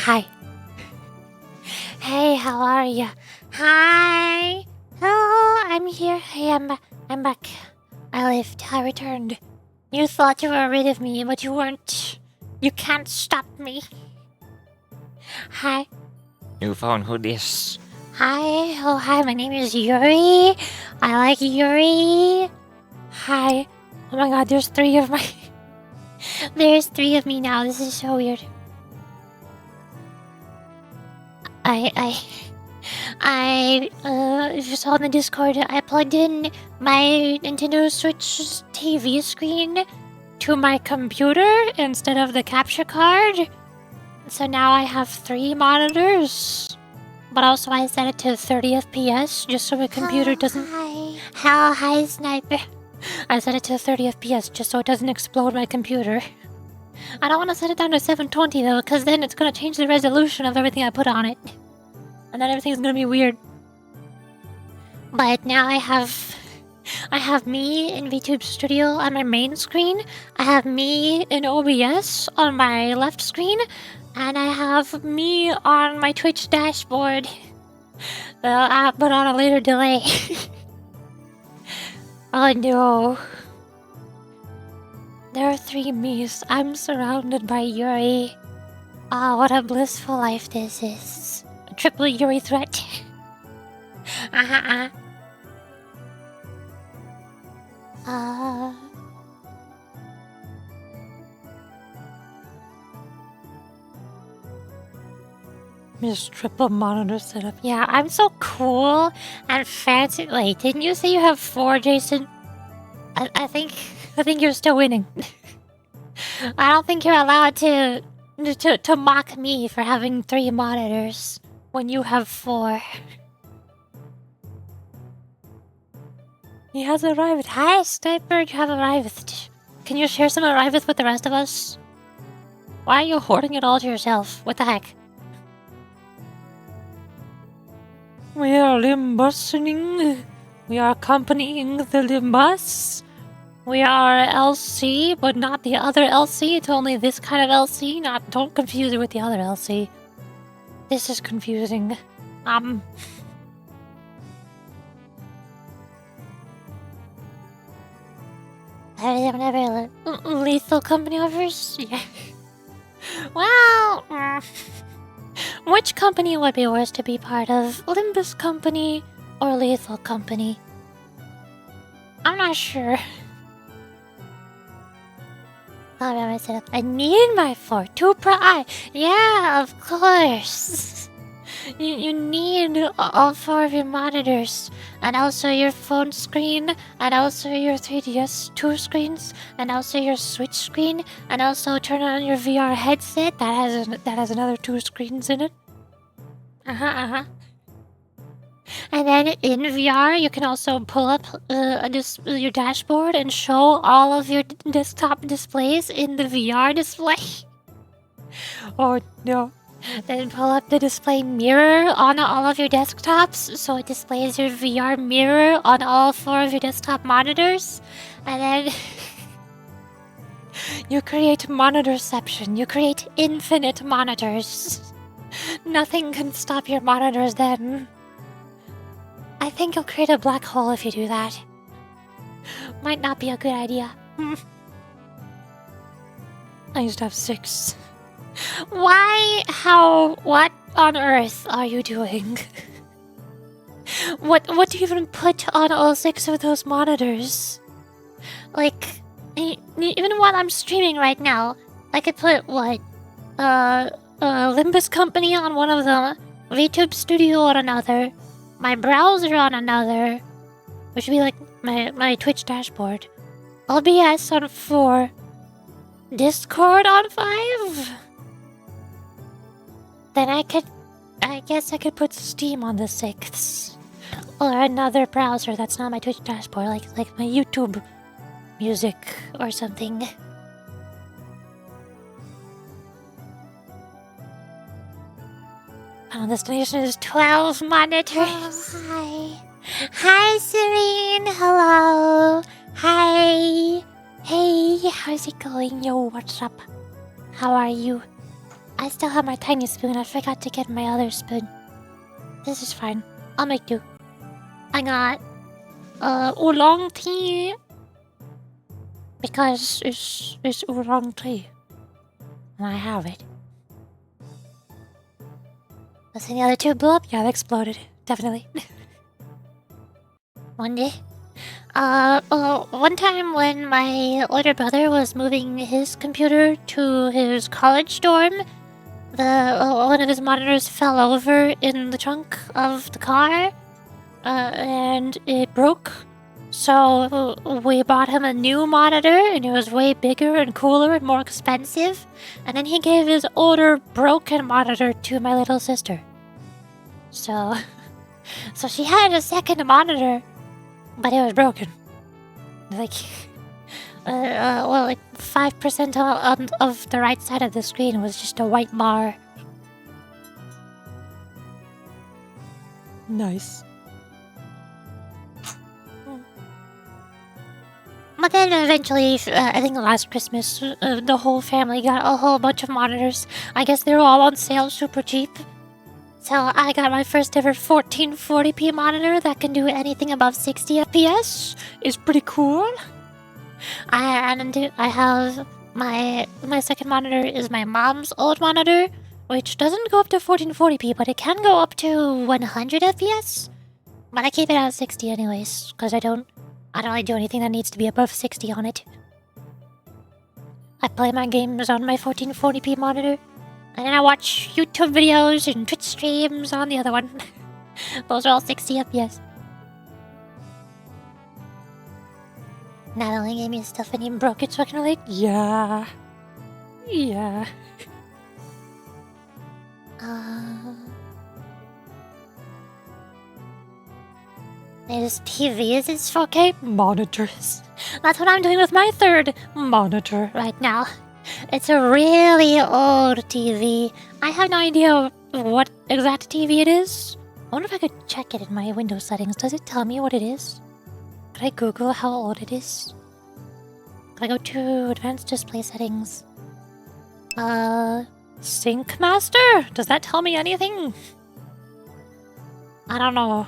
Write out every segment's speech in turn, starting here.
Hi. Hey, how are you? Hi. Hello, I'm here. Hey, I'm back. I lived. I returned. You thought you were rid of me, but you weren't. You can't stop me. Hi. New phone, who this? Hi. Oh, hi. My name is Yuri. I like Yuri. Hi. Oh my god, there's three of my... There's three of me now. This is so weird. If you saw in the Discord, I plugged in my Nintendo Switch TV screen to my computer instead of the capture card. So now I have 3 monitors. But also I set it to 30 FPS just so my computer doesn't... Hi, Sniper. I set it to 30 FPS just so it doesn't explode my computer. I don't want to set it down to 720 though, because then it's going to change the resolution of everything I put on it. And then everything's going to be weird. But now I have me in VTube Studio on my main screen. I have me in OBS on my left screen. And I have me on my Twitch dashboard. But on a later delay. Oh no. There are 3 me's. I'm surrounded by Yuri. Ah, what a blissful life this is. triple Yuri threat. Miss Triple Monitor setup. Yeah, I'm so cool and fancy. Wait, didn't you say you have 4, Jason? I think you're still winning. I don't think you're allowed to mock me for having 3 monitors when you have 4. He has arrived. Hi, Sniper, you have arrived. Can you share some arrived with the rest of us? Why are you hoarding it all to yourself? What the heck? We are Limbusing. We are accompanying the Limbus. We are LC, but not the other LC. It's only this kind of LC. Don't confuse it with the other LC. This is confusing. Never lethal company offers? Yeah. Well, which company would be worse to be part of? Limbus Company or Lethal Company? I'm not sure. I need my 4. 2 per eye. Yeah, of course. You need all 4 of your monitors, and also your phone screen, and also your 3DS 2 screens, and also your Switch screen, and also turn on your VR headset that has another 2 screens in it. And then in VR, you can also pull up your dashboard and show all of your desktop displays in the VR display. Oh no. Then pull up the display mirror on all of your desktops, so it displays your VR mirror on all 4 of your desktop monitors. And then you create monitorception. You create infinite monitors. Nothing can stop your monitors then. I think you'll create a black hole if you do that. Might not be a good idea. I used to have 6. Why? How? What on earth are you doing? What do you even put on all 6 of those monitors? Like, even while I'm streaming right now, I could put what? Limbus Company on one of them, VTube Studio on another, my browser on another, which would be like my Twitch dashboard, OBS on 4, Discord on 5. Then I guess I could put Steam on the 6th. Or another browser that's not my Twitch dashboard, like my YouTube music or something. Final destination is 12 monitors. Oh, hi. Hi, Serene. Hello. Hi. Hey, how's it going? Yo, what's up? How are you? I still have my tiny spoon. I forgot to get my other spoon. This is fine. I'll make do. I got oolong tea because it's oolong tea, and I have it. Was any other tube blow up? Yeah, they exploded. Definitely. One day. One time when my older brother was moving his computer to his college dorm, one of his monitors fell over in the trunk of the car, and it broke. So we bought him a new monitor, and it was way bigger and cooler and more expensive. And then he gave his older broken monitor to my little sister. So she had a second monitor, but it was broken. Like, 5% of the right side of the screen was just a white bar. Nice. But then eventually, I think last Christmas, the whole family got a whole bunch of monitors. I guess they were all on sale super cheap. So I got my first ever 1440p monitor that can do anything above 60 FPS. It's pretty cool. I have my second monitor is my mom's old monitor, which doesn't go up to 1440p, but it can go up to 100 FPS. But I keep it at 60 anyways, because I don't really do anything that needs to be above 60 on it. I play my games on my 1440p monitor, and then I watch YouTube videos and Twitch streams on the other one. Those are all 60 FPS. Not only gave me stuff and he broke its fucking leg. Yeah. Yeah. There's TVs, it's 4K. Monitors. That's what I'm doing with my third Monitor. right now. It's a really old TV. I have no idea what exact TV it is. I wonder if I could check it in my Windows settings. Does it tell me what it is? Could I Google how old it is? Could I go to Advanced Display Settings? Sync Master? Does that tell me anything? I don't know.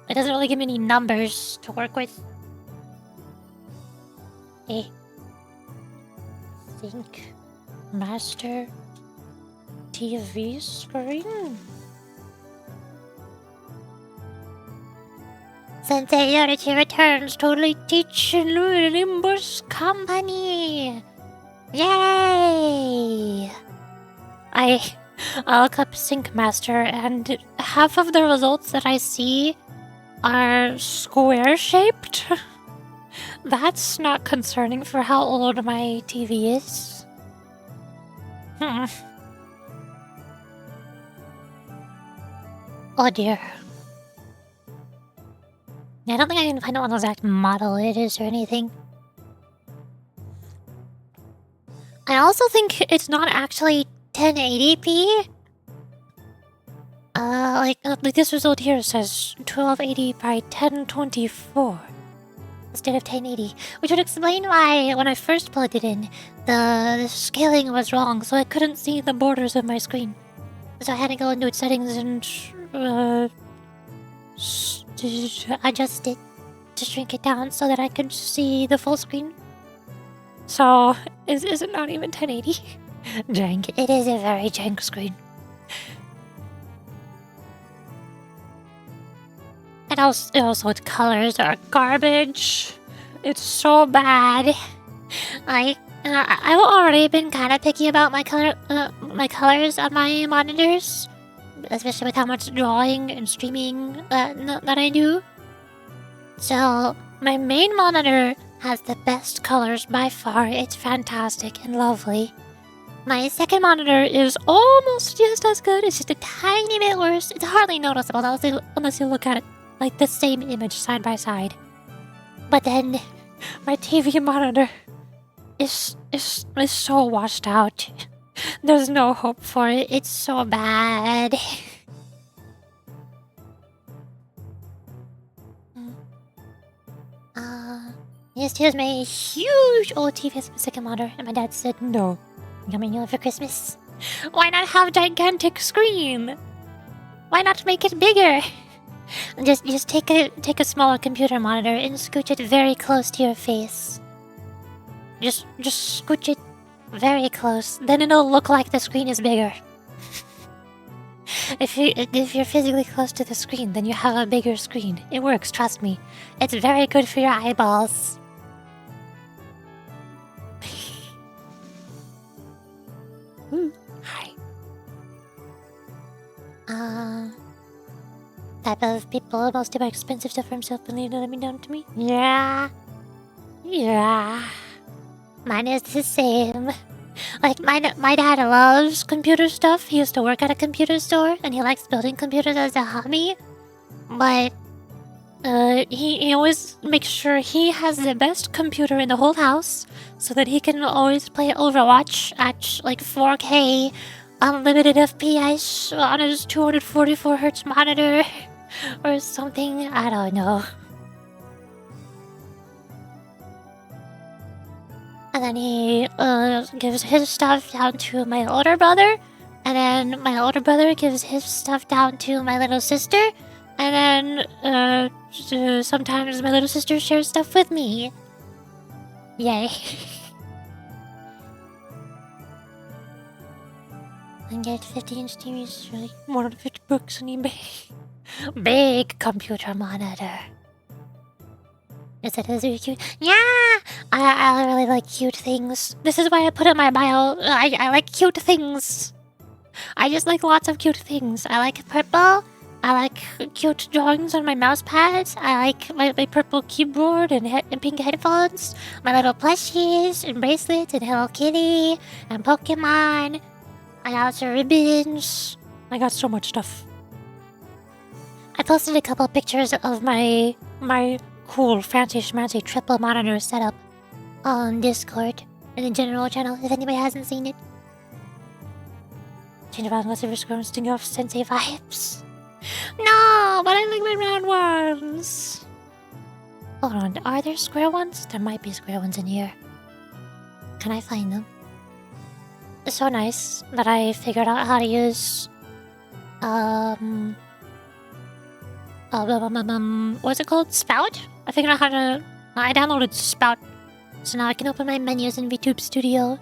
It doesn't really give me any numbers to work with. Hey. Sync Master TV screen? Sincerity returns to Xichun Limbus Company! Yay! I look up Sync Master, and half of the results that I see are square-shaped. That's not concerning for how old my TV is. Oh dear. I don't think I can find out what exact model it is or anything. I also think it's not actually 1080p. Like this result here says 1280 by 1024 instead of 1080, which would explain why when I first plugged it in, the scaling was wrong, so I couldn't see the borders of my screen. So I had to go into its settings and adjust it to shrink it down so that I could see the full screen. So, is it not even 1080? Jank. It is a very jank screen. And also its colors are garbage. It's so bad. I've already been kind of picky about my colors on my monitors, especially with how much drawing and streaming that I do. So my main monitor has the best colors by far. It's fantastic and lovely. My second monitor is almost just as good. It's just a tiny bit worse. It's hardly noticeable unless you look at it like the same image side by side. But then my TV monitor is so washed out. There's no hope for it. It's so bad. Yes, here's my huge old TV as my second monitor, and my dad said, "No, you're getting it for Christmas. Why not have a gigantic screen? Why not make it bigger? Just take a smaller computer monitor and scooch it very close to your face. Just scooch it very close. Then it'll look like the screen is bigger. If you're physically close to the screen, then you have a bigger screen. It works, trust me. It's very good for your eyeballs." Hi. Type of people most of my expensive stuff for himself and let me down to me. Yeah. Mine is the same. Like, my dad loves computer stuff. He used to work at a computer store, and he likes building computers as a hobby. But, he always makes sure he has the best computer in the whole house, so that he can always play Overwatch at, like, 4K, unlimited FPS on his 244Hz monitor, or something. I don't know. And then he gives his stuff down to my older brother. And then my older brother gives his stuff down to my little sister. And then sometimes my little sister shares stuff with me. Yay. And get 50-inch TVs for like $150 on eBay. big computer monitor. Is it really cute? Yeah! I really like cute things. This is why I put in my bio, I like cute things. I just like lots of cute things. I like purple. I like cute drawings on my mouse pads. I like my purple keyboard and pink headphones. My little plushies and bracelets and Hello Kitty and Pokemon. I got some ribbons. I got so much stuff. I posted a couple pictures of my cool fancy schmancy triple monitor setup on Discord in the general channel if anybody hasn't seen it. Change about unless ever square sting off sensei vibes. No, but I like my round ones. Hold on, are there square ones? There might be square ones in here. Can I find them? It's so nice that I figured out how to use what's it called? Spout? I figured out how to... I downloaded Spout. So now I can open my menus in VTube Studio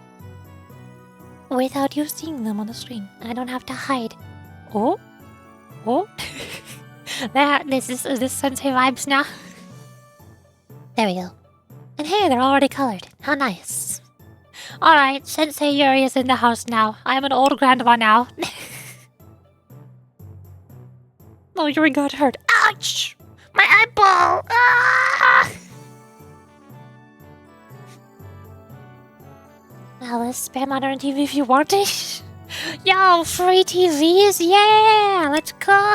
without you seeing them on the screen. And I don't have to hide. Oh? Oh? This is Sensei vibes now. There we go. And hey, they're already colored. How nice. Alright, Sensei Yuri is in the house now. I am an old grandma now. Oh, Yuri got hurt. Ouch! My eyeball! Ah! Well, let's spam on our TV if you want it. Yo, free TVs? Yeah! Let's go!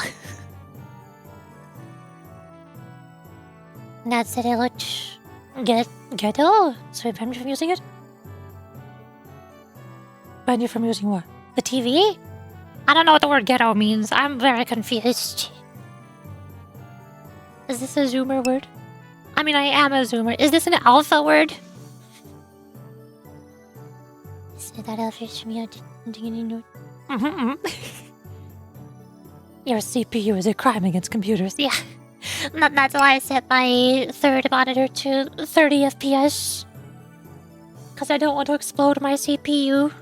That said, it looked ghetto. So I banned you from using it? Ban you from using what? The TV? I don't know what the word ghetto means. I'm very confused. Is this a Zoomer word? I mean, I am a Zoomer. Is this an alpha word? Say that alpha to me. Your CPU is a crime against computers. Yeah. That's why I set my third monitor to 30 FPS. Because I don't want to explode my CPU.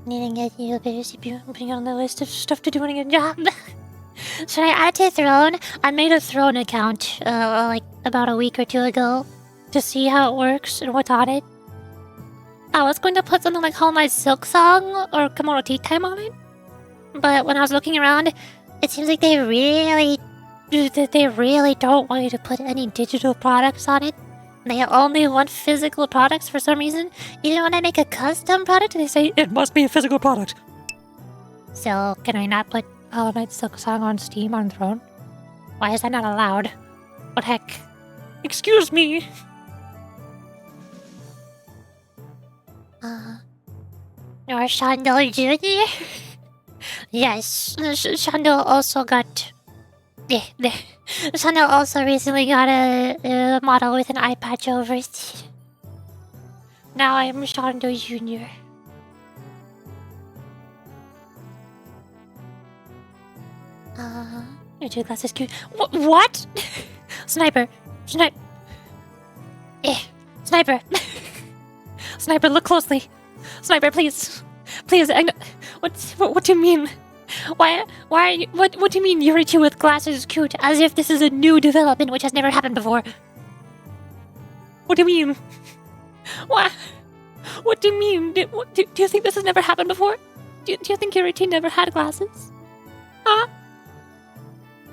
Needing to get you a better CPU. I'm putting it on the list of stuff to do in a job. Should I add to Throne? I made a Throne account, like about a week or two ago, to see how it works and what's on it. I was going to put something like All Night Silk Song or Kimono Tea Time on it, but when I was looking around, it seems like they really don't want you to put any digital products on it. They only want physical products for some reason. Even when I make a custom product, they say It must be a physical product. So, can I not put Hollow Knight Silk Song on Steam on Throne? Why is that not allowed? What heck? Excuse me. Or Shandol Jr.? Yes, Shandol also got... Shandol also recently got a model with an eye patch over it. Now I'm Shandol Jr. Your two glasses cute. What? Sniper! Sniper! Sniper! Sniper, look closely! Sniper, please! Please, I know... What do you mean? Why are you... What do you mean Yuri 2 with glasses is cute? As if this is a new development which has never happened before. What do you mean? What do you mean? Do you think this has never happened before? Do you think Yuri 2 never had glasses? Huh?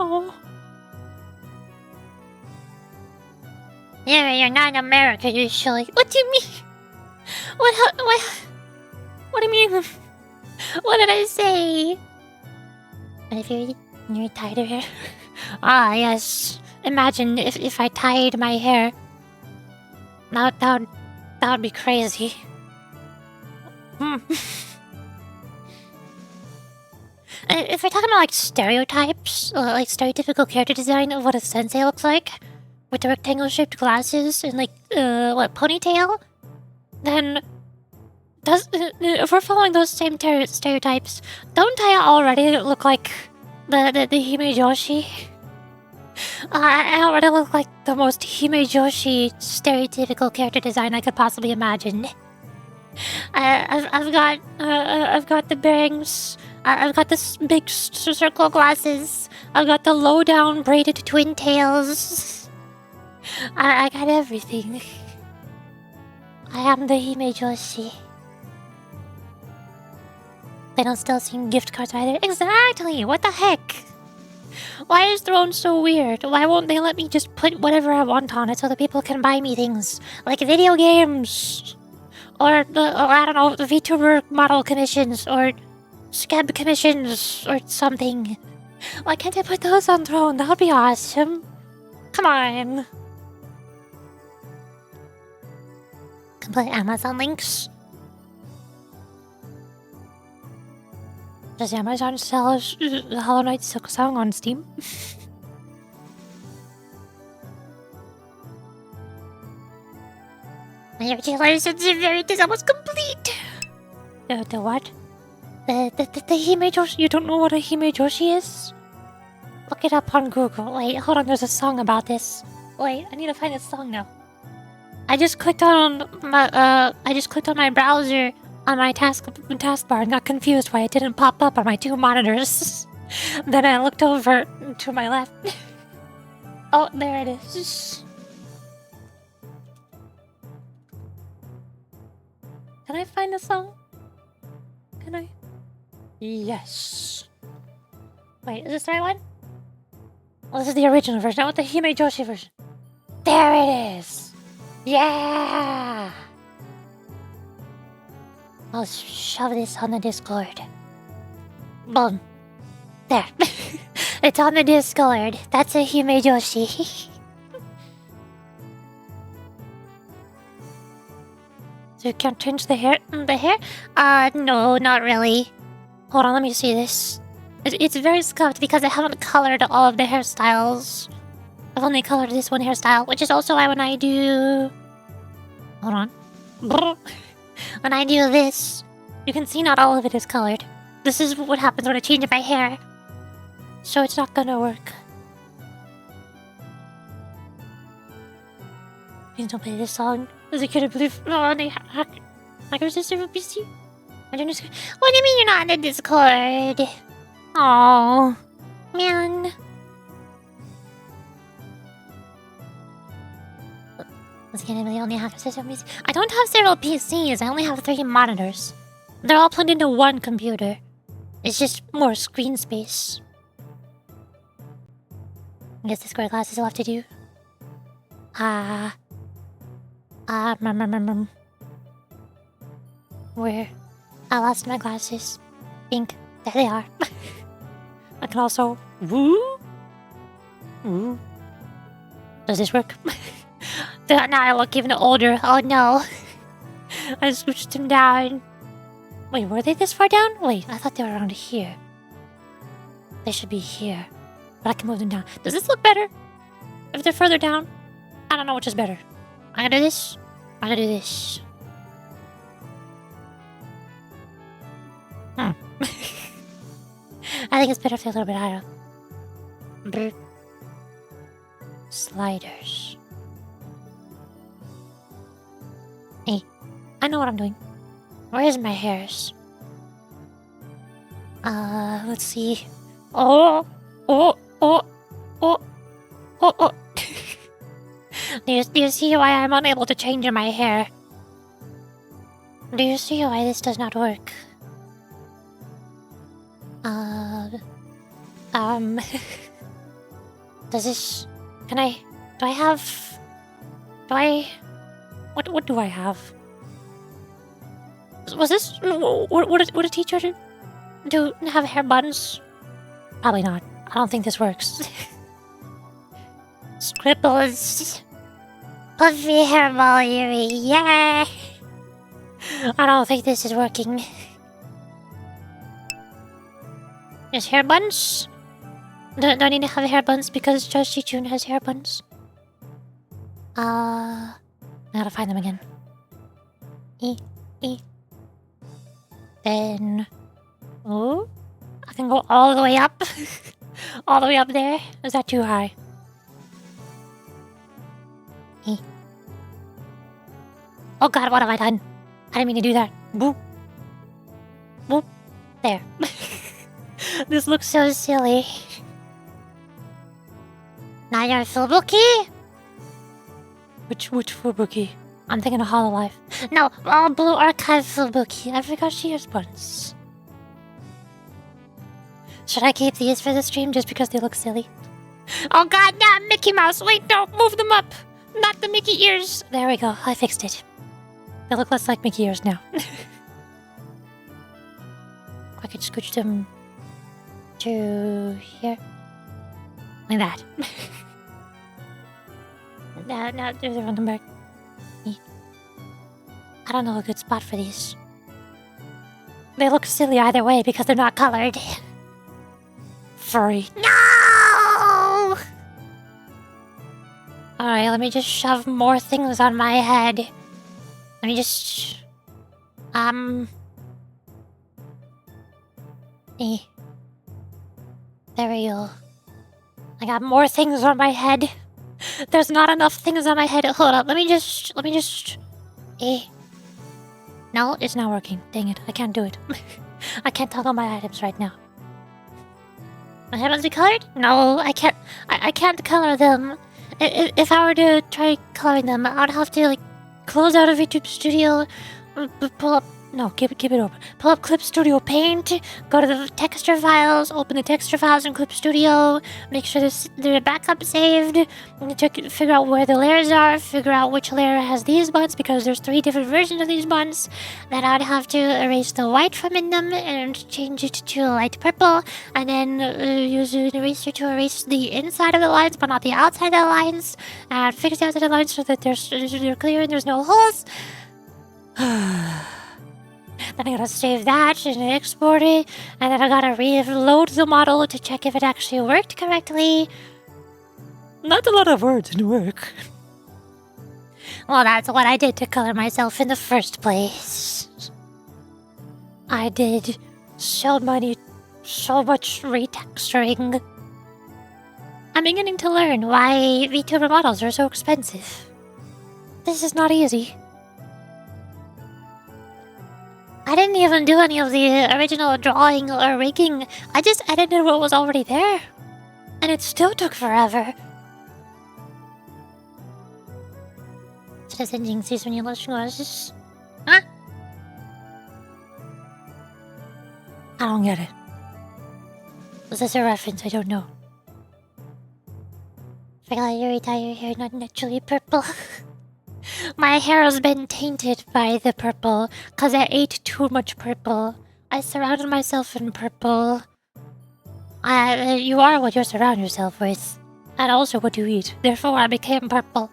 Oh. Yuri, you're not in America usually. What do you mean? What do you mean? What did I say? What if you're tied her hair? Ah, yes. Imagine if I tied my hair. That would be crazy. If we're talking about like stereotypes, like stereotypical character design of what a sensei looks like, with the rectangle-shaped glasses and like ponytail, then if we're following those same stereotypes, don't I already look like the Hime Joshi? I already look like the most Hime Joshi stereotypical character design I could possibly imagine. I've got the bearings. I've got this big circle glasses. I've got the low down braided twin tails. I got everything. I am the Hime Joshi. They don't still seem gift cards either. Exactly! What the heck? Why is Throne so weird? Why won't they let me just put whatever I want on it so that people can buy me things? Like video games! Or I don't know, the VTuber model commissions, or scab commissions, or something. Why can't I put those on Throne? That would be awesome. Come on. Complete Amazon links. Does Amazon sell Hollow Knight Silk Song on Steam? My license is almost complete. The what? The Hime Joshi. You don't know what a Hime Joshi is? Look it up on Google. Wait, hold on. There's a song about this. Wait, I need to find a song now. I just clicked on my browser on my taskbar and got confused why it didn't pop up on my two monitors. Then I looked over to my left. Oh, there it is. Can I find the song? Can I? Yes. Wait, is this the right one? Well, this is the original version, not the Hime Joshi version. There it is! Yeah! I'll shove this on the Discord. Boom. There. It's on the Discord. That's a Hime Joshi. So you can't change the hair? No, not really. Hold on, let me see this. It's very scuffed because I haven't colored all of the hairstyles. I've only colored this one hairstyle, which is also why when I do... Hold on. When I do this, you can see not all of it is colored. This is what happens when I change my hair. So it's not gonna work. Please don't play this song. There's a kid who believe... Oh, they hackers this server PC? I don't know. What do you mean you're not in the Discord? Oh, man. Once again, I'm the only hacker system PC. I don't have several PCs. I only have 3 monitors. They're all plugged into one computer. It's just more screen space. I guess the square glasses will have to do. Where? I lost my glasses. Think. There they are. I can also... Woo? Woo. Does this work? Now I look even older. Oh no. I switched them down. Wait, were they this far down? Wait, I thought they were around here. They should be here. But I can move them down. Does this look better? If they're further down? I don't know which is better. I'm gonna do this. I'm gonna do this. I think it's better if they're a little bit higher up. Sliders. Hey, I know what I'm doing. Where is my hairs? Let's see. Oh. Do you see why I'm unable to change my hair? Do you see why this does not work? Does this... Can I... Do I have... Do I... What do I have? Was this... Would a teacher do have hair buns? Probably not. I don't think this works. Scribbles. Puffy hairball earring. Yeah! I don't think this is working. There's hair buns? Do I need to have hair buns because just Xichun has hair buns? I gotta find them again. Then... Oh? I can go all the way up? All the way up there? Is that too high? Oh god, what have I done? I didn't mean to do that. Boop. Boop. There. This looks so silly. Now you're Fubuki? Which Fubuki? I'm thinking of Hololive. No, Blue Archive Fubuki. I forgot she has buns. Should I keep these for the stream just because they look silly? Oh god, not Mickey Mouse! Wait, no! Move them up! Not the Mickey ears! There we go, I fixed it. They look less like Mickey ears now. I could scooch them to here. Like that. Now there's a random back. I don't know a good spot for these. They look silly either way because they're not colored. Furry. No! Alright, let me just shove more things on my head. Let me just... There we go. I got more things on my head. There's not enough things on my head. Hold up, let me just... No, it's not working. Dang it, I can't do it. I can't toggle my items right now. My head must be colored? No, I can't. I can't color them. If I were to try coloring them, I would have to like close out of YouTube Studio, pull up. No, keep it open. Pull up Clip Studio Paint, go to the texture files, open the texture files in Clip Studio, make sure there's a backup saved, figure out where the layers are, figure out which layer has these buttons, because there's 3 different versions of these buttons. Then I'd have to erase the white from in them and change it to light purple, and then use an eraser to erase the inside of the lines, but not the outside of the lines, and fix the outside of the lines so that they're clear and there's no holes. Then I gotta save that and export it, and then I gotta reload the model to check if it actually worked correctly. Not a lot of words in work. Well, that's what I did to color myself in the first place. I did so much retexturing. I'm beginning to learn why VTuber models are so expensive. This is not easy. I didn't even do any of the original drawing or rigging. I just edited what was already there. And it still took forever. Citizen season you was. Huh? I don't get it. Was this a reference? I don't know. Forgot you retire your hair not naturally purple. My hair has been tainted by the purple, cause I ate too much purple. I surrounded myself in purple. You are what you surround yourself with, and also what you eat. Therefore, I became purple.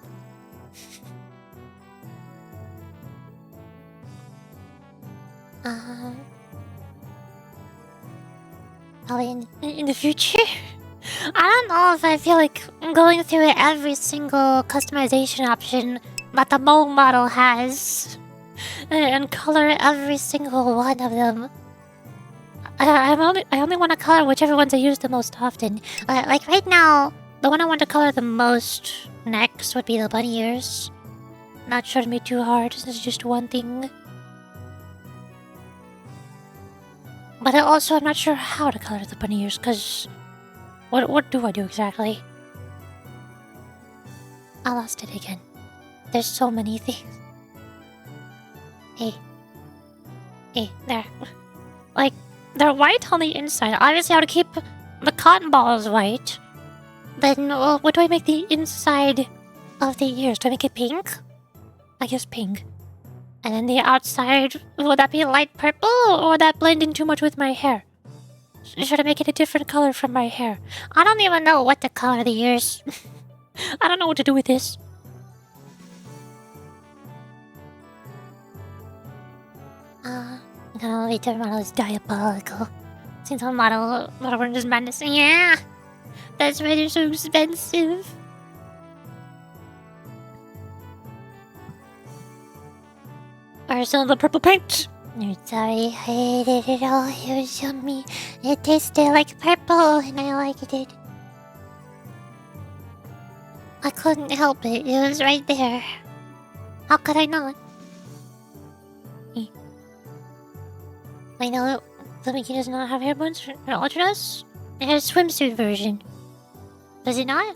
Probably in the future? I don't know if I feel like going through every single customization option that the mold model has and color every single one of them. I only want to color whichever ones I use the most often. Like right now, the one I want to color the most next would be the bunny ears. Not sure to be too hard since it's just one thing. But also I'm not sure how to color the bunny ears, cause what do I do exactly? I lost it again. There's so many things. Hey, there. Like, they're white on the inside. Obviously, I would keep the cotton balls white. Then, what do I make the inside of the ears? Do I make it pink? I guess pink. And then the outside, would that be light purple? Or would that blend in too much with my hair? Should I make it a different color from my hair? I don't even know what to color the ears. I don't know what to do with this. No, VTuber model is diabolical. Since our model is madness. Yeah! That's why they're so expensive. Or some of the purple paint. I'm sorry, I ate it all. It was yummy. It tasted like purple, and I liked it. I couldn't help it. It was right there. How could I not? I know that Mickey does not have airbones for Ultras. It has a swimsuit version. Does it not?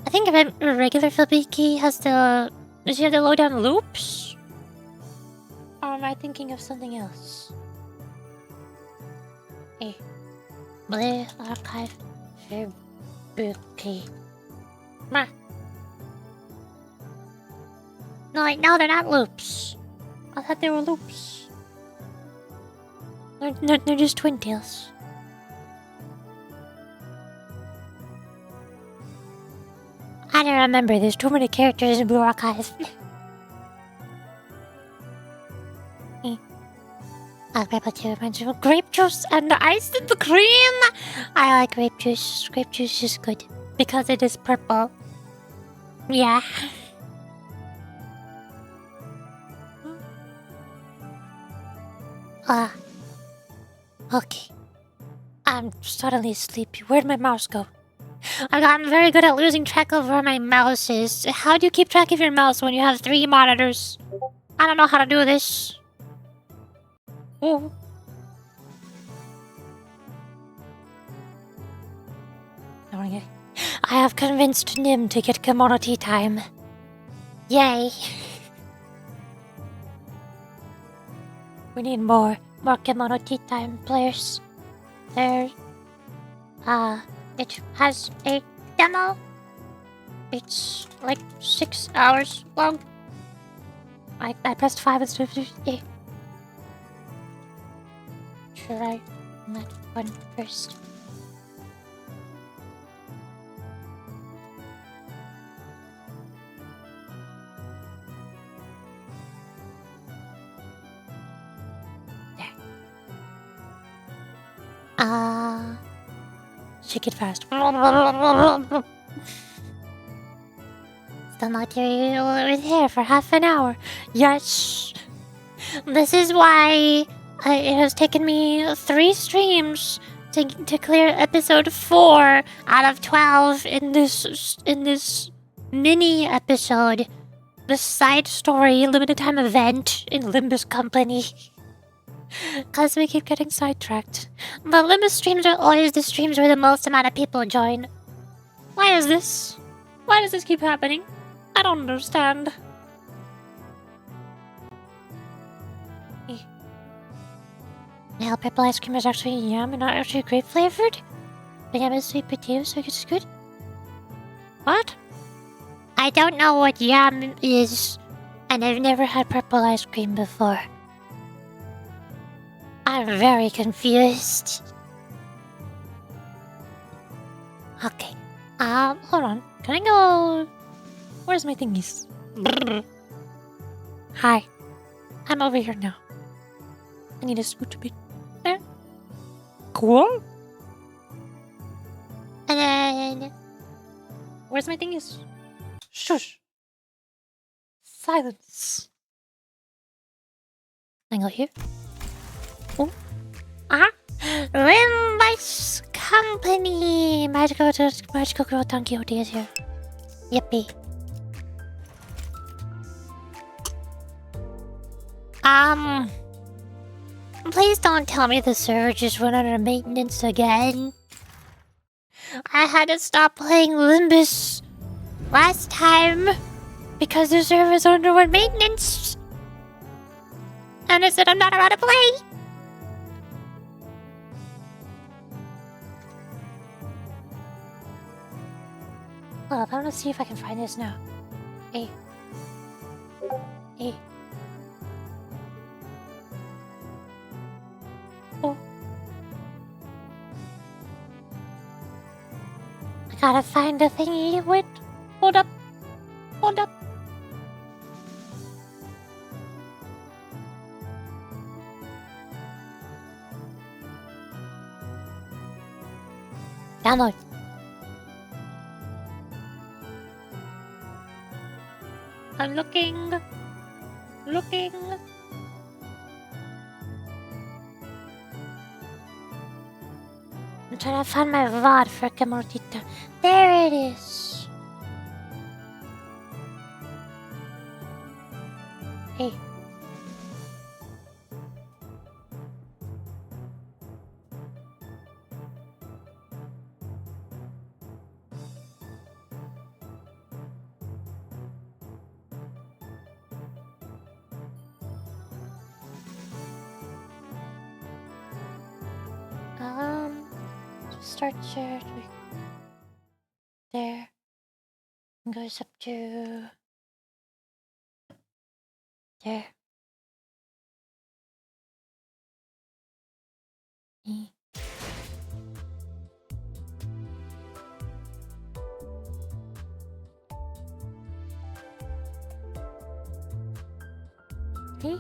I think if a regular Filbiki has the... Does he have the low-down loops? Or am I thinking of something else? Hey. Bleh, archive, Filbiki. Ma. No, wait, no, they're not loops. I thought they were loops. They're just twin tails. I don't remember. There's too many characters in Blue Archive. Grandpa too reminds me of grape juice and ice and the cream. I like grape juice. Grape juice is good because it is purple. Yeah. Okay. I'm suddenly sleepy. Where'd my mouse go? I've gotten very good at losing track of where my mouse is. How do you keep track of your mouse when you have 3 monitors? I don't know how to do this. Oh. I have convinced Nim to get kimono tea time. Yay. We need more kimono tea time players. There. It has a demo. It's like 6 hours long. I pressed 5 instead of 3. Try that one first. There. Shake it fast. Still not over there for half an hour. Yes. This is why it has taken me 3 streams to clear episode 4 out of 12 in this mini episode. The side story limited time event in Limbus Company. Cause we keep getting sidetracked. The Limbus streams are always the streams where the most amount of people join. Why is this? Why does this keep happening? I don't understand. Now, purple ice cream is actually yum and not actually grape flavored. But yum is sweet potato, so it's good. What? I don't know what yum is, and I've never had purple ice cream before. I'm very confused. Okay. Hold on. Can I go... Where's my thingies? Brrr. Hi. I'm over here now. I need to scooch a bit. There. Cool. And then... Where's my thingies? Shush. Silence. I go here. Oh. Limbus Company! Magical Girl Don Quixote is here. Yippee. Please don't tell me the server just went under maintenance again. I had to stop playing Limbus last time because the server's underwent maintenance. And it said I'm not allowed to play. Hold up, I want to see if I can find this now. Hey. Oh. I gotta find the thingy. Wait. Hold up. Download. I'm looking. I'm trying to find my VOD for Camortita. There it is. Hey. starts here. There. And goes up to there. E. E.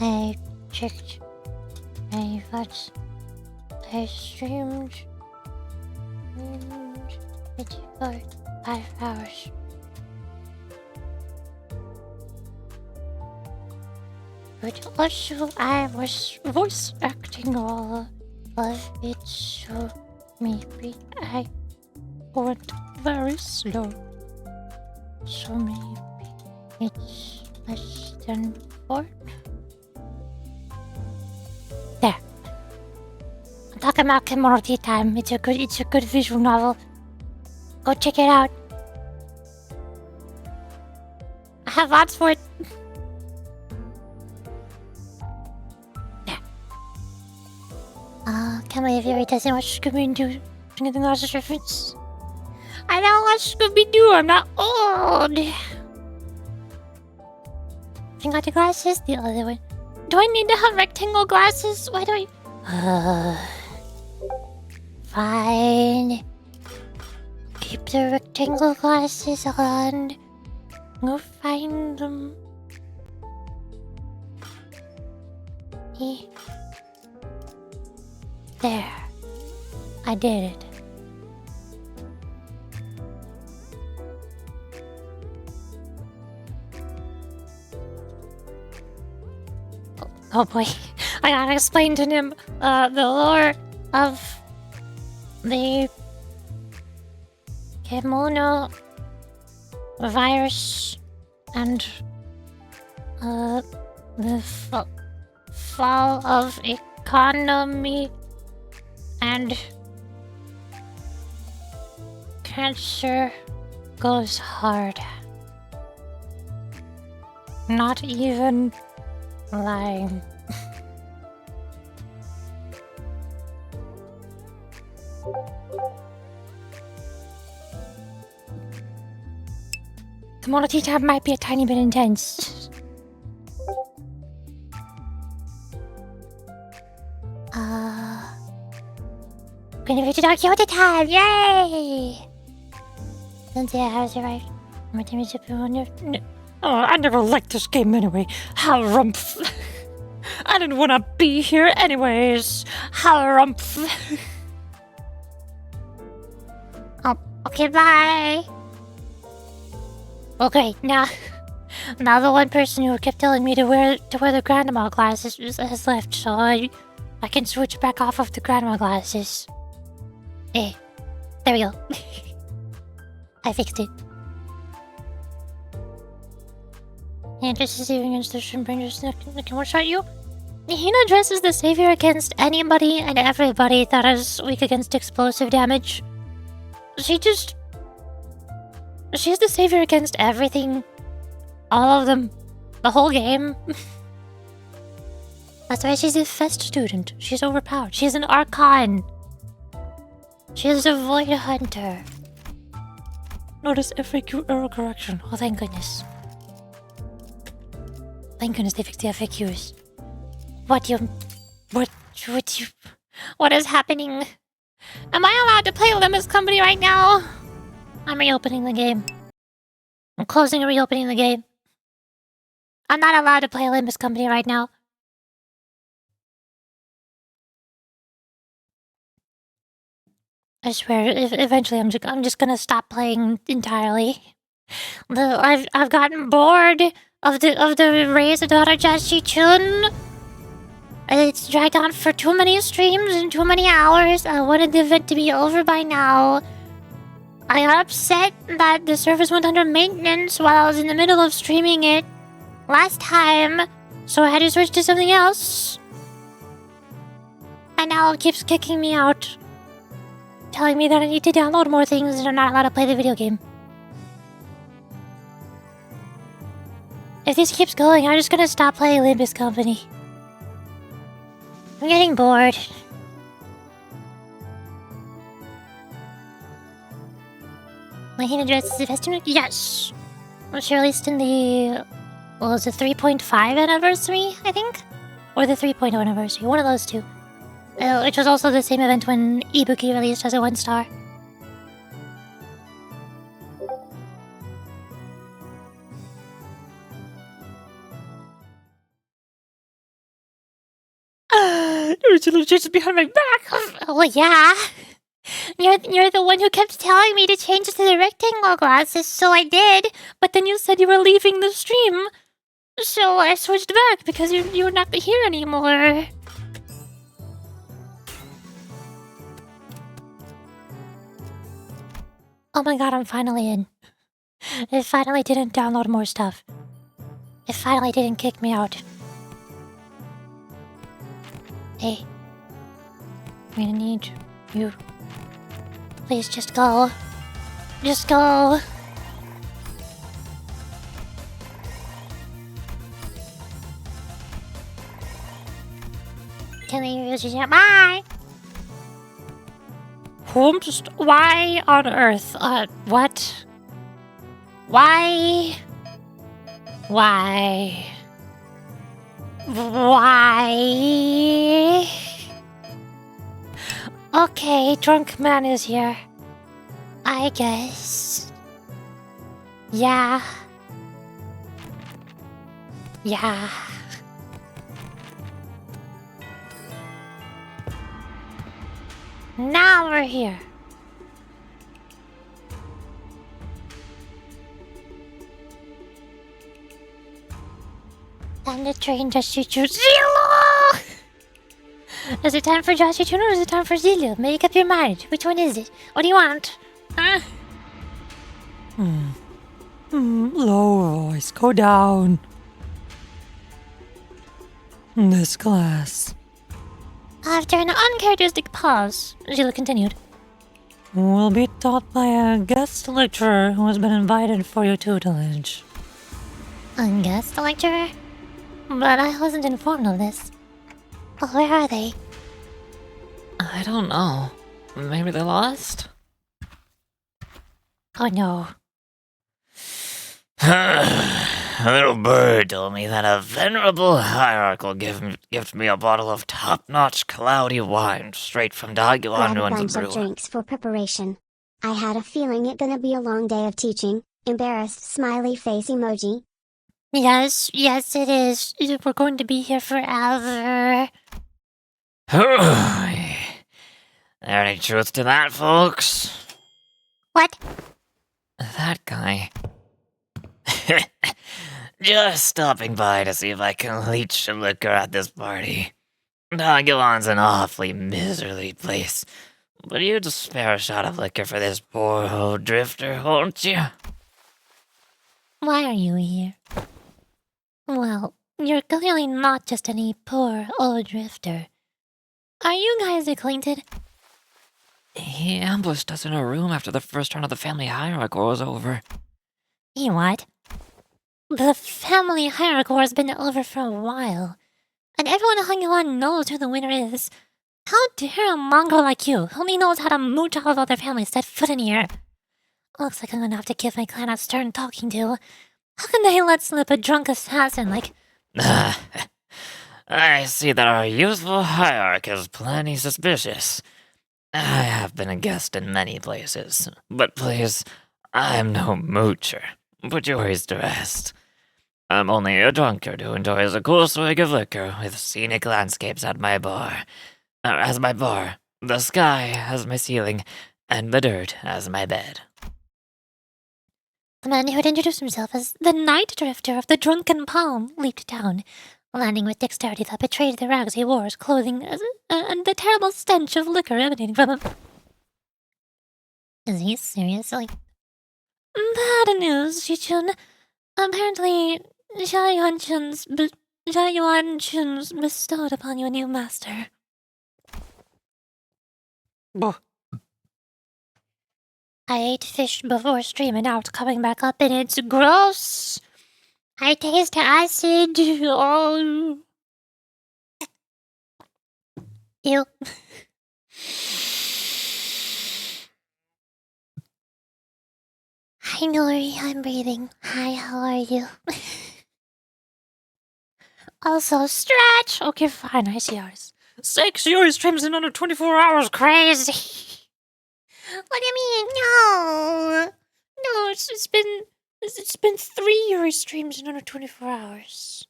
I checked my VODs. I streamed and it for 5 hours. But also I was voice acting all of it, so maybe I went very slow. So maybe it's less than 4. There. I'm talking about Commodity Time. It's a good visual novel. Go check it out. I have lots for it. There. Can't believe Yuri doesn't watch Scooby-Doo. Anything else reference? I don't watch Scooby-Doo. I'm not old. I got the glasses. The other one. Do I need to have rectangle glasses? Why do I? Fine. Keep the rectangle glasses on. Go find them. There. I did it. Oh boy, I gotta explain to him the lore of the kimono virus and the fall of economy and cancer goes hard. Not even lying. Commodity tab might be a tiny bit intense. Gonna be to Augusta time, yay! Cynthia, how's your life? My team is I never liked this game anyway. Harumph. I didn't want to be here anyways. Harumph. Oh, okay, bye. Okay, now the one person who kept telling me to wear the grandma glasses has left, so I can switch back off of the grandma glasses. There we go. I fixed it. And just receiving instruction bringers that can one-shot you. Hina dresses the savior against anybody and everybody that is weak against explosive damage. She's the savior against everything. All of them. The whole game. That's why she's a fest student. She's overpowered. She's an archon. She's a void hunter. Notice FAQ error correction. Oh, thank goodness. Thank goodness they fixed the FAQs. What is happening? Am I allowed to play Limbus Company right now? I'm reopening the game. I'm closing and reopening the game. I'm not allowed to play Limbus Company right now. I swear, eventually I'm just gonna stop playing entirely. I've gotten bored of the raise of daughter Xichun. It's dragged on for too many streams and too many hours. I wanted the event to be over by now. I got upset that the service went under maintenance while I was in the middle of streaming it last time, so I had to switch to something else. And now it keeps kicking me out, telling me that I need to download more things and I'm not allowed to play the video game. If this keeps going, I'm just gonna stop playing Limbus Company. I'm getting bored. My hidden address is the festival? Yes! Which released in the... What was it, 3.5 anniversary, I think? Or the 3.0 anniversary, one of those two. Which was also the same event when Ibuki released as a 1-star. You're just behind my back. Well, yeah. You're the one who kept telling me to change to the rectangle glasses, so I did. But then you said you were leaving the stream. So I switched back because you're not here anymore. Oh my god, I'm finally in. It finally didn't download more stuff. It finally didn't kick me out. Hey. I'm gonna need you. Please just go. Just go. Can I use your... Bye! Why on earth? What? Why? Why? Why? Okay, drunk man is here. I guess. Yeah. Yeah. Now we're here. And the train to Xichun. Zero! Is it time for Xichun or is it time for Zilio? Make up your mind. Which one is it? What do you want? Huh? Low voice, go down. This class After an uncharacteristic pause, Zilio continued. will be taught by a guest lecturer who has been invited for your tutelage. A guest lecturer? But I wasn't informed of this. Where are they? I don't know. Maybe they lost? Oh no. A little bird told me that a venerable hierarch will gift me a bottle of top-notch cloudy wine straight from Daguan Grab a Ruins bunch Brewer. of drinks for preparation. I had a feeling it gonna be a long day of teaching. Embarrassed smiley face emoji. Yes, it is. We're going to be here forever. There any truth to that, folks? What? That guy. Just stopping by to see if I can leech some liquor at this party. Daguan's an awfully miserly place, but you'd spare a shot of liquor for this poor old drifter, won't you? Why are you here? Well, you're clearly not just any poor old drifter. Are you guys acquainted? He ambushed us in a room after the first turn of the family hierarchy was over. You what? The family hierarchy has been over for a while, and everyone in Hangyoan knows who the winner is. How dare a mongrel like you, who only knows how to mooch off of other families, set foot in here? Looks like I'm gonna have to give my clan a stern talking to. How can they let slip a drunk assassin like... I see that our youthful hierarch is plenty suspicious. I have been a guest in many places, but please, I'm no moocher. Put your worries to rest. I'm only a drunkard who enjoys a cool swig of liquor with scenic landscapes at my bar. As my bar, the sky as my ceiling, and the dirt as my bed. The man who had introduced himself as the Night Drifter of the Drunken Palm leaped down, landing with dexterity that betrayed the rags he wore, his clothing, and the terrible stench of liquor emanating from him. Is he seriously? Bad news, Xichun. Apparently, Xiayuan Chun's bestowed upon you a new master. I ate fish before stream and now it's coming back up and it's gross. I taste acid. Oh. Ew. Hi, Nori. I'm breathing. Hi, how are you? Also, stretch. Okay, fine. I see ours. 6 Yuri streams in under 24 hours. Crazy. What do you mean? No. No, it's been 3 Yuri streams in under 24 hours.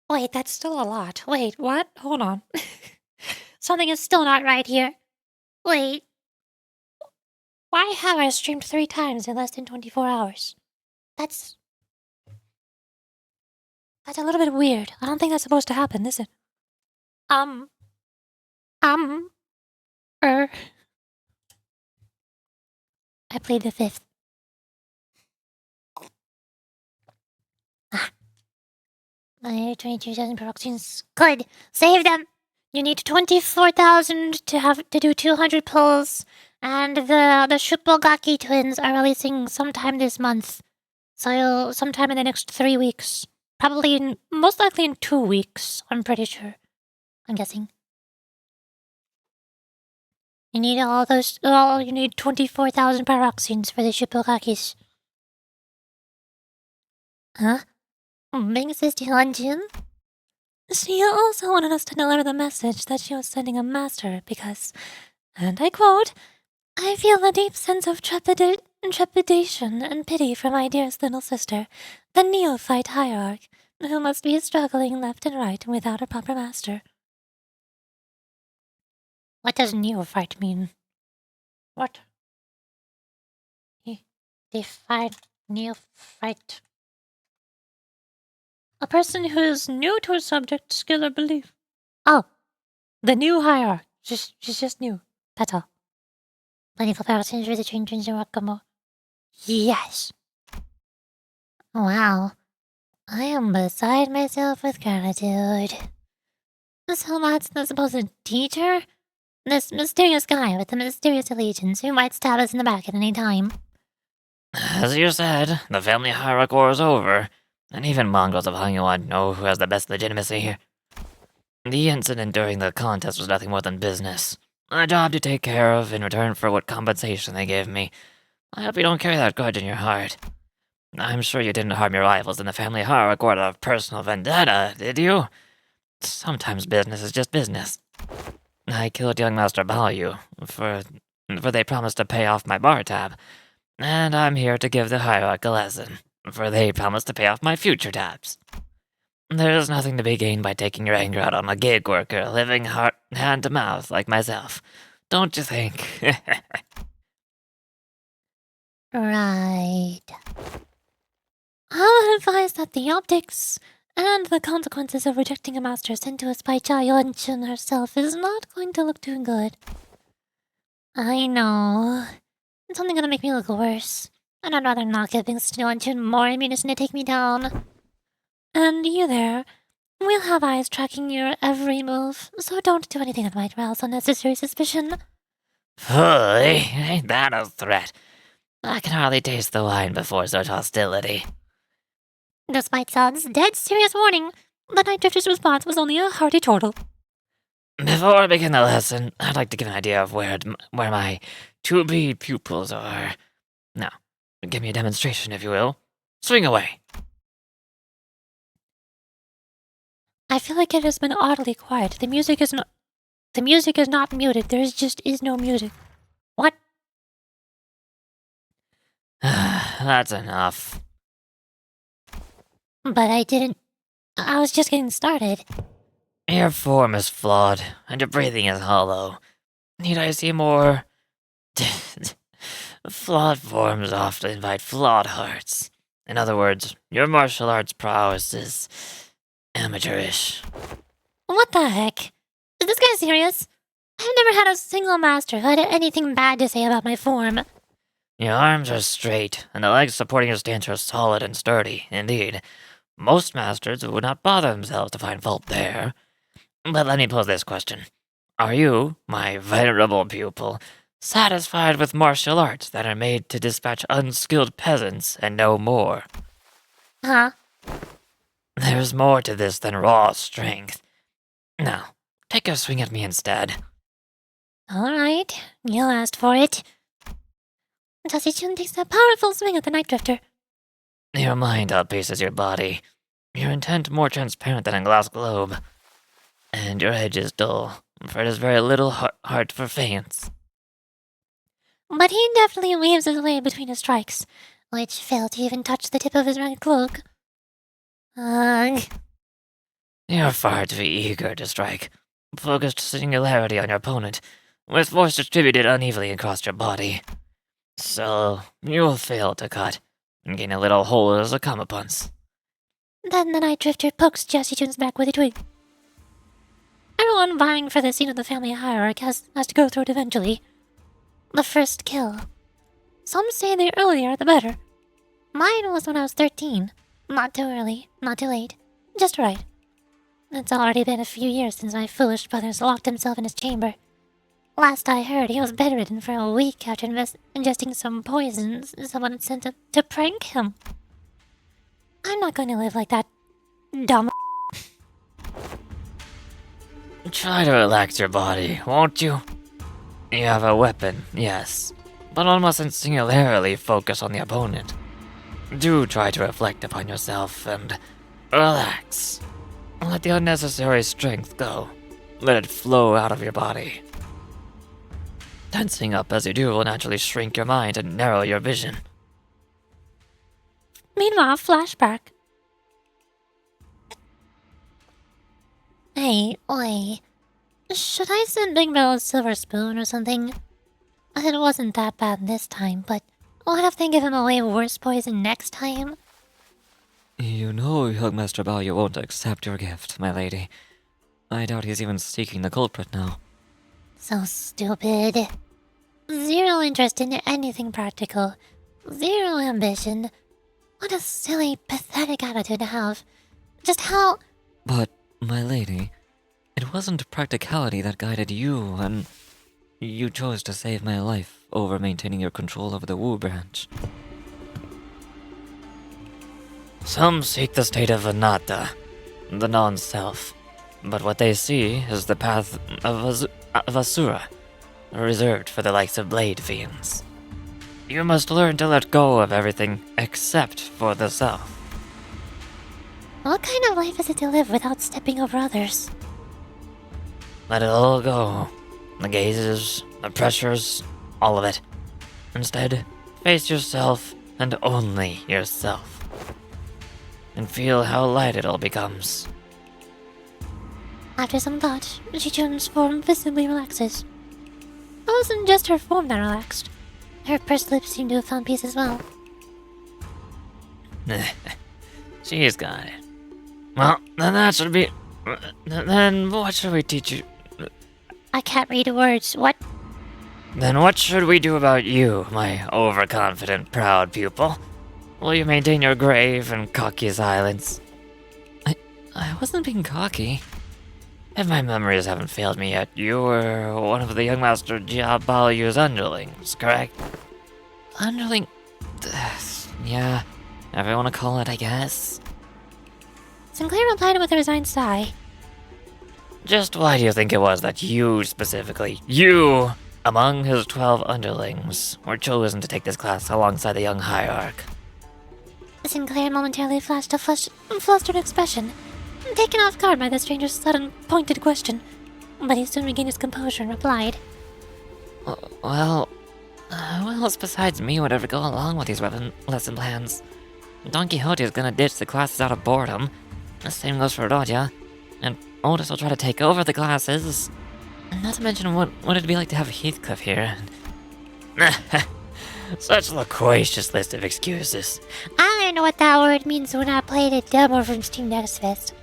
Wait, that's still a lot. Wait, what? Hold on. Something is still not right here. Wait. Why have I streamed 3 times in less than 24 hours? That's a little bit weird. I don't think that's supposed to happen, is it? Er. I played the 5th. My 22,000 productions. Good. Save them. You need 24,000 to do 200 pulls, and the Shupogaki twins are releasing sometime this month. So sometime in the next 3 weeks. Probably, most likely in 2 weeks. I'm pretty sure. I'm guessing. You need all those. Oh, you need 24,000 paroxines for the Shupogakis. Huh? Bing says to Hyunjin? She also wanted us to deliver the message that she was sending a master because, and I quote, I feel a deep sense of trepidation and pity for my dearest little sister, the neophyte hierarch, who must be struggling left and right without a proper master. What does neophyte mean? What? Define neophyte. A person who is new to a subject, skill, or belief. Oh, the new hierarch. She's just new. That's all. 24,000 for the changes in Wakamo. Yes. Wow. I am beside myself with gratitude. So that's the supposed teacher? This mysterious guy with the mysterious allegiance who might stab us in the back at any time. As you said, the family hierarch war is over, and even mongrels of Hanyuan know who has the best legitimacy here. The incident during the contest was nothing more than business. A job to take care of in return for what compensation they gave me. I hope you don't carry that grudge in your heart. I'm sure you didn't harm your rivals in the family hierarch out of personal vendetta, did you? Sometimes business is just business. I killed young Master Baoyu, for they promised to pay off my bar tab. And I'm here to give the hierarch a lesson, for they promised to pay off my future tabs. There's nothing to be gained by taking your anger out on a gig worker living hand to mouth like myself. Don't you think? Right. I'll advise that the optics and the consequences of rejecting a master sent to us by Cha Yeon-chun herself is not going to look too good. I know. It's only gonna make me look worse. And I'd rather not give Yeon-chun more ammunition to take me down. And you there. We'll have eyes tracking your every move, so don't do anything that might rouse unnecessary suspicion. Boy, ain't that a threat? I can hardly taste the wine before such hostility. Despite Sun's dead serious warning, the Night Drifter's response was only a hearty chortle. Before I begin the lesson, I'd like to give an idea of where my to-be pupils are. Now, give me a demonstration, if you will. Swing away. I feel like it has been oddly quiet. The music is not muted. There just is no music. What? That's enough. But I was just getting started. Your form is flawed, and your breathing is hollow. Need I see more? Flawed forms often invite flawed hearts. In other words, your martial arts prowess is amateurish. What the heck? Is this guy serious? I've never had a single master who had anything bad to say about my form. Your arms are straight, and the legs supporting your stance are solid and sturdy. Indeed, most masters would not bother themselves to find fault there. But let me pose this question. Are you, my venerable pupil, satisfied with martial arts that are made to dispatch unskilled peasants and no more? Huh? There's more to this than raw strength. Now, take a swing at me instead. Alright, you asked for it. Xichun takes a powerful swing at the Night Drifter. Your mind outpaces your body. Your intent more transparent than a glass globe. And your edge is dull, for it is very little heart for faints. But he definitely weaves his way between his strikes, which fail to even touch the tip of his red cloak. Ugh. You're far too eager to strike. Focused singularity on your opponent, with force distributed unevenly across your body. So, you'll fail to cut, and gain a little hole as a comeuppance. Then the Night Drifter pokes Xichun's back with a twig. Everyone vying for the seat of the family hierarchy has to go through it eventually. The first kill. Some say the earlier the better. Mine was when I was 13. Not too early, not too late. Just right. It's already been a few years since my foolish brother's locked himself in his chamber. Last I heard, he was bedridden for a week after ingesting some poison someone had sent to prank him. I'm not going to live like that dumb. Try to relax your body, won't you? You have a weapon, yes, but one mustn't singularly focus on the opponent. Do try to reflect upon yourself and relax. Let the unnecessary strength go. Let it flow out of your body. Tensing up as you do will naturally shrink your mind and narrow your vision. Meanwhile, flashback. Hey, oi. Should I send Big Bill a silver spoon or something? It wasn't that bad this time, but what if they give him a way worse poison next time? You know young Master Bao won't accept your gift, my lady. I doubt he's even seeking the culprit now. So stupid. Zero interest in anything practical. Zero ambition. What a silly, pathetic attitude to have. Just how... But, my lady, it wasn't practicality that guided you, and you chose to save my life over maintaining your control over the Wu branch. Some seek the state of anatta, the non-self, but what they see is the path of Asura, reserved for the likes of blade fiends. You must learn to let go of everything except for the self. What kind of life is it to live without stepping over others? Let it all go. The gazes, the pressures, all of it. Instead, face yourself and only yourself. And feel how light it all becomes. After some thought, Xichun's form visibly relaxes. It wasn't just her form that relaxed. Her pursed lips seemed to have found peace as well. She's got it. Well, then that should be... Then what should we teach you? I can't read words. What? Then what should we do about you, my overconfident, proud pupil? Will you maintain your grave and cocky silence? I wasn't being cocky. If my memories haven't failed me yet, you were one of the young Master Jia Baoyu's underlings, correct? Underling... yeah, whatever you want to call it, I guess. Sinclair replied with a resigned sigh. Just why do you think it was that you specifically, you, among his 12 underlings, were chosen to take this class alongside the young hierarch? Sinclair momentarily flashed a flustered expression, taken off guard by the stranger's sudden, pointed question. But he soon regained his composure and replied. Well, who else besides me would ever go along with these lesson plans? Don Quixote is gonna ditch the classes out of boredom. The same goes for Rodia. And Otis will try to take over the classes. Not to mention what it'd be like to have Heathcliff here. Such a loquacious list of excuses. I learned what that word means when I played a demo from Steam Next Fest.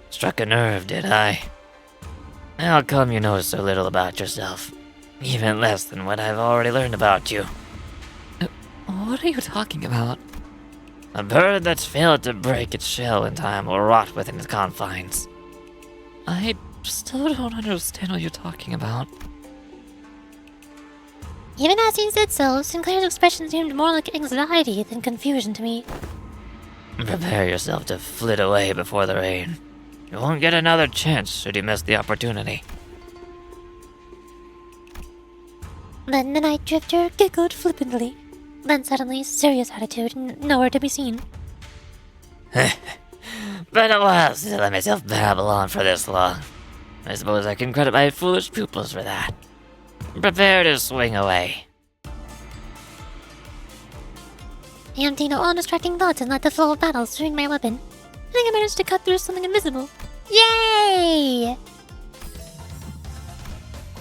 Struck a nerve, did I? How come you know so little about yourself? Even less than what I've already learned about you. What are you talking about? A bird that's failed to break its shell in time will rot within its confines. I still don't understand what you're talking about. Even as he said so, Sinclair's expression seemed more like anxiety than confusion to me. Prepare yourself to flit away before the rain. You won't get another chance should you miss the opportunity. Then the night drifter giggled flippantly. Then suddenly, serious attitude, nowhere to be seen. Been a while since I let myself babble on for this long. I suppose I can credit my foolish pupils for that. Prepare to swing away. Empty no all distracting thoughts and let the flow of battle swing my weapon. I think I managed to cut through something invisible. Yay!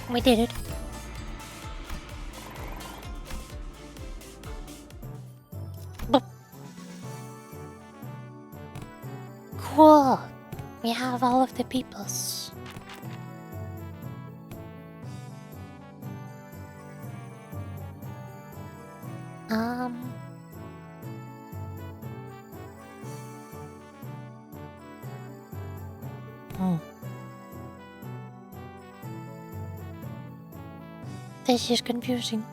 We did it. Boop. Cool. We have all of the peoples. This is confusing.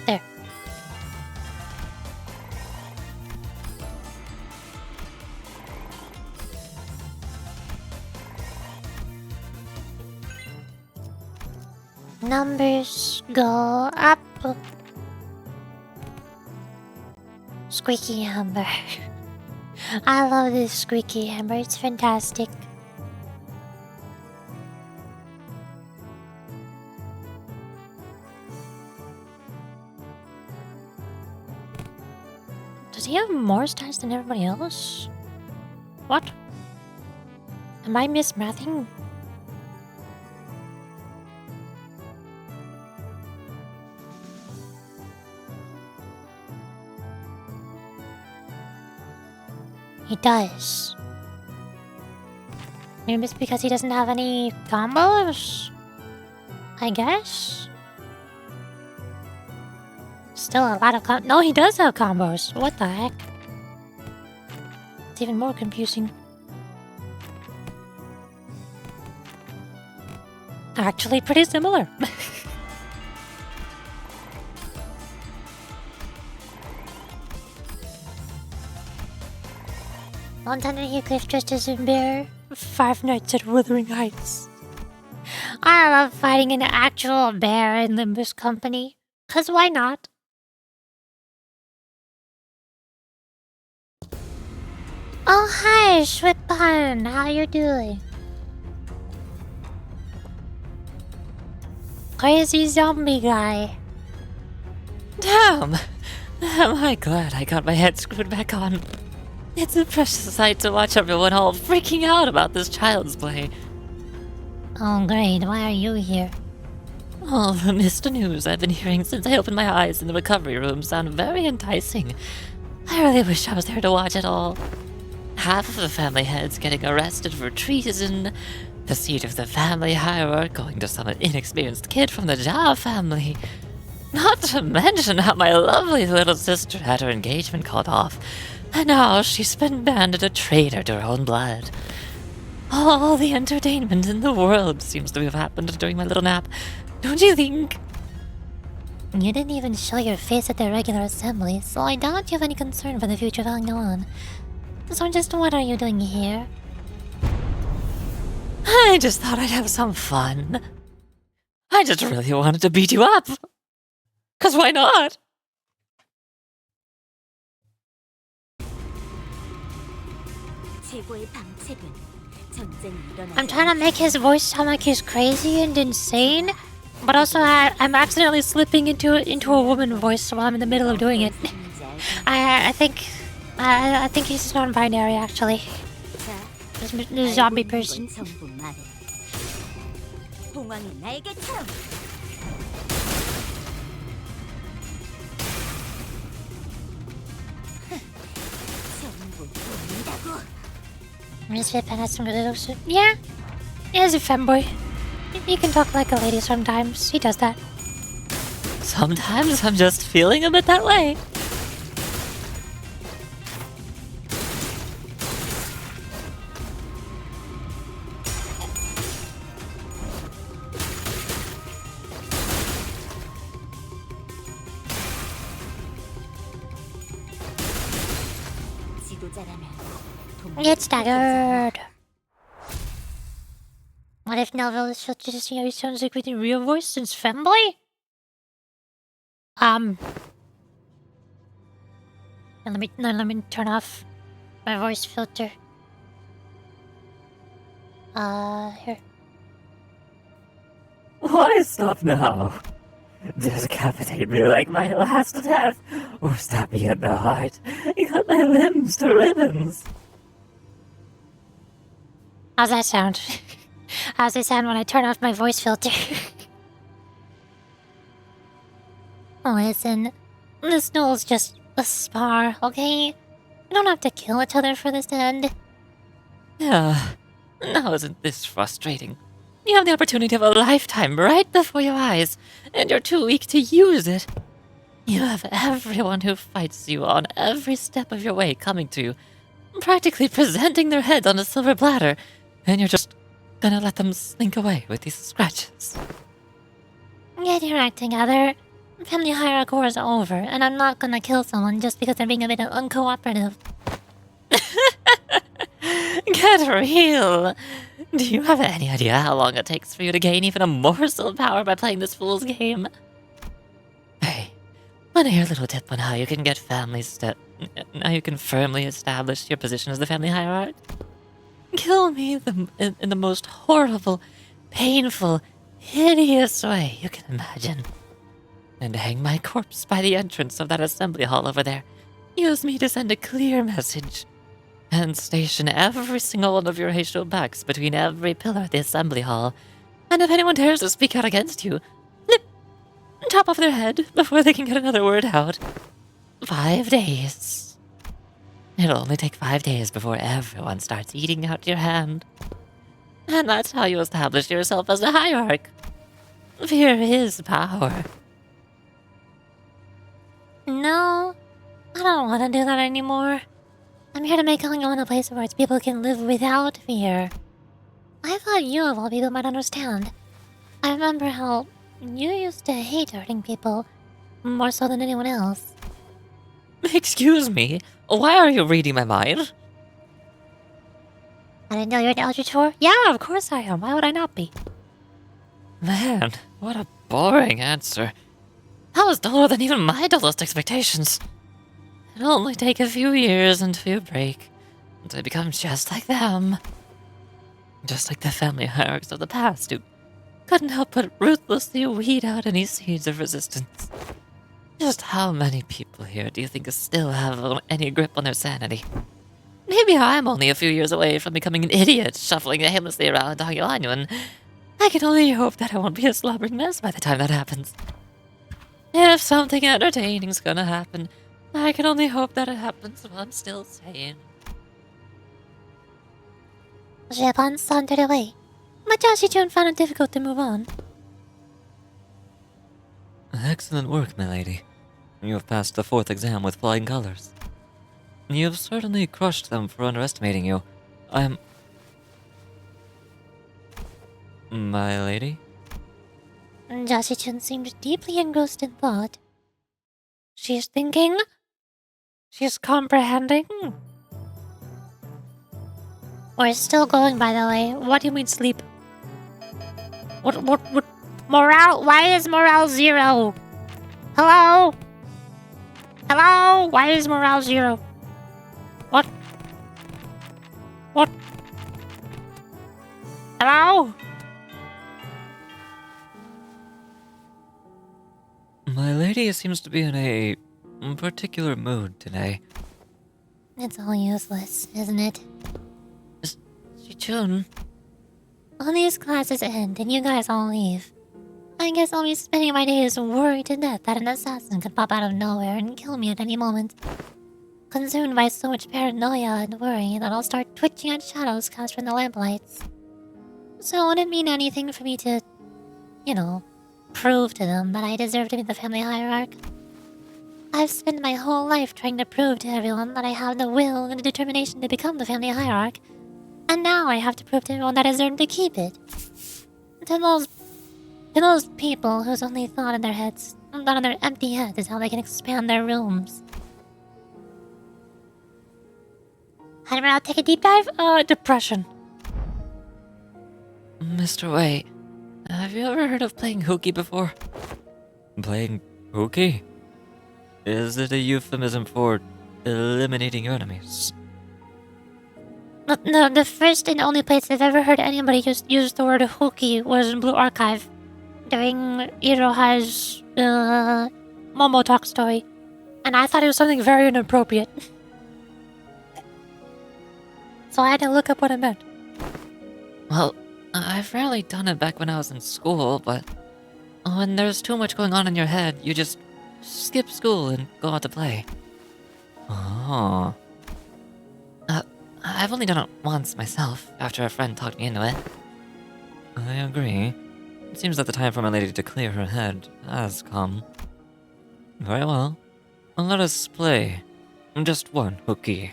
There. Numbers go up. Squeaky hammer. I love this squeaky hammer, it's fantastic. Does he have more stats than everybody else? What? Am I mismathing? He does. Maybe it's because he doesn't have any combos? I guess? Still a lot of no, he does have combos. What the heck? It's even more confusing. Actually pretty similar. Montana Heathcliff dressed as a bear. 5 Nights at Wuthering Heights. I love fighting an actual bear in Limbus company. 'Cause why not? Oh hi, Schwippan. How you doing? Crazy zombie guy. Damn! Am I glad I got my head screwed back on. It's a precious sight to watch everyone all freaking out about this child's play. Oh great, why are you here? All the missed news I've been hearing since I opened my eyes in the recovery room sound very enticing. I really wish I was there to watch it all. Half of the family heads getting arrested for treason, the seat of the family hierarch going to some inexperienced kid from the Jia family. Not to mention how my lovely little sister had her engagement called off, and now she's been branded a traitor to her own blood. All the entertainment in the world seems to have happened during my little nap, don't you think? You didn't even show your face at the regular assembly, so I doubt you have any concern for the future of Angnon. So just what are you doing here? I just thought I'd have some fun. I just really wanted to beat you up. 'Cause why not? I'm trying to make his voice sound like he's crazy and insane, but also I'm accidentally slipping into a woman voice while I'm in the middle of doing it. I think he's non-binary actually. The zombie person. Misfit has some good looks. Yeah, he's a femboy. He can talk like a lady sometimes. He does that. Sometimes I'm just feeling a bit that way. Get staggered. What if Neville is such to see how he sounds like with a real voice since femboy? And let me turn off my voice filter. Here. Why stop now? Decapitate me like my last death, or stab me in the heart. You cut my limbs to ribbons. How's that sound? How's it sound when I turn off my voice filter? Listen, this duel's just a spar, okay? We don't have to kill each other for this to end. Yeah, now isn't this frustrating? You have the opportunity of a lifetime right before your eyes, and you're too weak to use it. You have everyone who fights you on every step of your way coming to you, practically presenting their heads on a silver platter, and you're just gonna let them slink away with these scratches. Get your act together. Family hierarchy is over, and I'm not gonna kill someone just because they're being a bit uncooperative. Get real! Do you have any idea how long it takes for you to gain even a morsel of power by playing this fool's game? Hey, wanna hear a little tip on how you can get how you can firmly establish your position as the family hierarch? Kill me in the most horrible, painful, hideous way you can imagine. And hang my corpse by the entrance of that assembly hall over there. Use me to send a clear message. And station every single one of your Xichun backs between every pillar of the assembly hall. And if anyone dares to speak out against you, chop off their head before they can get another word out. 5 days. It'll only take 5 days before everyone starts eating out your hand. And that's how you establish yourself as a hierarch. Fear is power. No, I don't want to do that anymore. I'm here to make Hong a place where its people can live without fear. I thought you of all people might understand. I remember how you used to hate hurting people, more so than anyone else. Excuse me, why are you reading my mind? I didn't know you were an Eldritch Four? Yeah, of course I am. Why would I not be? Man, what a boring answer. That was duller than even my dullest expectations. It'll only take a few years until you break, until you become just like them. Just like the family hierarchs of the past who couldn't help but ruthlessly weed out any seeds of resistance. Just how many people here do you think still have any grip on their sanity? Maybe I'm only a few years away from becoming an idiot shuffling aimlessly around Dongyuan, and I can only hope that I won't be a slobbering mess by the time that happens. If something entertaining's gonna happen, I can only hope that it happens while I'm still sane. Japan sauntered away, but Xichun found it difficult to move on. Excellent work, my lady. You have passed the 4th exam with flying colors. You have certainly crushed them for underestimating you. My lady? Xichun seemed deeply engrossed in thought. She's thinking. She's comprehending. We're still going, by the way. What do you mean sleep? What, morale? Why is morale 0? Hello? Hello? Why is morale 0? What? Hello? My lady seems to be in a particular mood today. It's all useless, isn't it? Xichun, When these classes end and you guys all leave, I guess I'll be spending my days worried to death that an assassin could pop out of nowhere and kill me at any moment. Consumed by so much paranoia and worry that I'll start twitching at shadows cast from the lamplights. So would it mean anything for me to, prove to them that I deserve to be the family hierarch? I've spent my whole life trying to prove to everyone that I have the will and the determination to become the family hierarch, and now I have to prove to everyone that I deserve to keep it. To those people whose only thought in their empty heads is how they can expand their rooms. I don't know, I'll take a deep dive. Depression. Mr. Wei, have you ever heard of playing hooky before? Playing hooky? Is it a euphemism for eliminating your enemies? No, the first and only place I've ever heard anybody use the word hooky was in Blue Archive during Iroha's Momo Talk story. And I thought it was something very inappropriate. So I had to look up what it meant. Well, I've rarely done it back when I was in school, but when there's too much going on in your head, you just skip school and go out to play. Oh. I've only done it once myself, after a friend talked me into it. I agree. It seems that the time for my lady to clear her head has come. Very well. Let us play. Just one hooky.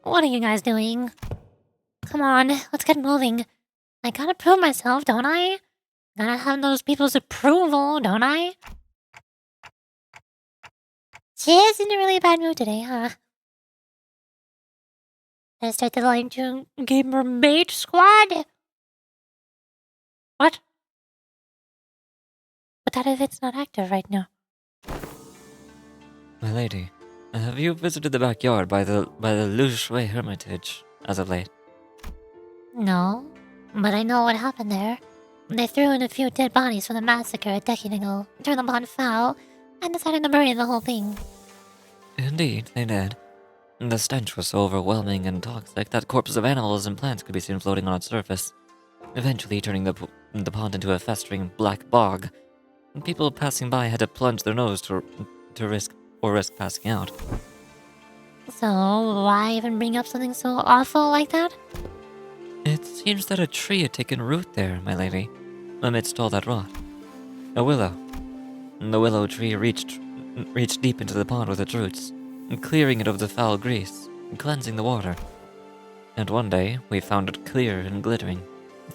What are you guys doing? Come on, let's get moving. I gotta prove myself, don't I? Gotta have those people's approval, don't I? She's in a really bad mood today, huh? Let's start the volume to Gamer Mate Squad. What? But that if it's not active right now. My lady, have you visited the backyard by the Lu Shui Hermitage as of late? No, but I know what happened there. They threw in a few dead bodies from the massacre a decade ago, turned the pond foul, and decided to bury the whole thing. Indeed, they did. The stench was so overwhelming and toxic that corpses of animals and plants could be seen floating on its surface, eventually turning the pond into a festering black bog. People passing by had to plunge their nose to risk passing out. So, why even bring up something so awful like that? It seems that a tree had taken root there, my lady, amidst all that rot. A willow. The willow tree reached deep into the pond with its roots, clearing it of the foul grease, cleansing the water. And one day, we found it clear and glittering,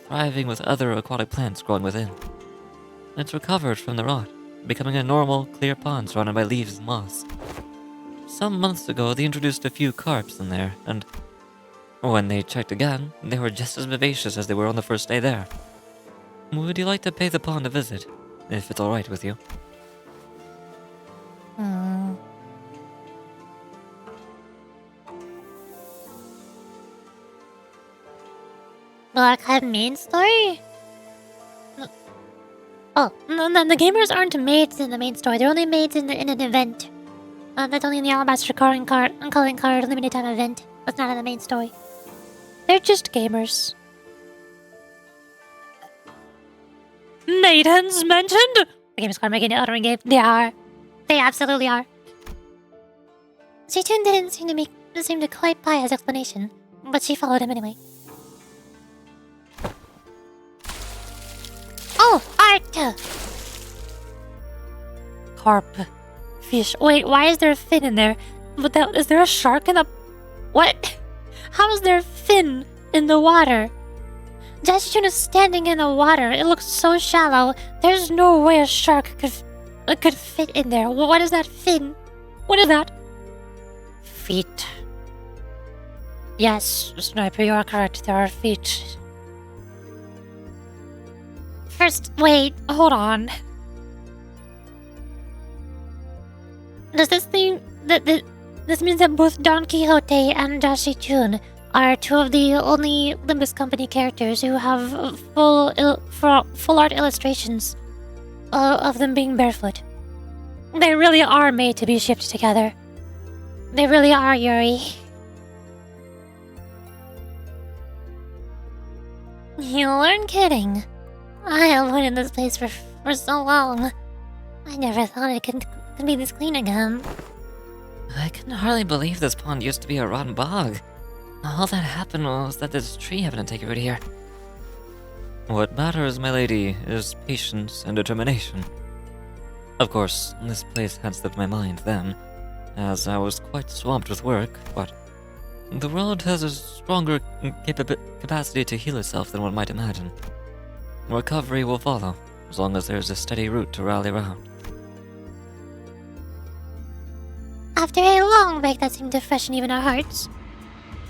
thriving with other aquatic plants growing within. It's recovered from the rot, becoming a normal, clear pond surrounded by leaves and moss. Some months ago, they introduced a few carps in there, and when they checked again, they were just as vivacious as they were on the first day there. Would you like to pay the pond a visit, if it's alright with you? The archive main story? Oh, no, the gamers aren't maids in the main story. They're only maids in an event. That's only in the Alabaster calling card limited time event. That's not in the main story. They're just gamers. Maidens mentioned? The game's called making it uttering game. They are. They absolutely are. Xichun didn't seem to quite buy his explanation, but she followed him anyway. Oh, art! Carp. Fish. Wait, why is there a fin in there? Is there a shark in the... What? How is there a fin in the water? Xichun is standing in the water. It looks so shallow. There's no way a shark could fit in there. What is that fin? What is that? Feet. Yes, Sniper, you are correct. There are feet. First, wait, hold on. Does this mean this means that both Don Quixote and Xichun are two of the only Limbus Company characters who have full art illustrations of them being barefoot? They really are made to be shipped together. They really are, Yuri. You weren't kidding. I have lived in this place for so long. I never thought it could be this clean again. I can hardly believe this pond used to be a rotten bog. All that happened was that this tree happened to take root here. What matters, my lady, is patience and determination. Of course, this place had slipped my mind then, as I was quite swamped with work, but the world has a stronger capacity to heal itself than one might imagine. Recovery will follow, as long as there's a steady root to rally around. After a long break that seemed to freshen even our hearts.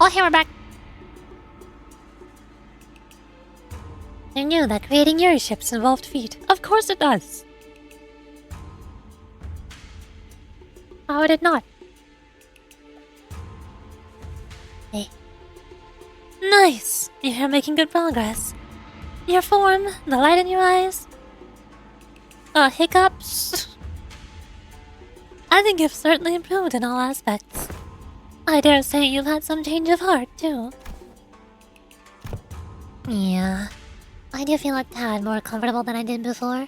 Oh, hey, we're back. I knew that creating Yuri ships involved feet. Of course it does. How would it not? Hey. Nice. You're making good progress. Your form, the light in your eyes. Hiccups. I think you've certainly improved in all aspects. I dare say you've had some change of heart, too. Yeah. I do feel a tad more comfortable than I did before.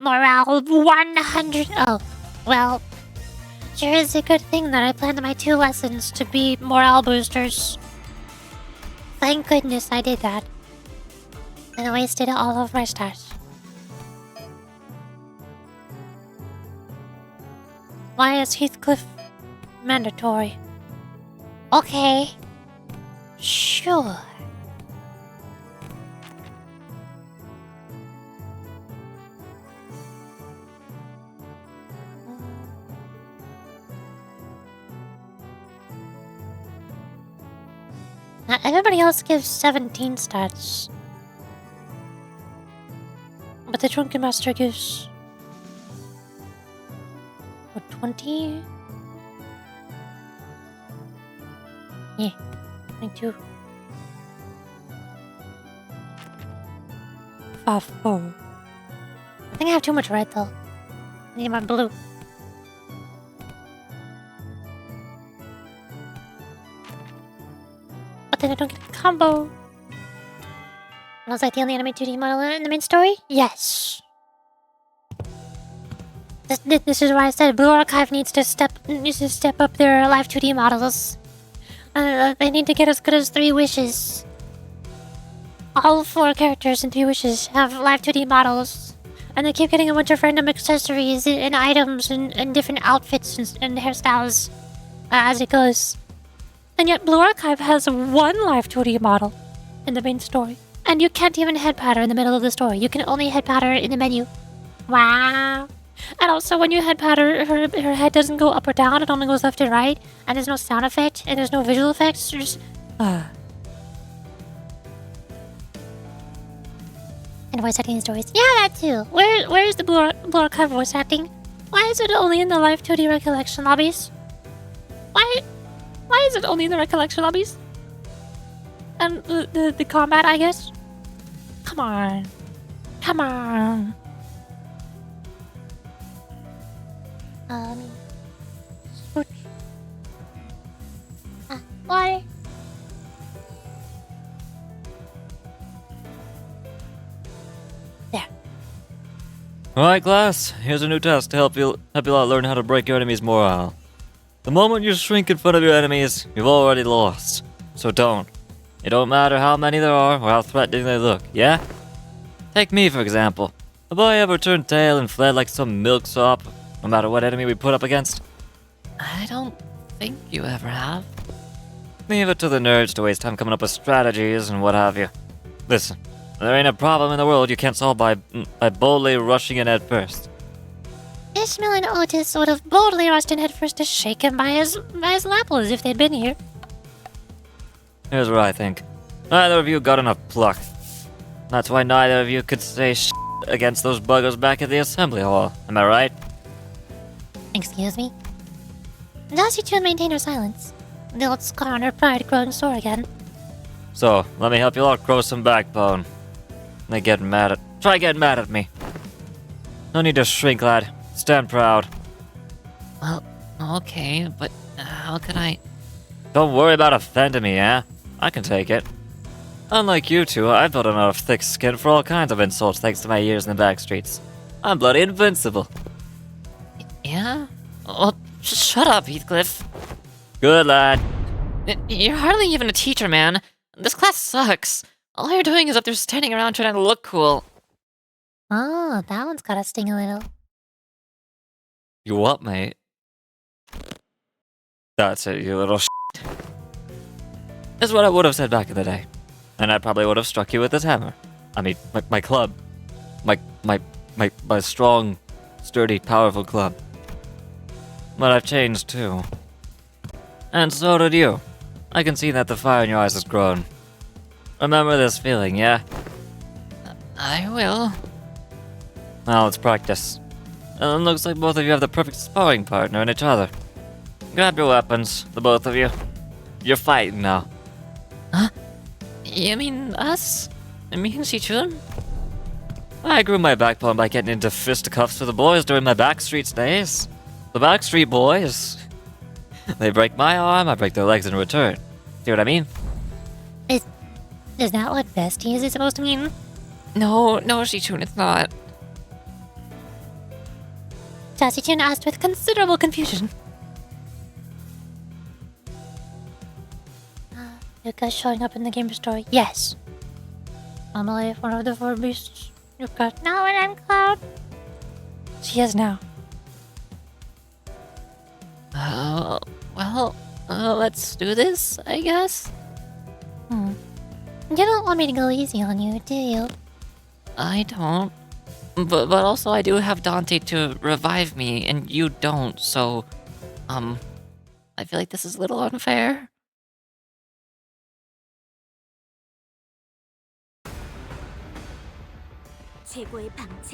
Morale 100. Oh, well. Sure is a good thing that I planned my 2 lessons to be morale boosters. Thank goodness I did that. And wasted all of my stars. Why is Heathcliff mandatory? Okay. Sure. Now everybody else gives 17 stats. But the Drunken Master gives... what, 20? Yeah. 22. 54. I think I have too much red though. I need my blue. But then I don't get a combo. Was I the only anime 2D model in the main story? Yes. This is why I said Blue Archive needs to step up their live 2D models. They need to get as good as 3 wishes. All 4 characters in 3 wishes have live 2D models. And they keep getting a bunch of random accessories and items and different outfits and hairstyles as it goes. And yet Blue Archive has 1 live 2D model in the main story. And you can't even head patter in the middle of the story. You can only head patter in the menu. Wow. And also when you head patter, her head doesn't go up or down, it only goes left and right. And there's no sound effect, and there's no visual effects. There's... Ah. And voice acting in stories. Yeah, that too. Where is the Blue Archive voice acting? Why is it only in the live 2D recollection lobbies? Why is it only in the recollection lobbies? And the combat, I guess? Come on. Come on. Switch. Water. There. Alright, class, here's a new test to help you out learn how to break your enemy's morale. The moment you shrink in front of your enemies, you've already lost. So don't. It don't matter how many there are or how threatening they look, yeah? Take me, for example. Have I ever turned tail and fled like some milksop, no matter what enemy we put up against? I don't think you ever have. Leave it to the nerds to waste time coming up with strategies and what have you. Listen, there ain't a problem in the world you can't solve by boldly rushing in head first. Ishmael and Otis would have boldly rushed in headfirst to shake him by his lapels if they'd been here. Here's what I think. Neither of you got enough pluck. That's why neither of you could say against those buggers back at the assembly hall. Am I right? Excuse me? Does Xichun maintain her silence? The old scar on her pride growing sore again. So, let me help you all grow some backbone. Try getting mad at me. No need to shrink, lad. Stand proud. Well, okay, but how can I... Don't worry about offending me, eh? I can take it. Unlike you two, I've built enough thick skin for all kinds of insults thanks to my years in the back streets. I'm bloody invincible. Yeah? Well, shut up, Heathcliff. Good lad. You're hardly even a teacher, man. This class sucks. All you're doing is up there standing around trying to look cool. Oh, that one's gotta sting a little. You what, mate? That's it, you little shit. That's what I would have said back in the day. And I probably would have struck you with this hammer. I mean, my club. My strong, sturdy, powerful club. but I've changed too. And so did you. I can see that the fire in your eyes has grown. Remember this feeling, yeah? I will. Now let's practice. It looks like both of you have the perfect sparring partner in each other. Grab your weapons, the both of you. You're fighting now. Huh? You mean us? Me and Xichun? I grew my backbone by getting into fisticuffs with the boys during my Backstreets days. The Backstreet Boys. They break my arm, I break their legs in return. See what I mean? Is that what besties is supposed to mean? No, Xichun, it's not. Xichun asked with considerable confusion. Yuka's showing up in the game store. Yes. Normally one of the four beasts. Yuka. Now when I'm Cloud. She is now. Well, let's do this, I guess. You don't want me to go easy on you, do you? I don't. But also I do have Dante to revive me, and you don't, so... I feel like this is a little unfair.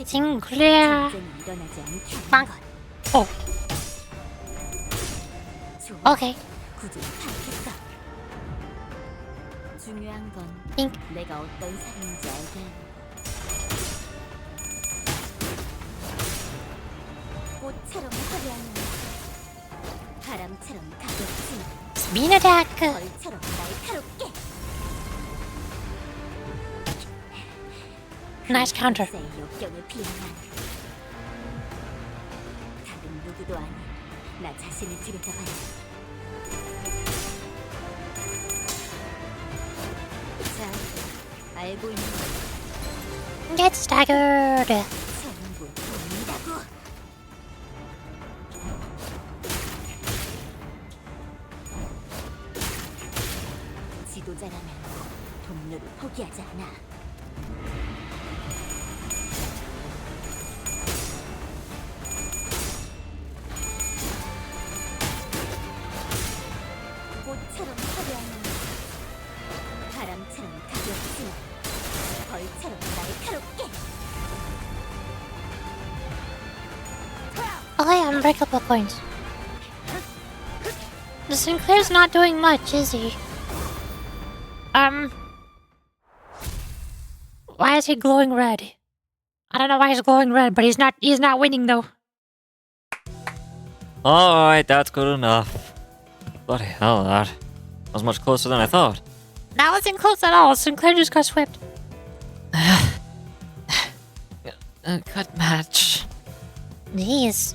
Sinclair. Bang. Oh. Okay. Think. Spin attack. Nice counter. Get staggered. Oh, I have unbreakable coins. The Sinclair's not doing much, is he? Why is he glowing red? I don't know why he's glowing red, but he's not winning though. Alright, that's good enough. Bloody hell, that was much closer than I thought. That wasn't close at all. Sinclair just got swept. A good match. Jeez.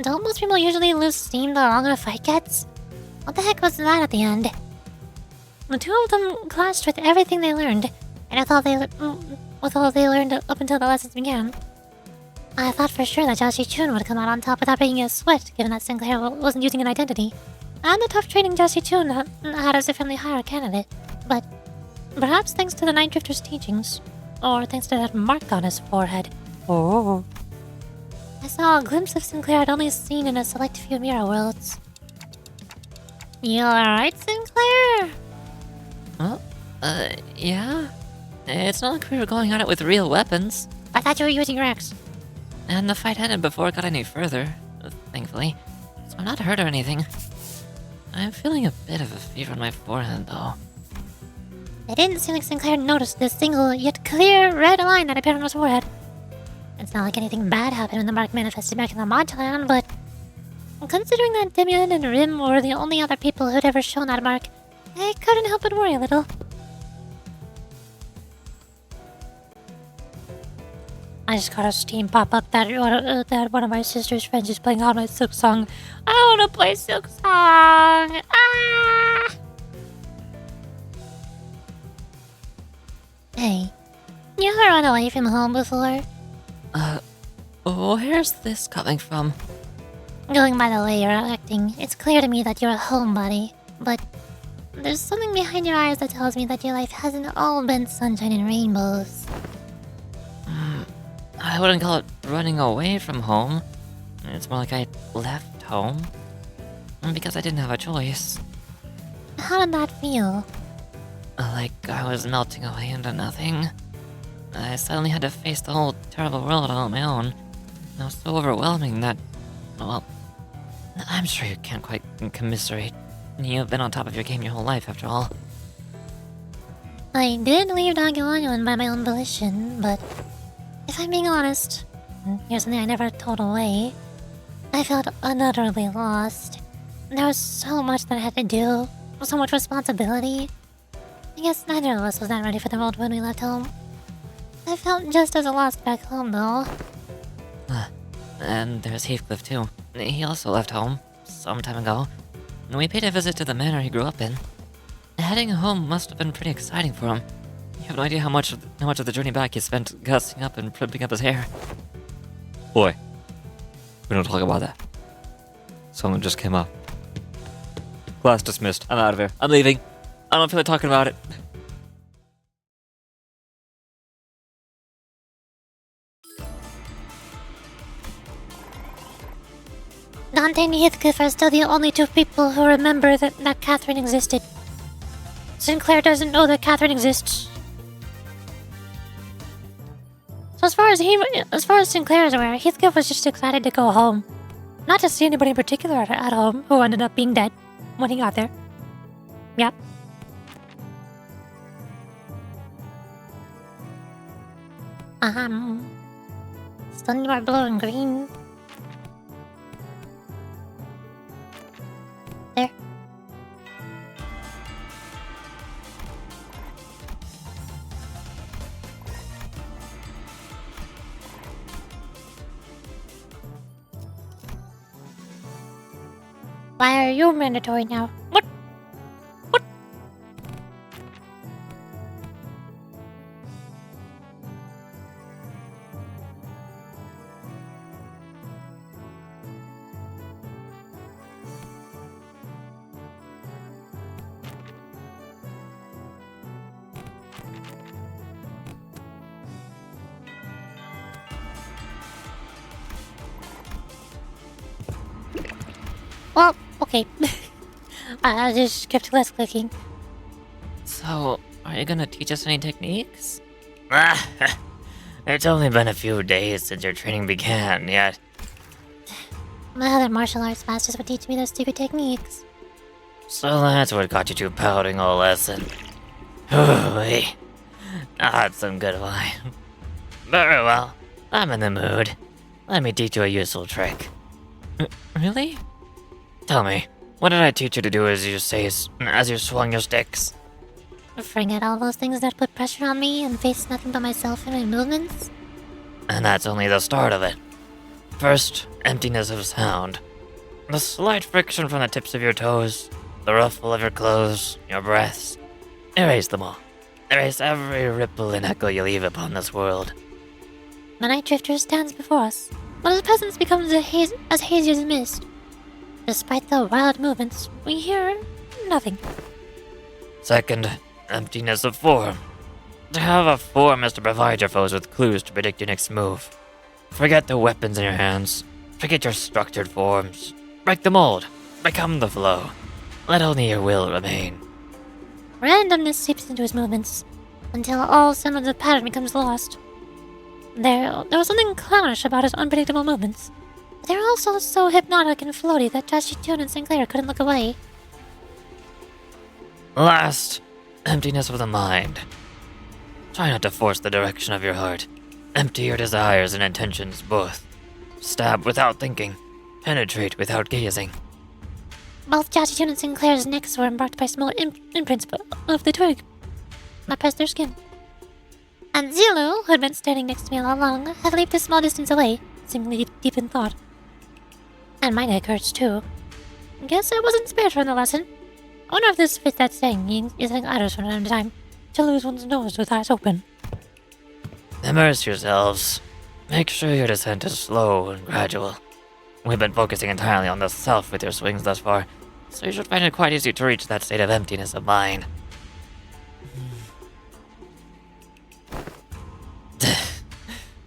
Don't most people usually lose steam the longer a fight gets? What the heck was that at the end? The two of them clashed with everything they learned, and with all they learned up until the lessons began. I thought for sure that Xichun would come out on top without breaking a sweat, given that Sinclair wasn't using an identity, and the tough training Xichun had as a friendly hire candidate. But perhaps thanks to the Night Drifter's teachings, or thanks to that mark on his forehead. Oh. I saw a glimpse of Sinclair I'd only seen in a select few mirror worlds. You alright, Sinclair? Well, yeah. It's not like we were going at it with real weapons. I thought you were using Rex. And the fight ended before it got any further, thankfully. So I'm not hurt or anything. I'm feeling a bit of a fever on my forehead, though. It didn't seem like Sinclair noticed this single, yet clear, red line that appeared on his forehead. It's not like anything bad happened when the mark manifested back in the Modland, but... considering that Demian and Rim were the only other people who'd ever shown that mark, I couldn't help but worry a little. I just got a Steam pop-up that one of my sister's friends is playing on my Silk Song. I wanna play Silk Song! Ah! Hey, you ever run away from home before? Where's this coming from? Going by the way you're acting, it's clear to me that you're a homebody, but there's something behind your eyes that tells me that your life hasn't all been sunshine and rainbows. I wouldn't call it running away from home. It's more like I left home. because I didn't have a choice. How did that feel? Like I was melting away into nothing. I suddenly had to face the whole terrible world all on my own. It was so overwhelming that, well, I'm sure you can't quite commiserate. You've been on top of your game your whole life, after all. I did leave Daguanyon by my own volition, but if I'm being honest, here's something I never told away. I felt utterly lost. There was so much that I had to do, so much responsibility. I guess neither of us was that ready for the world when we left home. I felt just as lost back home, though. And there's Heathcliff, too. He also left home, some time ago. And we paid a visit to the manor he grew up in. Heading home must have been pretty exciting for him. You have no idea how much of the journey back he spent gussing up and primping up his hair. Boy, we don't talk about that. Someone just came up. Class dismissed. I'm out of here. I'm leaving. I don't feel like talking about it. Dante and Heathcliff are still the only two people who remember that Catherine existed. Sinclair doesn't know that Catherine exists. So as far as Sinclair is aware, Heathcliff was just excited to go home. Not to see anybody in particular at home who ended up being dead when he got there. Yep. Still you are blue and green. There. Why are you mandatory now? What? What? Well, okay. I just kept class clicking. So, are you gonna teach us any techniques? It's only been a few days since your training began, yet. My other martial arts masters would teach me those stupid techniques. So that's what got you two pouting all lesson. Ooh-wee. That's some good wine. Very well. I'm in the mood. Let me teach you a useful trick. Really? Tell me, what did I teach you to do as you swung your sticks? Forget all those things that put pressure on me and face nothing but myself and my movements? And that's only the start of it. First, emptiness of sound. The slight friction from the tips of your toes, the ruffle of your clothes, your breaths. Erase them all. Erase every ripple and echo you leave upon this world. The night drifter stands before us, but his presence becomes as hazy as mist. Despite the wild movements, we hear nothing. Second, emptiness of form. To have a form is to provide your foes with clues to predict your next move. Forget the weapons in your hands. Forget your structured forms. Break the mold. Become the flow. Let only your will remain. Randomness seeps into his movements, until all semblance of pattern becomes lost. There was something clownish about his unpredictable movements. But they were also so hypnotic and floaty that Xichun and Sinclair couldn't look away. Last, emptiness of the mind. Try not to force the direction of your heart. Empty your desires and intentions both. Stab without thinking. Penetrate without gazing. Both Xichun and Sinclair's necks were marked by small imprints of the twig that pressed their skin. And Zilu, who had been standing next to me all along, had leaped a small distance away, seemingly deep in thought. And my neck hurts too. Guess I wasn't spared from the lesson. I wonder if this fits that saying, using idols from time to time, to lose one's nose with eyes open. Immerse yourselves. Make sure your descent is slow and gradual. We've been focusing entirely on the self with your swings thus far, so you should find it quite easy to reach that state of emptiness of mind.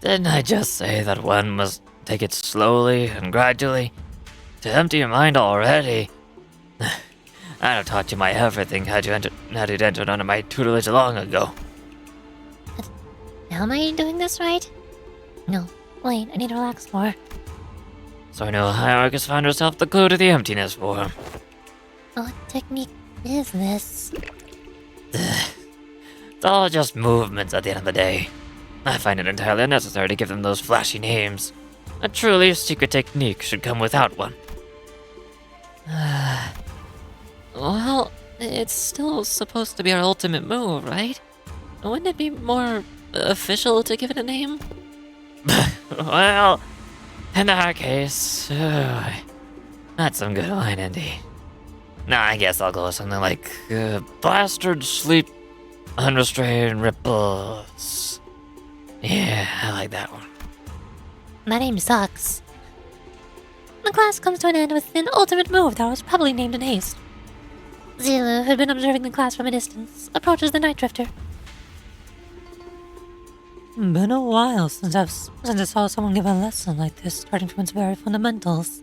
Didn't I just say that one must take it slowly and gradually? To empty your mind already, I'd have taught you my everything had you entered under my tutelage long ago. Am I doing this right? No. Wait, I need to relax more. So I know Hierarchus found herself the clue to the emptiness form. What technique is this? It's all just movements at the end of the day. I find it entirely unnecessary to give them those flashy names. A truly secret technique should come without one. Well, it's still supposed to be our ultimate move, right? Wouldn't it be more official to give it a name? Well, in our case, that's some good line, indeed. Nah, I guess I'll go with something like Bastard Sleep Unrestrained Ripples. Yeah, I like that one. My name sucks. The class comes to an end with an ultimate move that was probably named in haste. Zila, who had been observing the class from a distance, approaches the Night Drifter. Been a while since I saw someone give a lesson like this, starting from its very fundamentals.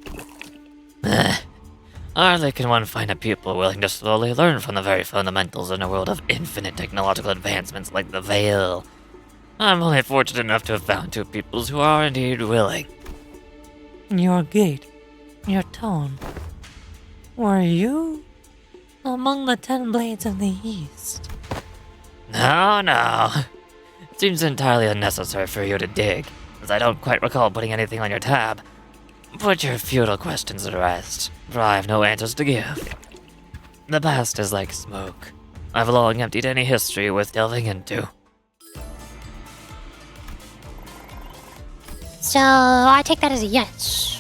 Hardly can one find a pupil willing to slowly learn from the very fundamentals in a world of infinite technological advancements like the Veil. I'm only fortunate enough to have found two pupils who are indeed willing. Your gait, your tone. Were you among the 10 blades of the East? No. It seems entirely unnecessary for you to dig, as I don't quite recall putting anything on your tab. Put your futile questions to rest, for I have no answers to give. The past is like smoke. I've long emptied any history worth delving into. So, I take that as a yes.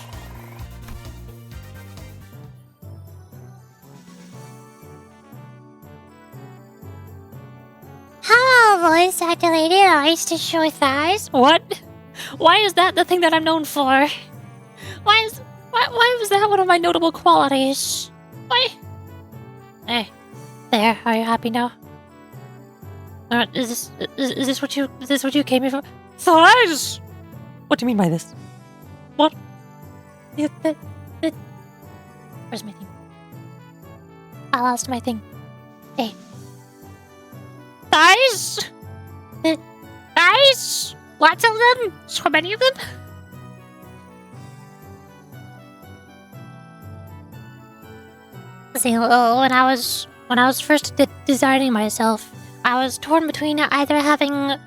Hello, voice activated eyes to show thighs. What? Why is that the thing that I'm known for? Why was that one of my notable qualities? Why? Hey, there. Are you happy now? Is this what you came here for? Thighs. What do you mean by this? What? Where's my thing? I lost my thing. Hey. Thighs? Thighs? Lots of them? So many of them? See, when I was first designing myself, I was torn between either having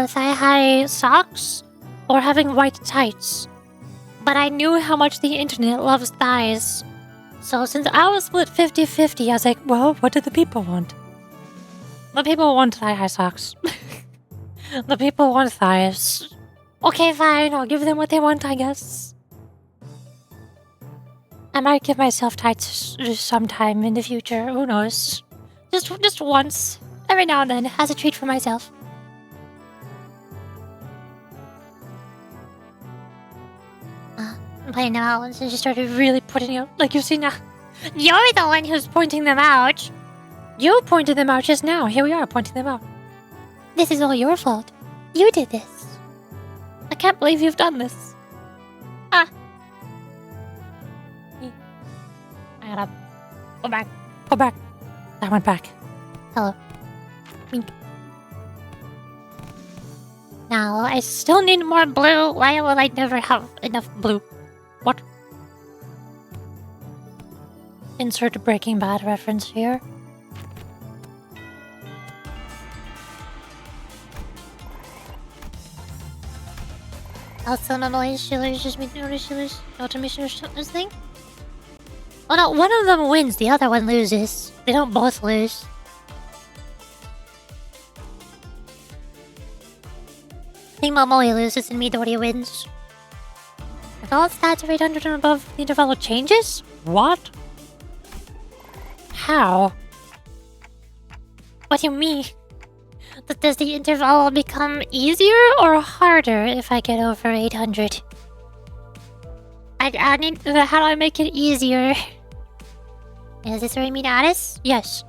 thigh-high socks or having white tights. But I knew how much the internet loves thighs. So since I was split 50-50, I was like, well, what do the people want? The people want thigh-high socks. The people want thighs. Okay, fine, I'll give them what they want, I guess. I might give myself tights sometime in the future, who knows? Just once. Every now and then, as a treat for myself. I'm playing them out, and she started really putting out, like you see now. You're the one who's pointing them out. You pointed them out just now. Here we are, pointing them out. This is all your fault. You did this. I can't believe you've done this. I gotta go back. Go back. I went back. Hello. Wink. Now, I still need more blue. Why will I never have enough blue? What? Insert a Breaking Bad reference here. Also, no noise, Shillers just me notice Shillers automation or something thing. Oh no, one of them wins, the other one loses. They don't both lose. I think Momoi loses and Midori wins. If all stats are 800 and above, the interval changes? What? How? What do you mean? Does the interval become easier or harder if I get over 800? I need... How do I make it easier? Is this where you mean Alice? Yes.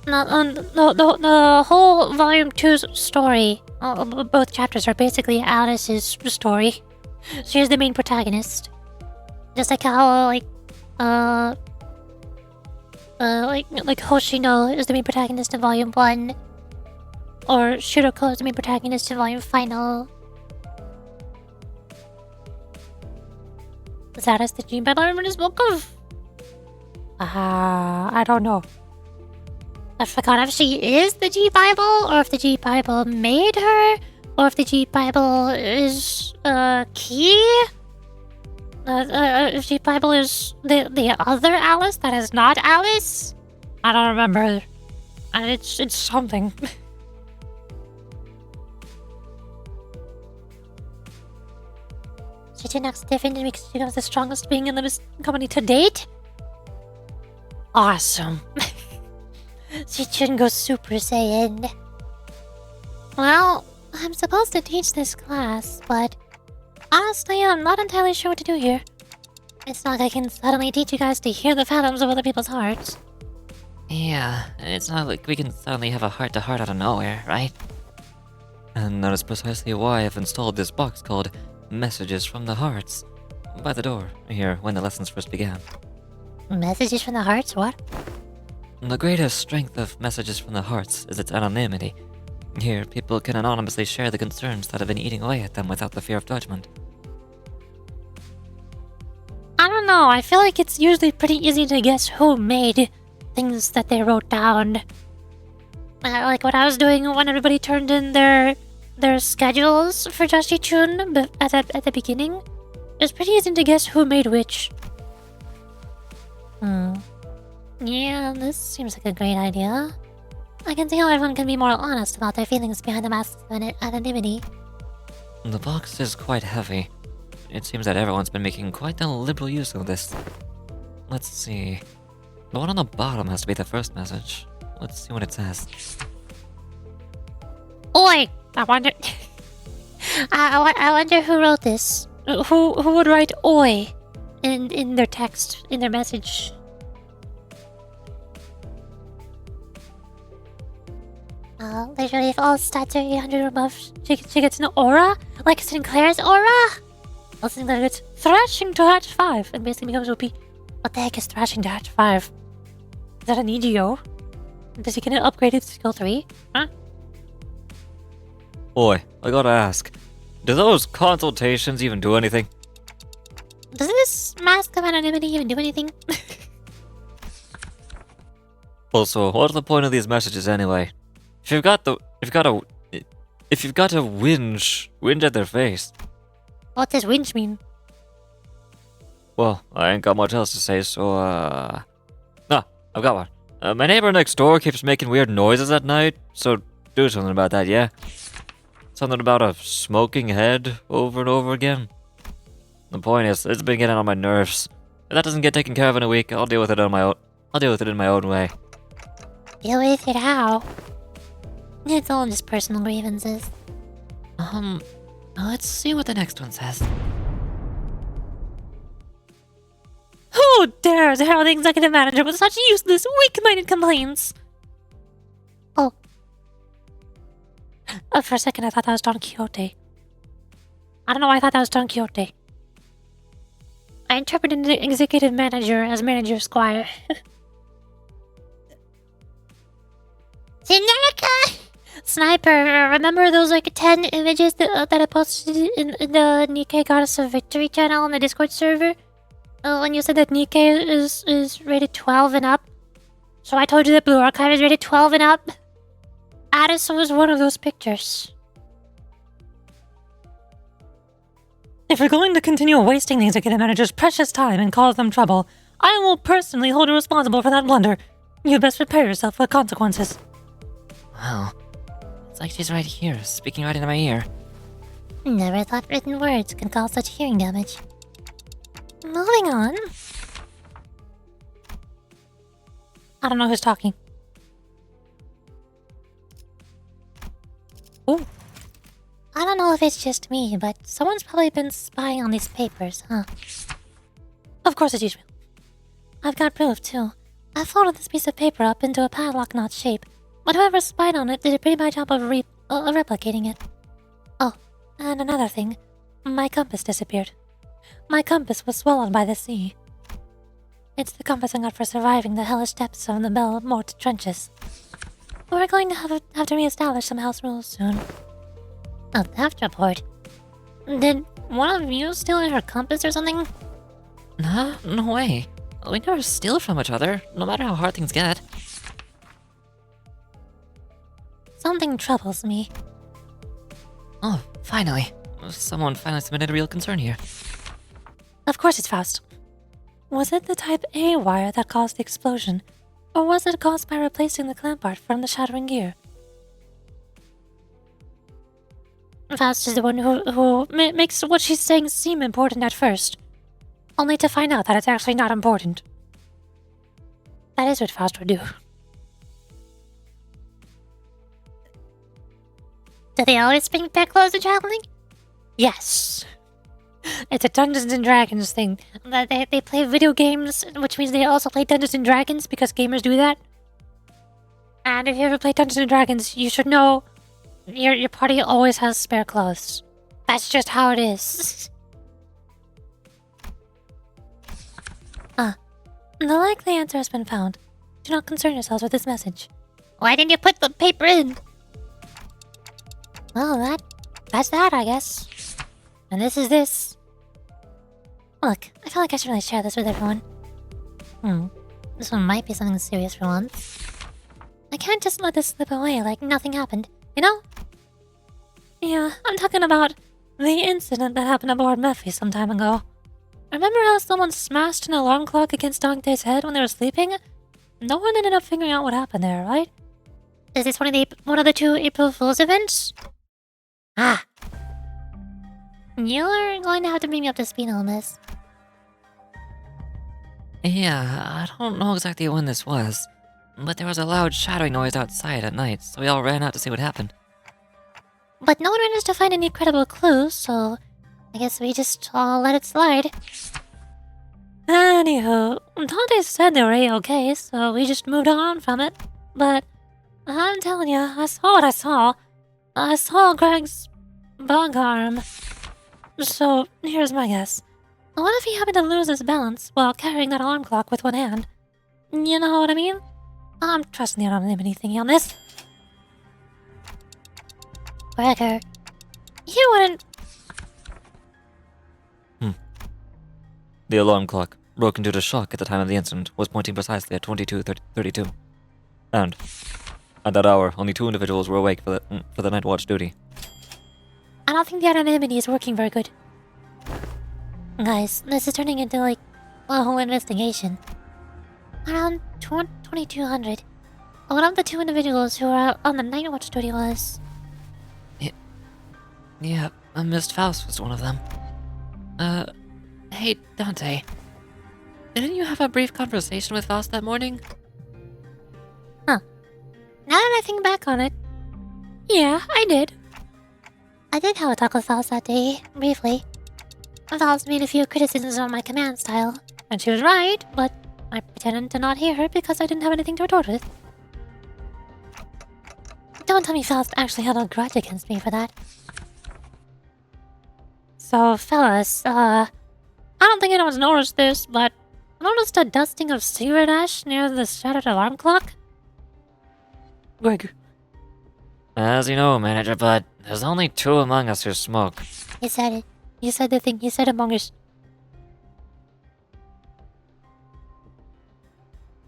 No, the whole Volume 2's story, both chapters are basically Alice's story. She's the main protagonist. Just like how, like Hoshino is the main protagonist in Volume 1. Or Shiroko is the main protagonist in Volume Final. That is the G Bible I remember spoke of. I don't know. I forgot if she is the G Bible, or if the G Bible made her, or if the G Bible is key. If G Bible is the other Alice that is not Alice. I don't remember. And it's something. Xichun acts different and makes she becomes the strongest being in the company to date. Awesome. Xichun goes Super Saiyan. Well, I'm supposed to teach this class, but honestly, I'm not entirely sure what to do here. It's not like I can suddenly teach you guys to hear the fathoms of other people's hearts. Yeah, it's not like we can suddenly have a heart-to-heart out of nowhere, right? And that is precisely why I've installed this box called Messages from the Hearts by the door here when the lessons first began. Messages from the hearts? What? The greatest strength of Messages from the Hearts is its anonymity. Here, people can anonymously share the concerns that have been eating away at them without the fear of judgment. I don't know, I feel like it's usually pretty easy to guess who made things that they wrote down. Like what I was doing when everybody turned in their schedules for Just Xichun at the beginning. It was pretty easy to guess who made which. Yeah, this seems like a great idea. I can see how everyone can be more honest about their feelings behind the mask's anonymity. The box is quite heavy. It seems that everyone's been making quite a liberal use of this. Let's see. The one on the bottom has to be the first message. Let's see what it says. Oi! I wonder... I wonder who wrote this. Who would write oi in their text, in their message? Literally, if all stats are 800 or above, she gets an aura? Like Sinclair's aura? Well, Sinclair gets Thrashing to Hatch 5 and basically becomes OP. What the heck is Thrashing to Hatch 5? Is that an EGO? Does he get it upgraded to skill 3? Huh? Boy, I gotta ask. Do those consultations even do anything? Does this mask of anonymity even do anything? Also, what's the point of these messages anyway? If you've got to whinge at their face. What does winch mean? Well, I ain't got much else to say, so I've got one. My neighbor next door keeps making weird noises at night, so do something about that, yeah? Something about a smoking head over and over again. The point is, it's been getting on my nerves. If that doesn't get taken care of in a week, I'll deal with it on my own. I'll deal with it in my own way. Deal with it how? It's all just personal grievances. Let's see what the next one says. Who dares herald the executive manager with such useless, weak-minded complaints? Oh. For a second, I thought that was Don Quixote. I don't know why I thought that was Don Quixote. I interpreted the executive manager as manager squire. Sinerka! Sniper, remember those 10 images that I posted in the Nikkei Goddess of Victory channel on the Discord server? When you said that Nikkei is rated 12 and up? So I told you that Blue Archive is rated 12 and up? Addison was one of those pictures. If you're going to continue wasting the executive manager's precious time and cause them trouble, I will personally hold you responsible for that blunder. You best prepare yourself for consequences. Wow. It's like she's right here, speaking right into my ear. Never thought written words could cause such hearing damage. Moving on. I don't know who's talking. Ooh. I don't know if it's just me, but someone's probably been spying on these papers, huh? Of course it's usual. I've got proof, too. I folded this piece of paper up into a padlock knot shape, but whoever spied on it did a pretty bad job of replicating it. Oh, and another thing. My compass disappeared. My compass was swallowed by the sea. It's the compass I got for surviving the hellish depths of the Belmort trenches. We're going to have to reestablish some house rules soon. A theft report? Did one of you steal her compass or something? Nah, no way. We never steal from each other, no matter how hard things get. Something troubles me. Oh, finally. Someone finally submitted a real concern here. Of course it's Faust. Was it the Type A wire that caused the explosion? Or was it caused by replacing the clamp part from the shattering gear? Faust is the one who makes what she's saying seem important at first, only to find out that it's actually not important. That is what Faust would do. Do they always bring back clothes to traveling? Yes. It's a Dungeons and Dragons thing. They play video games, which means they also play Dungeons and Dragons because gamers do that. And if you ever play Dungeons and Dragons, you should know your party always has spare clothes. That's just how it is. The likely answer has been found. Do not concern yourselves with this message. Why didn't you put the paper in? Well, that's that, I guess. And this is this. Look, I feel like I should really share this with everyone. This one might be something serious for once. I can't just let this slip away like nothing happened, you know? Yeah, I'm talking about the incident that happened aboard Mephi some time ago. Remember how someone smashed an alarm clock against Dante's head when they were sleeping? No one ended up figuring out what happened there, right? Is this one of the 2 April Fool's events? Ah, You're going to have to bring me up to speed on this. Yeah, I don't know exactly when this was, but there was a loud shattering noise outside at night, so we all ran out to see what happened. But no one managed to find any credible clues, so I guess we just all let it slide. anywho, Dante said they were A-okay, so we just moved on from it. But I'm telling you, I saw what I saw. I saw Greg's bug arm. So here's my guess. What if he happened to lose his balance while carrying that alarm clock with one hand? You know what I mean? I'm trusting the anonymity thingy on this. Gregor, you wouldn't... The alarm clock, broken due to shock at the time of the incident, was pointing precisely at 22:32. And at that hour, only 2 individuals were awake for the night watch duty. I don't think the anonymity is working very good. Guys, this is turning into like a whole investigation. Around 2200, one of the 2 individuals who were on the night watch duty was... Yeah, Miss Faust was one of them. Hey, Dante. Didn't you have a brief conversation with Faust that morning? Now that I think back on it, Yeah, I did. I did have a talk with Faust that day, briefly. Faust made a few criticisms on my command style, And she was right, but I pretended to not hear her because I didn't have anything to retort with. Don't tell me Faust actually held a grudge against me for that. So, fellas, I don't think anyone's noticed this, but I noticed a dusting of cigarette ash near the shattered alarm clock. Greg. As you know, Manager, but there's only 2 among us who smoke. he said it. You said the thing, you said among us.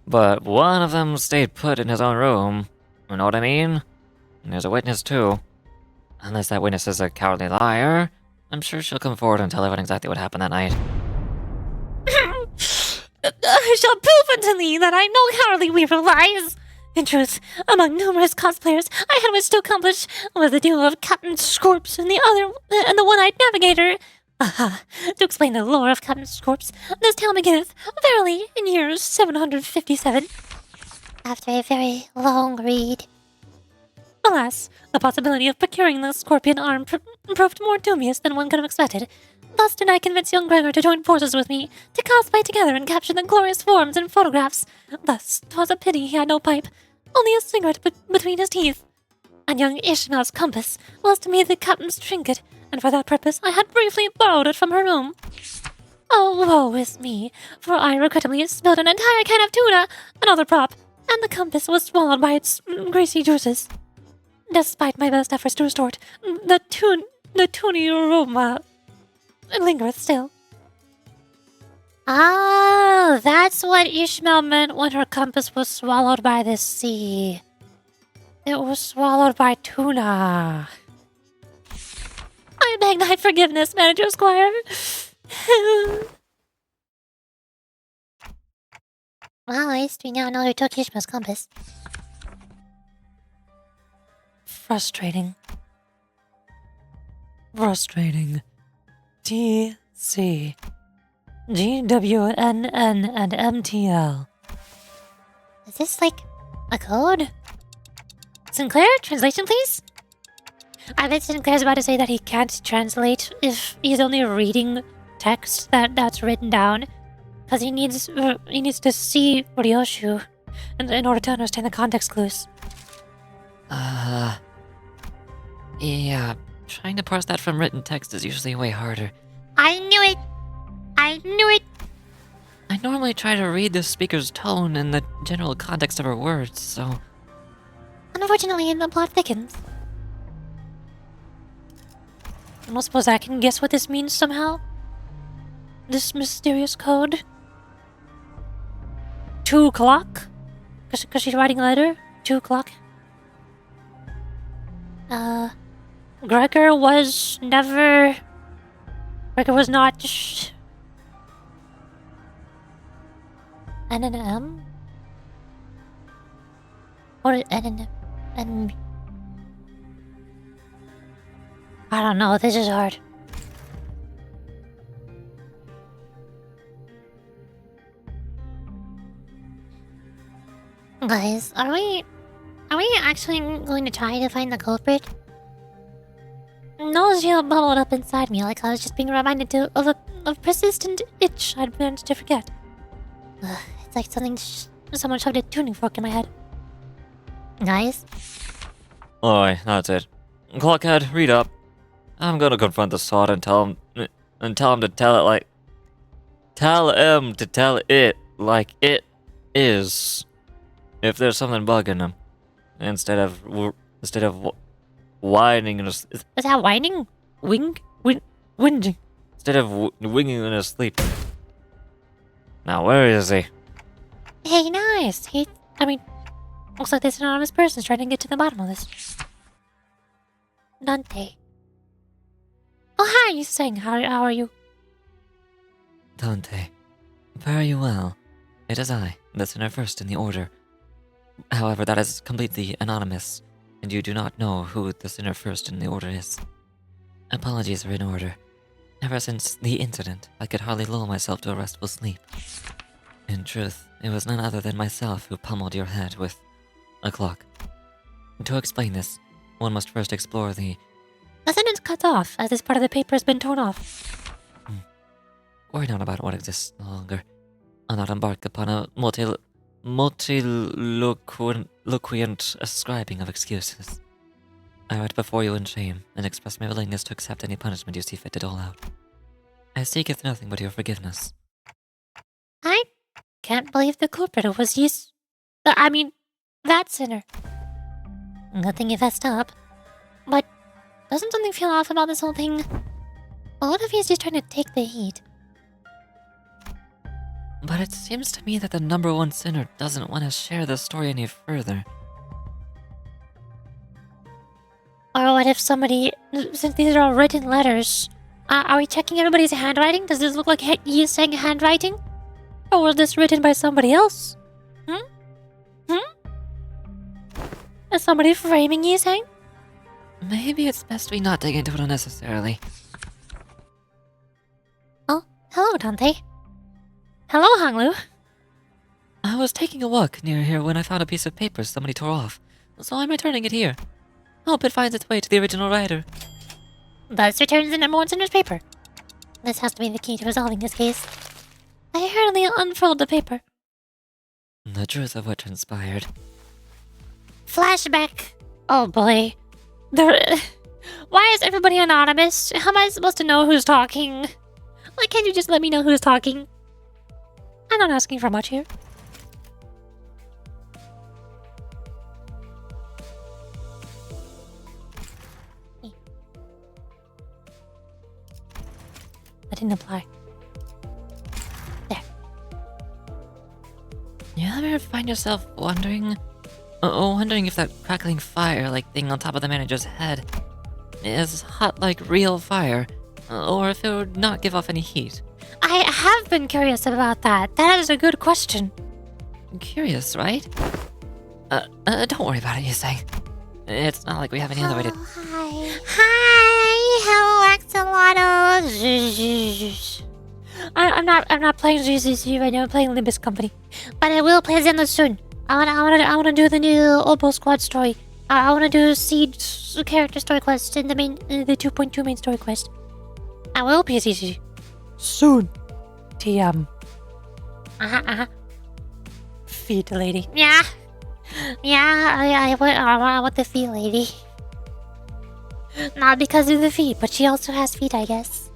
But one of them stayed put in his own room. You know what I mean? And there's a witness, too. Unless that witness is a cowardly liar, I'm sure she'll come forward and tell everyone exactly what happened that night. I shall prove unto thee that I no cowardly weaver lies. In truth, among numerous cosplayers, I had wished to accomplish with the duo of Captain Scorps and the one-eyed navigator. Aha! To explain the lore of Captain Scorps, this tale beginneth, verily, in year 757. After a very long read. Alas, the possibility of procuring the scorpion arm proved more dubious than one could have expected. Thus did I convince young Gregor to join forces with me, to cosplay together and capture the glorious forms in photographs. Thus, 'twas a pity he had no pipe, only a cigarette between his teeth. And young Ishmael's compass was to me the captain's trinket, and for that purpose I had briefly borrowed it from her room. Oh, woe is me, for I regrettably spilled an entire can of tuna, another prop, and the compass was swallowed by its greasy juices. Despite my best efforts to restore it, the toony aroma lingereth still. Ah, that's what Ishmael meant when her compass was swallowed by the sea. It was swallowed by tuna. I beg thy forgiveness, Manager Squire. Well, at least we now know who took Ishmael's compass. Frustrating. Frustrating. TC. GWNN and MTL. Is this like a code? Sinclair, translation please? I bet Sinclair's about to say that he can't translate if he's only reading text that's written down. Because he needs to see Ryoshu in order to understand the context clues. Yeah, trying to parse that from written text is usually way harder. I knew it! I knew it! I normally try to read the speaker's tone and the general context of her words, so... Unfortunately, the plot thickens. I don't suppose I can guess what this means somehow? This mysterious code? 2 o'clock? Because she's writing a letter? 2 o'clock? Gregor was never... Gregor was not... NNM? Or NNM? I don't know, this is hard. Guys, are we actually going to try to find the culprit? Nausea bubbled up inside me like I was just being reminded of a persistent itch I'd managed to forget. It's like someone shoved a tuning fork in my head. Guys? Oi, that's it. Clockhead, read up. I'm gonna confront the sod and tell him to tell it like... Tell him to tell it like it is. If there's something bugging him. Instead of whining in his... Is that whining? Whinging. Instead of winging in his sleep. Now, where is he? Hey, nice. Looks like this anonymous person's trying to get to the bottom of this. Dante. Oh, hi, you saying, how are you? Dante, fare you well. It is I, the sinner first in the order. However, that is completely anonymous, and you do not know who the sinner first in the order is. Apologies are in order. Ever since the incident, I could hardly lull myself to a restful sleep. In truth, it was none other than myself who pummeled your head with a clock. To explain this, one must first explore the... The sentence cuts off, as this part of the paper has been torn off. Worry not about what exists no longer. I'll not embark upon a multiloquent ascribing of excuses. I write before you in shame, and express my willingness to accept any punishment you see fit to dole out. I seeketh nothing but your forgiveness. I can't believe the culprit was that sinner. Good thing you fessed up. But doesn't something feel off about this whole thing? What if he's just trying to take the heat? But it seems to me that the number one sinner doesn't want to share the story any further. Or what if somebody, since these are all written letters, are we checking everybody's handwriting? Does this look like he is saying handwriting? Or was this written by somebody else? Is somebody framing you saying? Maybe it's best we not dig into it unnecessarily. Oh, hello, Dante. Hello, Hanglu. I was taking a walk near here when I found a piece of paper somebody tore off, so I'm returning it here. Hope it finds its way to the original writer. Thus returns the number one sinner's paper. This has to be the key to resolving this case. I hurriedly unfurled the paper. The truth of what transpired. Flashback. Oh boy. Why is everybody anonymous? How am I supposed to know who's talking? Why can't you just let me know who's talking? I'm not asking for much here. That didn't apply. There. You ever find yourself wondering if that crackling fire-like thing on top of the manager's head is hot like real fire, or if it would not give off any heat? I have been curious about that. That is a good question. Curious, right? Don't worry about it, you say. It's not like we have any other way to... Hi, hello, Axolotl. I'm not playing ZZZ right now. I'm playing Limbus Company. But I will play Zenless soon. I wanna do the new Obo Squad story. I wanna do Seed's character story quest and the 2.2 main story quest. I will be ZZZ. Soon. TM. Uh-huh. Feed lady. Yeah. Yeah, I want the feet lady. Not because of the feet, but she also has feet, I guess.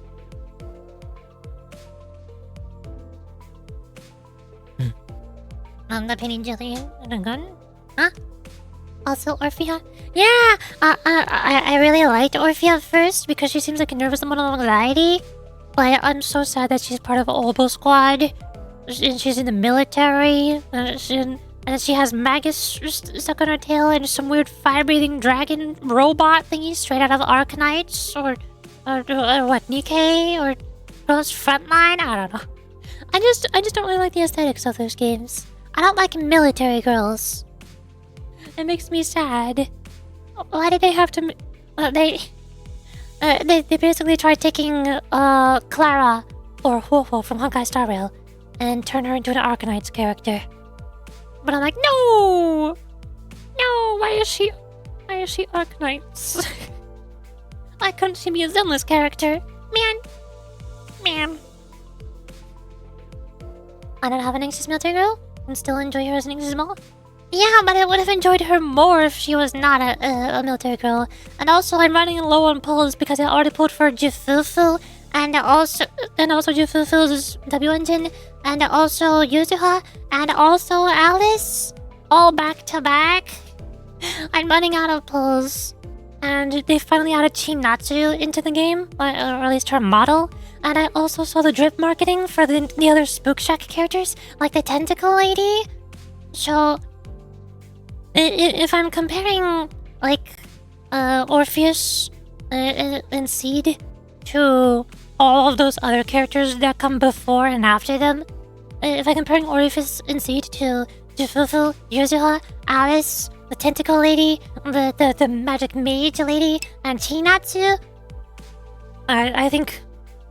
The penny jelly and a gun? Huh? Also Orphea? Yeah! I really liked Orphea at first because she seems like a nervous amount of anxiety. But I'm so sad that she's part of Obo Squad. And she's in the military. And she has maggots stuck on her tail and some weird fire-breathing dragon robot thingy straight out of Arkanites. Or what, Nikkei? Or Ghost Frontline? I don't know. I just don't really like the aesthetics of those games. I don't like military girls. It makes me sad. Why did they have to... They basically tried taking Clara, or Huofo from Honkai Star Rail, and turn her into an Arkanites character. But I'm like, no! No, why is she Arkanites? Why couldn't she be a Zenless character? Man. I don't have an anxious military girl, and still enjoy her as an anxious mom. Yeah, but I would have enjoyed her more if she was not a military girl. And also, I'm running low on pulls because I already pulled for Jifufu, and also Jifufu's W engine, and also Yuzuha, and also Alice, all back to back. I'm running out of pulls, and they finally added Chinatsu into the game, or at least her model. And I also saw the drip marketing for the other Spook Shack characters, like the Tentacle Lady. So, if I'm comparing, like, Orpheus and Seed to all of those other characters that come before and after them, if I'm comparing Orpheus and Seed to Jifufu, Yuzuha, Alice, the Tentacle Lady, the Magic Mage Lady, and Chinatsu, I think,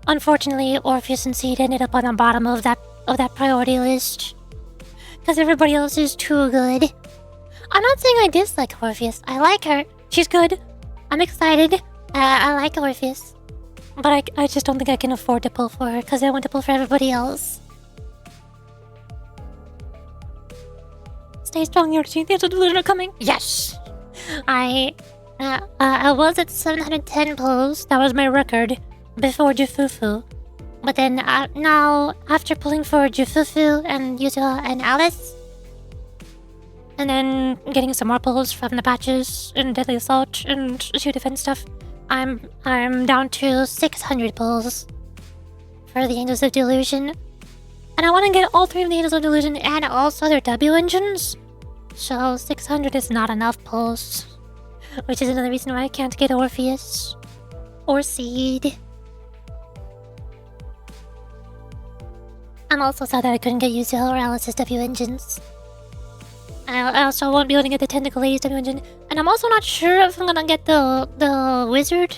unfortunately, Orpheus and Seed ended up on the bottom of that priority list. Because everybody else is too good. I'm not saying I dislike Orpheus. I like her. She's good. I'm excited. I like Orpheus. But I just don't think I can afford to pull for her because I want to pull for everybody else. Stay strong, your team. The delusion are coming. Yes! I was at 710 pulls. That was my record before Jifufu. But then now, after pulling for Jifufu and Yuzuha and Alice, and then getting some more pulls from the patches and Deadly Assault and Shoot Defense stuff, I'm down to 600 pulls for the Angels of Delusion. And I want to get all three of the Angels of Delusion and also their W engines. So 600 is not enough pulls. Which is another reason why I can't get Orpheus. Or Seed. I'm also sad that I couldn't get Yuzuha or Alice's W engines. I also won't be able to get the Tentacle Lady's W engine. And I'm also not sure if I'm gonna get the wizard.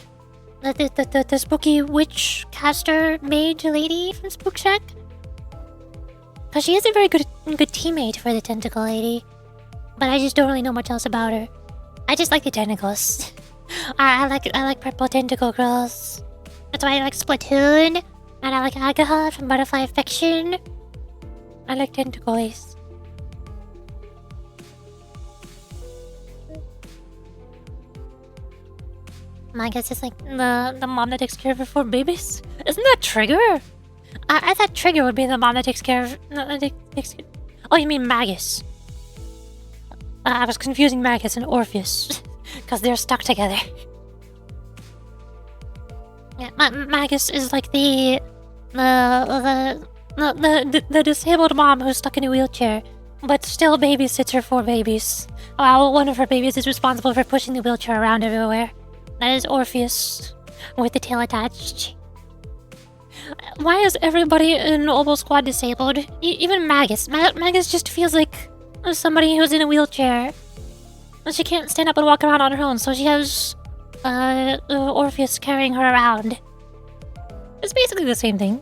The spooky witch caster mage lady from Spook Shack. Because she is a very good teammate for the Tentacle Lady. But I just don't really know much else about her. I just like the tentacles. I like purple tentacle girls. That's why I like Splatoon. And I like Agaha from Butterfly Affection. I like tentacles. I guess it's like the mom that takes care of her 4 babies. Isn't that Trigger? I thought Trigger would be the mom that takes care of. No, oh, you mean Magus? I was confusing Magus and Orpheus because they're stuck together. Yeah, Magus is like the disabled mom who's stuck in a wheelchair, but still babysits her 4 babies. While one of her babies is responsible for pushing the wheelchair around everywhere. That is Orpheus, with the tail attached. Why is everybody in Oboe Squad disabled? Even Magus. Magus just feels like somebody who's in a wheelchair. She can't stand up and walk around on her own, so she has Orpheus carrying her around. It's basically the same thing.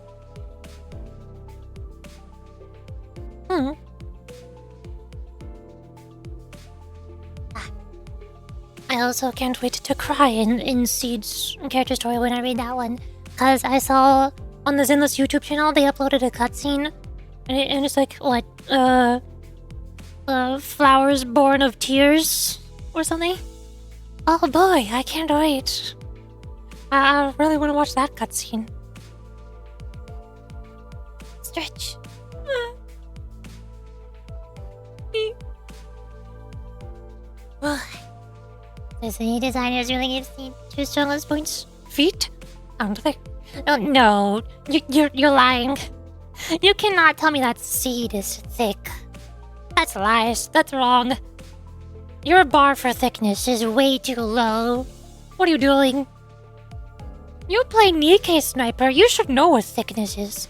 I also can't wait to cry in Seed's character story when I read that one. Because I saw on the Zenless YouTube channel, they uploaded a cutscene. And it's like, what? Flowers born of tears? Or something? Oh boy, I can't wait. I really want to watch that cutscene. Stretch. Does any designers really give Seed 2 strongest points? Feet? Aren't they? Oh, no, you're lying. You cannot tell me that Seed is thick. That's lies. That's wrong. Your bar for thickness is way too low. What are you doing? You play Nikkei Sniper. You should know what thickness is.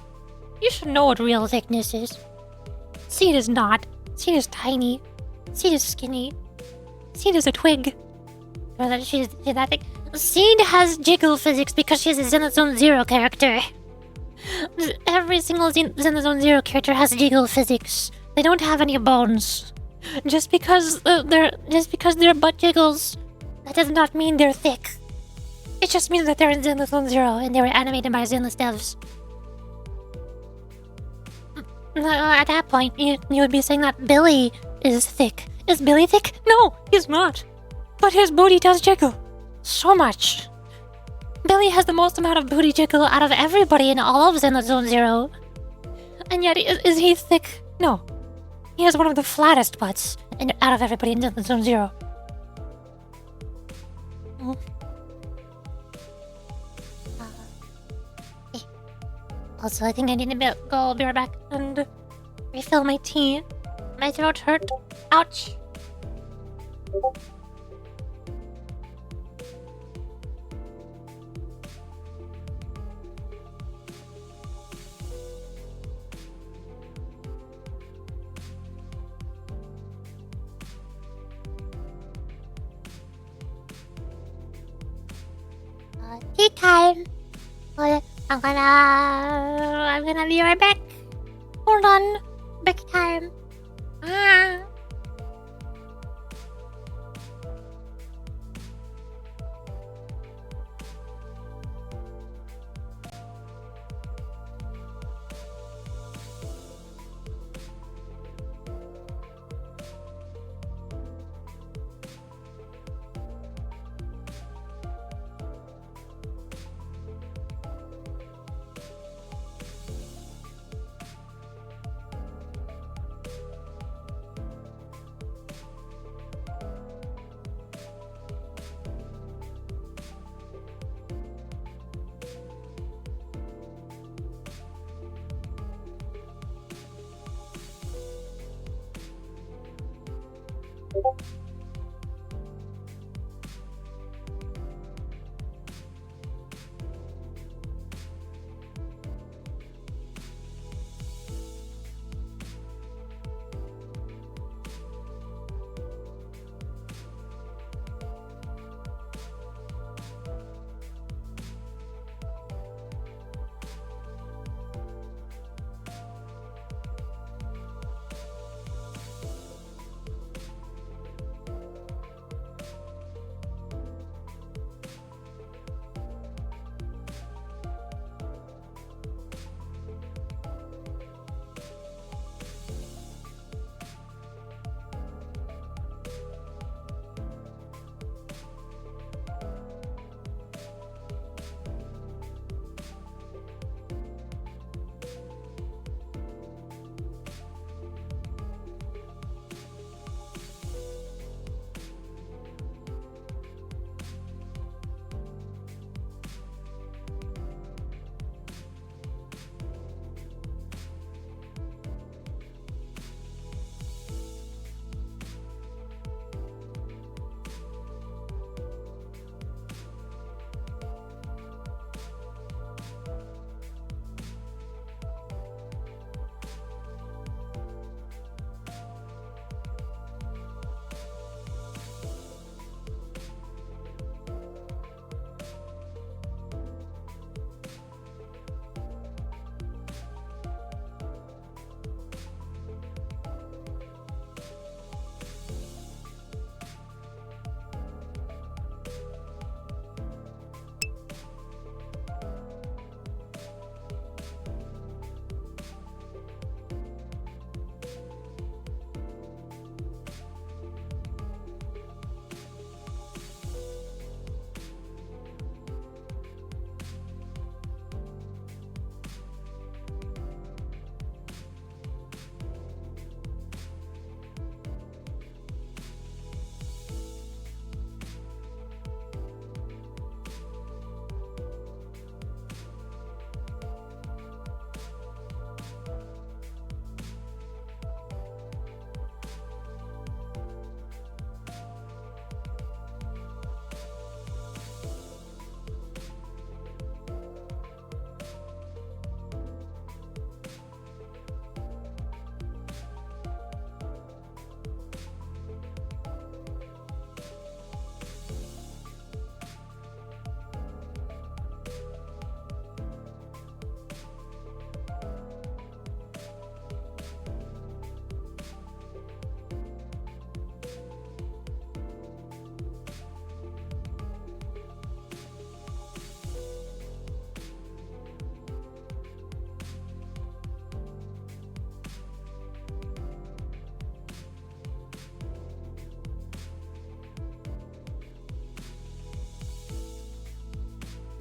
You should know what real thickness is. Seed is not. Seed is tiny. Seed is skinny. Seed is a twig. Or that she's that thing. Seed has jiggle physics because she's a Zenithzone Zero character. Every single Zenithzone Zero character has jiggle physics. They don't have any bones. Just because they're butt jiggles, that does not mean they're thick. It just means that they're in Zenithzone Zero and they were animated by Zenless devs. At that point, you would be saying that Billy is thick. Is Billy thick? No, he's not. But his booty does jiggle. So much. Billy has the most amount of booty jiggle out of everybody in all of Zenithzone Zero. And yet, is he thick? No. He has one of the flattest butts out of everybody in Zenithzone Zero. Also, I think I need to go. I'll be right back and refill my tea. My throat hurt. Ouch. Tea time. I'm gonna be right back. Hold on. Back time.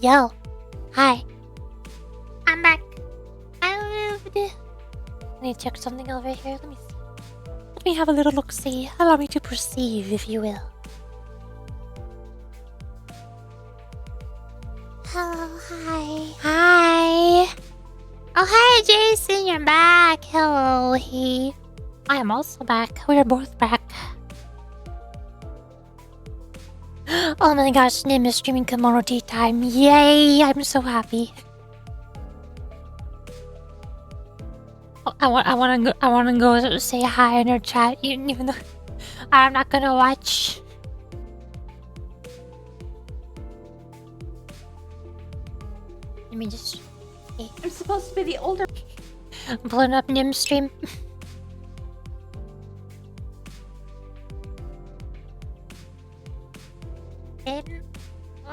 Yo. Hi. I'm back. I need to check something over here. Let me see. Let me have a little look-see. Allow me to perceive, if you will. Hello, hi. Hi. Oh, hi, Jason, you're back. Hello, he. I am also back. We are both back. Oh my gosh, Nim is streaming kimono tea time. Yay! I'm so happy. Oh, I want to go say hi in her chat, even though I'm not gonna watch. Let me just. Okay. I'm supposed to be the older. I'm pulling up Nim's stream.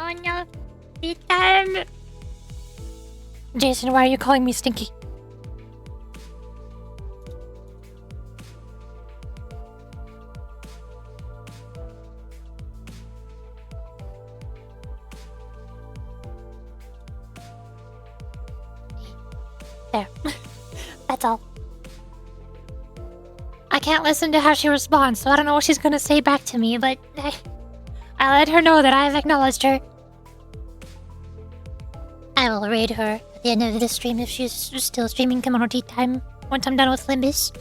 Oh no, tea time. Jason, why are you calling me stinky? There. That's all. I can't listen to how she responds, so I don't know what she's gonna say back to me, but I'll let her know that I've acknowledged her. I will raid her at the end of the stream if she's still streaming Kimono Tea Time once I'm done with Limbus.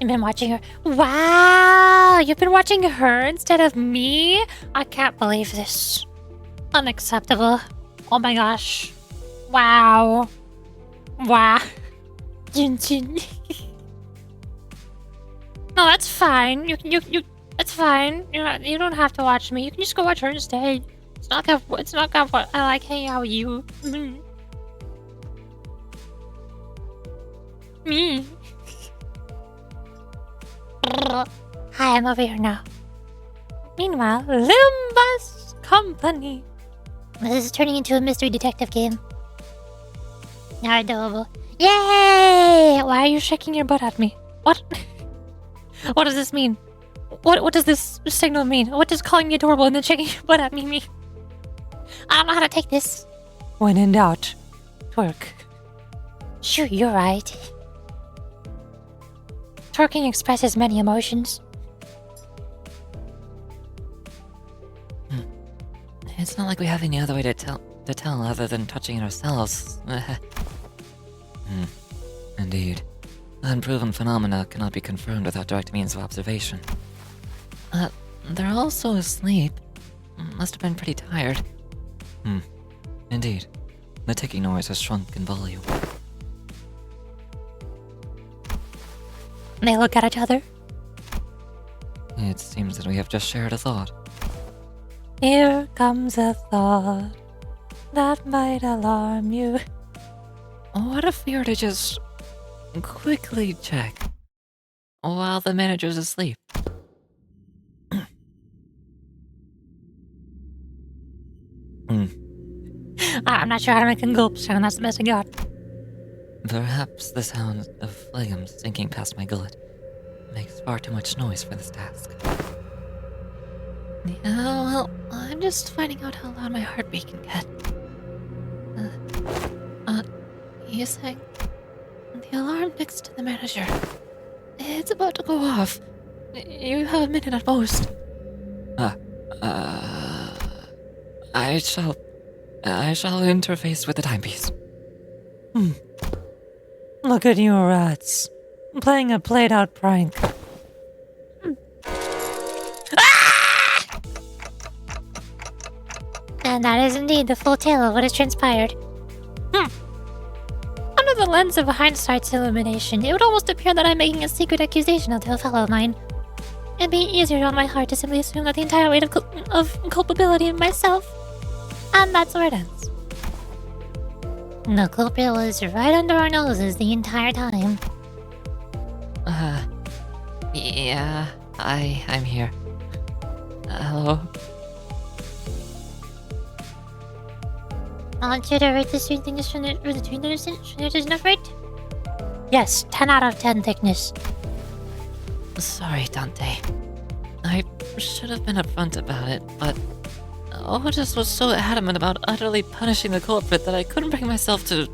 You've been watching her. Wow! You've been watching her instead of me? I can't believe this. Unacceptable. Oh my gosh. Wow. Wow. Jin Jin. No, that's fine. That's fine. You don't have to watch me. You can just go watch her instead. It's not what I like hanging out with you. Me. Hi, I'm over here now. Meanwhile, Limbus Company. This is turning into a mystery detective game. Now adorable. Yay! Why are you shaking your butt at me? What? What does this mean? What does this signal mean? What does calling me adorable and then shaking your butt at me mean? I don't know how to take this. When in doubt, twerk. Sure, you're right. Twerking expresses many emotions. It's not like we have any other way to tell other than touching it ourselves. Indeed. Unproven phenomena cannot be confirmed without direct means of observation. They're also asleep. Must have been pretty tired. Indeed. The ticking noise has shrunk in volume. They look at each other. It seems that we have just shared a thought. Here comes a thought that might alarm you. What if we were to just quickly check while the manager's asleep? I'm not sure how to make a gulp sound. That's the best I got. Perhaps the sound of phlegm sinking past my gullet makes far too much noise for this task. Yeah, well, I'm just finding out how loud my heartbeat can get. You saying the alarm next to the manager. It's about to go off. You have a minute at most. I shall interface with the timepiece. Look at you rats. Playing a played-out prank. And that is indeed the full tale of what has transpired. Under the lens of hindsight's illumination, it would almost appear that I'm making a secret accusation to a fellow of mine. It'd be easier on my heart to simply assume that the entire weight of culpability of myself. And that's where it ends. The culprit was right under our noses the entire time. Yeah, I'm here. Hello? Aren't you to rate the screen thickness from the screen there's enough right? Yes, 10 out of 10 thickness. Sorry, Dante. I should have been upfront about it, but Otis was so adamant about utterly punishing the culprit that I couldn't bring myself to,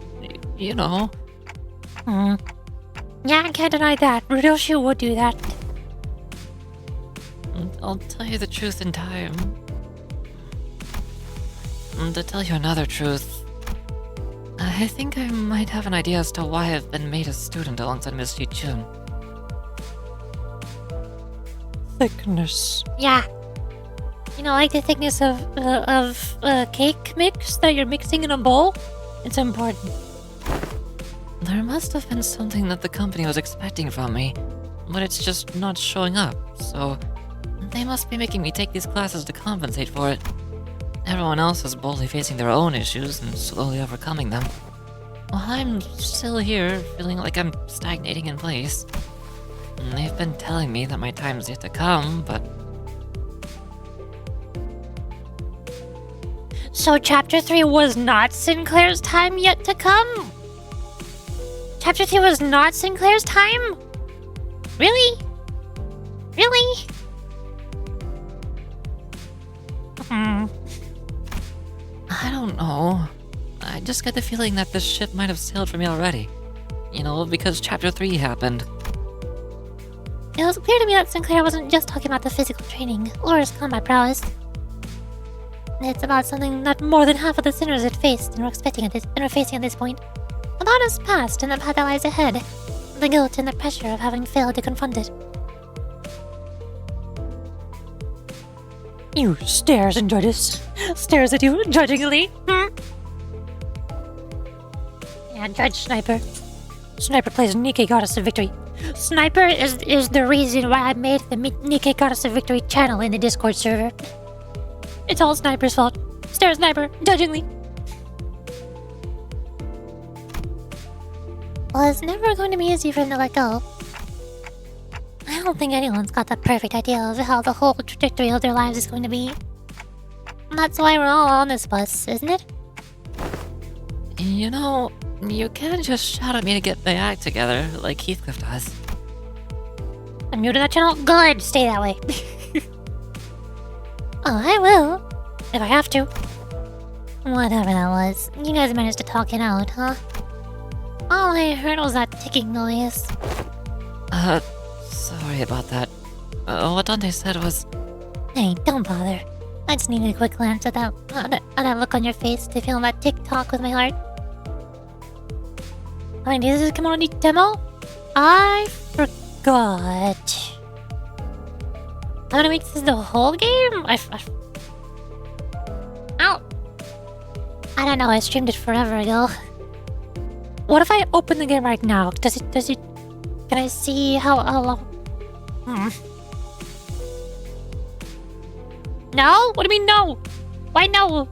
you know. Yeah, I can't deny that. Ryoshi would do that. I'll tell you the truth in time. To tell you another truth, I think I might have an idea as to why I've been made a student alongside Miss Xichun. Thickness. Yeah. You know, like the thickness of cake mix that you're mixing in a bowl? It's important. There must have been something that the company was expecting from me, but it's just not showing up, so they must be making me take these classes to compensate for it. Everyone else is boldly facing their own issues and slowly overcoming them, while I'm still here feeling like I'm stagnating in place. And they've been telling me that my time's yet to come, but... So Chapter 3 was not Sinclair's time yet to come? Chapter 3 was not Sinclair's time? Really? Really? I don't know. I just get the feeling that this ship might have sailed for me already. You know, because Chapter 3 happened. It was clear to me that Sinclair wasn't just talking about the physical training or his combat prowess. It's about something that more than half of the sinners had faced and were facing at this point. About his past and the path that lies ahead. The guilt and the pressure of having failed to confront it. You stares and judges. Stares at you judgingly. Yeah, Judge Sniper. Sniper plays Nikkei Goddess of Victory. Sniper is the reason why I made the Nikkei Goddess of Victory channel in the Discord server. It's all Sniper's fault. Stare Sniper, judgingly. Well, it's never going to be easy for him to let go. I don't think anyone's got the perfect idea of how the whole trajectory of their lives is going to be. And that's why we're all on this bus, isn't it? You know, you can't just shout at me to get my act together like Heathcliff does. I'm new to that channel? Good, stay that way. Oh, I will. If I have to. Whatever that was. You guys managed to talk it out, huh? All I heard was that ticking noise. Sorry about that. What Dante said was... Hey, don't bother. I just needed a quick glance at that look on your face to feel that tick-tock with my heart. I mean, is this a community demo? I forgot. How many weeks is the whole game? Ow! I don't know, I streamed it forever ago. What if I open the game right now? Does it... Can I see how long? No? What do you mean no? Why no?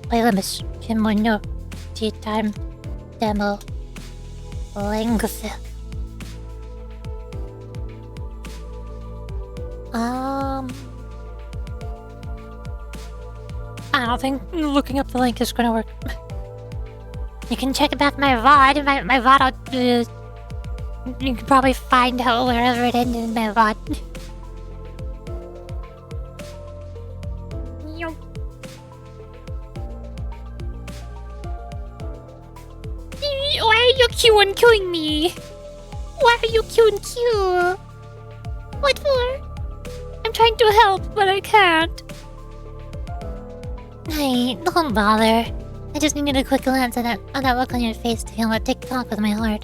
Play Limbus. Kimono. Tea time. Demo. Length. I don't think looking up the link is gonna work. You can check back my VOD. My VOD, you can probably find out wherever it ended in my VOD. Why are you killing me? Why are you Q? What for? I'm trying to help, but I can't. Hey, don't bother. I just needed a quick glance at that look on your face to feel that tick-tock with my heart.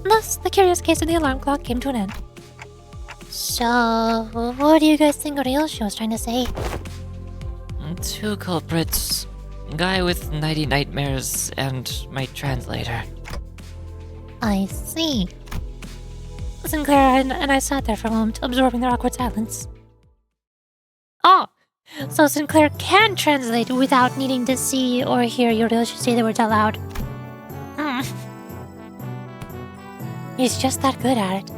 Thus, the curious case of the alarm clock came to an end. So, what do you guys think Ryoshi was trying to say? Two culprits. Guy with nighty nightmares and my translator. I see. Sinclair and I sat there for a moment, absorbing their awkward silence. Oh, so Sinclair can translate without needing to see or hear Ryoshi say the words out loud. He's just that good at it.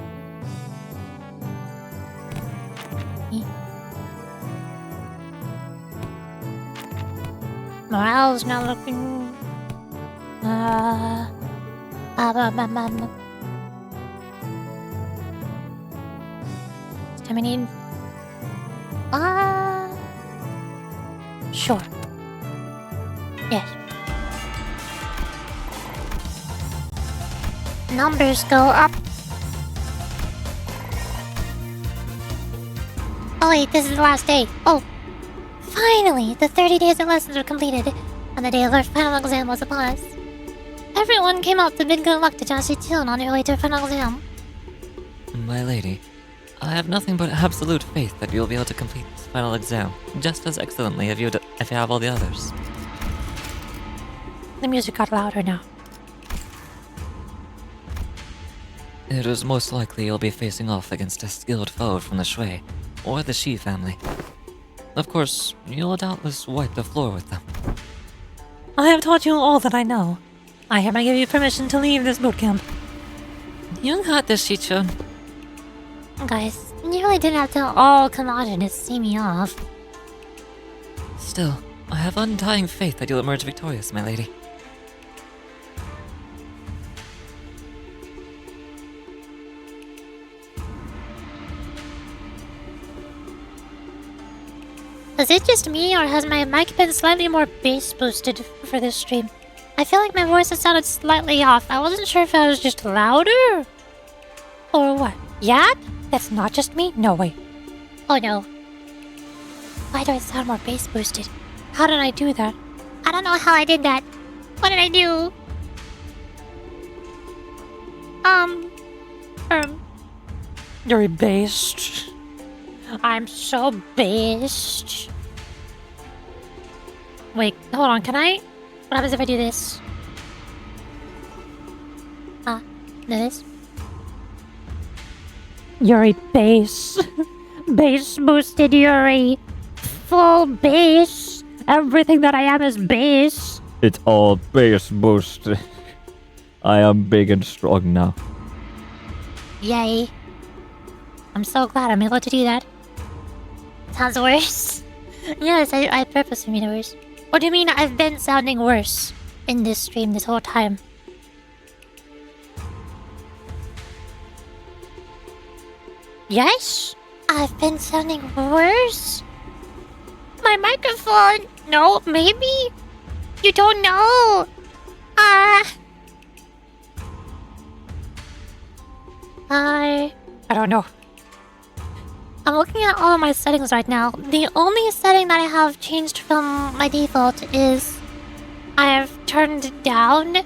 Morale's not looking... time I need? Sure. Yes. Numbers go up. Oh wait, this is the last day. Oh, finally! The 30 days of lessons were completed, and the day of our final exam was upon us. Everyone came out to bid good luck to Xichun on her way to her final exam. My lady, I have nothing but absolute faith that you'll be able to complete this final exam just as excellently if you have all the others. The music got louder now. It is most likely you'll be facing off against a skilled foe from the Shui, or the Shi family. Of course, you'll doubtless wipe the floor with them. I have taught you all that I know. I hereby give you permission to leave this boot camp. You got this, Xichun. Guys, you really didn't have to all come out and just see me off. Still, I have undying faith that you'll emerge victorious, my lady. Is it just me, or has my mic been slightly more bass boosted for this stream? I feel like my voice has sounded slightly off. I wasn't sure if I was just louder or what. Yeah? That's not just me? No way. Oh no. Why do I sound more bass boosted? How did I do that? I don't know how I did that. What did I do? You're based. I'm so based. Wait, hold on, can I? What happens if I do this? Do this? Yuri bass. Bass boosted Yuri. Full bass. Everything that I am is bass. It's all bass boosted. I am big and strong now. Yay. I'm so glad I'm able to do that. Sounds worse. Yes, I purposely made it worse. What do you mean I've been sounding worse in this stream this whole time? Yes? I've been sounding worse? My microphone? No, maybe? You don't know? I don't know. I'm looking at all of my settings right now. The only setting that I have changed from my default is I have turned down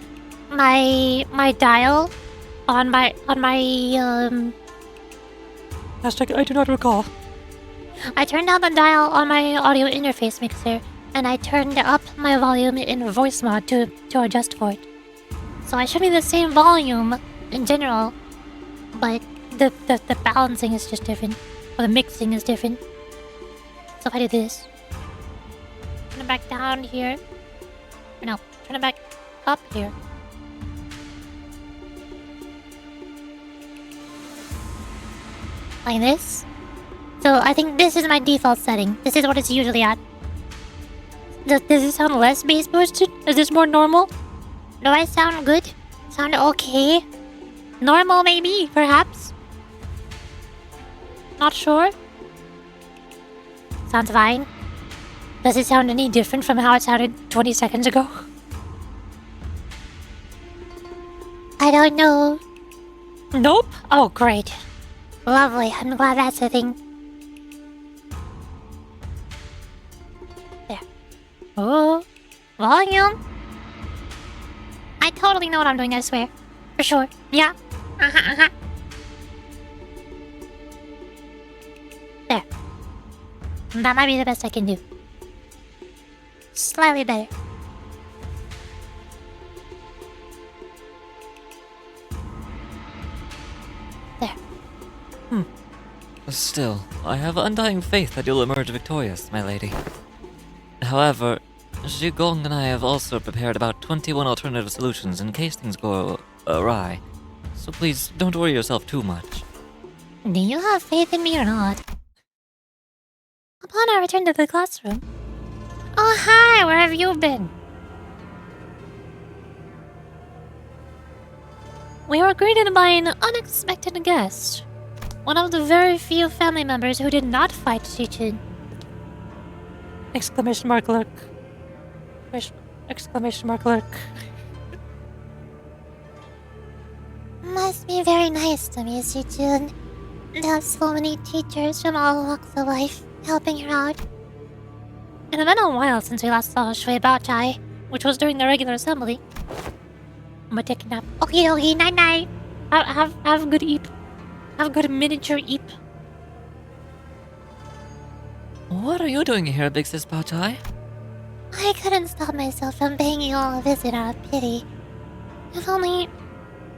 my dial on my Hashtag I do not recall. I turned down the dial on my audio interface mixer, and I turned up my volume in voice mod to adjust for it. So I should be the same volume in general, but the balancing is just different. Or the mixing is different. So if I do this, turn it back down here. Or no, turn it back up here. Like this. So I think this is my default setting. This is what it's usually at. Does this sound less bass boosted? Is this more normal? Do I sound good? Sound okay? Normal maybe, perhaps? Not sure. Sounds fine. Does it sound any different from how it sounded 20 seconds ago? I don't know. Nope. Oh, great. Lovely. I'm glad that's a thing. There. Oh, volume. I totally know what I'm doing, I swear. For sure. Yeah. There. That might be the best I can do. Slightly better. There. Still, I have undying faith that you'll emerge victorious, my lady. However, Zhigong and I have also prepared about 21 alternative solutions in case things go awry. So please, don't worry yourself too much. Do you have faith in me or not? Upon our return to the classroom. Oh, hi! Where have you been? We were greeted by an unexpected guest. One of the very few family members who did not fight Xichun. Exclamation mark lurk. Exclamation mark lurk. Must be very nice to me, Xichun. To have so many teachers from all walks of life helping her out. It had been a while since we last saw Shui Baochai, which was during the regular assembly. I'm gonna take a nap. Okay, night-night. Have a good eep. Have a good miniature eep. What are you doing here, Big Sis Baochai? I couldn't stop myself from paying you all a visit out of pity. If only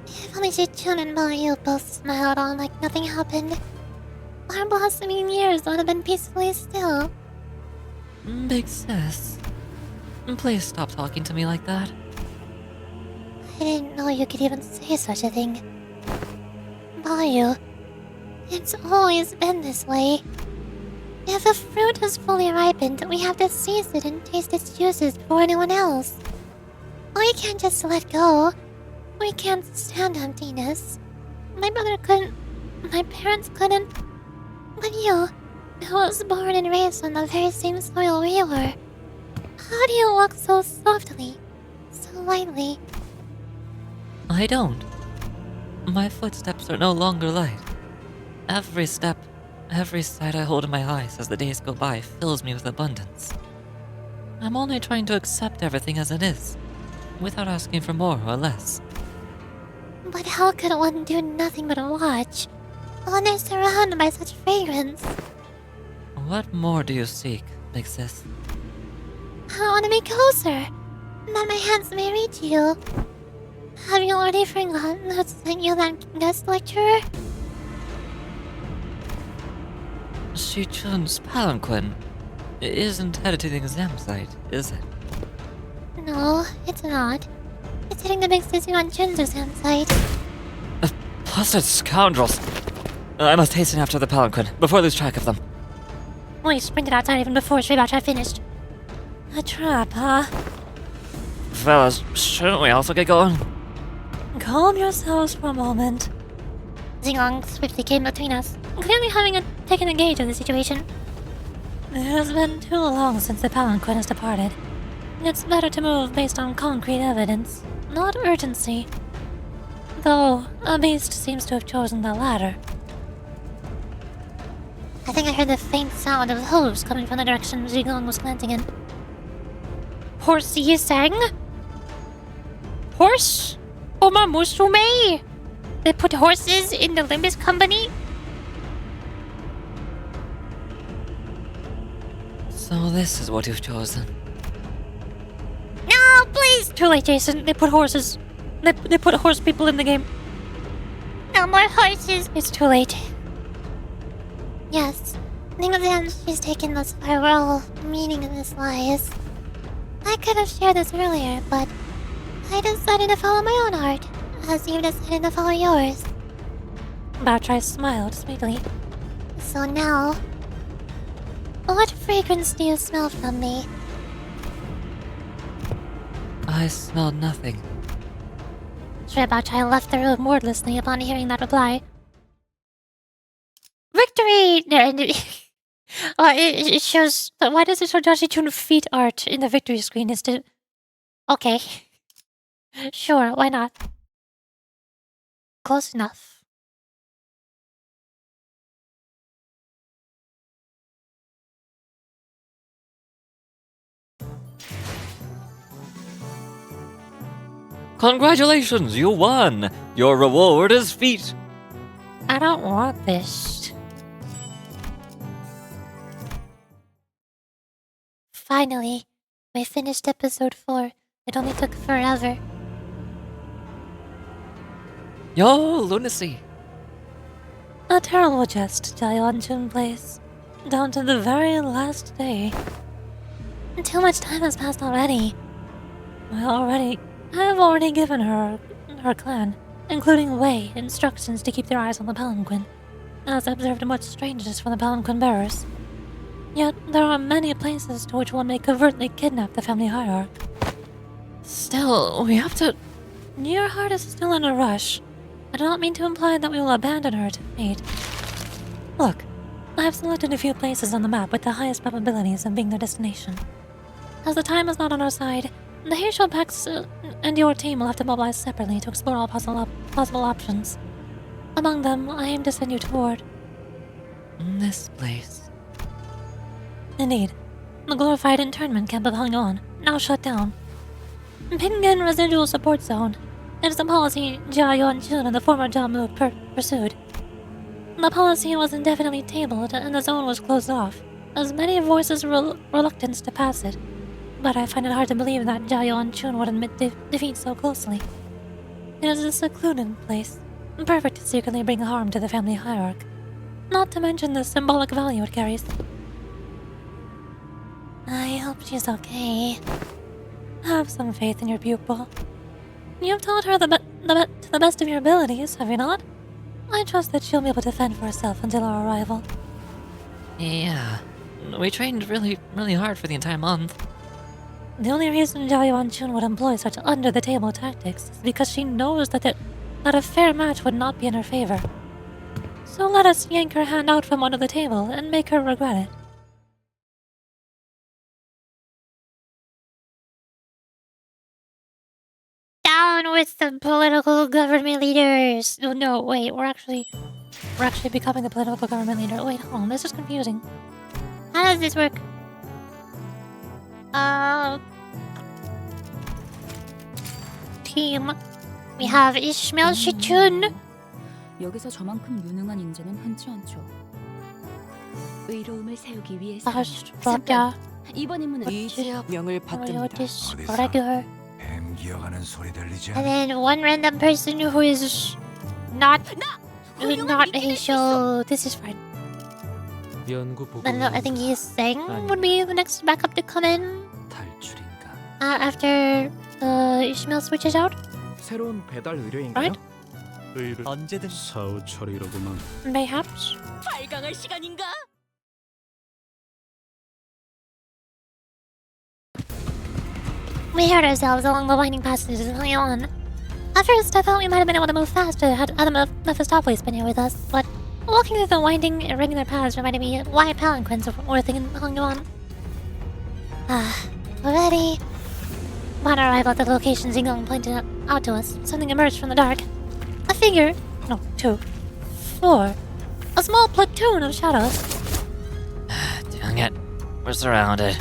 Xichun and Bao both smiled on like nothing happened. Our blossoming years would have been peacefully still. Big Sis, please stop talking to me like that. I didn't know you could even say such a thing. Bao, it's always been this way. If a fruit has fully ripened, we have to seize it and taste its juices before anyone else. We can't just let go. We can't stand emptiness. My brother couldn't. My parents couldn't. But you, who was born and raised on the very same soil we were. How do you walk so softly, so lightly? I don't. My footsteps are no longer light. Every step, every sight I hold in my eyes as the days go by fills me with abundance. I'm only trying to accept everything as it is, without asking for more or less. But how could one do nothing but watch when they're surrounded by such fragrance? What more do you seek, Big Sis? I want to be closer, that my hands may reach you. Have you already forgotten who sent you that guest lecturer? Xichun's palanquin isn't headed to the exam site, is it? No, it's not. It's hitting the big Sichuan Chun's exam site. Blasted scoundrels! I must hasten after the palanquin, before I lose track of them. We sprinted outside even before Shui Baochai finished. A trap, huh? Fellas, shouldn't we also get going? Calm yourselves for a moment. Xingong swiftly came between us, clearly taken a gauge of the situation. It has been too long since the palanquin has departed. It's better to move based on concrete evidence, not urgency. Though, a beast seems to have chosen the latter. I think I heard the faint sound of hooves coming from the direction Xingong was glancing in. Horsey sang? Horse? Oma Musume? They put horses in the Limbus company? So this is what you've chosen. No, please! Too late, Jason. They put horses. They put horse people in the game. No more horses! It's too late. Yes, Ning's she's taken thus far. We're all meaningless lies. I could have shared this earlier, but I decided to follow my own heart, as you've decided to follow yours. Baochai smiled sweetly. So now, what fragrance do you smell from me? I smell nothing. Shui Baochai left the room wordlessly upon hearing that reply. Victory! It shows. Why does it show Xichun feet art in the victory screen instead? Okay. Sure, why not? Close enough. Congratulations, you won! Your reward is feet! I don't want this. Finally, we finished episode 4. It only took forever. Yo, lunacy! A terrible jest Jun plays. Down to the very last day. Too much time has passed already. I've already given her clan, including Wei, instructions to keep their eyes on the palanquin, as I observed much strangeness from the palanquin bearers. Yet there are many places to which one may covertly kidnap the family hierarch. Still, we have to... Your heart is still in a rush. I do not mean to imply that we will abandon her to fate. Look, I have selected a few places on the map with the highest probabilities of being their destination. As the time is not on our side, the Heysho Pax and your team will have to mobilize separately to explore all possible options. Among them, I aim to send you toward... This place. Indeed, the glorified internment camp of Hangyon, now shut down. Pingen Residual Support Zone. It is a policy Jia Yuanchun and the former Jiamu pursued. The policy was indefinitely tabled and the zone was closed off, as many voices reluctance to pass it. But I find it hard to believe that Jia Yuanchun would admit defeat so closely. It is a secluded place, perfect to secretly bring harm to the family hierarch, not to mention the symbolic value it carries. I hope she's okay. Have some faith in your pupil. You have taught her to the best of your abilities, have you not? I trust that she'll be able to fend for herself until our arrival. Yeah. We trained really hard for the entire month. The only reason Jia Yuanchun would employ such under-the-table tactics is because she knows that a fair match would not be in her favor. So let us yank her hand out from under the table and make her regret it. Down with the political government leaders! Oh, no, wait, we're actually becoming a political government leader. Wait, hold on, this is confusing. How does this work? Team. We have Ishmael Xichun. 여기서 저만큼 유능한 인재는 흔치 않죠. 의로움을 세우기 위해서 Augusta, 이번 임무는 이 지역명을 받듭니다. Otis, regular. 뱀 기어가는 소리 들리지 And 않아? then one random person who is not Heysho. This is fine. I think he's Seng would be the next backup to come in after Ishmael switches out. 새로운 배달 의뢰인가요? Right? 언제든 사후 처리로구만. Mayhaps. 발광할 시간인가? We heard ourselves along the winding passages of Hangyon. At first, I thought we might have been able to move faster had the Mephistopheles been here with us, but walking through the winding, irregular paths reminded me why palanquins were worthing in Hangyon. Already. Upon arrival at the location Xingang pointed out to us, something emerged from the dark. A figure. No, 2. 4. A small platoon of shadows. Dang it. We're surrounded.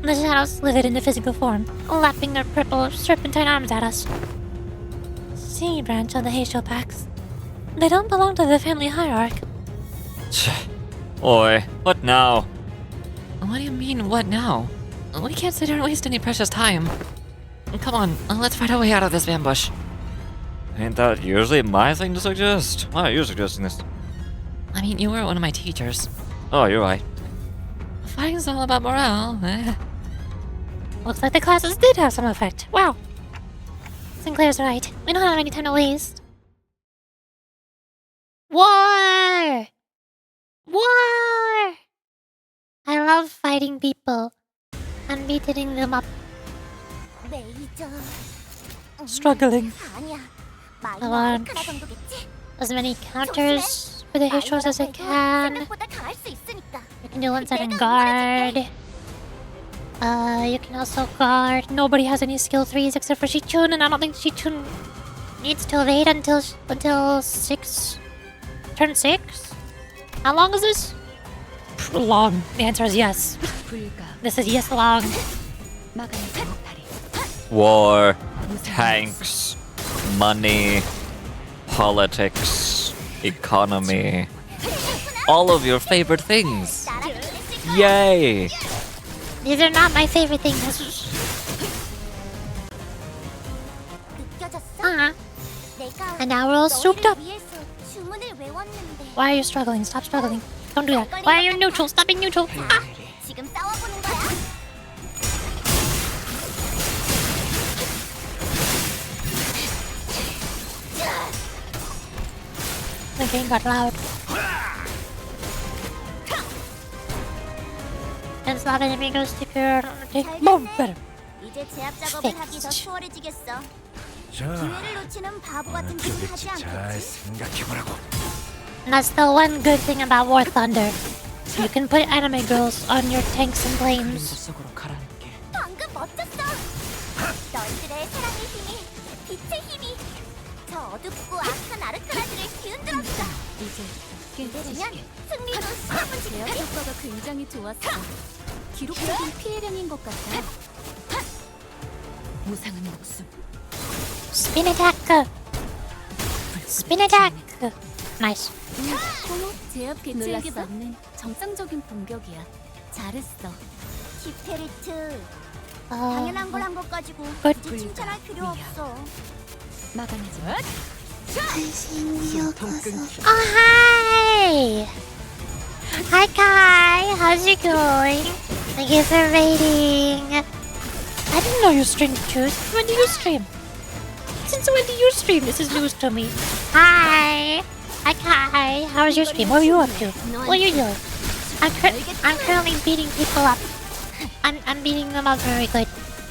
The shadows slithered into physical form, lapping their purple serpentine arms at us. Sea branch of the Heysho Pax. They don't belong to the family hierarch. Oi, what now? What do you mean, what now? We can't sit here and waste any precious time. Come on, let's fight our way out of this ambush. Ain't that usually my thing to suggest? Why are you suggesting this? I mean, you were one of my teachers. Oh, you're right. Fighting's all about morale, eh? Looks like the classes did have some effect. Wow. Sinclair's right. We don't have any time to waste. War! War! I love fighting people and beating them up. Struggling. I want as many counters for the Heyshos as I can. You can do one-side and guard. You can also guard. Nobody has any skill 3s except for Xichun, and I don't think Xichun needs to evade until 6. Turn 6? How long is this? Long. The answer is yes. This is yes long. War, tanks, money, politics, economy. All of your favorite things. Yay! These are not my favorite things. And now we're all souped up. Why are you struggling? Stop struggling. Don't do that. Why are you neutral? Stop being neutral. Ah! The game got loud. And slap enemigos sticker. Boom, better. 자, 저기 잘 생각해보라고. And that's the one good thing about War Thunder. You can put anime girls on your tanks and planes. 방금 멋졌어. 너희들의 사랑의 힘이, 빛의 힘이 저 어둡고 악한 아르카나들을 뒤흔들었어. 이제는 승리도 시험은 제압 효과가 굉장히 좋았어. 기록적인 피해량인 것 같아. 무상한 목숨. Spin attack! Spin attack! Nice. 제압 개체에게 맞는 정상적인 공격이야. 잘했어. 키페리트. 당연한 걸 한 것 가지고 굳이 칭찬할 필요 없어. 막아내지. Oh, hi! Hi, Kai! How's it going? Thank you for rating. I didn't know you streamed too. When do you stream? Since when do you stream? This is news to me. Hi! Hi, Kai! How was your stream? What were you up to? What are you doing? I'm currently beating people up. I'm beating them up very good.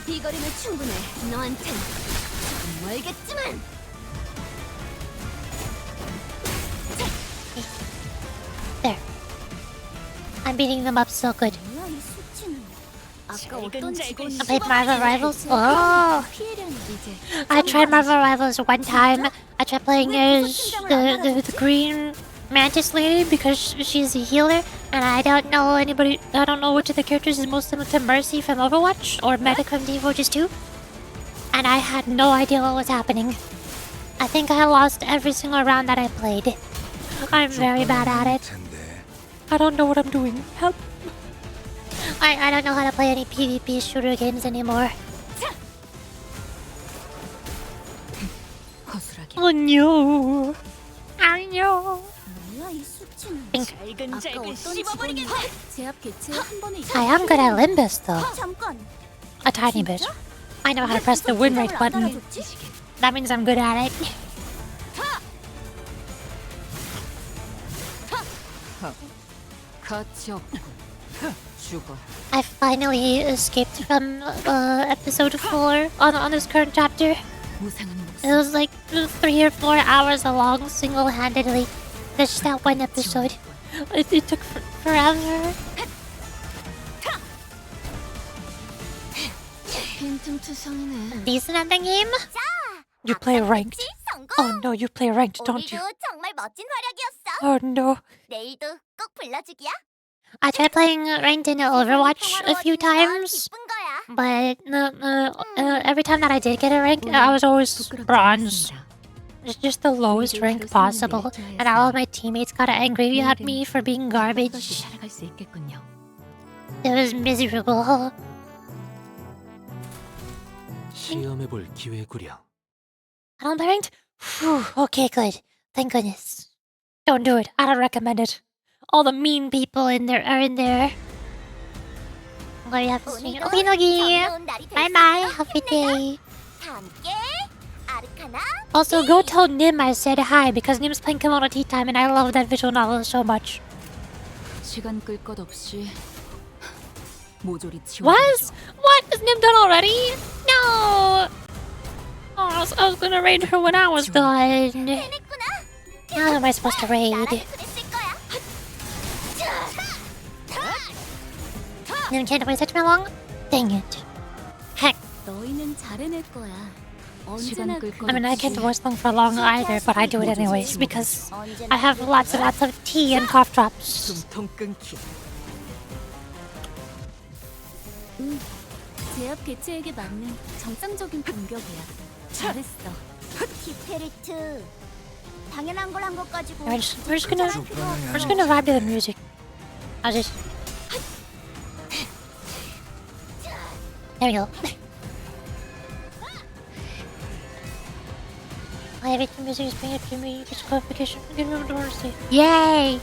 이 거리는 충분해. 너한텐 조금 멀겠지만. There. I'm beating them up so good. 뭐야 이 수치는? 아까 어떤 직원이 I played Marvel Rivals. Oh! I tried Marvel Rivals one time. I tried playing as the green mantis lady because she's a healer, and I don't know which of the characters is most similar to Mercy from Overwatch or Medic from Team Fortress 2. And I had no idea what was happening. I think I lost every single round that I played. I'm very bad at it. I don't know what I'm doing. Help. I don't know how to play any PvP shooter games anymore. Oh no. Oh no. 뭐야 이 수치는? Think. 아까 어떤 직원이 제압 개체에 한 번에 I am good at Limbus though. 잠깐. A tiny bit. I know how to press the win rate button. That means I'm good at it. I finally escaped from episode 4 on this current chapter. It was like 3 or 4 hours long single-handedly. Just that one episode. It took forever. Decent at the game? You play ranked. Oh no, you play ranked, don't you? 정말 멋진 활약이었어. Oh no. 내일도 꼭 불러주기야. I tried playing ranked in Overwatch a few times, but every time that I did get a rank, I was always bronze. It's just the lowest rank possible, and all of my teammates got angry at me for being garbage. It was miserable. 시험해볼 기회구려. I don't play ranked? Phew, okay, good. Thank goodness. Don't do it. I don't recommend it. All the mean people in there are in there. I'm going to have to sing. Okay, Nogi. Bye bye. Have a good day. Also, go tell Nim I said hi because Nim's playing Kimono Tea Time and I love that visual novel so much. 시간 끌 것 없이 모조리 What? What? Is Nim done already? No! Oh, I was gonna raid her when I was done. How am I supposed to raid? Nim can't wait such long? Dang it. Heck. 너희는 잘해낼 거야. I mean, I can't voice long for long either, but I do it anyways because I have lots and lots of tea and cough drops. 제압 개체에게 맞는 정상적인 공격이야. 잘했어. 키페리트. 당연한 걸 한 것 가지고. We're just gonna vibe to the music. I'll just. There we go. I have 18 music is being a to me. It's qualification. Give me the say. Yay!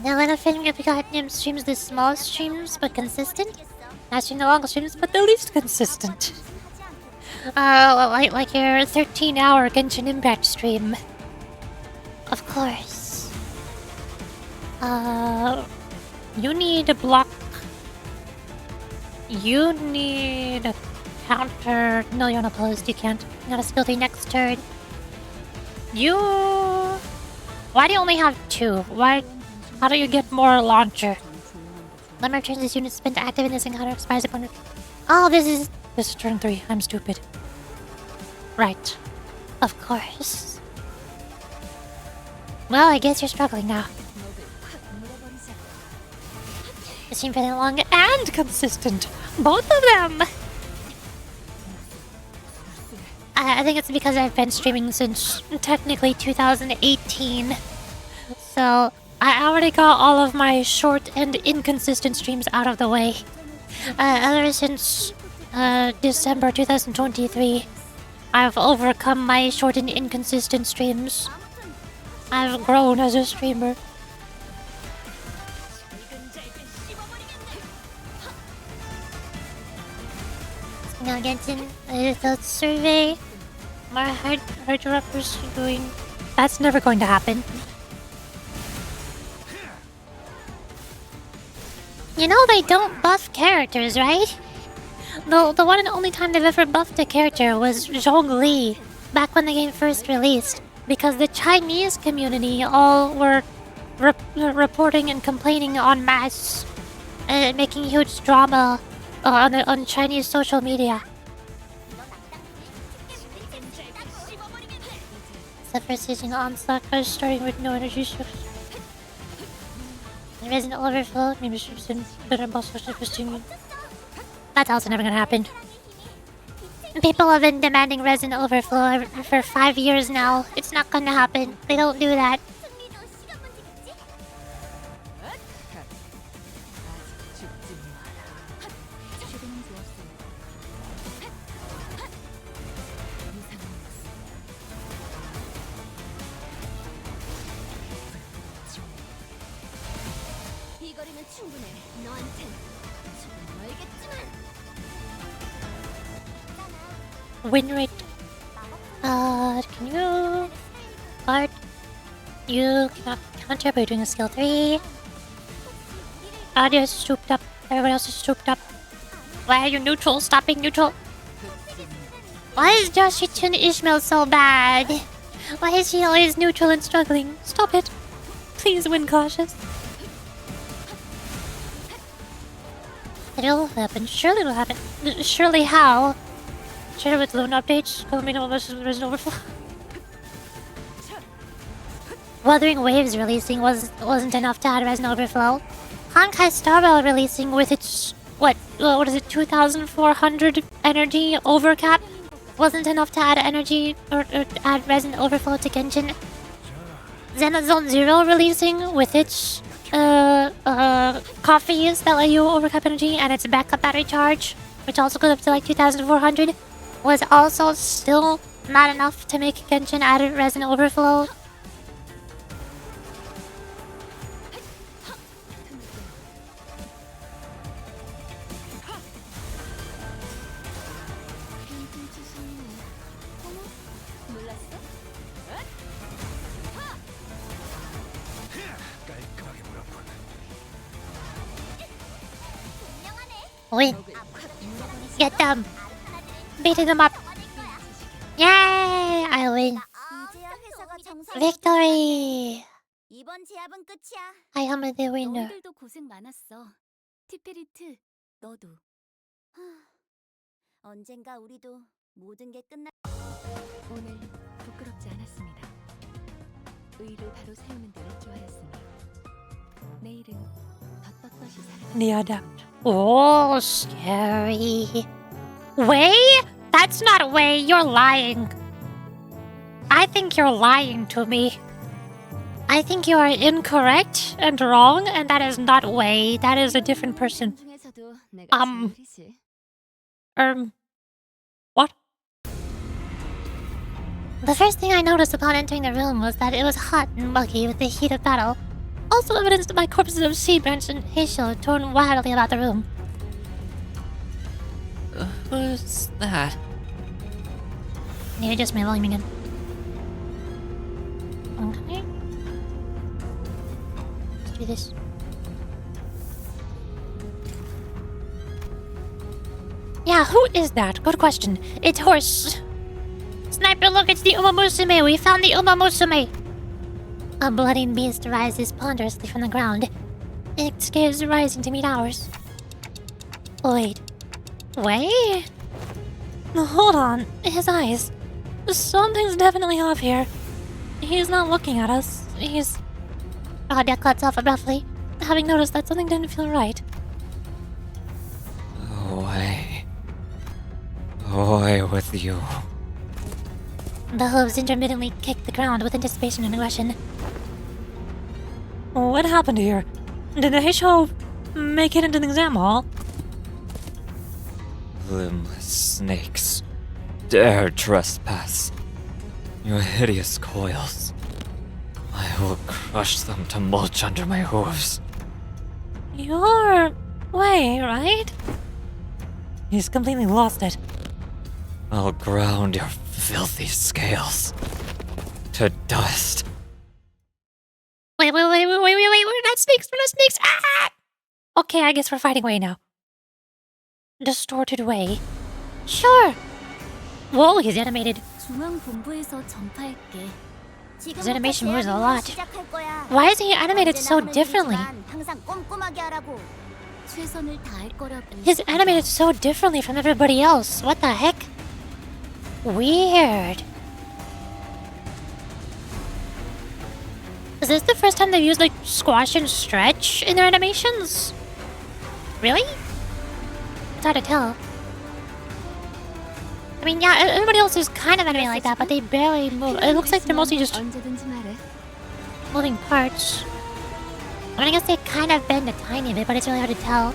Now when I think if we got Nim streams the small streams but consistent. Not stream the long streams but the least consistent. Like your 13-hour Genshin Impact stream. Of course. You need a block You need a counter. No, you're unopposed. You can't. You got a skill 3 next turn. You. Why do you only have 2? Why? How do you get more launcher? Number of turns this unit spent active in this encounter expires upon. Oh, this is turn 3. I'm stupid. Right. Of course. Well, I guess you're struggling now. You seem fairly long and consistent. Both of them! I think it's because I've been streaming since technically 2018. So, I already got all of my short and inconsistent streams out of the way. Ever since December 2023, I've overcome my short and inconsistent streams. I've grown as a streamer. Now Gensin, the survey. My hard rappers doing. That's never going to happen. You know they don't buff characters, right? The one and only time they've ever buffed a character was Zhongli, back when the game first released, because the Chinese community all were reporting and complaining en masse, making huge drama on Chinese social media. The first using onslaught was starting with no energy source. Resident overflow, maybe some better boss interesting. That's also never gonna happen. People have been demanding resin overflow for 5 years now. It's not gonna happen. They don't do that. Win rate. Can you... Guard. You cannot counter by doing a skill 3. Audio is souped up. Everyone else is souped up. Why are you neutral? Stop being neutral. Why is Josh Xichun Ishmael so bad? Why is he always neutral and struggling? Stop it. Please win cautious. It'll happen. Surely it'll happen. Surely how? Share with loan updates. Call me no resin overflow. Wuthering Waves releasing wasn't enough to add resin overflow. Honkai Starbell releasing with its what is it, 2,400 energy overcap wasn't enough to add energy or add resin overflow to Genshin. Xenozone Zero releasing with its coffees that let you overcap energy and its backup battery charge, which also goes up to like 2,400, was also still not enough to make Genshin add resin overflow. Win. Get them. Beating them up. Yay! I win. Victory! 이번 제압은 끝이야. I am the winner. 너희들도 고생 많았어. 티페리트, 너도. 언젠가 우리도 모든 게 끝나. 오늘 부끄럽지 않았습니다. 의를 바로 세우는 데를 좋아했으니 내일은 더 떳떳이 살아. The adapt. Oh, scary. Way? That's not Way. You're lying. I think you're lying to me. I think you are incorrect and wrong, and that is not Way. That is a different person. What? The first thing I noticed upon entering the room was that it was hot and muggy with the heat of battle, also evidenced by corpses of Sea Branch and Heisho torn wildly about the room. Who's that? Maybe just my volume again. Okay. Let's do this. Yeah, who is that? Good question. It's horse. Sniper, look, it's the Umamusume. We found the Umamusume. A bloody beast rises ponderously from the ground. Its gaze rising to meet ours. Wait. Wait? No, hold on. His eyes. Something's definitely off here. He's not looking at us. He's... Death cuts off abruptly, having noticed that something didn't feel right. Away. Away with you. The hooves intermittently kicked the ground with anticipation and aggression. What happened here? Did the Heisho make it into the exam hall? Limbless snakes, dare trespass. Your hideous coils. I will crush them to mulch under my hooves. You're... Wei, right? He's completely lost it. I'll ground your filthy scales to dust. Wait, we're not snakes, ah! Okay, I guess we're fighting Wei now. Distorted Wei. Sure. Whoa, he's animated. 중앙본부에서 전파할게. His animation moves a lot. Why is he animated so differently? 항상 꼼꼼하게 하라고. 최선을 다할 거라고. He's animated so differently from everybody else. What the heck? Weird. Is this the first time they've used like squash and stretch in their animations? Really? It's hard to tell. I mean, yeah, everybody else is kind of animated like that, but they barely move. It looks like they're mostly just 언제든지 말해. moving parts. I mean, I guess they kind of bend a tiny bit, but it's really hard to tell.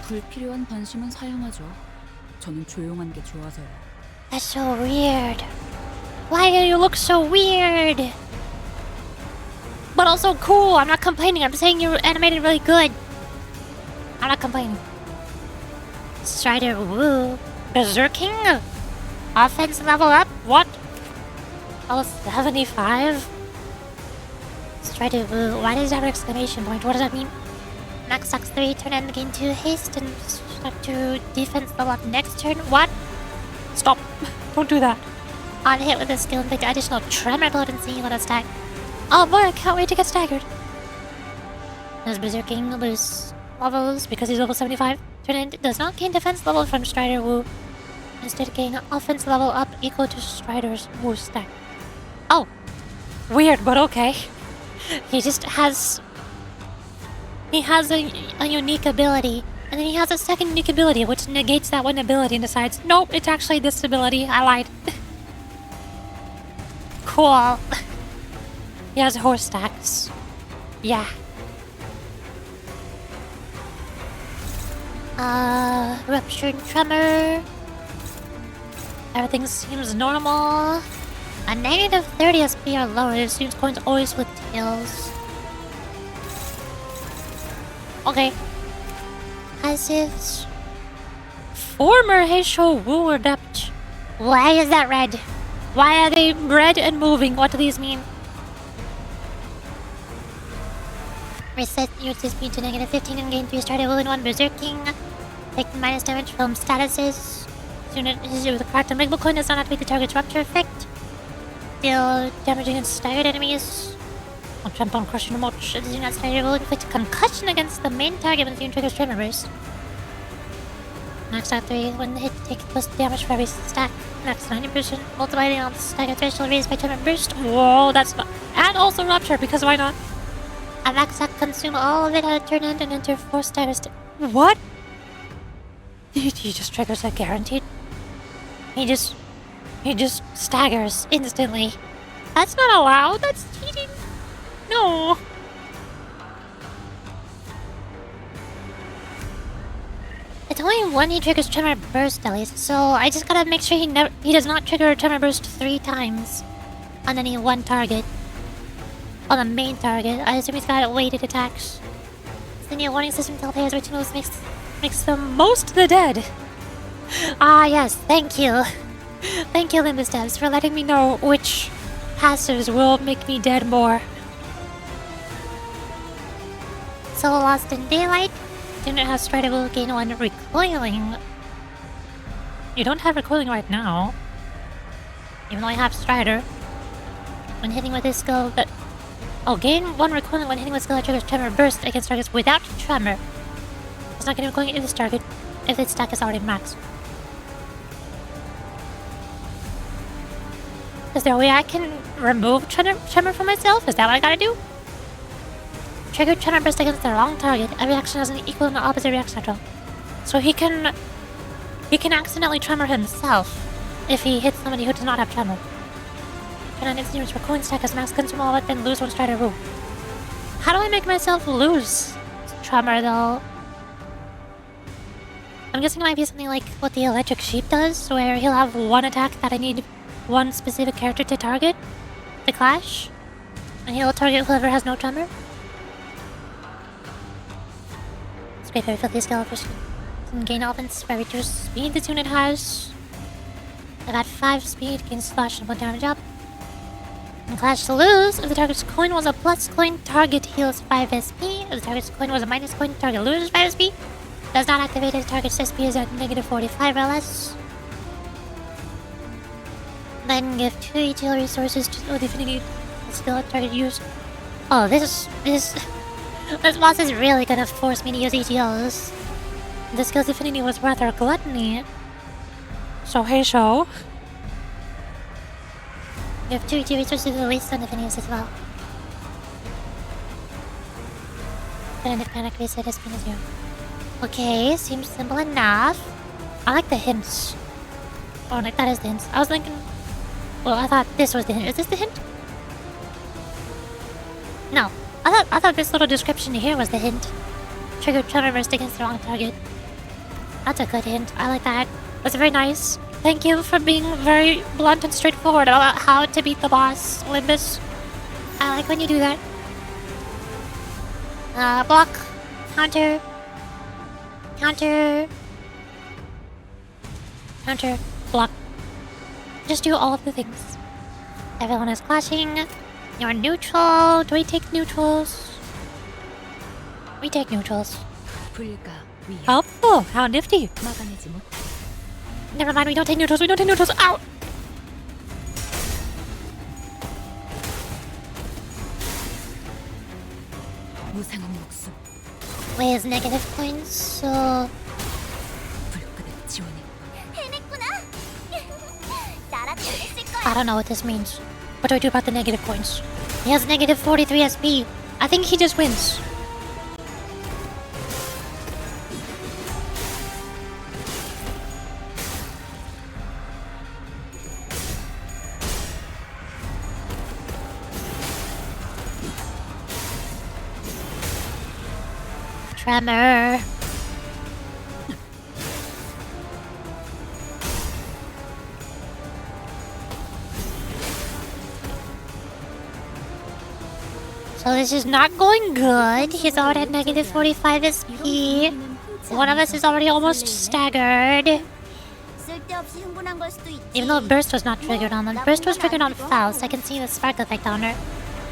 불필요한 관심은 사양하죠. 저는 조용한 게 좋아서요. That's so weird. Why do you look so weird? But also cool. I'm not complaining. I'm saying you're animated really good. I'm not complaining. Strider Woo. Berserking? Offense level up? What? Oh, 75? Strider Woo. Why does that have an exclamation point? What does that mean? Max sucks 3, turn end gain 2 haste and start to defense level up next turn. What? Stop. Don't do that. On hit with a skill inflict additional tremor potency when attack. Oh boy, I can't wait to get staggered. Does Berserking lose levels because he's level 75? Turn end does not gain defense level from Strider Woo. Instead gain offense level up equal to Strider's Woo stack. Oh! Weird, but okay. He just has... He has a unique ability. And then he has a second unique ability which negates that one ability and decides, nope, it's actually this ability. I lied. Cool. He has horse stacks. Yeah. Ruptured tremor. Everything seems normal. A negative 30 SP or lower. It seems coins always with tails. Okay. Passives. Former Heisho Woo adept. Why is that red? Why are they red and moving? What do these mean? Reset uses speed to negative 15 and gain 3 started will in 1 berserking. Take minus damage from statuses. Soon it is with a cracked and coin does not activate the target's rupture effect. Deal damage against staggered enemies. On jump on crushing the mulch. The do not stagger will inflict a concussion against the main target when the triggers tremor burst. Max out 3 when the hit take plus damage for every stack. Max 90%. Multiply the stagger threshold raised by tremor burst. Whoa, that's not. And also rupture because why not? A max out consume all of it at a turn end and enter 4 staggers. What? He just triggers that guaranteed. He just staggers instantly. That's not allowed. That's cheating. No. It's only when he triggers tremor burst at least, so I just gotta make sure he does not trigger tremor burst 3 times on any one target. On the main target. I assume he's got weighted attacks. The new warning system tell players which moves makes them most the dead. Ah yes, thank you. Thank you, Limbus devs, for letting me know which passives will make me dead more. So Lost in Daylight, unit has Strider will gain 1 recoiling. You don't have recoiling right now. Even though I have Strider. When hitting with this skill that... Oh, gain 1 recoiling when hitting with skill that triggers Tremor Burst against targets without Tremor. It's not getting recoiling if this target... if its stack is already maxed. Is there a way I can remove Tremor from myself? Is that what I gotta do? Trigger Tremor Burst against the wrong target. Every action has an equal and opposite reaction control. So he can accidentally Tremor himself if he hits somebody who does not have Tremor. Turn on instance for coin stack as max consume all of it, then lose 1 Strider rule. How do I make myself lose Tremor though? I'm guessing it might be something like what the Electric Sheep does, where he'll have 1 attack that I need 1 specific character to target, to clash, and he'll target whoever has no Tremor. It's great for filthy skill for gain offense by reduced speed this unit has. I got 5 speed, gains slash and 1 damage up. And clash to lose, if the target's coin was a plus coin, target heals 5 SP. If the target's coin was a minus coin, target loses 5 SP. Does not activate if the target's SP is at negative 45 or less. Then give 2 ETL resources to the affinity skill target used. Oh, this boss is really gonna force me to use ETLs. The skill's affinity was rather gluttony. So hey show. You have 2 ETL resources to the least on affinities as well. And if panic reset is spin 0. Okay, seems simple enough. I like the hints. Oh, that is the hints. I was thinking... Well, I thought this was the hint. Is this the hint? No. I thought this little description here was the hint. Trigger Tremor Burst against the wrong target. That's a good hint. I like that. That's very nice. Thank you for being very blunt and straightforward about how to beat the boss, Limbus. I like when you do that. Block. Counter. Counter. Counter. Block. Just do all of the things. Everyone is clashing. You're neutral. Do we take neutrals? We take neutrals. Helpful. How nifty. Never mind, we don't take neutrals. We don't take neutrals. Ow! Wait, is negative points, so... I don't know what this means. What do I do about the negative points? He has negative 43 SP. I think he just wins. Tremor. So this is not going good. He's already at negative 45 SP. One of us is already almost staggered. Even though Burst was not triggered on them. Burst was triggered on Faust. I can see the spark effect on her.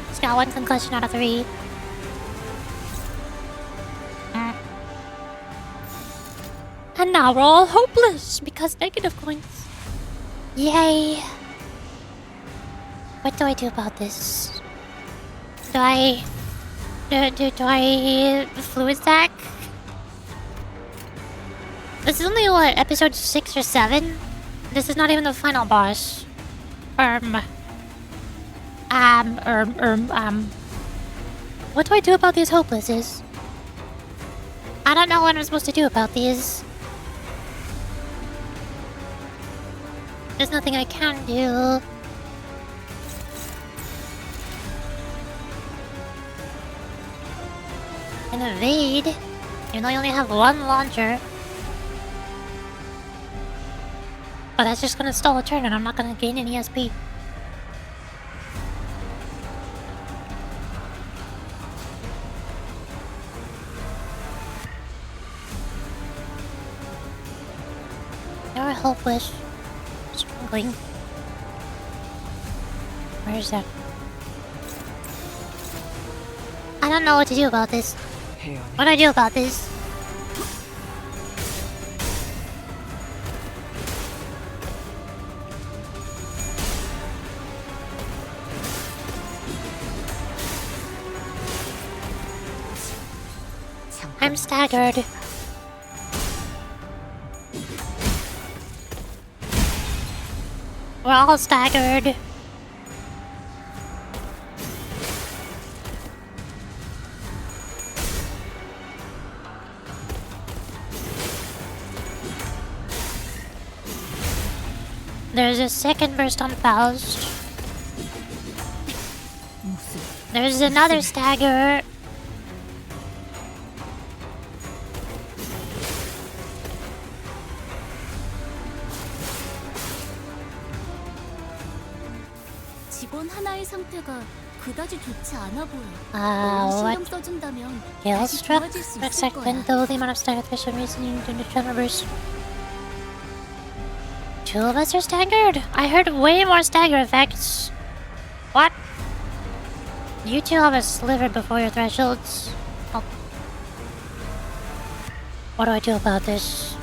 She's got 1 concussion out of 3. And now we're all hopeless because negative coins. Yay. What do I do about this? Do I fluid stack? This is only what, episode 6 or 7? This is not even the final boss. What do I do about these hopelesses? I don't know what I'm supposed to do about these. There's nothing I can do. And evade, even though you only have 1 launcher. But that's just gonna stall a turn and I'm not gonna gain any SP. You're hopeless. Struggling. Where is that? I don't know what to do about this. What do I do about this? I'm staggered. We're all staggered. There's a second burst on Faust. There's another stagger. 직원 하나의 상태가 그다지 좋지 않아 보여. What? 신경 써준다면 Kill 다시 struck? 좋아질 수 Looks 있을 like 거야. when double the amount of stagger for some reason due to tremor burst. Two of us are staggered? I heard way more stagger effects. What? You two have a sliver before your thresholds. Oh. What do I do about this?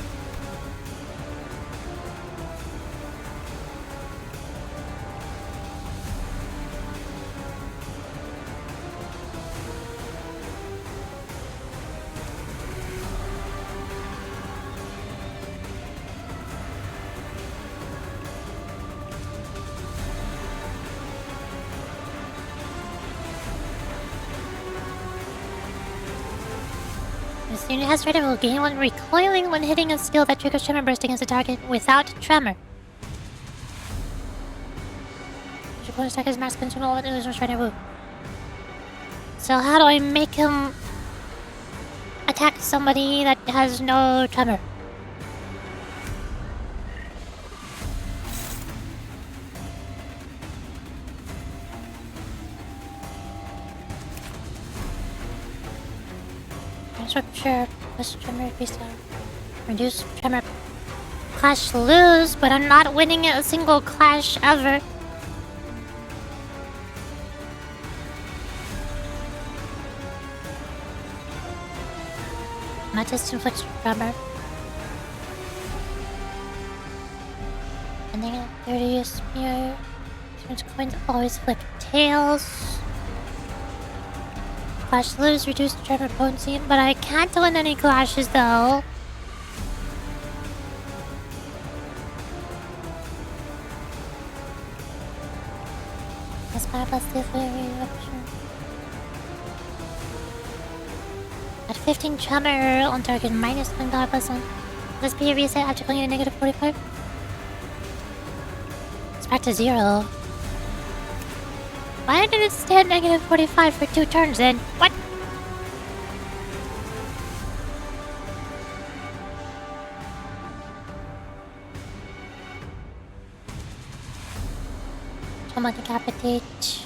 This unit has tremor will gain one recoiling when hitting a skill that triggers tremor burst against a target without tremor. Your opponent's attack is max consume all of illusion tremor woo. So how do I make him attack somebody that has no tremor? Structure plus tremor based on reduce tremor clash lose, but I'm not winning a single clash ever. Not just inflicts tremor. And then 30 spear. Coins always flip tails. Clash lose, reduce tremor potency, but I can't win any clashes though. That's 5 plus the eruption. At 15 tremor on target, minus 1 power plus 1. This be a reset after going to -45. It's back to 0. Why did it stay at -45 for 2 turns then? What? Trauma decapitate.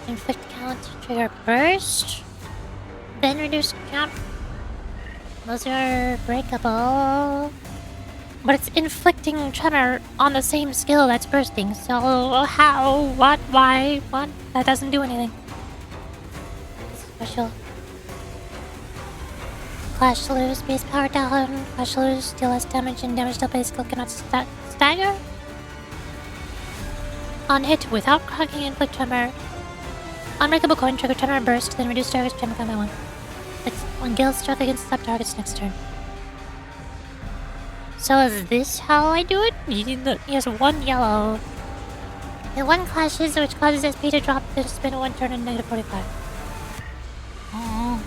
Inflict count, trigger burst. Then reduce count. Those are breakable. But it's inflicting tremor on the same skill that's bursting, so how? What? Why? What? That doesn't do anything. Special. Clash lose, base power down. Clash lose, deal less damage, and damage dealt by skill cannot stagger. On hit without cracking, inflict tremor. Unbreakable coin, trigger tremor burst, then reduce target's tremor count by 1. It's when gale struck against sub targets next turn. So is this how I do it? He has 1 yellow. And 1 clashes, which causes SP to drop, then spend 1 turn in -45. Oh.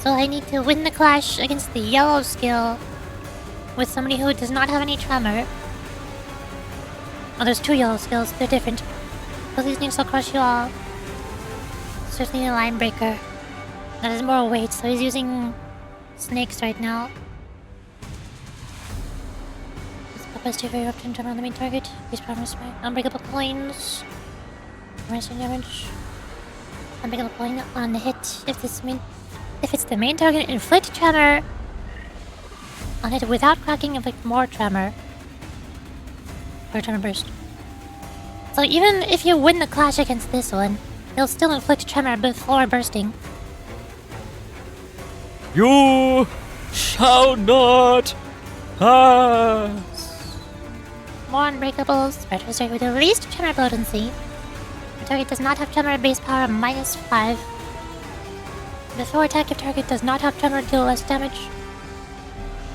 So I need to win the clash against the yellow skill with somebody who does not have any tremor. Oh, there's 2 yellow skills. They're different. Both these things will crush you all. Certainly a line breaker. That has more weight, so he's using snakes right now. This Papa's to very often turn on the main target. He's promised by unbreakable coins. Racing damage. Unbreakable coin on the hit. If it's the main target, inflict tremor. On hit without cracking, inflict more tremor. Or tremor burst. So even if you win the clash against this one, He'll still inflict tremor before bursting. You shall not pass. More unbreakable spreaders are with the least tremor potency. The target does not have tremor base power -5. Before attack, if target does not have tremor, deal less damage.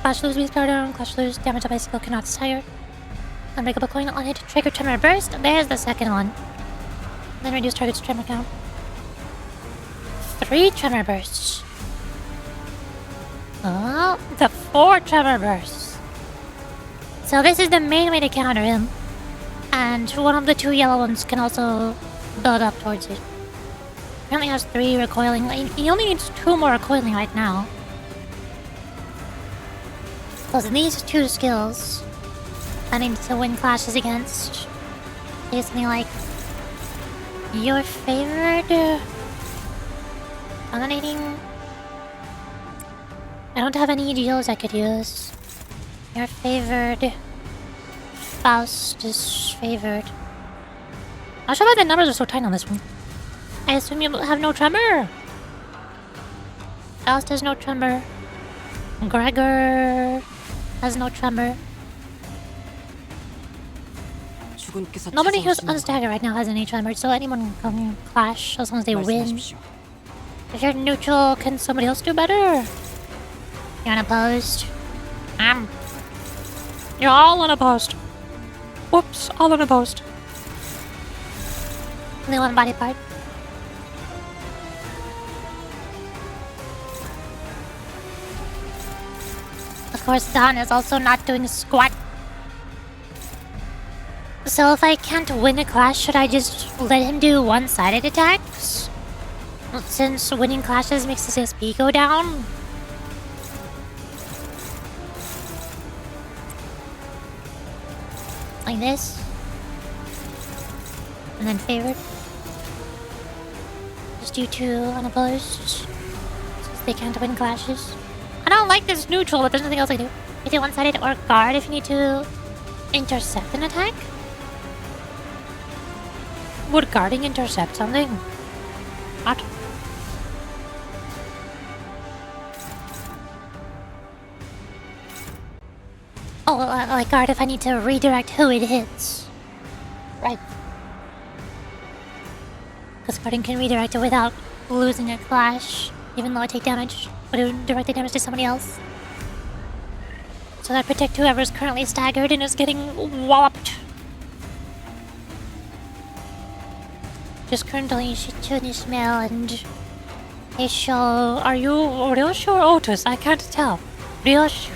Clash lose base power down, clash lose damage by skill cannot stagger. Unbreakable coin on hit, trigger tremor burst. There's the second one. Then reduce target's tremor count. 3 tremor bursts. Oh, the 4 tremor bursts. So this is the main way to counter him. And one of the 2 yellow ones can also build up towards it. Currently has 3 recoiling. He only needs 2 more recoiling right now. Plus these 2 skills I need to win clashes against. Is something like your favored dominating. I don't have any deals I could use. Your favored Faust is favored. Not sure why the numbers are so tiny on this one. I assume you have no tremor. Faust has no tremor. Gregor has no tremor. Nobody who's unstaggered right now has any tremor, so anyone can clash as long as they win. If you're neutral, can somebody else do better? You're unopposed. You're all unopposed. Whoops, all unopposed. Only one body part. Of course, Don is also not doing squat. So if I can't win a clash, should I just let him do one-sided attacks? Since winning clashes makes his SP go down? Like this. And then favored. Just do 2 unopposed. Since they can't win clashes. I don't like this neutral, but there's nothing else I can do. You do one-sided or guard if you need to intercept an attack. Would guarding intercept something? What? Oh, like guard if I need to redirect who it hits. Right. Because guarding can redirect it without losing a clash, even though I take damage, but it would direct the damage to somebody else. So that protect whoever's currently staggered and is getting walloped. Just currently Xichun, Ishmael, and Heisho. Are you Ryoshu or Otis? I can't tell. Ryoshu.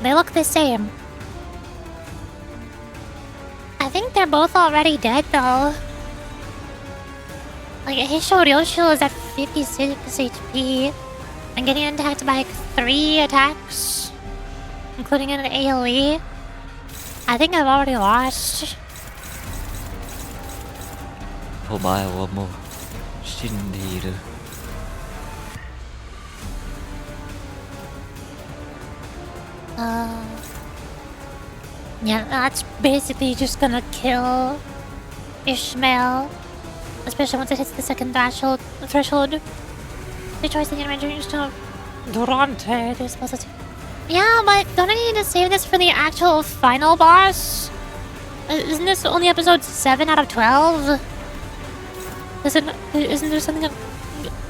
They look the same. I think they're both already dead though. Like Heisho Ryoshu is at 56 HP and getting attacked by like 3 attacks, including an AoE. I think I've already lost. お前はもう死んでいる。Yeah, that's basically just gonna kill Ishmael, especially once it hits the second threshold. The choice that you mentioned is to Durante. they're supposed to. Yeah, but don't I need to save this for the actual final boss? Isn't this only episode 7 out of 12? Isn't there something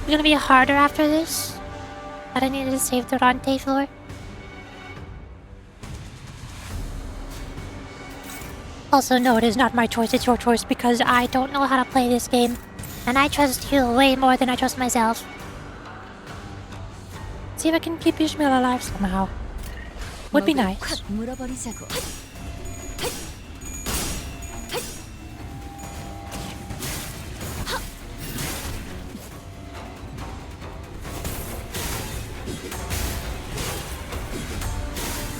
gonna be harder after this that I needed to save Durante for? Also, no, it is not my choice, it's your choice, because I don't know how to play this game. And I trust you way more than I trust myself. See if I can keep Ishmael alive somehow. Would be nice.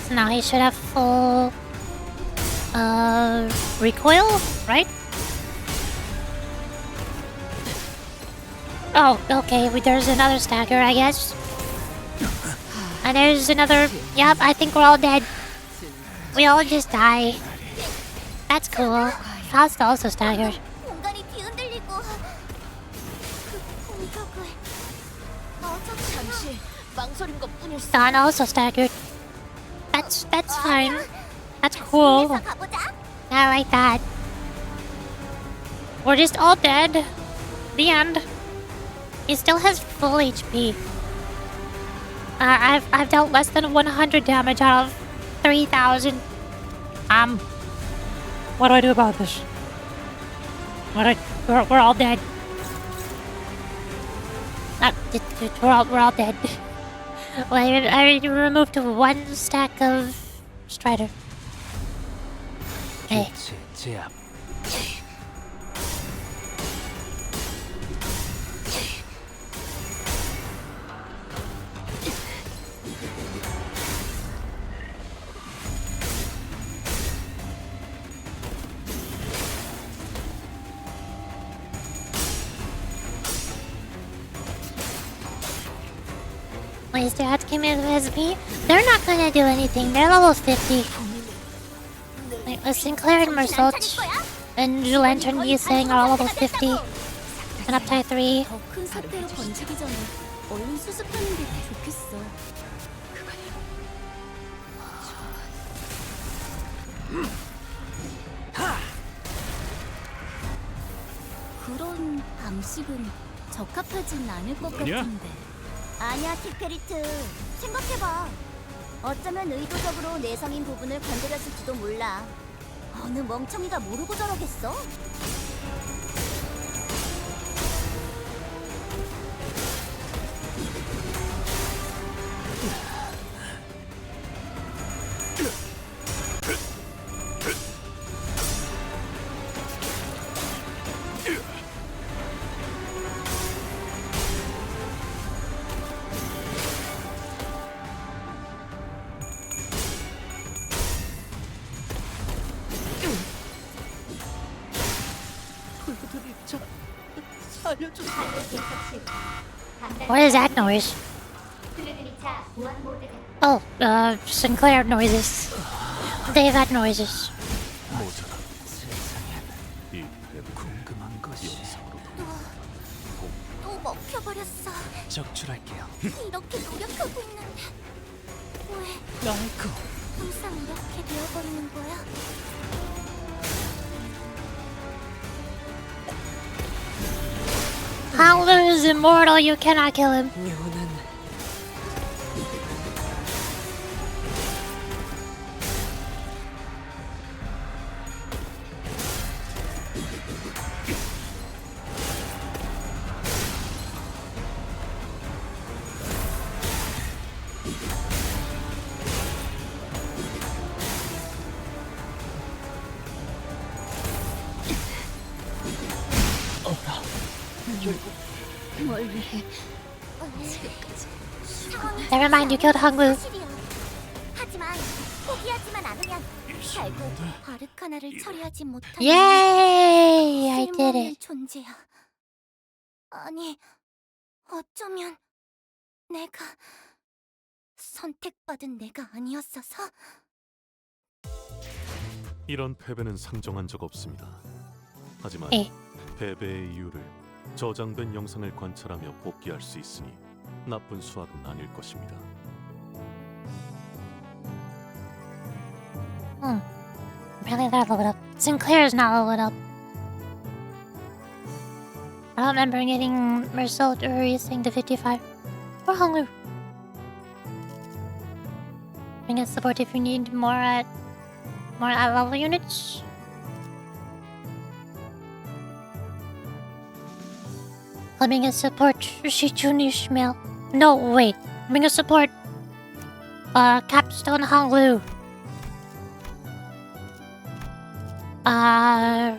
So now he should have full recoil, right? Oh, okay, there's another stagger, I guess. And there's another... Yep, I think we're all dead. We all just die. That's cool. Faust also staggered. 공간이 뒤흔들리고 공격을 잠시 망설인 것뿐일세. Dawn also staggered. That's fine. That's cool. 가보자. I like that. We're just all dead. The end. He still has full HP. I've dealt less than 100 damage out of 3,000. What do I do about this? We're all dead. We're all dead. Well, I removed 1 stack of Strider. Hey. 제압. Please, do have to come in with me? They're not gonna do anything. They're level 50. Like, Sinclair and Mersault and Lantern is saying are level 50. And up to 3. 더 큰 사태로 번지기 전에 얼른 수습하는 게 좋겠어. 그런 방식은 적합하진 않을 것 같은데. 아니야, 티페리트. 생각해봐. 어쩌면 의도적으로 내성인 부분을 건드렸을지도 몰라. 어느 멍청이가 모르고 저러겠어? What is that noise? Oh, Sinclair noises. They've had noises. 모자라. 세상에 이 궁금한 것이 또 먹혀버렸어. 적출할게요. 이렇게 노력하고 있는데 왜 아이고. 항상 이렇게 되어버리는 거야? Howler is immortal, you cannot kill him. 묘는 뭘 위해 지금까지. Never mind, you killed Hanglu. 사실이야. 하지만 포기하지만 않으면 결국 아르카나를 처리하지 못하는 Yay! I did 쓸모없는 it. 존재야. 아니, 어쩌면 내가 선택받은 내가 아니었어서? 이런 패배는 상정한 적 없습니다. 하지만 에. 패배의 이유를 저장된 영상을 관찰하며 복귀할 수 있으니 나쁜 수학은 아닐 것입니다. Apparently they're leveled up. Sinclair's not leveled up. I don't remember getting Mersault or raising to 55. Or Hanglu. Bring us support if you need more at level units. Bring us support Xichun Ishmael. No, wait. Bring us support Capstone Hanglu. I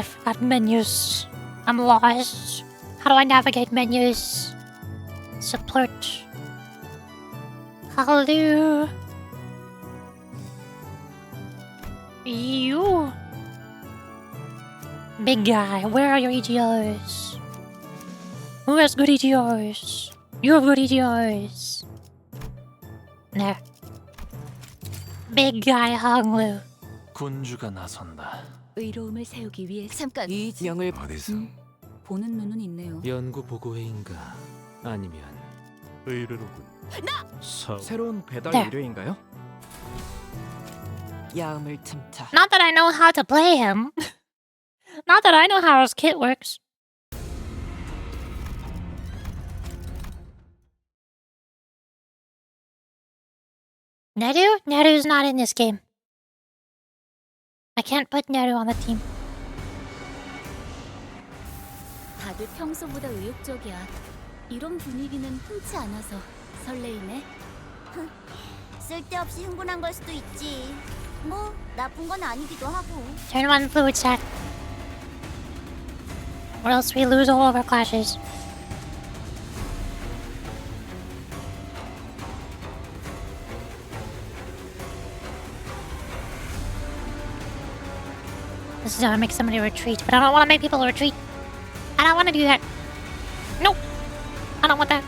forgot menus. I'm lost. How do I navigate menus? Support. Hello. You. Big guy, where are your EGOs? Who has good EGOs? You have good EGOs. There. Big guy Hanglu. 군주가 나선다. 의로움을 세우기 위해 잠깐, 이 명을 어디서 보는 눈은 있네요. 연구 보고회인가 아니면 의뢰로군. 새로운 배달 There. 의뢰인가요? 야음을 틈타. Not that I know how to play him. Not that I know how his kit works. Neru? Neru's not in this game. I can't put Neru on the team. 다들 평소보다 의욕적이야. 이런 분위기는 흔치 않아서 설레이네. 쓸데없이 흥분한 걸 수도 있지. 뭐 나쁜 건 아니기도 하고. Turn one fluid sack. Or else we lose all of our clashes. This is how I make somebody retreat, but I don't want to make people retreat. I don't want to do that. Nope. I don't want that.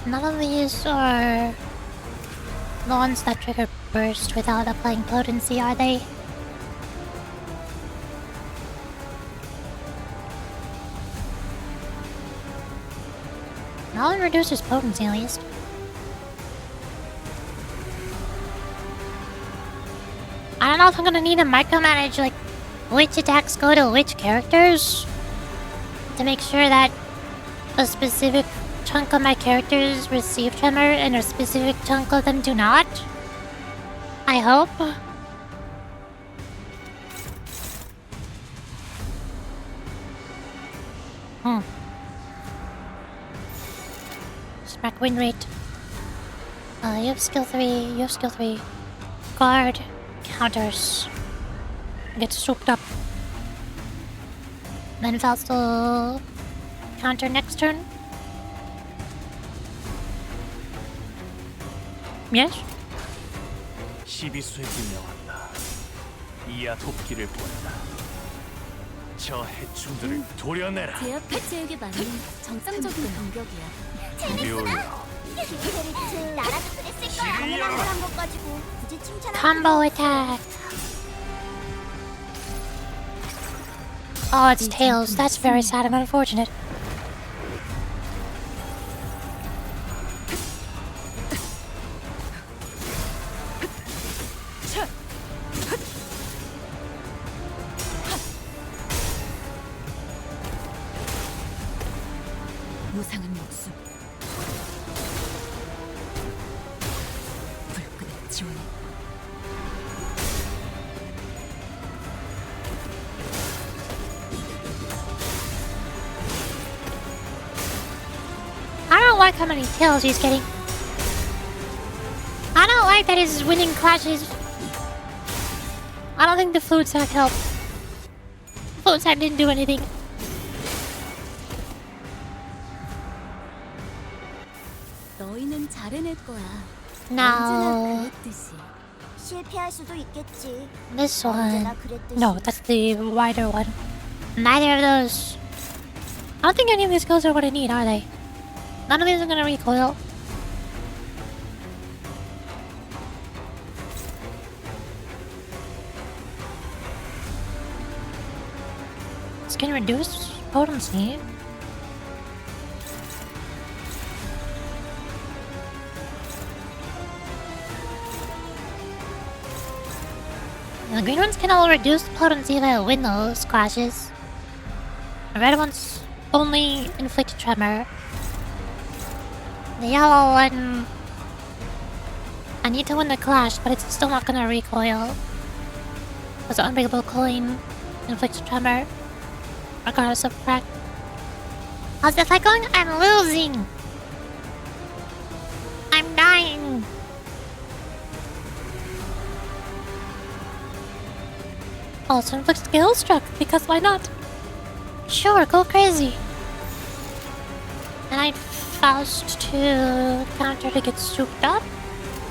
None of these are the ones that trigger burst without applying potency, are they? That one reduces potency at least. I don't know if I'm gonna need to micromanage like which attacks go to which characters to make sure that a specific chunk of my characters receive tremor and a specific chunk of them do not. I hope. Smack win rate. You have skill 3, you have skill 3. Guard counters. Get soaked up. Then Faustal counter next turn. Yes? 시비수에 분명한다. 이야 돕기를 보낸다. 저 해충들을 도려내라. 제압 패치에게 맞는 정상적인 공격이야. 묘려. 페리츠 나라도 그랬을 거야. 당연한 걸 한 것 가지고 굳이 칭찬하고. Combo attack. Oh, it's tails. That's very sad and unfortunate. 무상한 목숨. 불끈한 지원해. I don't like how many kills he's getting. I don't like that he's winning clashes. I don't think the fluid sack helped. Fluid sack didn't do anything. 너희는 잘해낼 거야. No. 언제나 그랬듯이. 실패할 수도 있겠지. This one. 언제나 그랬듯이. No, that's the wider one. Neither of those. I don't think any of these skills are what I need, are they? None of these are gonna recoil. This can reduce potency. The green ones can all reduce potency if I win those clashes. The red ones only inflict tremor. The yellow one... I need to win the clash, but it's still not gonna recoil. Because the unbreakable coin inflicts tremor, regardless of crack. How's the fight going? I'm losing! I'm dying! Also inflicts skill struck, because why not? Sure, go crazy! And I'd Faust to counter to get souped up?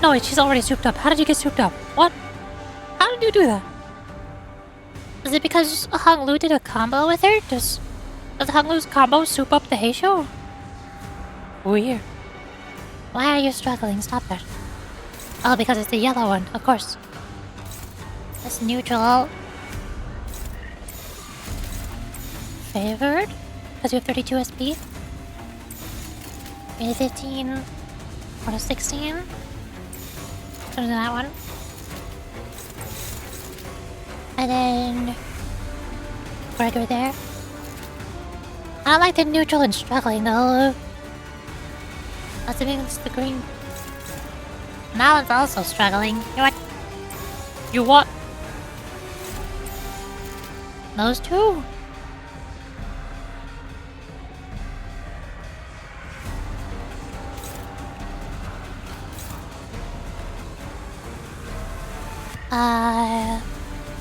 No, wait, she's already souped up. How did you get souped up? What? How did you do that? Is it because Hong Lu did a combo with her? Does Does Hanglu's combo soup up the Heisho? Weird. Why are you struggling? Stop that. Oh, because it's the yellow one, of course. That's neutral. Favored? Because you have 32 SP. Maybe 15. Or 16. So do that one. And then Gregor there. I don't like the neutral and struggling though. That's against the green. That one's also struggling. You what? You what? Those two?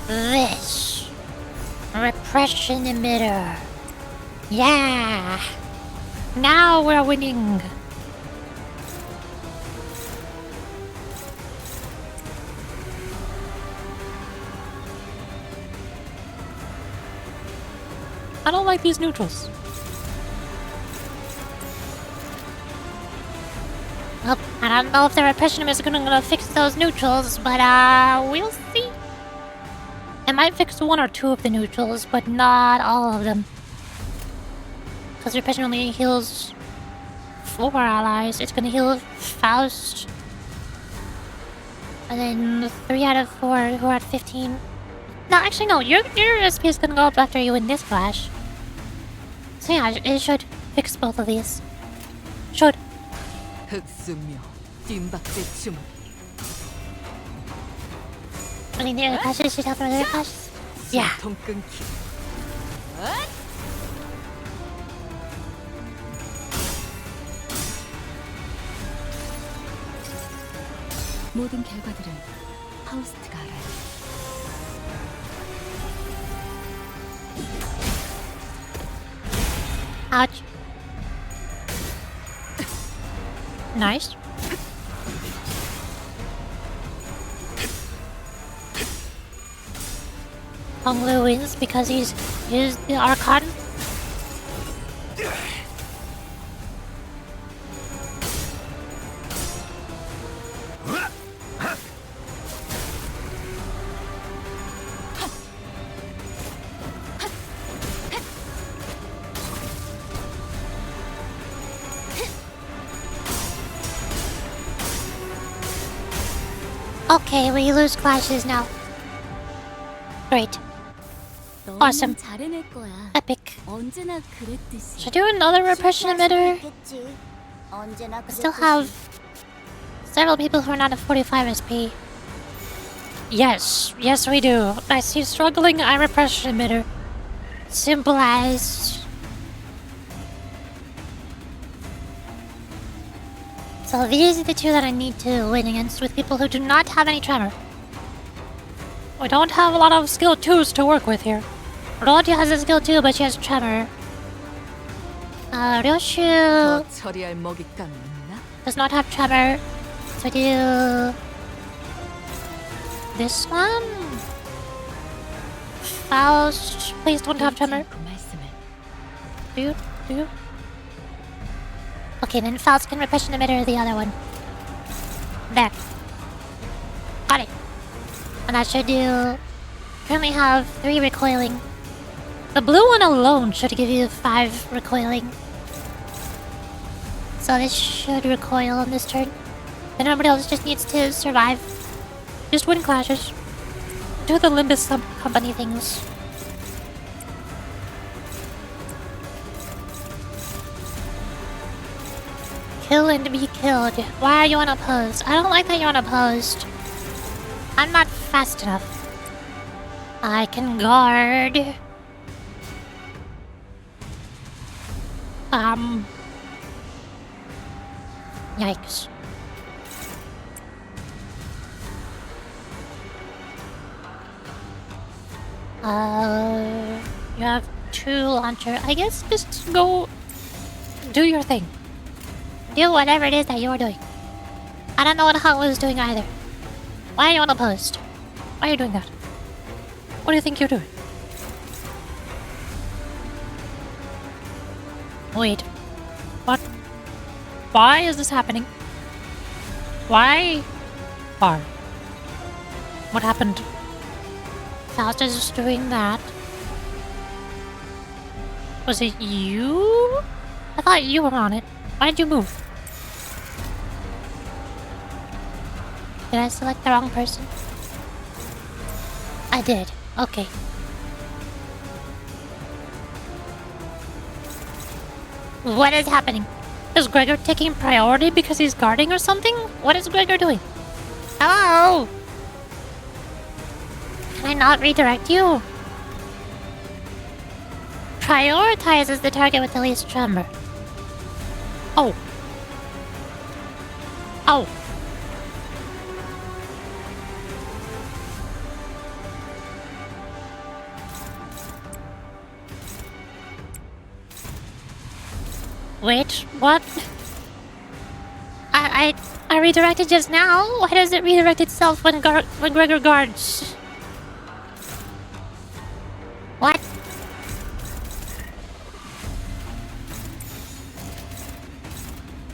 This repression emitter. Yeah. Now we're winning. I don't like these neutrals. Well, I don't know if the repression is gonna fix those neutrals, but we'll see. It might fix one or two of the neutrals, but not all of them. Because repression only heals 4 allies. It's gonna heal Faust. And then 3 out of 4 who are at 15. No, actually no, your SP is gonna go up after you win this clash. So yeah, it should fix both of these. Should. I mean, the other clashes should help the other clashes. Yeah. 모든 결과들은 파우스트가 알아요. Ouch. Nice. Honglu wins because he's used the Archon. Okay, we lose clashes now. Great. Awesome. Epic. Should I do another repression emitter? I still have several people who are not at 45 SP. Yes, yes we do. I see struggling eye repression emitter. Simple as. So these are the two that I need to win against with people who do not have any tremor. We don't have a lot of skill 2s to work with here. Rodya has a skill 2, but she has tremor. Ryoshu does not have tremor. So do this one. Faust, please don't have tremor. Do you? Okay, then Faust can repression emitter the other one. There. Got it. And that should do. Currently have 3 recoiling. The blue one alone should give you 5 recoiling. So this should recoil on this turn. And everybody else just needs to survive. Just win clashes. Do the Limbus company things. Kill and be killed. Why are you unopposed? I don't like that you're unopposed. I'm not fast enough. I can guard. Yikes. You have 2 launcher. I guess just go do your thing. Do whatever it is that you're doing. I don't know what Hang was doing either. Why are you unopposed? Why are you doing that? What do you think you're doing? Wait. What? Why is this happening? Why? Why? What happened? Faust is just doing that. Was it you? I thought you were on it. Why did you move? Did I select the wrong person? I did. Okay. What is happening? Is Gregor taking priority because he's guarding or something? What is Gregor doing? Hello? Can I not redirect you? Prioritizes the target with the least tremor. Oh. Oh. Wait, what? I redirected just now? Why does it redirect itself when Gregor guards? What?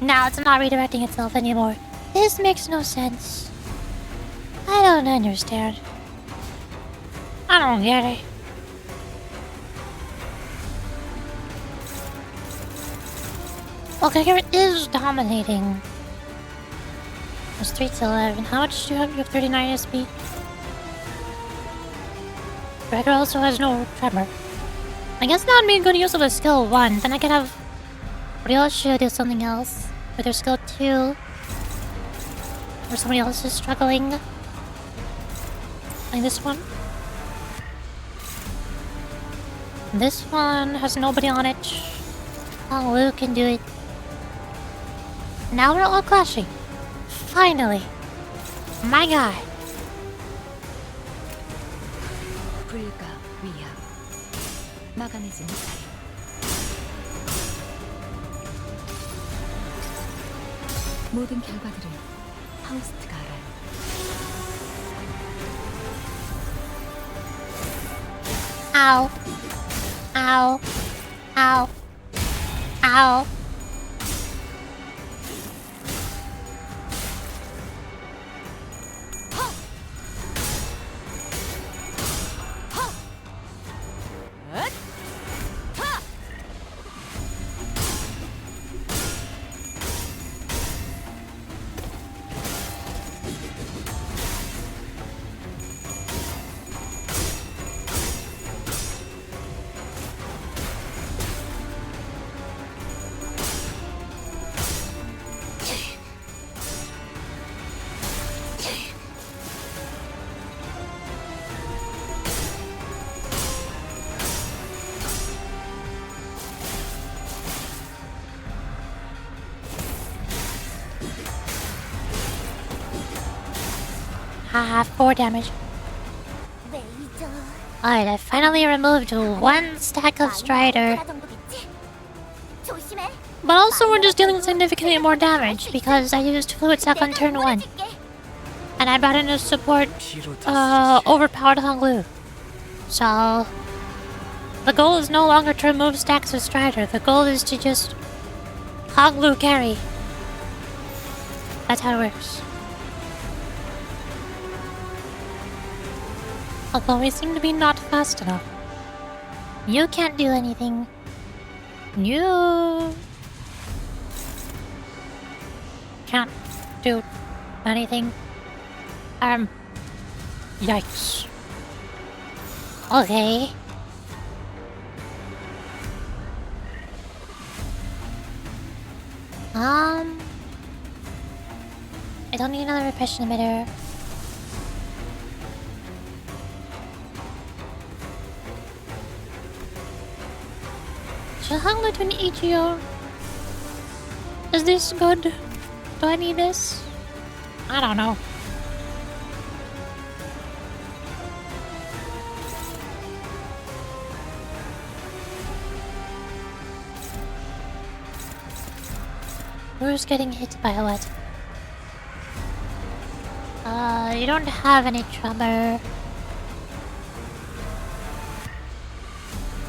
Now it's not redirecting itself anymore. This makes no sense. I don't understand. I don't get it. Well, Gregor is dominating. It's 3 to 11. How much do you have? You have 39 SP. Gregor also has no tremor. I guess that would be a good use of a skill 1. Then I could have Ryoshu do something else with her skill 2. Or somebody else is struggling. Like this one. This one has nobody on it. Oh, Lu can do it. Now we're all clashing. Finally. My guy. 불가 위압 막아내지 못하리 모든 결과들은 하우스트가 알아요. Ow. Ow. Ow. Ow. Haha, 4 damage. Alright, I finally removed 1 stack of Strider. But also we're just dealing significantly more damage because I used Fluid Sack on turn 1. And I brought in a support overpowered Honglu. So the goal is no longer to remove stacks of Strider. The goal is to just Honglu carry. That's how it works. Although we seem to be not fast enough. You can't do anything. You can't do anything. Yikes. Okay. I don't need another repression emitter. Should Honglu do an EGO? Is this good? Do I need this? I don't know. Who's getting hit by what? You don't have any tremor.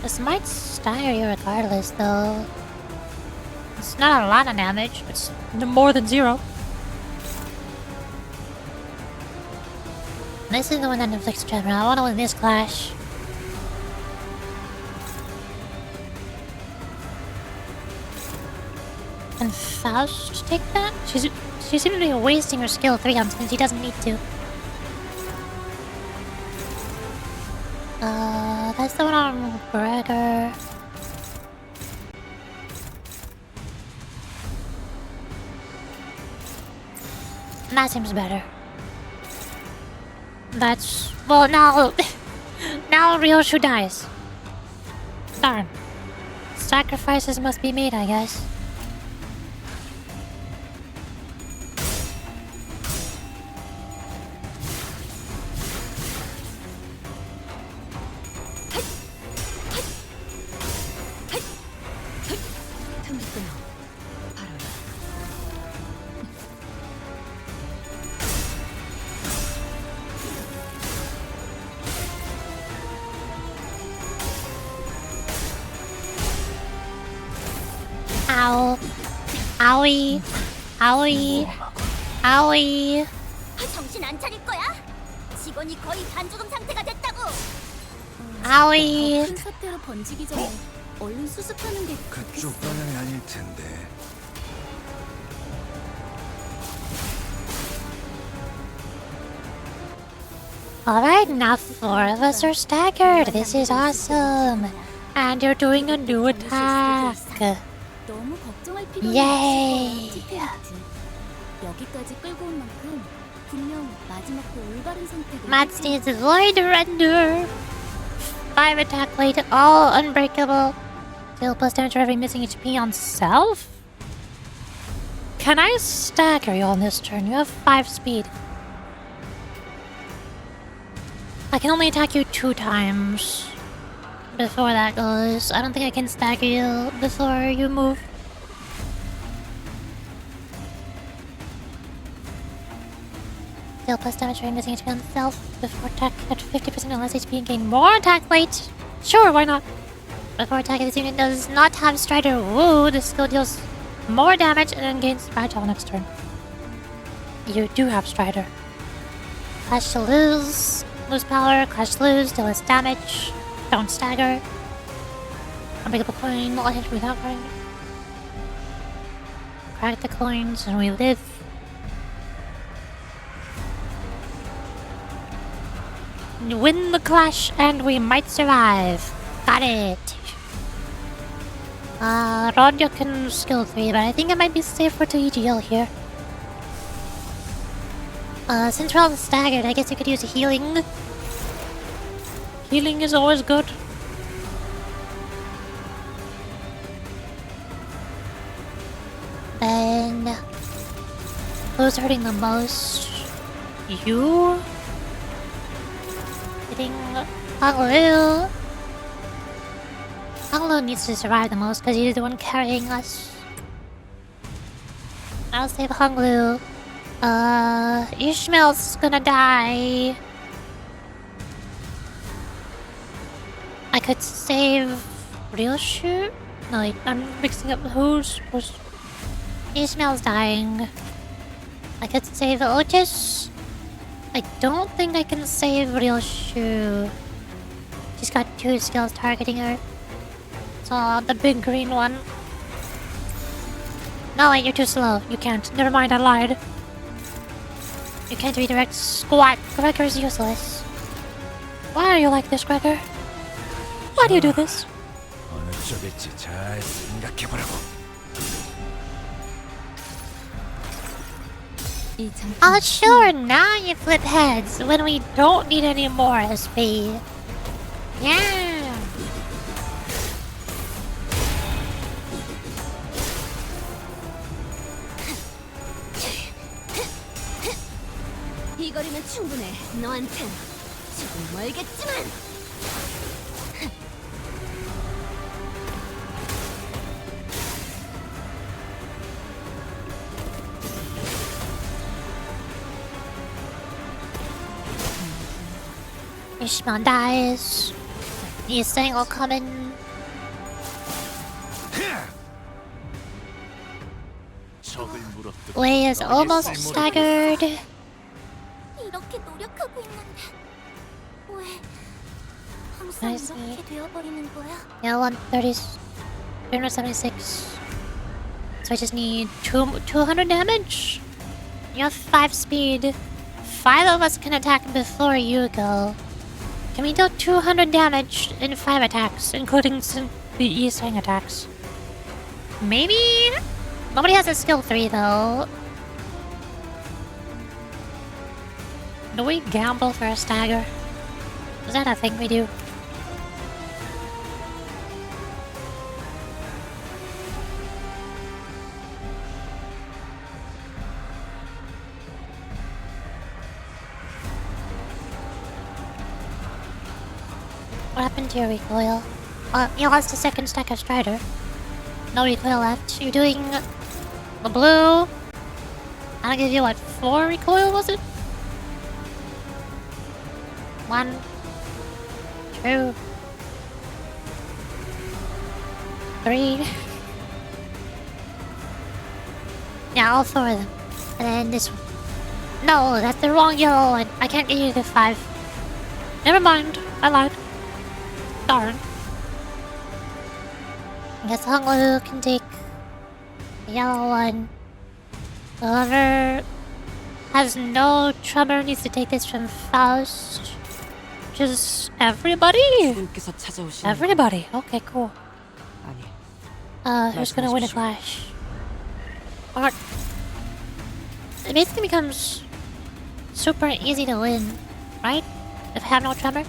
This might stagger you regardless, though. It's not a lot of damage. It's more than 0. This is the one that inflicts tremor. I want to win this clash. Can Faust take that? She seems to be wasting her skill 3 on something she doesn't need to. That's the one on Gregor. That seems better. That's... well, now... now Ryoshu dies. Darn. Sacrifices must be made, I guess. Ow. Owie. Owie. Owie. 정신 안 차릴 거야? 직원이 거의 반죽음 상태가 됐다고. Owie. 큰 사태로 번지기 전에 얼른 수습하는 게 그쪽 방향이 아닐 텐데. Alright, now 4 of us are staggered. This is awesome. And you're doing a new attack. 너무 걱정할 필요는 Yay. 없을 거야, 티페이트. 여기까지 끌고 온 만큼 분명 마지막도 올바른 선택을 Mats needs Void Render. 5 attack plate, all unbreakable. Deal plus damage for every missing HP on self? Can I stagger you on this turn? You have 5 speed. I can only attack you 2 times before that goes. I don't think I can stagger you before you move. Deal plus damage for missing HP on self before attack at 50% or less HP and gain more attack plate. Sure, why not? Before attack, if this unit does not have Strider, woo, this skill deals more damage and then gains fragile next turn. You do have Strider. Clash to lose. Lose power, clash to lose, deal less damage. Don't stagger. Unbreakable coin, all hit without crying. Crack the coins and we live. Win the clash and we might survive. Got it. Rodya can skill 3, but I think it might be safer to EGL here. Since we're all staggered, I guess you could use healing. Healing is always good. Then... who's hurting the most? You? Hitting Hanglu. Hanglu needs to survive the most because he's the one carrying us. I'll save Hanglu. Ishmael's gonna die. I could save Ryoshu? No, wait, I'm mixing up who's Ishmael's dying. I could save Otis. I don't think I can save Ryoshu. She's got 2 skills targeting her. So the big green one. No, wait, you're too slow. You can't. Never mind, I lied. You can't redirect squat. Gregor's useless. Why are you like this, Gregor? Why do you do this? 어느 쪽일지 잘 생각해보라고. Oh, sure, now you flip heads when we don't need any more SP. Yeah. 이 거리면 충분해. 너한텐 조금 멀겠지만. Ishmael dies. He's saying will come in. Lei is almost staggered. 이렇게 노력하고 있는데 왜 항상 Nice. 이렇게 되어버리는 거야? Yeah, 130, 376. So I just need 200 damage. You have 5 speed. 5 of us can attack before you go. Can we do 200 damage in 5 attacks, including the E-Sang attacks? Maybe? Nobody has a skill 3 though. Do we gamble for a stagger? Is that a thing we do? What happened to your recoil? You lost a second stack of Strider. No recoil left. You're doing the blue. I'll give you what, 4 recoil was it? 1, 2, 3. Yeah, all 4 of them. And then this one. No, that's the wrong yellow one. I can't get you the 5. Never mind, I lied. Darn. I guess Honglu can take the yellow one. Whoever has no tremor needs to take this from Faust. Just everybody? Everybody. Okay, cool. Who's gonna win a clash? Or it basically becomes super easy to win, right? If I have no tremor.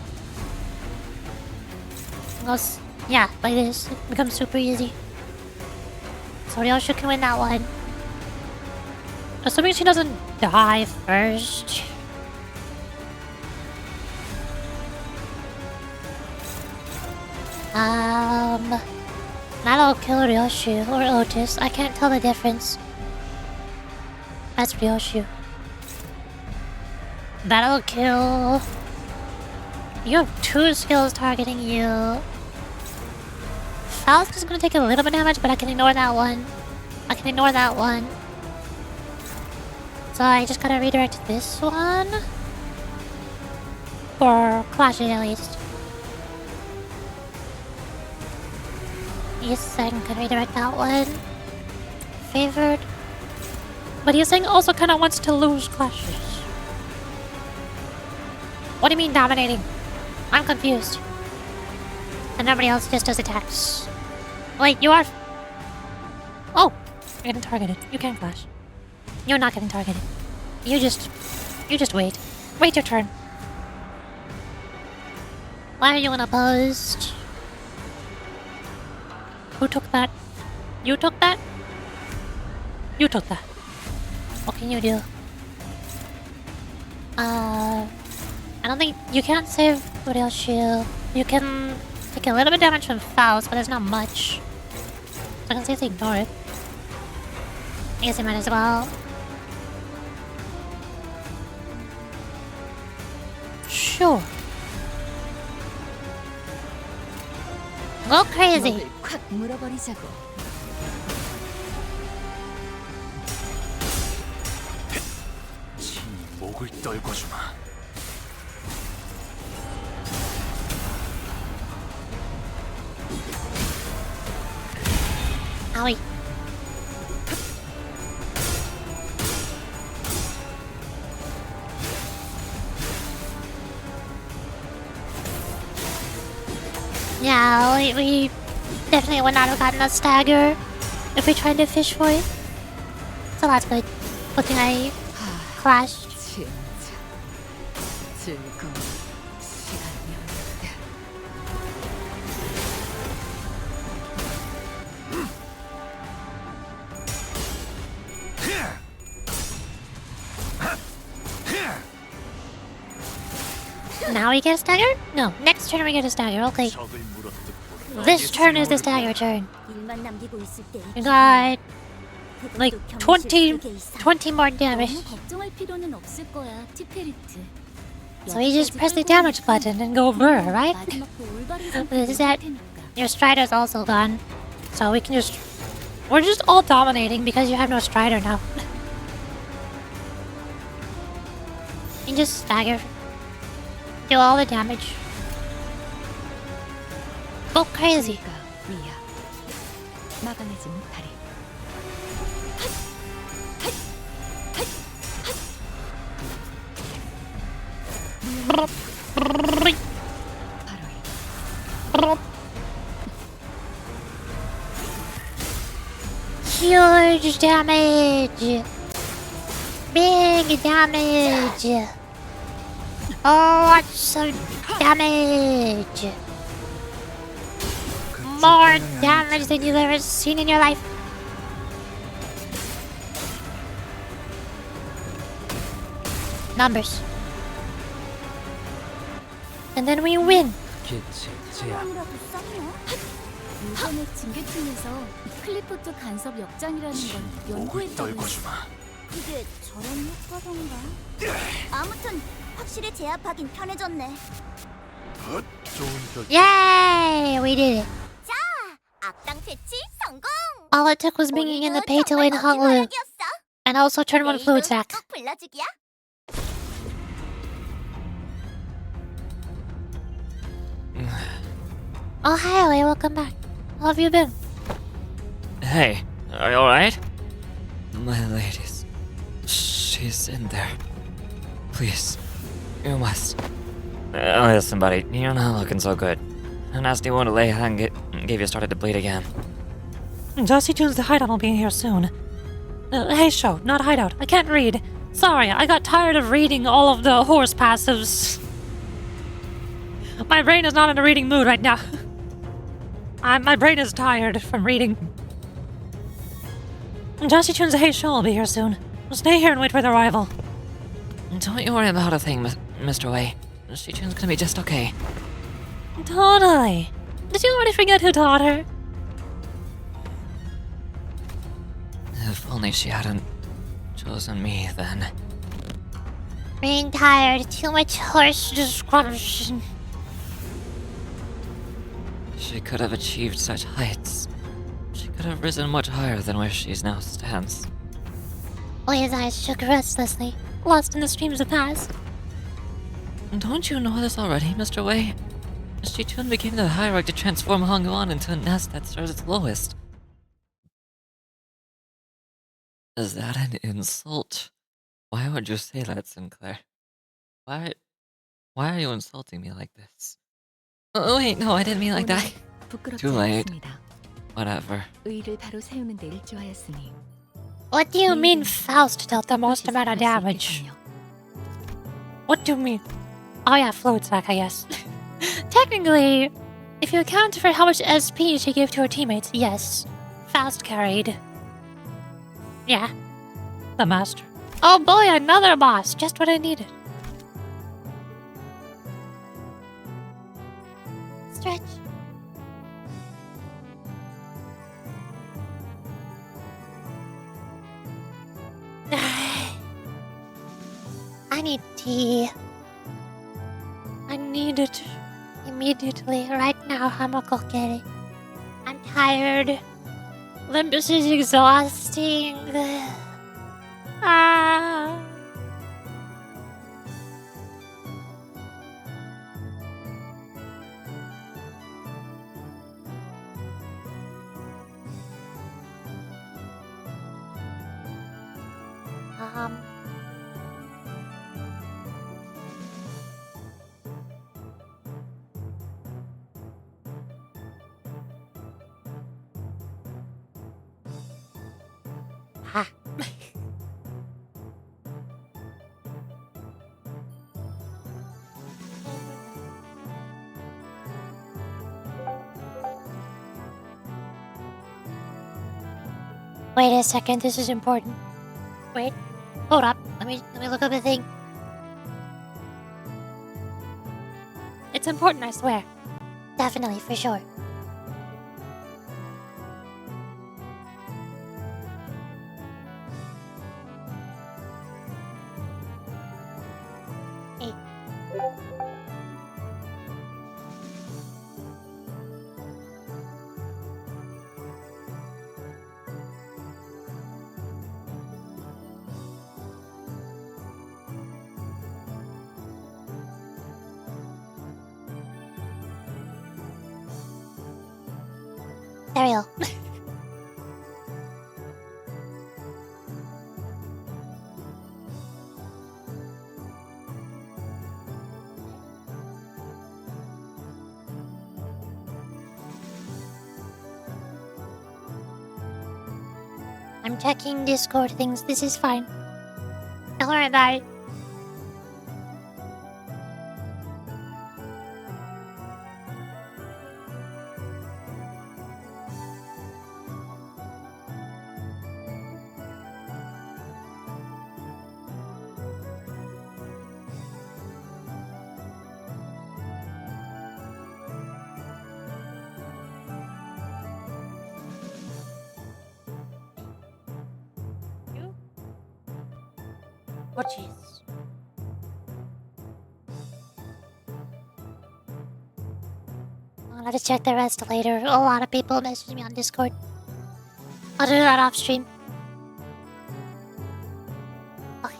Goes, yeah, like this. It becomes super easy. So Ryoshu can win that one. Assuming she doesn't die first. That'll kill Ryoshu or Otis. I can't tell the difference. That's Ryoshu. That'll kill. You have 2 skills targeting you. Faust is gonna take a little bit of damage, but I can ignore that one. I can ignore that one. So I just gotta redirect this one. For clashing at least. Yes, I can redirect that one. Favored. But he's saying also kinda wants to lose clashes. What do you mean dominating? I'm confused. And nobody else just does attacks. Wait, you are... Oh! You're getting targeted. You can't clash. You're not getting targeted. You just wait. Wait your turn. Why are you unopposed? Who took that? You took that? You took that. What can you do? I don't think you can't save Ryoshu. You can take a little bit of damage from Faust, but there's not much. So I can safely ignore it. I guess I might as well. Sure. Go crazy. 콱 물어버리자고. 목을 떨궈주마. Owie. Yeah, we definitely would not have gotten a stagger if we tried to fish for it. So that's good. Good thing I clashed. Now we get a stagger? No, next turn we get a stagger, okay. This turn is the stagger turn. We got like 20 more damage. So we just press the damage button and go brr, right? This is that. Your Strider's also gone. So we can just We're just all dominating because you have no strider now. You just stagger. Do all the damage. Go crazy. 막아내지 못하리. Huge damage! Big damage! Lots of damage! More damage than you've ever seen in your life. Numbers. And then we win. 사람이라도 쌌나? 이번에 징계팀에서 클리포트 간섭 역장이라는 건 연구했다고 했어. 그게 저런 효과던가? 아무튼 확실히 제압하긴 편해졌네. Yay! We did it. 자, 악당 퇴치 성공! All it took was bringing in the pay-to-win Honglu. And also turn one fluid sack. 꼭 불러주기야. Oh, hi, Ollie. Welcome back. How have you been? Hey, are you alright? My ladies. She's in there. Please, you must. Listen, buddy, you're not looking so good. A nasty wound to lay hand gave you started to bleed again. Xichun's the hideout will be here soon. Hey, show, not hideout. I can't read. Sorry, I got tired of reading all of the horse passives. My brain is not in a reading mood right now. My brain is tired from reading. Xichun's Hey Show will be here soon. Stay here and wait for their arrival. Don't you worry about a thing, Mr. Wei. Xichun's gonna be just okay. Totally. Did you already forget who taught her? If only she hadn't chosen me then. Being tired. Too much horse disruption. She could have achieved such heights. She could have risen much higher than where she now stands. Ollie's eyes shook restlessly, lost in the streams of past. Don't you know this already, Mr. Wei? Xichun became the hierarch to transform Hongguan into a nest that serves its lowest. Is that an insult? Why would you say that, Sinclair? Why are you insulting me like this? Oh wait, no, I didn't mean like that. Too late. Whatever. 의를 바로 세우는 데 일조하였으니. What do you mean Faust dealt the most amount of damage? What do you mean? Oh yeah, fluid sack, I guess. Technically, if you account for how much SP she gave to her teammates, yes. Faust carried. Yeah. The master. Oh boy, another boss. Just what I needed. Stretch. I need tea. I need it immediately. Right now, I'm gonna go get it. I'm tired. Limbus is exhausting. Ah. Ha. Wait a second, this is important. Wait, hold up. Let me look up a thing. It's important, I swear. Definitely, for sure. Hey. cereal. I'm checking Discord things. This is fine. Don't worry about it. Oh, jeez. I'll have to check the rest later. A lot of people message me on Discord. I'll do that off stream. Okay.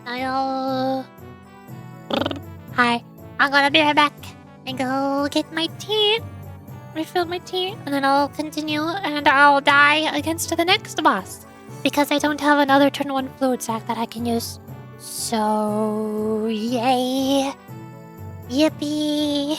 I'll... Hi. I'm gonna be right back and go get my tea. Refill my tea. And then I'll continue and I'll die against the next boss. Because I don't have another turn 1 fluid sac that I can use. So... Yay. Yippee.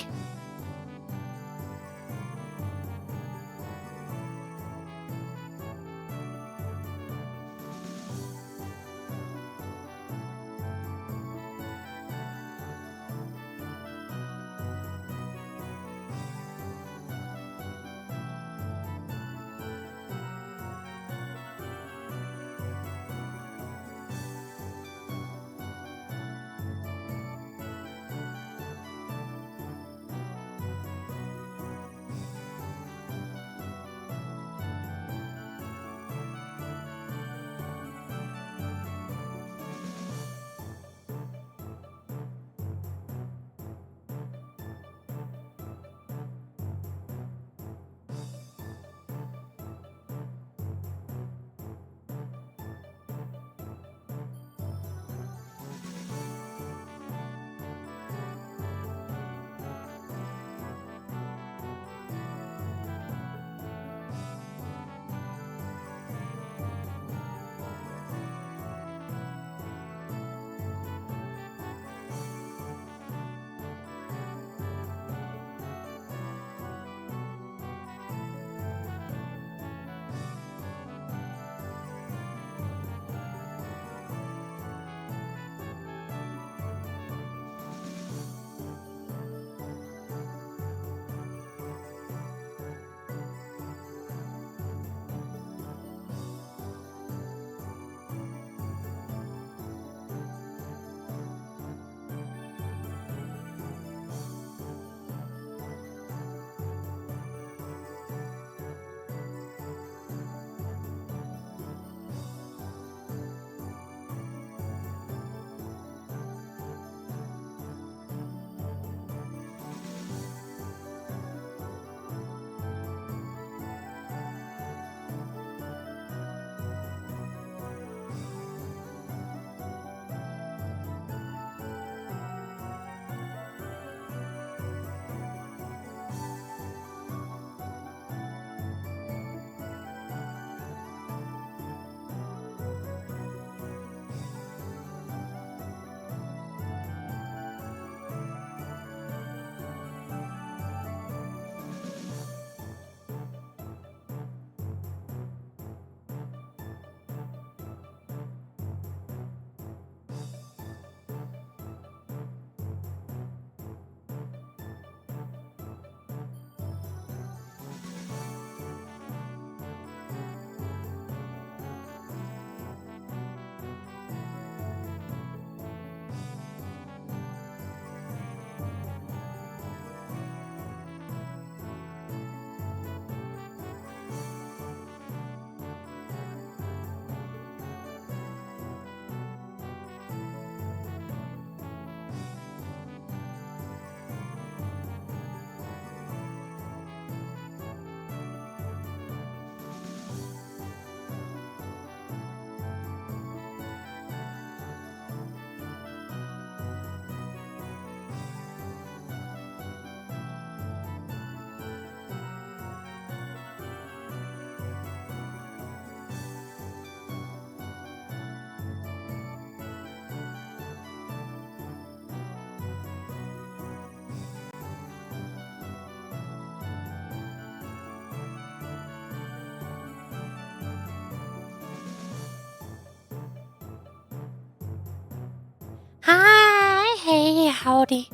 howdy.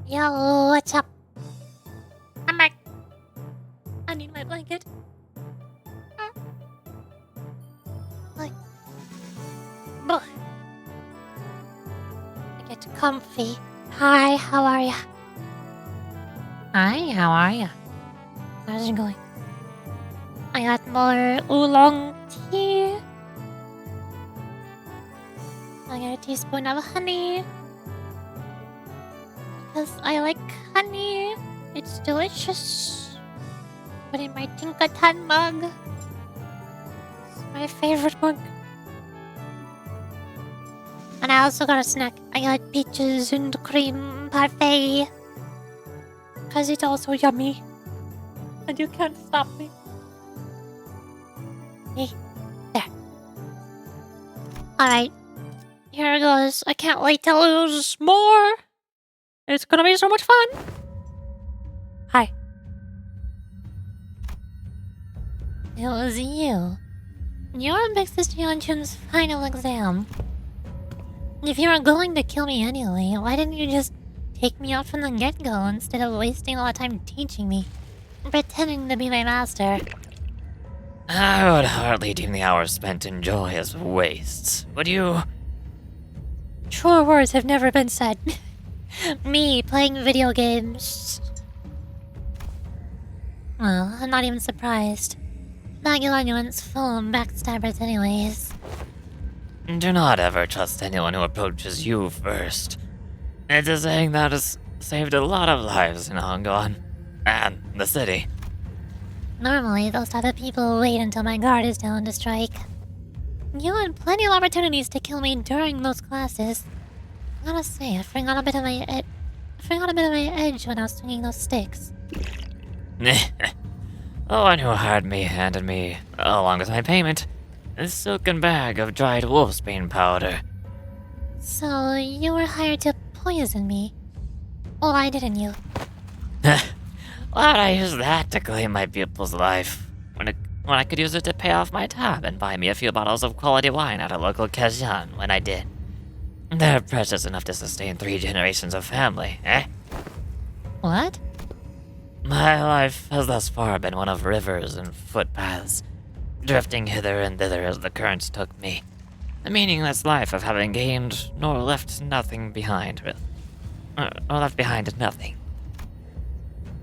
Yo, what's up? I'm back. I need my blanket. Like, I get comfy. Hi, how are ya? Hi, how are ya? How's it going? I got more oolong tea. I got a teaspoon of honey. Because I like honey. It's delicious. Put in my Tinkerton mug. It's my favorite mug. And I also got a snack. I got peaches and cream parfait. Because it's also yummy. And you can't stop me. Hey, there. Alright. Here it goes. I can't wait to lose more. It's gonna be so much fun. Hi. It was you. You're Big Sister Xichun's final exam. If you were going to kill me anyway, why didn't you just take me out from the get-go instead of wasting all the time teaching me? Pretending to be my master. I would hardly deem the hours spent in joy as wastes. Would you? Truer words have never been said. Me playing video games. Well, I'm not even surprised. Magellan's full of backstabbers anyways. Do not ever trust anyone who approaches you first. It's a saying that has saved a lot of lives in Hongkong and the city. Normally, those type of people wait until my guard is down to strike. You had plenty of opportunities to kill me during those classes. I gotta say, I forgot a bit of my edge when I was swinging those sticks. The one who hired me handed me, along with my payment, a silken bag of dried wolfsbane powder. So, you were hired to poison me? Why didn't you? Why'd I use that to claim my pupil's life, when I could use it to pay off my tab and buy me a few bottles of quality wine at a local Xichun when I did? They're precious enough to sustain 3 generations of family, eh? What? My life has thus far been one of rivers and footpaths, drifting hither and thither as the currents took me. A meaningless life of having gained nor left nothing behind, or left behind nothing.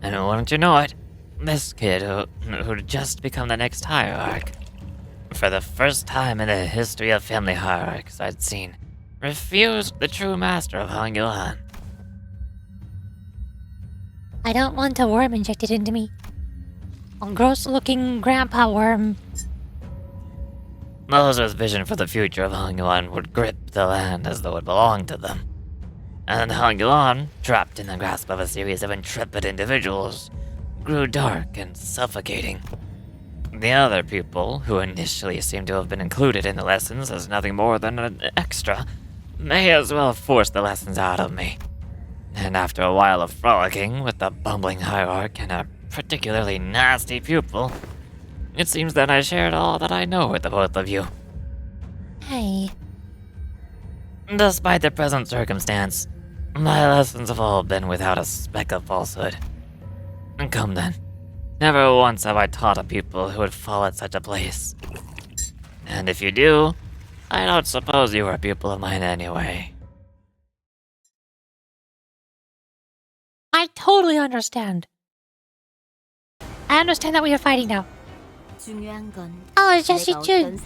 And wouldn't you know it, this kid who'd just become the next hierarch, for the first time in the history of family hierarchs I'd seen, refused the true master of Hongkong. I don't want a worm injected into me. A gross-looking grandpa worm. Those with vision for the future of Hongkong would grip the land as though it belonged to them. And Hongkong, trapped in the grasp of a series of intrepid individuals, grew dark and suffocating. The other people, who initially seemed to have been included in the lessons as nothing more than an extra, may as well force the lessons out of me. And after a while of frolicking with the bumbling hierarch and a particularly nasty pupil, it seems that I shared all that I know with the both of you. Hey. Despite the present circumstance, my lessons have all been without a speck of falsehood. Come then. Never once have I taught a pupil who would fall at such a place. And if you do, I don't suppose you were a pupil of mine anyway. I totally understand. I understand that we are fighting now. Oh, it's just Xichun.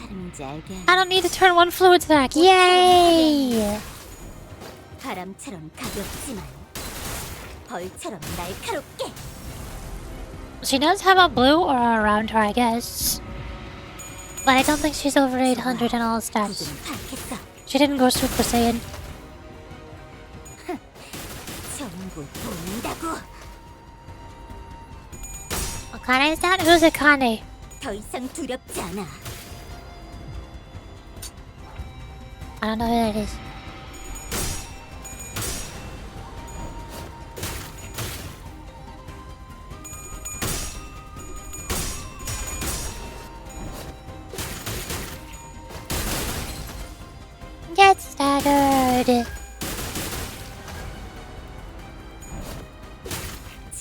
I don't need to turn one fluid stack. Yay! She does have a blue aura around her, I guess. But I don't think she's over 800 in all stats. She didn't go Super Saiyan. Akane is that? Who's Akane? I don't know who that is. Get staggered.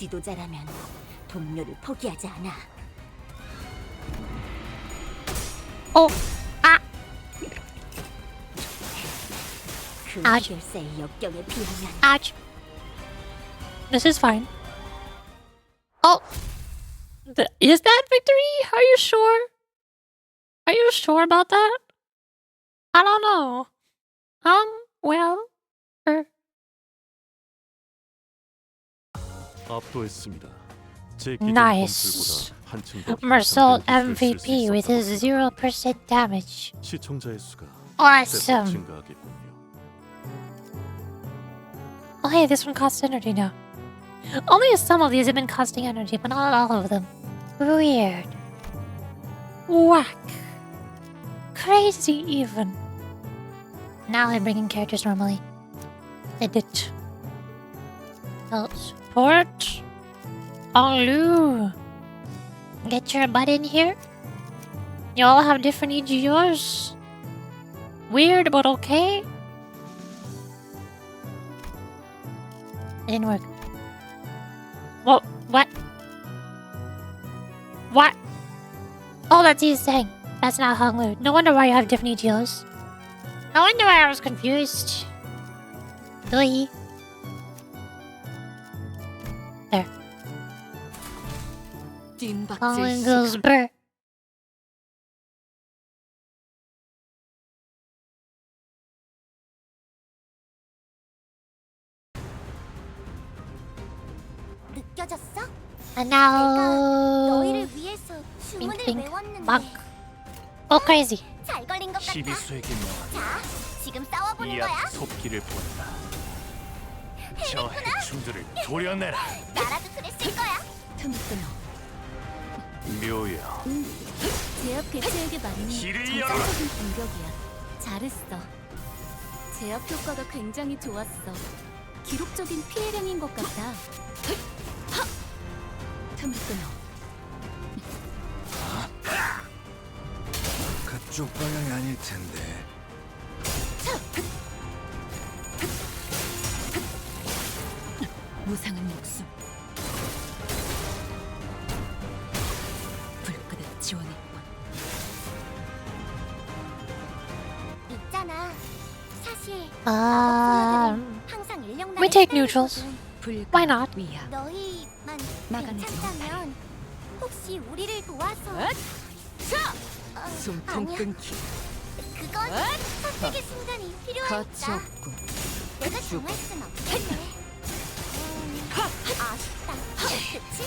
지도자라면 동료를 포기하지 않아. 그 Ouch. 결사의 역경에 비하면 Ouch. This is fine. Oh. Is that victory? Are you sure? Are you sure about that? I don't know. Well. 압도했습니다. 제 기존 Nice. 검술보다 한층 더 Mersault 향상된 기술을 쓸수 MVP with his 있었다고 0% damage. 시청자의 수가 Awesome. 대폭 증가하겠군요. Oh, hey, this one costs energy now. Only some of these have been costing energy, but not all of them. Weird. Whack. Crazy, even. Now I'm bringing characters normally. Edit. Help support. Olu. Get your butt in here. You all have different EGOs. Weird, but okay. It didn't work. What? What? What? Oh, that's his thing. That's not Hung Lu. No wonder why you have different EGOs. No wonder why I was confused. Doi. There. Calling goes burr. 느껴졌어? And 너희를 now... 위해서 Bing, 주문을 bing. 외웠는데 Bonk. Oh, crazy. 잘 걸린 것 같아. 12수에게 자, 지금 싸워보는 이 거야. 앞 토끼를 보낸다. 저 해충들을 도려내라. 나라도 그랬을 거야. 틈을 끊어. 묘야. 제압 개체에게 맞는 길을 열어라. 정상적인 공격이야. 잘했어. 제압 효과가 굉장히 좋았어. 기록적인 피해량인 것 같아. 틈을 끊어. 그쪽 방향이 아닐 텐데. 무상한 목숨. 불끈한 지원했군. 있잖아. 사실 항상 인력 we take neutrals. Why not? 너희만 막아내지 괜찮다면 혹시 우리를 도와서 숨통 아니야. 끊기. 그건 선택의 순간이 가치 필요하니까 없군. 내가 정할 순 없겠네. 아쉽다. 그치?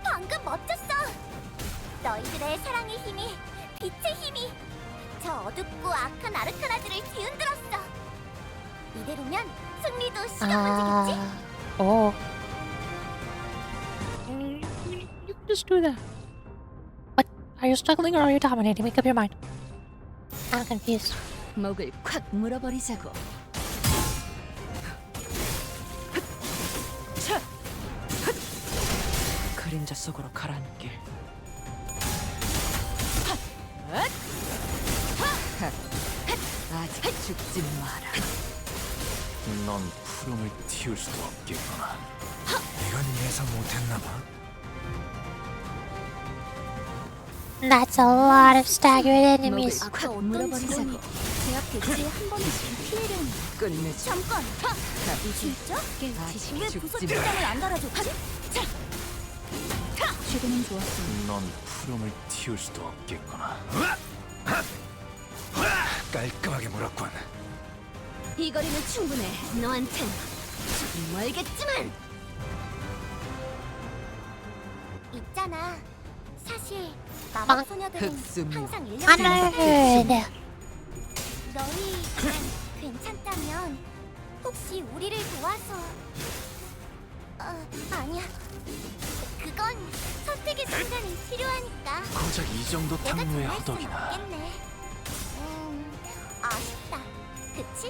방금 멋졌어. 너희들의 사랑의 힘이, 빛의 힘이 저 어둡고 악한 아르카나들을 뒤흔들었어. 이대로면 승리도 시간 문제겠지? Oh. You can just do that. What? Are you struggling or are you dominating? Make up your mind. I'm confused. 목을 콱 물어버리자고. 그림자 속으로 가라앉게. 아직 죽지 마라. 넌 푸름을 틔울 수도 없겠구나. 이건 예상 못했나 봐. That's a lot of staggered enemies. 목을 콱 물어버리자고. 제압 개체에 한 번씩 피해량이 끝내줘. 잠깐! 진짜? 아직 왜 죽지 부서진장을 마라. 안 달아줬지? 최근엔 좋았어. 넌 푸름을 틔울 수도 없겠구나. 깔끔하게 물었군. 이 거리는 충분해. 너한텐 조금 멀겠지만. 있잖아. 사실 마법 소녀들은 흑수미. 항상 Honored. 너희만 괜찮다면 혹시 우리를 도와서 아니야. 그건 선택의 순간이 필요하니까. 고작 이 정도 내가 탕류의 정할 순 허덕이나. 없겠네. 아쉽다. 그치?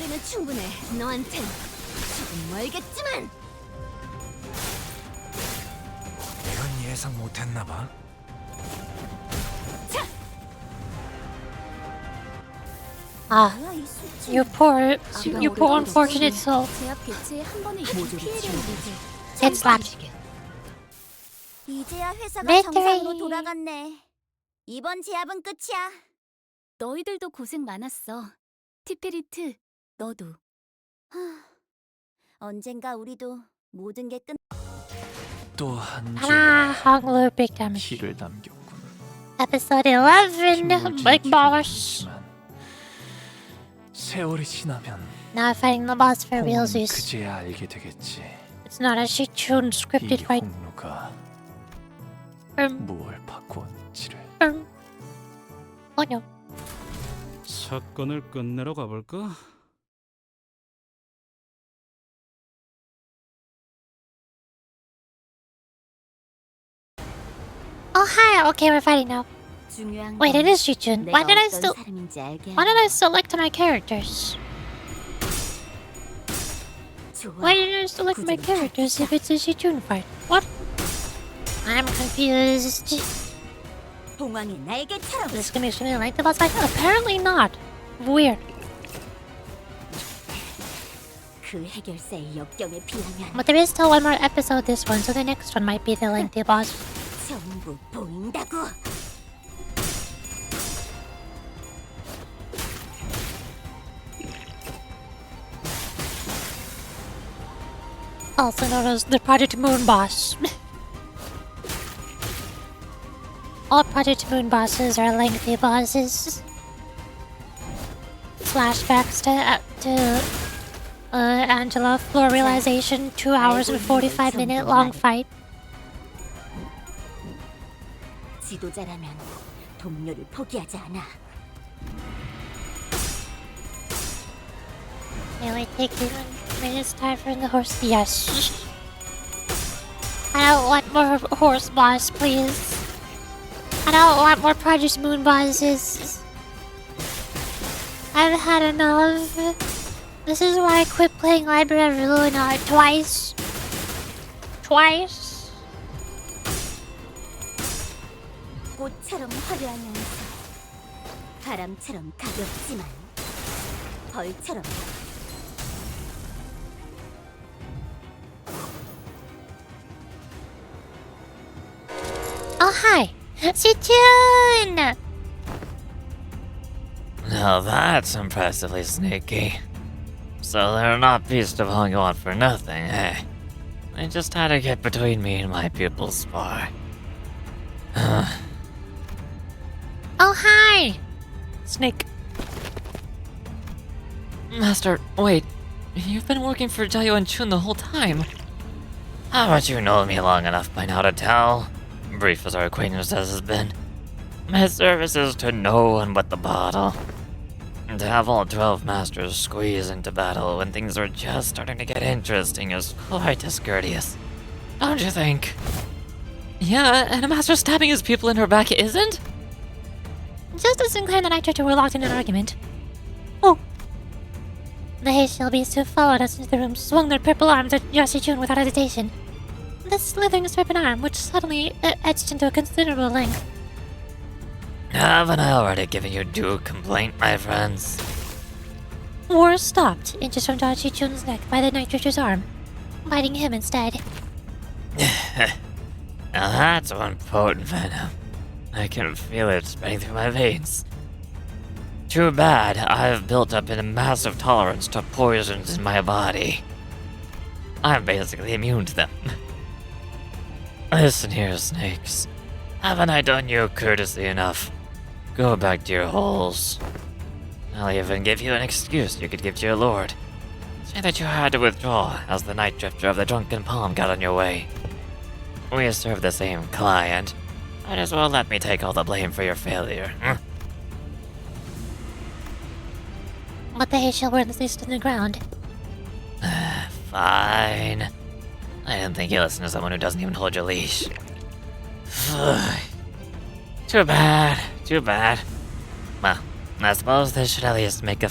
거리는 충분해. 너한텐 조금 멀겠지만. 이건 예상 못했나 봐. Ah, 뭐야, 이 수치. you poor unfortunate soul. 제압 개체에 한 번에 이렇게 피해를 입지. Get slapped. 이제야 회사가 Victory. 정상으로 돌아갔네. 이번 제압은 끝이야. 너희들도 고생 많았어. 티페리트, 너도. 언젠가 우리도 모든 게 끝. 또한 Ah, Honglu, big damage. 피를 남겼군. Episode 11, Big Boss. 세월이 지나면 Now fighting the boss for 홍은 realsies. 그제야 알게 되겠지. It's not a Xichun 이 scripted fight. 홍루가 무엇을 바꾸었는지를. Oh no. 사건을 끝내러 가볼까? Oh hi. Okay, we're fighting now. 중요한 Wait, 건 it is Xichun. Why 내가 did I 어떤 still? 사람인지 알게 Why did I select my characters? 좋아. Why did I select my characters if it's a Xichun fight? What? I'm confused. 봉황의 날개처럼. This is gonna be something like the boss fight? Apparently not. Weird. 그 해결사의 역경에 비하면 But there is still one more episode this one, so the next one might be the lengthy boss. 전부 보인다고. Also known as the Project Moon boss. All Project Moon bosses are lengthy bosses. Flashbacks to Angela floor realization, 2 hours and 45-minute long fight. 지도자라면 동료를 포기하지 않아. May we take the minutes time for the horse? Yes. I don't want more horse boss, please. I don't want more Project Moon bosses. I've had enough. This is why I quit playing Library of Luna twice. Twice? 꽃처럼 화려하면서 바람처럼 가볍지만 벌처럼. Oh, hi. Xichun! Now that's impressively sneaky. So they're not Beast of Hongwan for nothing, eh? They just had to get between me and my pupil's spar. Oh, hi! Snake. Master, wait. You've been working for Jayo and Chun the whole time. Haven't you known me long enough by now to tell? Brief as our acquaintance has been. My service is to no one but the bottle. And to have all 12 masters squeeze into battle when things are just starting to get interesting is quite discourteous. Don't you think? Yeah, and a master stabbing his people in her back isn't? Just as Sinclair and I tried to were locked in an argument. Oh! The Haitian beasts who followed us into the room swung their purple arms at Xichun without hesitation. The slithering serpent arm, which suddenly etched into a considerable length. Haven't I already given you due complaint, my friends? War stopped inches from Xichun's neck by the Night Drifter's arm, biting him instead. Now that's one potent venom. I can feel it spreading through my veins. Too bad I've built up a massive tolerance to poisons in my body. I'm basically immune to them. Listen here, snakes. Haven't I done you courtesy enough? Go back to your holes. I'll even give you an excuse you could give to your lord. Say that you had to withdraw as the Night Drifter of the Drunken Palm got on your way. We serve the same client. Might as well let me take all the blame for your failure. But the Haitian were released in the ground. Fine. I didn't think you listened to someone who doesn't even hold your leash. Too bad. Too bad. Well, I suppose this should at least make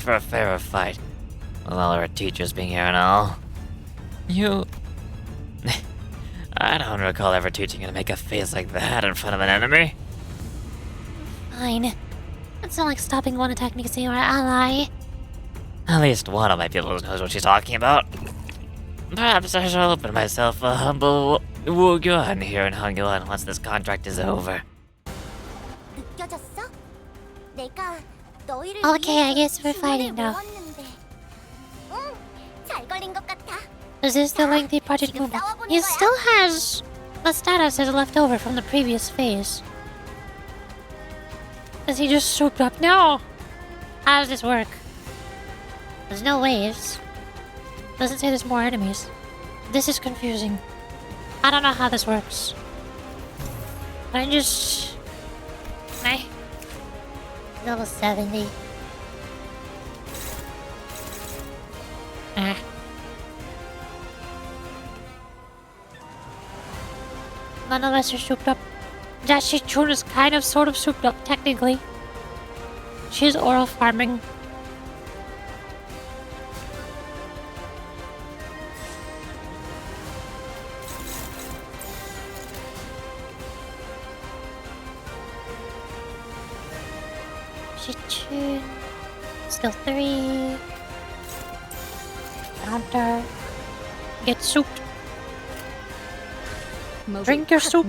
for a fairer fight. all our teachers being here and all. You... I don't recall ever teaching you to make a face like that in front of an enemy. Fine. It's not like stopping one attack makes you our ally. At least one of my pupils knows what she's talking about. Perhaps I shall open myself a humble Wugyuan here in Hongguan once this contract is over. 느껴졌어? 내가 너희를 Okay, I guess we're fighting now. 응, 잘 걸린 것 같아. Is this the lengthy parted movement? He still has the statuses left over from the previous phase. Is he just souped up now? How does this work? There's no waves. Doesn't say there's more enemies. This is confusing. I don't know how this works. I just... Meh. Level 70. Ah. None of us are souped up. That Xichun is kind of sort of souped up, technically. She's oral farming. Xichun. Skill 3. Counter. Get souped. Drink your soup.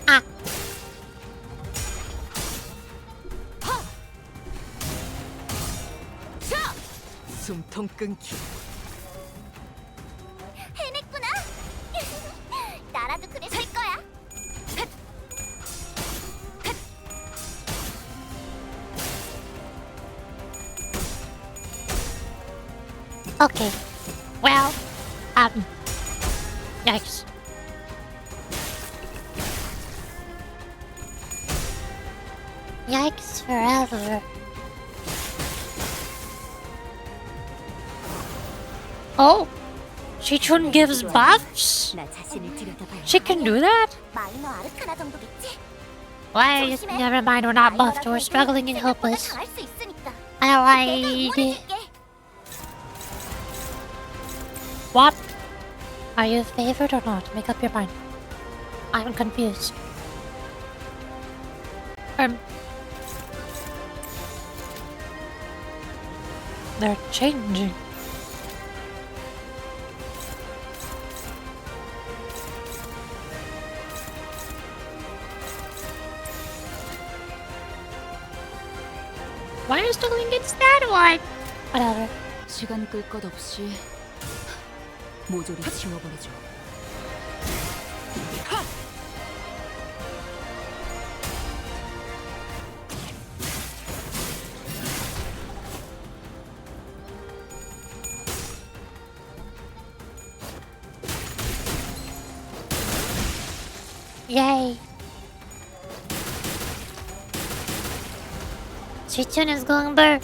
Ah. 숨통 끊기. 해냈구나. 나라도 그랬을 거야. Okay. Well, yikes. Yikes forever. Oh, Xichun gives buffs? 나 자신을 들여다봐야 She can do that? 마이너 아르카나 정도겠지? Why, never mind, we're not buffed, we're struggling and helpless. 당할 수 있으니까. I lied. 응원해줄게. What? Are you favored or not? Make up your mind. I'm confused. They're changing. Why are you struggling against that one? Whatever. 시간 끌 것 없이 모조리 지워버리죠. Yay. Xichun is going burr.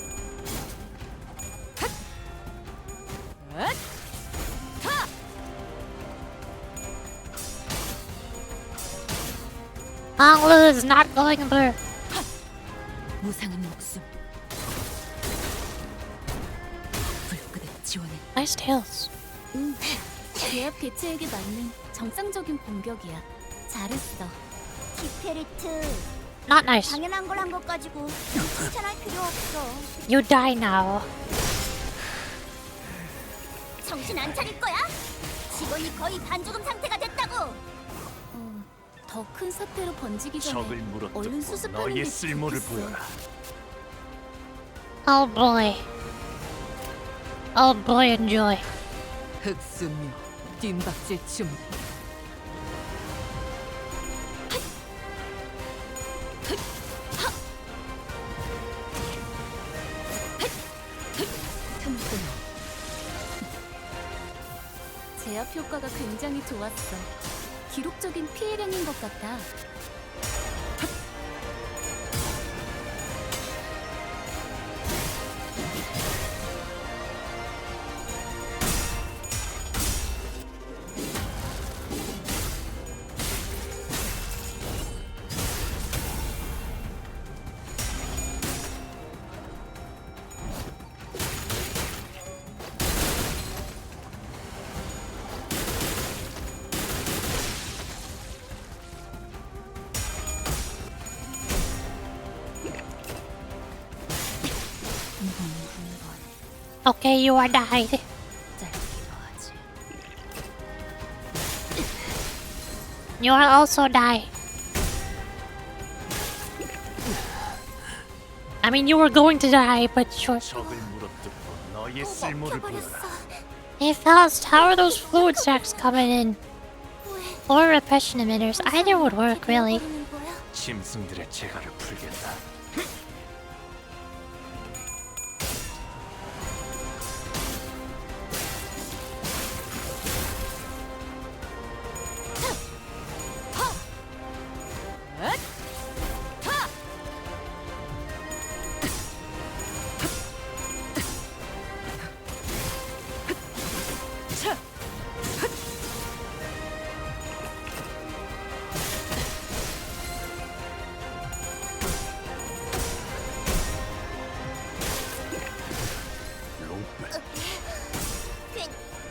Honglu is not going burr. 무상한 목숨. 불끝에 지원해. Nice tails. 계약 개체에게 맞는 정상적인 공격이야. 잘했어. 기페리트. Not nice. 당연한 걸 한 것 가지고 칭찬할 필요 없어. You die now. 정신 안 차릴 거야? 직원이 거의 반죽음 상태가 됐다고. 더 큰 사태로 번지기 전에 적을 얼른 물어뜯고 수습하는 게 너의 쓸모를 좋겠어. 보여라. Oh boy. Oh boy, enjoy. 흑수묘 뒷박질 춤. 제압 효과가 굉장히 좋았어. 기록적인 피해량인 것 같아. Okay, you are died. 짧기도 하지. You are also die. I mean, you were going to die, but sure. 적을 물어뜯고 너의 쓸모를 보여라. Hey, Faust, how are those fluid stacks coming in? Or repression emitters, either would work, really. 짐승들의 재갈을 풀겠다.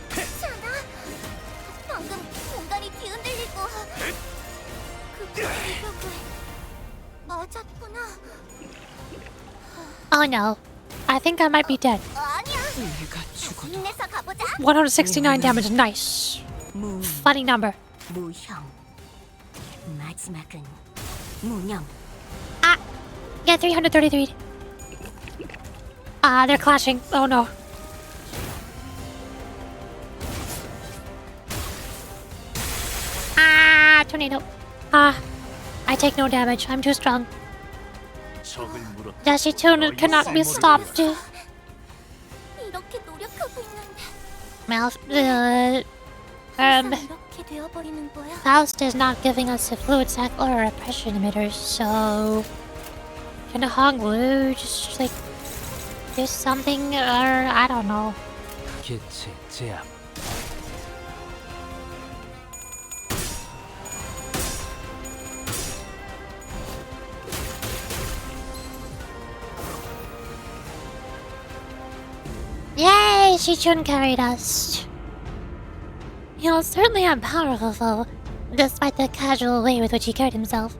괜찮아? 방금 공간이 뒤흔들리고 그 위력을 맞았구나. Oh no. I think I might be dead. 아니야. 힘내서 가보자. 169 damage, nice. Funny number. 무형. 마지막은 무념. Ah! Yeah, 333. Ah, they're clashing. Oh no. Ah, tornado. Ah, I take no damage. I'm too strong. 적을 물어. The Xichun cannot be stopped. 이렇게 노력하고 있는데 Well, 항상 이렇게 되어버리는 거야. Faust is not giving us a fluid sac or a repression emitter, so can a Honglu just like do something, or I don't know. 개체 제압. Yay! Xichun carried us. He was certainly a powerful foe, despite the casual way with which he carried himself.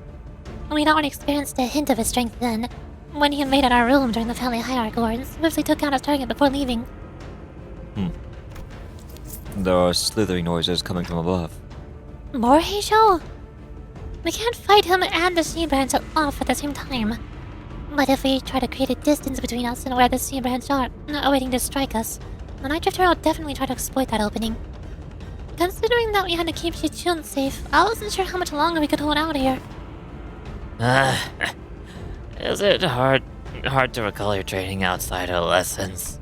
We not only experienced a hint of his strength then, when he invaded our room during the family hierarchy war and swiftly took out his target before leaving. There are slithering noises coming from above. More Heisho? We can't fight him and the sea branch off at the same time. But if we try to create a distance between us and where the sea branch are, awaiting to strike us, then our drifter will definitely try to exploit that opening. Considering that we had to keep Xichun safe, I wasn't sure how much longer we could hold out here. Is it hard to recall your training outside of lessons?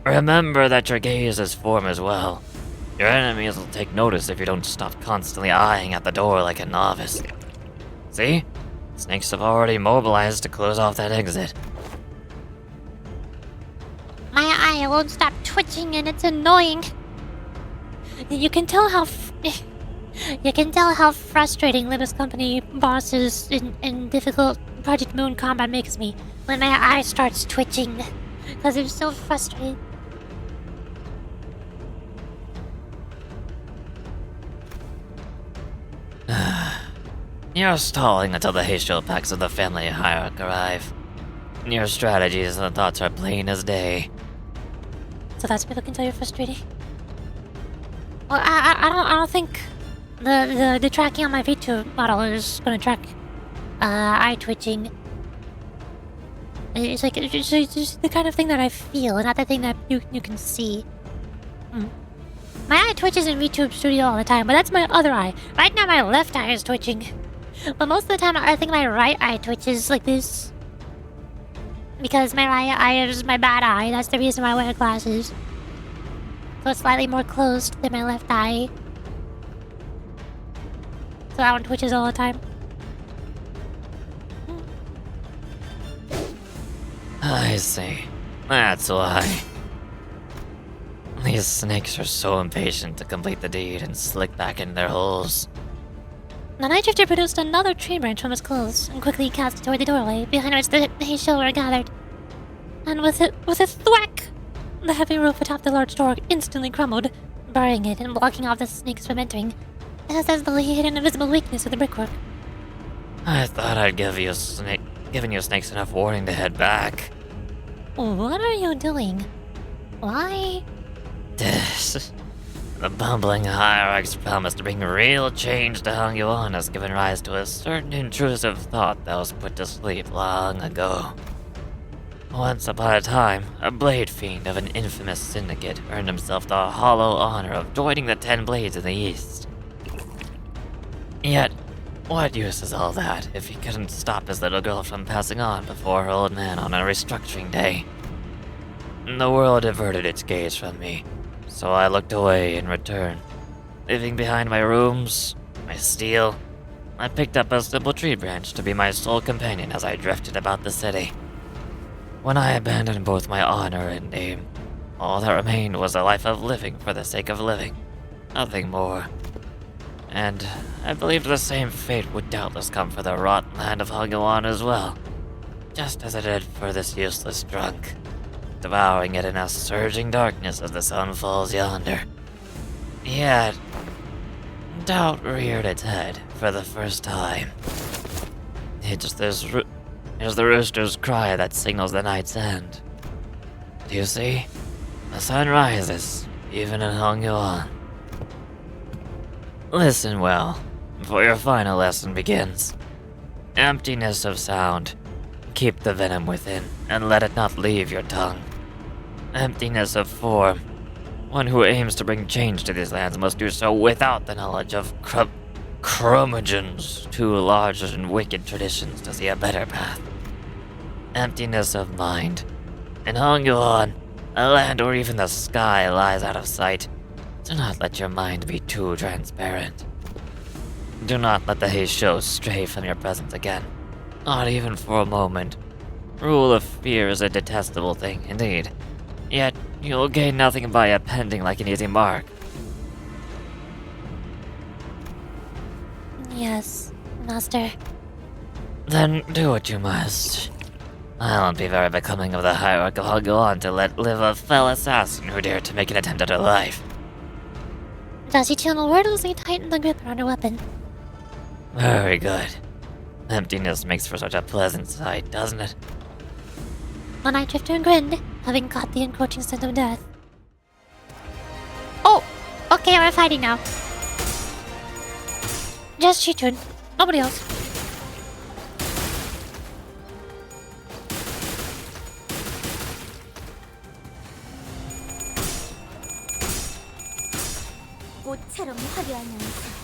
Remember that your gaze is form as well. Your enemies will take notice if you don't stop constantly eyeing at the door like a novice. See? Snakes have already mobilized to close off that exit. My eye won't stop twitching and it's annoying. You can tell how frustrating Limbus Company bosses in difficult Project Moon combat makes me when my eye starts twitching, because I'm so frustrated. You're stalling until the Heisho packs of the family hierarch arrive. Your strategies and thoughts are plain as day. So that's what you can tell you're frustrated. Well, I don't think the tracking on my V2 model is gonna track eye twitching. It's like it's just the kind of thing that I feel, not the thing that you can see. My eye twitches in VTube Studio all the time, but that's my other eye. Right now my left eye is twitching. But most of the time I think my right eye twitches like this. Because my right eye is my bad eye, that's the reason why I wear glasses. So it's slightly more closed than my left eye. So that one twitches all the time. I see. That's why. These snakes are so impatient to complete the deed and slick back in their holes. The night drifter produced another tree branch from his clothes and quickly cast it toward the doorway behind which the Heisho were gathered. And with a thwack, the heavy roof atop the large door instantly crumbled, burying it and blocking off the snakes from entering, as though he hid an invisible weakness with the brickwork. I thought I'd given you snakes enough warning to head back. What are you doing? Why? The bumbling hierarch's promise to bring real change to Hong Yuan has given rise to a certain intrusive thought that was put to sleep long ago. Once upon a time, a blade fiend of an infamous syndicate earned himself the hollow honor of joining the 10 Blades in the East. Yet, what use is all that if he couldn't stop his little girl from passing on before her old man on a restructuring day? The world averted its gaze from me, so I looked away in return. Leaving behind my rooms, my steel, I picked up a simple tree branch to be my sole companion as I drifted about the city. When I abandoned both my honor and name, all that remained was a life of living for the sake of living, nothing more. And I believed the same fate would doubtless come for the rotten land of Hongguan as well, just as it did for this useless drunk, devouring it in a surging darkness as the sun falls yonder. Yet, doubt reared its head for the first time. It's the rooster's cry that signals the night's end. Do you see? The sun rises, even in Hongguan. Listen well, before your final lesson begins. Emptiness of sound. Keep the venom within, and let it not leave your tongue. Emptiness of form. One who aims to bring change to these lands must do so without the knowledge of Chromogens, too large and wicked traditions to see a better path. Emptiness of mind. In Hongguan, a land where even the sky lies out of sight, do not let your mind be too transparent. Do not let the Xichun stray from your presence again, not even for a moment. Rule of fear is a detestable thing, indeed. Yet, you'll gain nothing by appending like an easy mark. Yes, Master. Then do what you must. I won't be very becoming of the hierarch of Hongguan to let live a fell assassin who dared to make an attempt at her life. Does Xichun wordlessly tighten the grip around her weapon? Very good. Emptiness makes for such a pleasant sight, doesn't it? The Night Drifter grinned, having caught the encroaching scent of death. Oh! Okay, we're fighting now. Just Xichun. Nobody else. 꽃처럼 화려하면서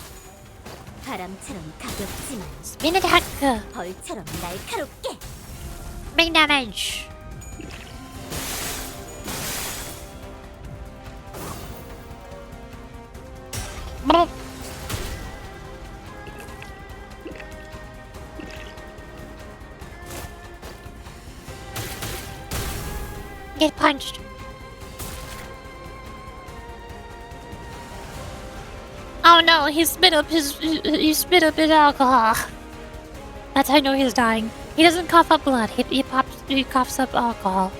바람처럼 가볍지만 Spin attack! 벌처럼 날카롭게. Big damage! Get punched. Oh no, he spit up his alcohol. That's how I know he's dying. He doesn't cough up blood, he coughs up alcohol.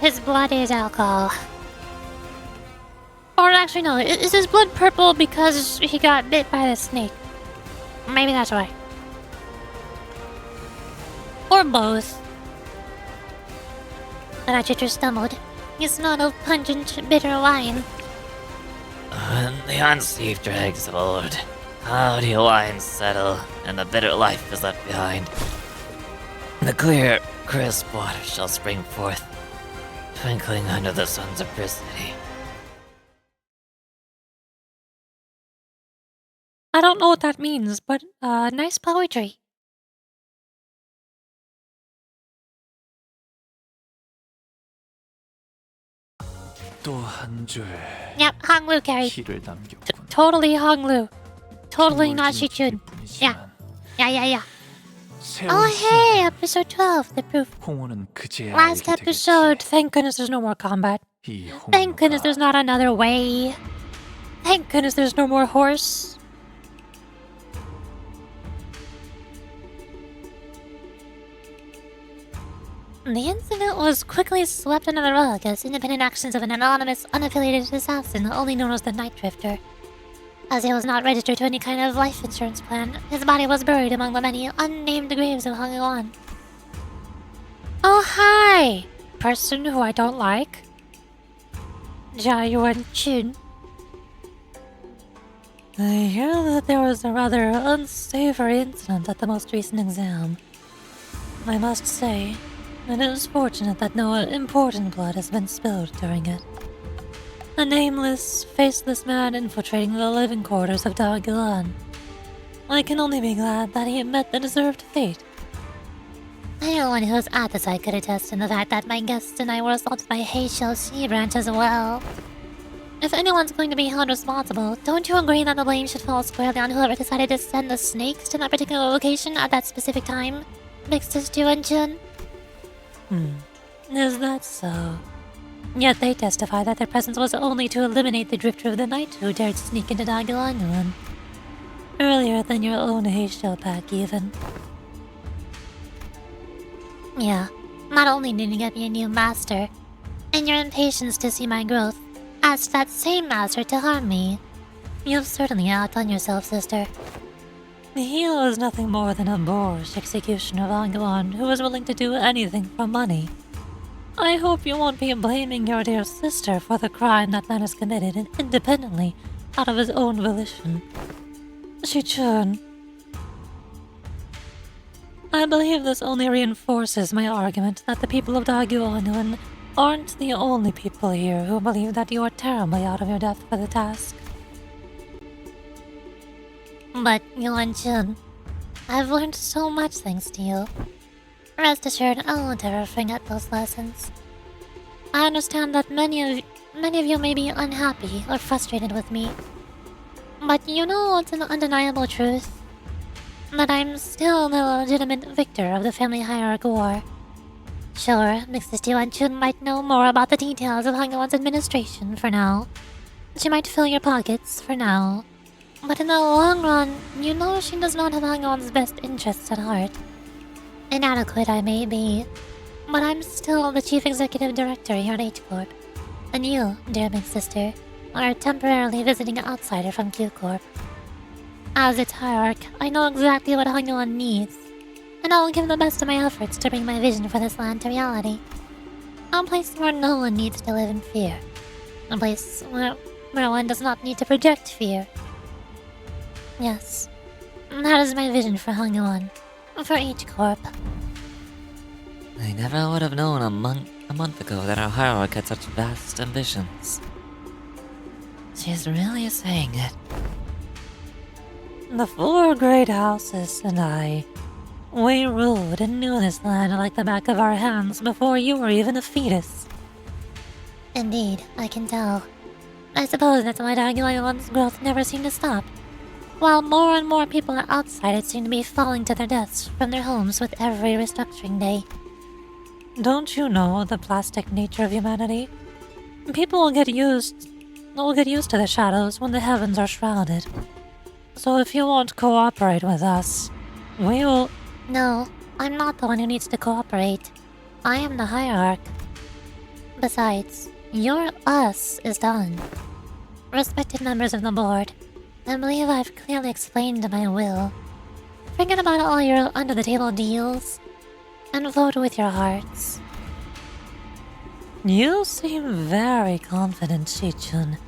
His blood is alcohol. Or actually no, is his blood purple because he got bit by the snake? Maybe that's why. Or both. The Night stumbled. It's not a pungent, bitter wine. When the unseaved dregs aboard, cloudy wines settle, and the bitter life is left behind. The clear, crisp water shall spring forth, twinkling under the sun's apricity. I don't know what that means, but nice poetry. 또 한 줄 Yep, Honglu carried. 피를 남겼군. Totally Honglu. Totally not Xichun. Yeah. Yeah. Oh hey, episode 12, the proof. 홍호는 그제야 Last 알게 episode, thank goodness there's no more combat. 되겠지. 이 Thank goodness 홍호가 there's not another way. Thank goodness there's no more horse. The incident was quickly swept under the rug as independent actions of an anonymous, unaffiliated assassin only known as the Night Drifter. As he was not registered to any kind of life insurance plan, his body was buried among the many unnamed graves of Hongguan. Oh hi! Person who I don't like. Xichun. I hear that there was a rather unsavory incident at the most recent exam. I must say, it is fortunate that no important blood has been spilled during it. A nameless, faceless man infiltrating the living quarters of Dargilan. I can only be glad that he met the deserved fate. Anyone who's at the site could attest to the fact that my guests and I were assaulted by Heisho Sea Branch as well. If anyone's going to be held responsible, don't you agree that the blame should fall squarely on whoever decided to send the snakes to that particular location at that specific time? Mixes Xichun? Is that so? Yet they testify that their presence was only to eliminate the drifter of the night who dared sneak into Dagilanyan. Earlier than your own Heisho pack, even. Yeah, not only did you get me a new master, and your impatience to see my growth asked that same master to harm me. You've certainly outdone yourself, sister. He was nothing more than a boorish executioner of Anguan who was willing to do anything for money. I hope you won't be blaming your dear sister for the crime that man has committed independently, out of his own volition. Xichun. I believe this only reinforces my argument that the people of Daguanuan aren't the only people here who believe that you are terribly out of your depth for the task. But, Xichun, I've learned so much thanks to you. Rest assured, I won't ever forget those lessons. I understand that many of you may be unhappy or frustrated with me. But you know it's an undeniable truth. That I'm still the legitimate victor of the family hierarch war. Sure, Mrs. Xichun might know more about the details of Hangwan's administration for now. She might fill your pockets for now. But in the long run, you know she does not have Hangwan's best interests at heart. Inadequate I may be, but I'm still the chief executive director here at H-Corp. And you, dear big sister, are a temporarily visiting outsider from Q-Corp. As its hierarch, I know exactly what Hangwan needs, and I'll give the best of my efforts to bring my vision for this land to reality. A place where no one needs to live in fear. A place where one does not need to project fear. Yes, that is my vision for Hangwan, for H-Corp. I never would have known a month ago that our hierarch had such vast ambitions. She's really saying it. The 4 great houses and I, we ruled and knew this land like the back of our hands before you were even a fetus. Indeed, I can tell. I suppose that's why Daguanuan's growth never seemed to stop. While more and more people outside it seem to be falling to their deaths from their homes with every restructuring day. Don't you know the plastic nature of humanity? People will get used to the shadows when the heavens are shrouded. So if you won't cooperate with us, we will... No, I'm not the one who needs to cooperate. I am the hierarch. Besides, your us is done. Respected members of the board, I believe I've clearly explained my will. Forget about all your under-the-table deals, and vote with your hearts. You seem very confident, Xichun.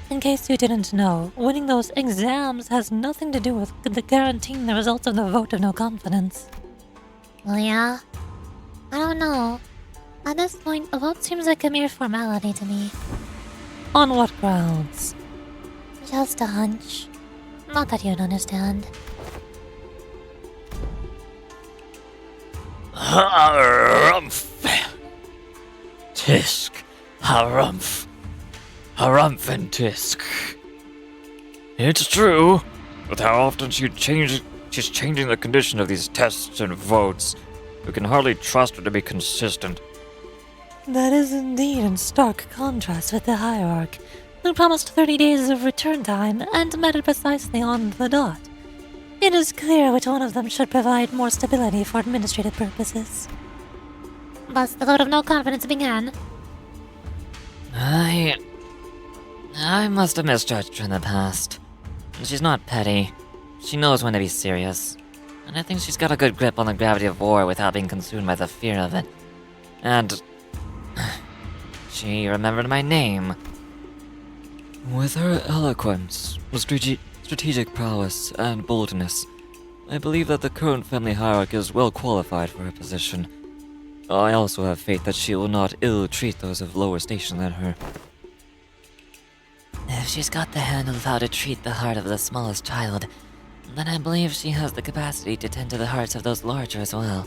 In case you didn't know, winning those exams has nothing to do with guaranteeing the results of the vote of no confidence. Well, yeah? I don't know. At this point, a vote seems like a mere formality to me. On what grounds? Just a hunch. Not that you'd understand. Harumph! Tisk! Harumph! Harumph and Tisk! It's true, with how often she's changing the condition of these tests and votes. We can hardly trust her to be consistent. That is indeed in stark contrast with the hierarch, who promised 30 days of return time and met it precisely on the dot. It is clear which one of them should provide more stability for administrative purposes. Thus, the vote of no confidence began. I must have misjudged her in the past. She's not petty. She knows when to be serious. And I think she's got a good grip on the gravity of war without being consumed by the fear of it. And She remembered my name. With her eloquence, strategic prowess, and boldness, I believe that the current family hierarch is well qualified for her position. I also have faith that she will not ill-treat those of lower station than her. If she's got the handle of how to treat the heart of the smallest child, then I believe she has the capacity to tend to the hearts of those larger as well.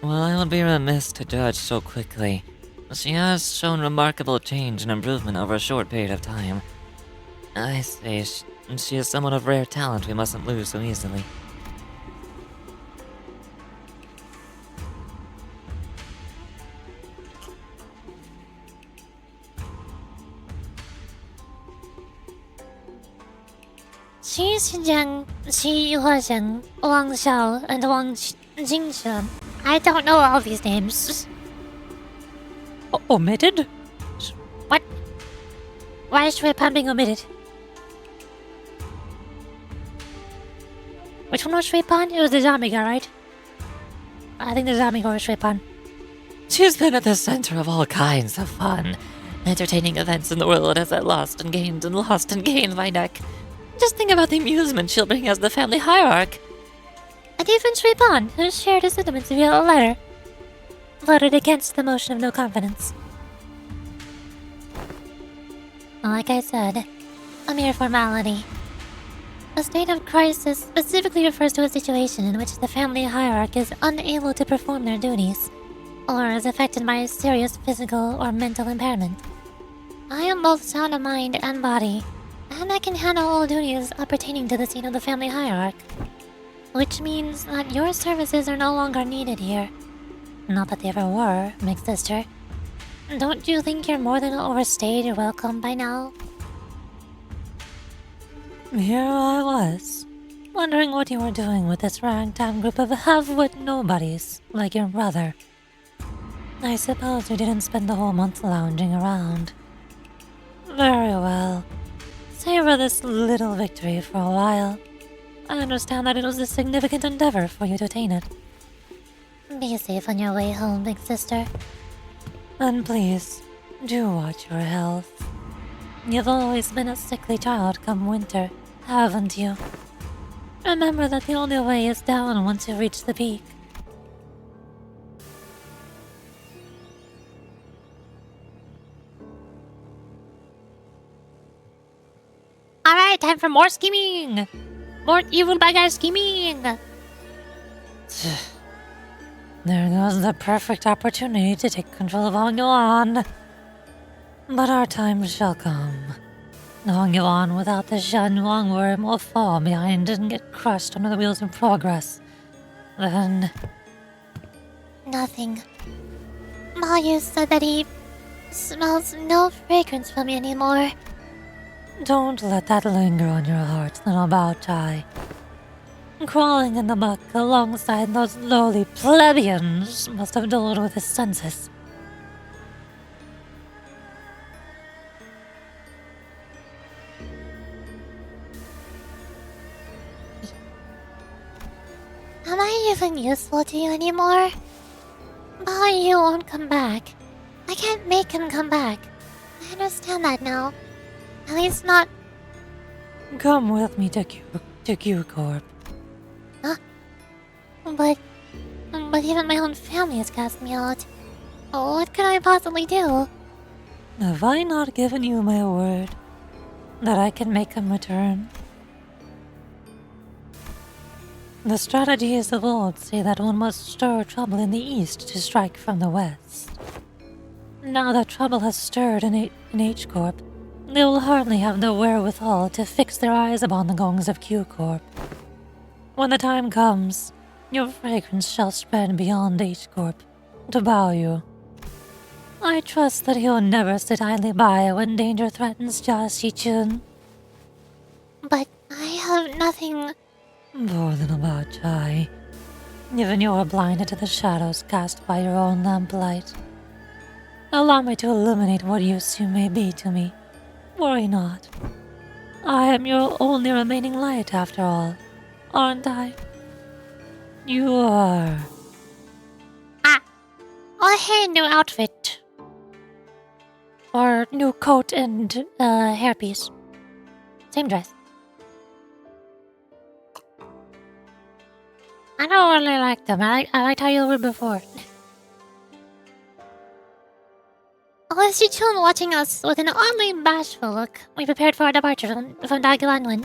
Well, I would be remiss to judge so quickly. She has shown remarkable change and improvement over a short period of time. I say she is someone of rare talent we mustn't lose so easily. Xi Xijiang, Xi Huaxiang, Wang Xiao, and Wang Jingxuan. I don't know all these names. Omitted? What? Why is Shui Pan being omitted? Which one was Shui Pan? It was the zombie guy, right? I think the zombie guy was Shui Pan. She's been at the center of all kinds of fun, entertaining events in the world as I lost and gained my neck. Just think about the amusement she'll bring as the family hierarch. And even Shui Pan, who shared his sentiments via a letter, voted against the motion of no confidence. Like I said, a mere formality. A state of crisis specifically refers to a situation in which the family hierarch is unable to perform their duties, or is affected by a serious physical or mental impairment. I am both sound of mind and body, and I can handle all duties appertaining to the seat of the family hierarch. Which means that your services are no longer needed here. Not that they ever were, big sister. Don't you think you're more than overstayed your welcome by now? Here I was, wondering what you were doing with this ragtag group of half-wit nobodies, like your brother. I suppose you didn't spend the whole month lounging around. Very well. Savor this little victory for a while. I understand that it was a significant endeavor for you to attain it. Be safe on your way home, big sister. And please, do watch your health. You've always been a sickly child come winter, haven't you? Remember that the only way is down once you reach the peak. Alright, time for more scheming! More evil bad guy scheming! There goes the perfect opportunity to take control of Hong Yuan. But our time shall come. Hong Yuan without the Shen Wang worm will fall behind and get crushed under the wheels of progress. Then... Nothing. Mayu said that he smells no fragrance from me anymore. Don't let that linger on your heart, little Bao Chai. Crawling in the muck alongside those lowly plebeians must have dulled with his senses. Am I even useful to you anymore? Mayu won't come back. I can't make him come back. I understand that now. At least not... Come with me to Q Corp. Huh? But even my own family has cast me out. What could I possibly do? Have I not given you my word that I can make him return? The strategies of old say that one must stir trouble in the east to strike from the west. Now that trouble has stirred in H Corp, they will hardly have the wherewithal to fix their eyes upon the gongs of Q Corp. When the time comes, your fragrance shall spread beyond H Corp to bow you. I trust that he'll never sit idly by when danger threatens Jia Xichun. But I have nothing... Poor little Bao Chai. Even you are blinded to the shadows cast by your own lamplight. Allow me to illuminate what use you may be to me. Worry not. I am your only remaining light after all, aren't I? You are. A new outfit. Or new coat and hairpiece. Same dress. I don't really like them. I liked how you were before. With Xichun watching us with an oddly bashful look, we prepared for our departure from Daguanwen.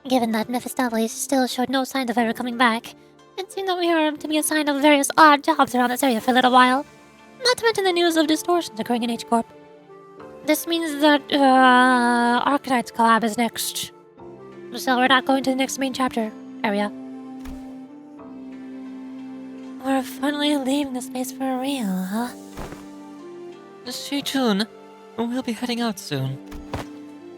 Given that Mephistopheles still showed no signs of ever coming back, it seemed that we were to be assigned of various odd jobs around this area for a little while. Not to mention the news of distortions occurring in H-Corp. This means that, Arcanite's collab is next. So we're not going to the next main chapter area. We're finally leaving this place for real, huh? Xichun, we'll be heading out soon.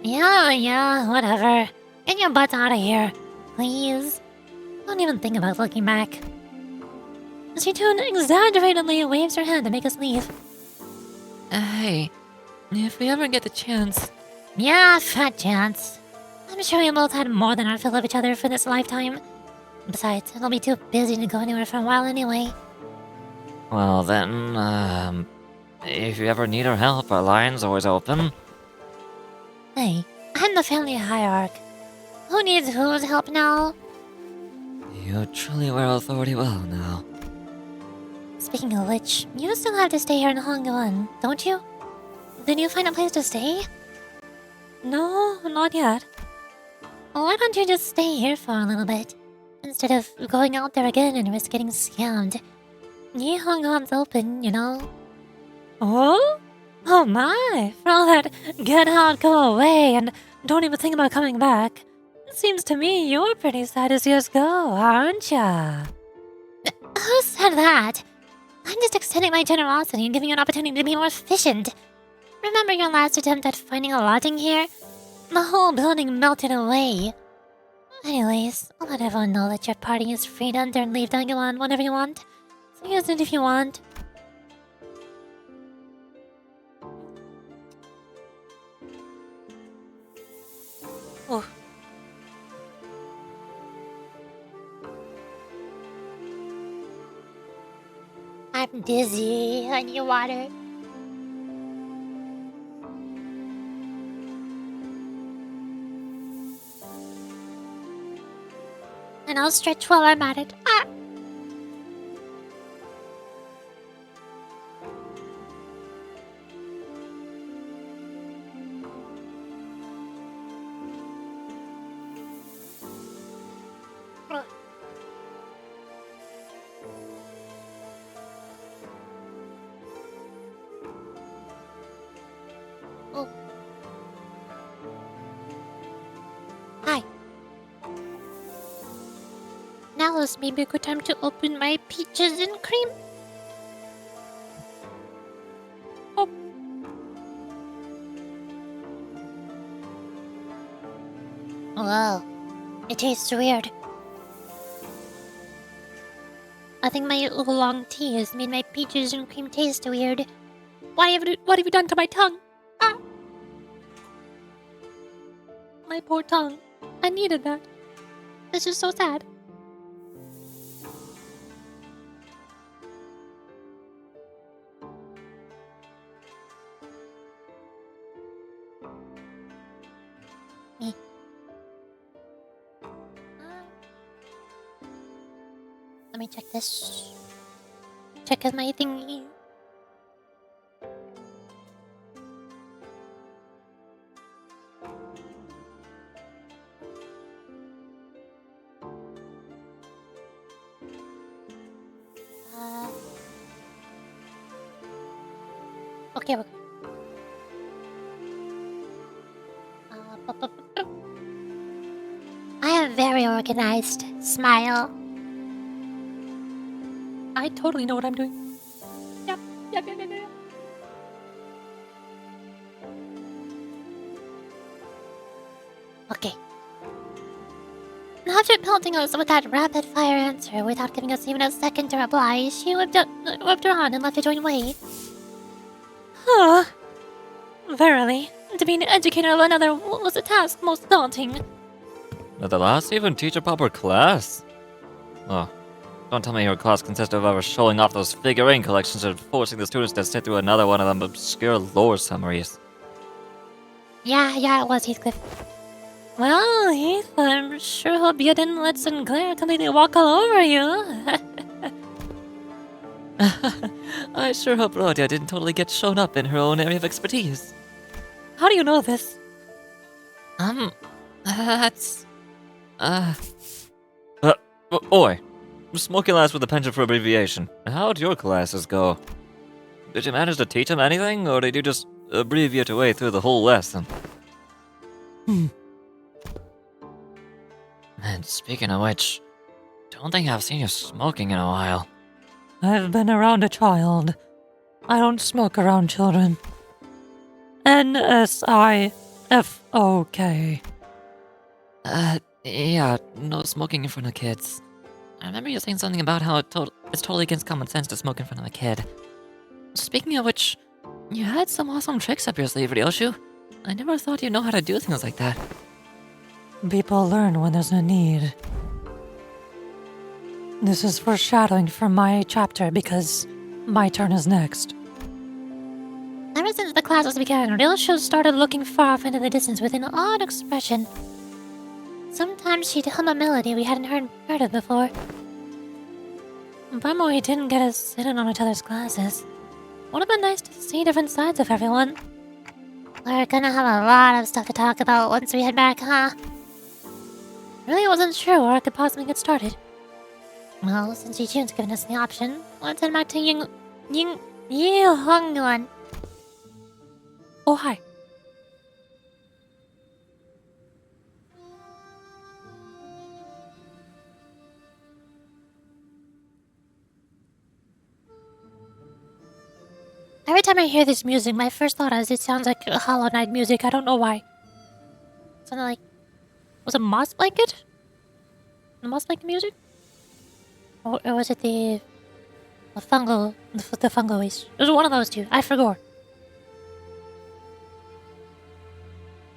Yeah, whatever. Get your butts out of here. Please. Don't even think about looking back. Xichun exaggeratedly waves her hand to make us leave. Hey, if we ever get the chance... Yeah, fat chance. I'm sure we both had more than our fill of each other for this lifetime. Besides, I'll be too busy to go anywhere for a while anyway. Well then, if you ever need our help, our line's always open. Hey, I'm the family hierarch. Who needs whose help now? You truly wear authority well now. Speaking of which, you still have to stay here in Hongguan, don't you? Did you find a place to stay? No, not yet. Why don't you just stay here for a little bit, instead of going out there again and risk getting scammed? Yi Hongguan's open, you know. Oh? Oh my! For all that get out, go away, and don't even think about coming back. It seems to me you're pretty sad as years go, aren't ya? Who said that? I'm just extending my generosity and giving you an opportunity to be more efficient. Remember your last attempt at finding a lodging here? The whole building melted away. Anyways, I'll let everyone know that your party is free to enter and leave Daguan whenever you want. So use it if you want. Oh. I'm dizzy. I need water. And I'll stretch while I'm at it. Ah! Oh. Hi. Now is maybe a good time to open my peaches and cream. Oh. Whoa. It tastes weird. I think my oolong tea has made my peaches and cream taste weird. What have you done to my tongue? Ah! My poor tongue. I needed that. This is so sad. Me. Let me check this. Check out my thingy. Okay. I am very organized. Smile. I totally know what I'm doing. Yep. Okay. After pelting us with that rapid-fire answer without giving us even a second to reply, she whipped around and left to join Wei. Huh. Verily, to be an educator of another was a task most daunting. Did the last even teach a proper class? Oh, Don't tell me your class consisted of ever showing off those figurine collections and forcing the students to sit through another one of them obscure lore summaries. Yeah, it was Heathcliff. Well, Heath, I'm sure hope you didn't let Sinclair completely walk all over you. I sure hope Rhodia didn't totally get shown up in her own area of expertise. How do you know this? That's... Oi. Smoky lass with a penchant for abbreviation. How'd your classes go? Did you manage to teach them anything, or did you just abbreviate your way through the whole lesson? And speaking of which, don't think I've seen you smoking in a while. I've been around a child. I don't smoke around children. N-S-I-F-O-K. Yeah, no smoking in front of kids. I remember you saying something about how it's totally against common sense to smoke in front of a kid. Speaking of which, you had some awesome tricks up your sleeve, Ryoshu. I never thought you'd know how to do things like that. People learn when there's a need. This is foreshadowing for my chapter because my turn is next. Ever since the classes began, Ryoshu started looking far off into the distance with an odd expression. Sometimes she'd hum a melody we hadn't heard of before. Bummer we didn't get to sit in on each other's classes. Would have been nice to see different sides of everyone. We're gonna have a lot of stuff to talk about once we head back, huh? Really wasn't sure where I could possibly get started. Well, since Xichun's given us the option, let's head back to Yihongyuan. Oh, hi. Every time I hear this music, my first thought is it sounds like Hollow Knight music. I don't know why. Something like... Was it Moss Blanket? The Moss Blanket music? Or was it the fungal... The fungoids? It was one of those two. I forgot.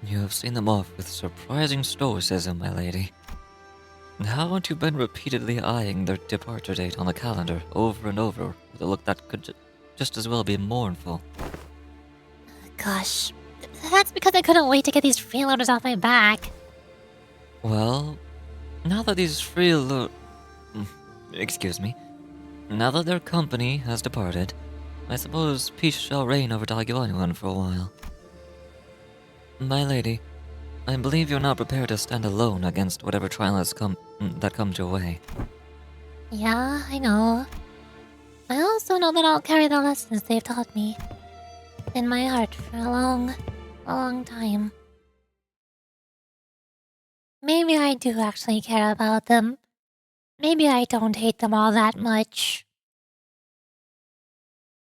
You have seen them off with surprising stoicism, my lady. Haven't you been repeatedly eyeing their departure date on the calendar over and over with a look that could just as well be mournful? Gosh. That's because I couldn't wait to get these freeloaders off my back. Well, now that these excuse me. Now that their company has departed, I suppose peace shall reign over Daiguanyuan for a while. My lady, I believe you're now prepared to stand alone against whatever trial that comes your way. Yeah, I know. I also know that I'll carry the lessons they've taught me in my heart for a long time. Maybe I do actually care about them. Maybe I don't hate them all that much.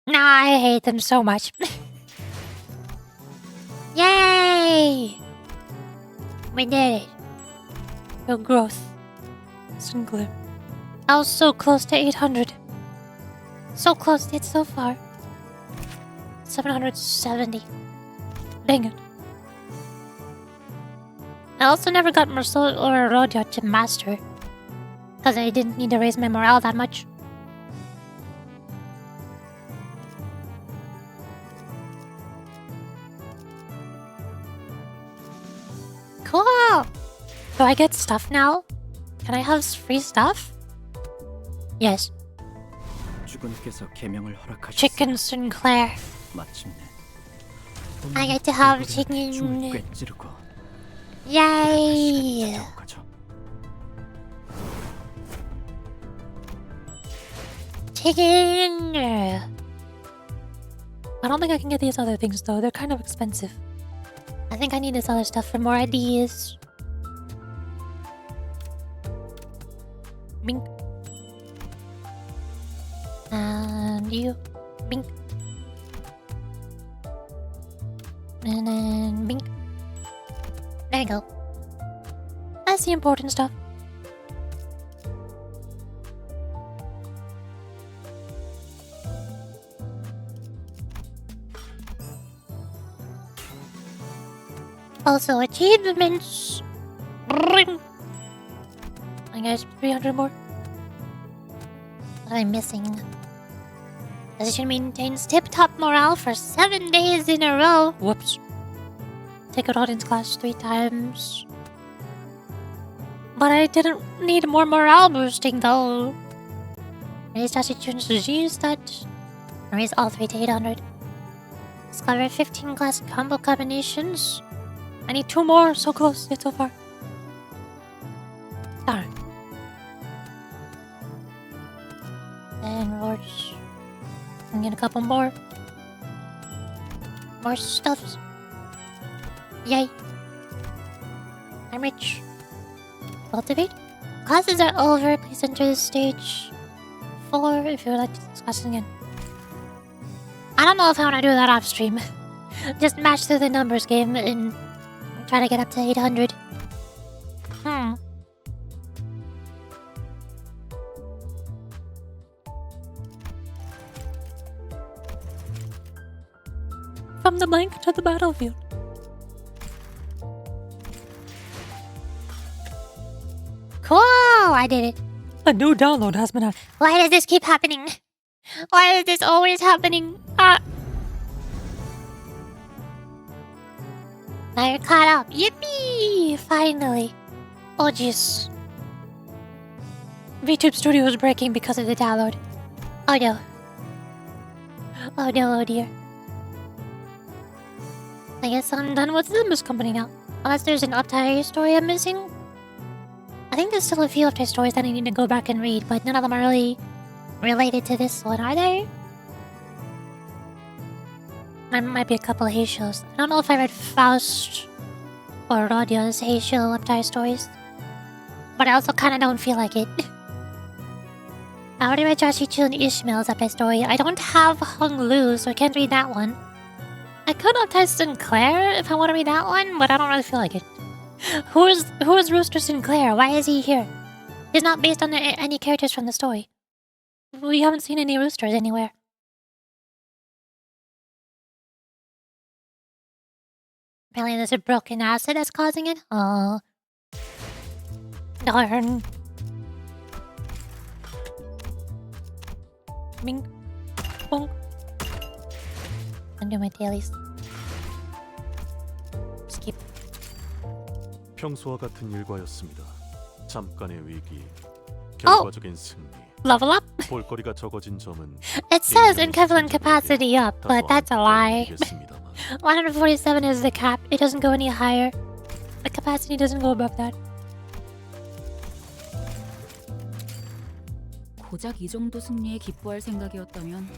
Nah, I hate them so much. Yay! We did it. Your growth. Sinclair. I was so close to 800. So close yet so far. 770. Dang it. I also never got Marcel or Rodia to master. Because I didn't need to raise my morale that much. Cool! Do I get stuff now? Can I have free stuff? Yes. Chicken Sinclair. I get to have chicken. Yay! Chicken! I don't think I can get these other things though, they're kind of expensive. I think I need this other stuff for more ideas. Bink. And you. Bink. And then bink. There you go. That's the important stuff. Also, achievements. Bring. I guess 300 more. What am I missing? The Xichun maintains tip-top morale for 7 days in a row. Whoops. Take a audience class 3 times. But I didn't need more morale boosting though. Raise Xichun's G stat. Raise all 3 to 800. Discover 15 class combo combinations. I need 2 more. So close yet so far. Darn. And rewards. And get a couple more. More stuffs. Yay. I'm rich. Cultivate. Classes are over. Please enter the stage 4 if you would like to discuss it again. I don't know if I want to do that off stream. Just match through the numbers game and try to get up to 800. From the blank to the battlefield. Cool! I did it. A new download has been added. Why does this keep happening? Why is this always happening? Now you're caught up. Yippee! Finally. Oh jeez. VTube Studio is breaking because of the download. Oh no. Oh no, oh dear. I guess I'm done with Limbus Company now. Unless there's an Uptide story I'm missing. I think there's still a few Uptide stories that I need to go back and read, but none of them are really related to this one, are they? There might be a couple of Heisho's. I don't know if I read Faust or Rodio's Heisho Uptide stories. But I also kind of don't feel like it. I already read Xichun Ishmael's Uptide story. I don't have Hung Lu, so I can't read that one. I could uptide Sinclair if I want to read that one, but I don't really feel like it. Who is Rooster Sinclair? Why is he here? He's not based on any characters from the story. We haven't seen any roosters anywhere. Apparently there's a broken acid that's causing it. Oh. Darn. Bing. Bonk. Undo my dailies. Skip. 평소와 같은 일과였습니다. 잠깐의 위기, 결과적인 승리. Level up? 볼거리가 적어진 점은 It says equivalent capacity up, but that's a lie. 147 is the cap. It doesn't go any higher. The capacity doesn't go above that. 고작 이 정도 승리에 기뻐할 생각이었다면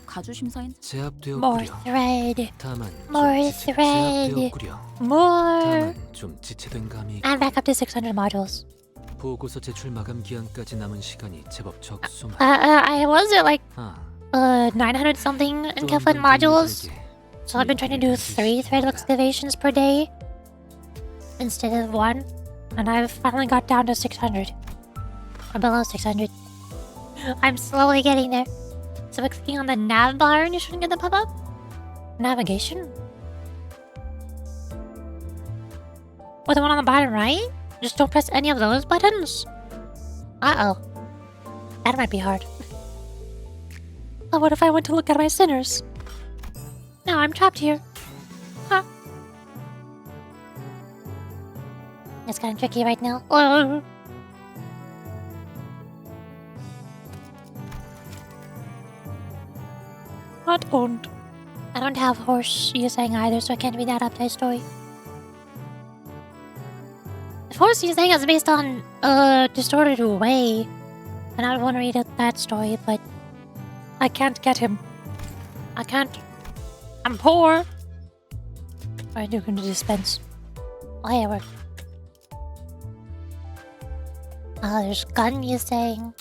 가주 심사인 More 제압되었구려. thread. 다만 More thread. 제압되었구려. More. 다만 좀 지체된 감이. And back up to 600 modules. 보고서 제출 마감 기한까지 남은 시간이 제법 적소만. I was at like 아, 900 something equivalent modules. So I've been trying to do 3 thread excavations per day instead of 1, and I've finally got down to 600 or below 600. I'm slowly getting there. So by clicking on the nav bar and you shouldn't get the pop-up. Navigation. Or the one on the bottom right? Just don't press any of those buttons. Uh-oh. That might be hard. Oh, what if I went to look at my sinners? Now I'm trapped here. Huh. It's kind of tricky right now. Oh. Not owned. I don't have horse using either, so I can't read that update story. If horse using is based on Distorted Way, then I would want to read that story, but I can't get him. I can't. I'm poor. I do going to dispense. Whatever. Oh, there's gun using.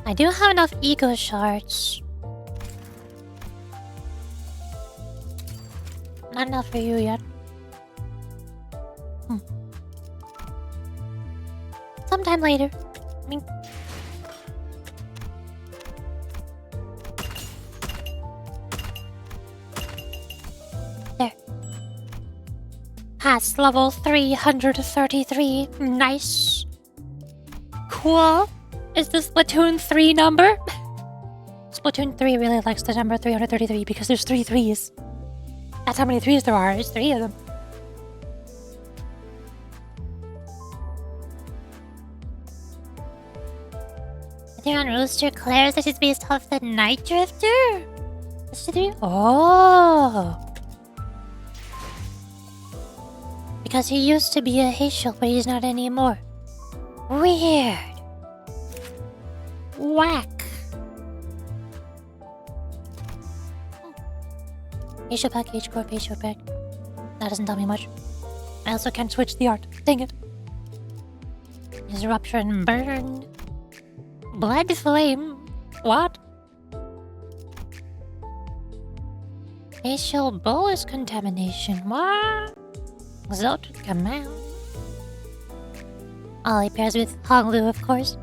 I do have enough ego shards. Not enough for you yet. Sometime later. I mean... There. Pass level 333. Nice. Cool. is the Splatoon 3 number. Splatoon 3 really likes the number 333 because there's 3 threes. That's how many threes there are. There's 3 of them. On Rooster Claire's that is based off the Night Drifter? Oh! Because he used to be a Heishel, but he's not anymore. Weird. Whack. Heishel pack, H Corp, Heishel pack. That doesn't tell me much. I also can't switch the art. Dang it. His rupture and burn. Blood flame? What? Facial bolus contamination. What? Exalted command. Ollie pairs with Honglu, of course.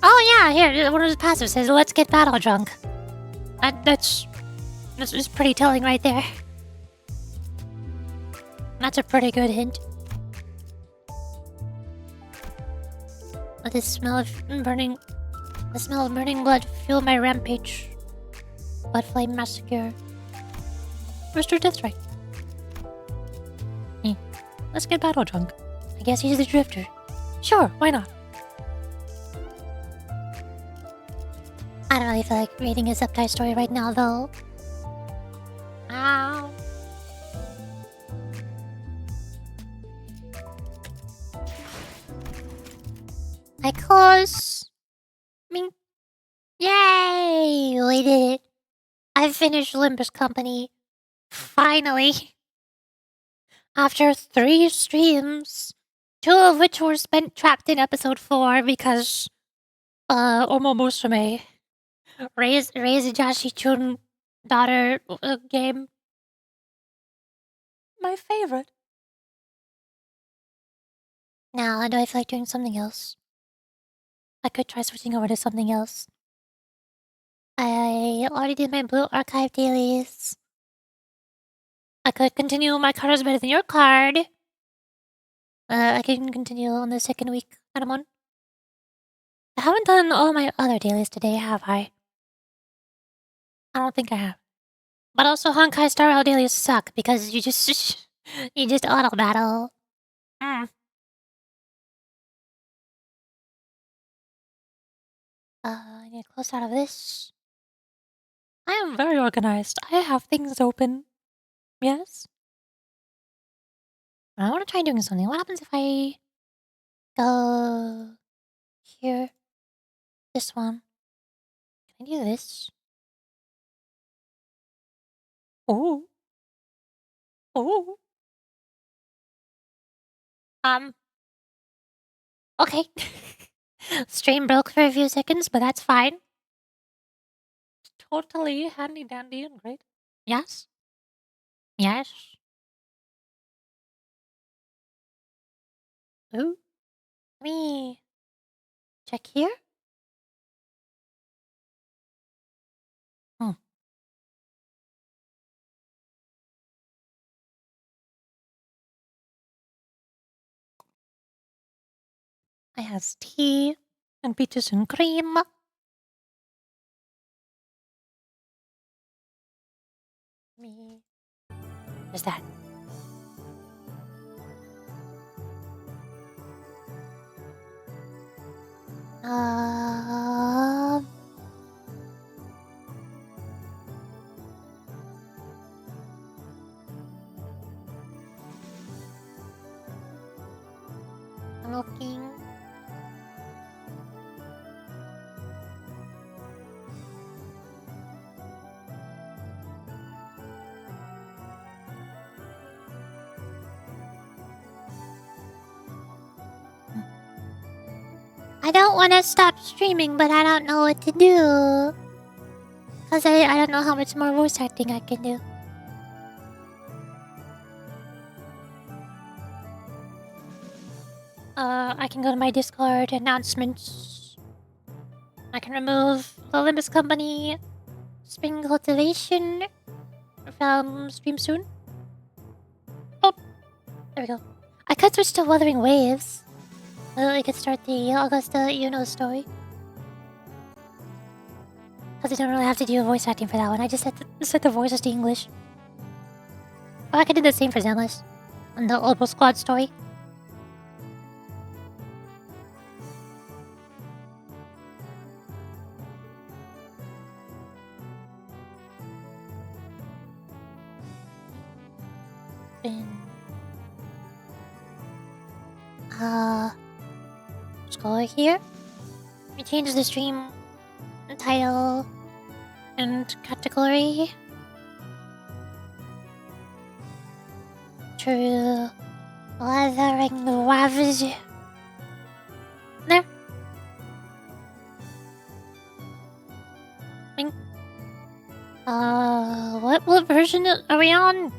Oh yeah, here, one of his passives says, "Let's get battle drunk." That's just pretty telling right there. That's a pretty good hint. Let the smell of burning blood fuel my rampage. Blood flame massacre. Mr. Deathstrike. Let's get battle drunk. I guess he's the drifter. Sure, why not? I don't really feel like reading his update story right now, though. Ow. I close. Yay! We did it. I finished Limbus Company. Finally. After 3 streams, 2 of which were spent trapped in episode 4 because, Omo Musume. Raise Xichun daughter game. My favorite. Now, do I feel like doing something else? I could try switching over to something else. I already did my Blue Archive dailies. I could continue my card is better than your card. I can continue on the second week that I'm on. I haven't done all my other dailies today, have I? I don't think I have. But also Honkai Star Rail dailies suck because you just auto battle. I need to close out of this. I am very organized. I have things open. Yes? I want to try doing something. What happens if I go here? This one. Can I do this? Oh. Oh. Okay. Stream broke for a few seconds, but that's fine. Totally handy dandy and great. Yes? Yes? Ooh. Let me check here. I has tea and peaches and cream. There's that. I'm looking. I don't want to stop streaming, but I don't know what to do. Because I don't know how much more voice acting I can do. I can go to my Discord announcements. I can remove the Limbus Company Spring Cultivation from stream soon. Oh, There we go. I could switch to Wuthering Waves. We could start the Augusta, story. Because I don't really have to do voice acting for that one. I just set the voices to English. Or I could do the same for Zenless. On the Old Squad story. Let's go over here. We change the stream title and category to Wuthering Waves. There. Bing. What version are we on?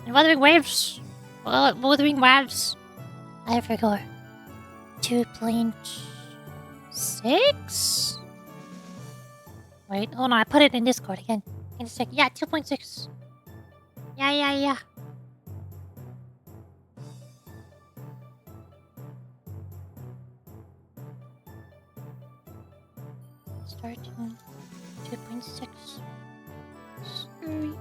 Wuthering Waves. Wuthering Waves. I forgot. 2.6? Wait, hold on, I put it in Discord again. In a sec. Yeah, 2.6. Yeah. Starting 2.6. Sorry.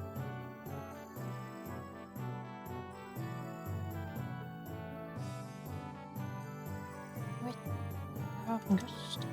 Augusta.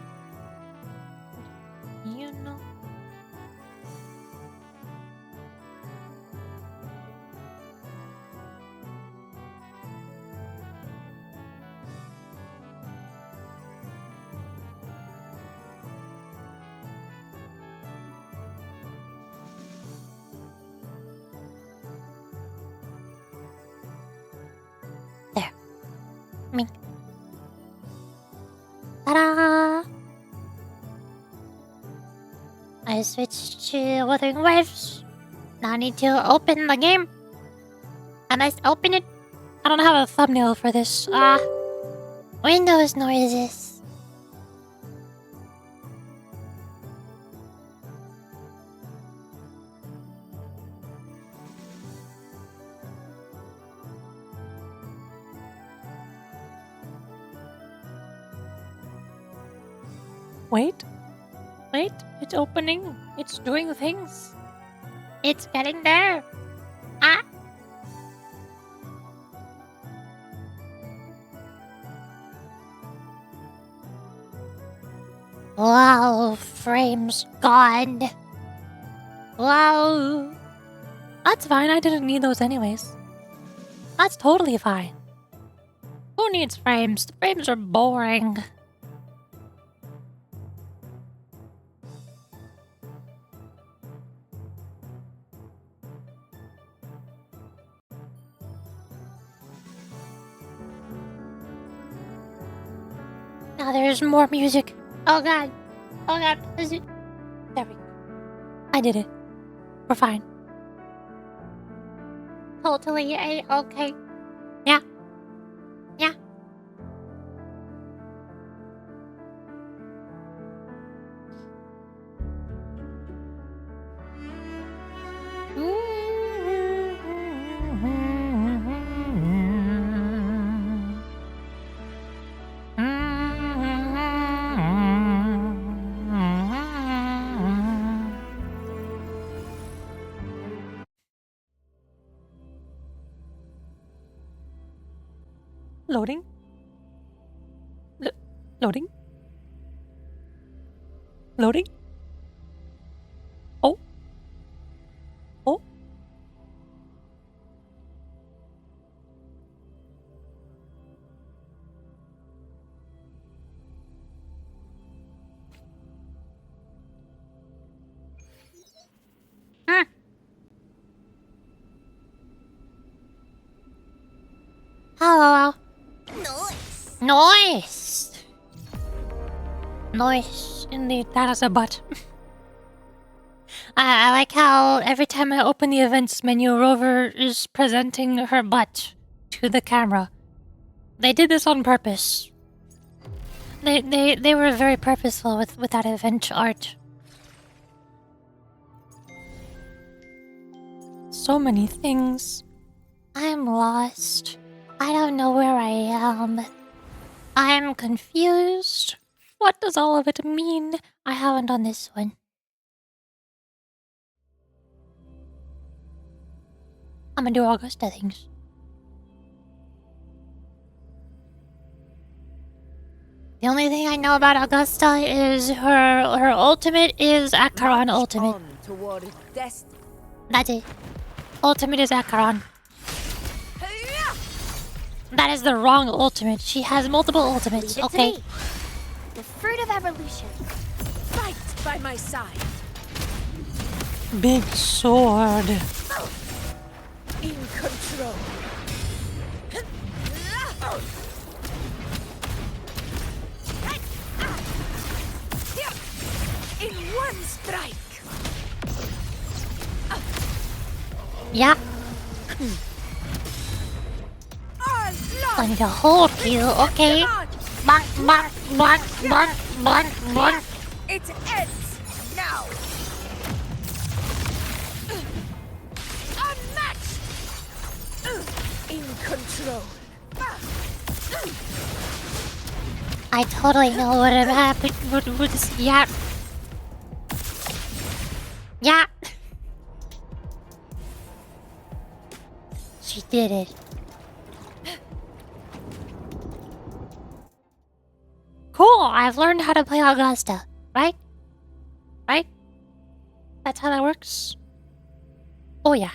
There. Me. Ta-da! I switched to Wuthering Waves. Now I need to open the game. I must open it. I don't have a thumbnail for this. Windows noises. Wait, it's opening. It's doing things. It's getting there. Wow, frames gone. Wow. That's fine, I didn't need those anyways. That's totally fine. Who needs frames? The frames are boring. Now there's more music. Oh god. Is it? There we go. I did it. We're fine. Totally okay. Yeah. Loading? Loading? Loading? Oh? Hello. Noise. Indeed, that is a butt. I like how every time I open the events menu, Rover is presenting her butt to the camera. They did this on purpose. They were very purposeful with that event art. So many things. I'm lost. I don't know where I am. I'm confused. What does all of it mean? I haven't done this one. I'm gonna do Augusta things. The only thing I know about Augusta is her ultimate is Acheron ultimate. That's it. Ultimate is Acheron. That is the wrong ultimate. She has multiple ultimates. Leave it Okay. to me. The fruit of evolution. Fight by my side. Big sword. In control. In one strike. Yeah. I need to hold you. Okay. Bonk, bonk, bonk, bonk, bonk, bonk. It ends now. Unmatched. In control. I totally know what happened. What is, yeah. Yeah. She did it. Cool, I've learned how to play Augusta, right? Right? That's how that works? Oh yeah.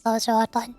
Oh, so hot button.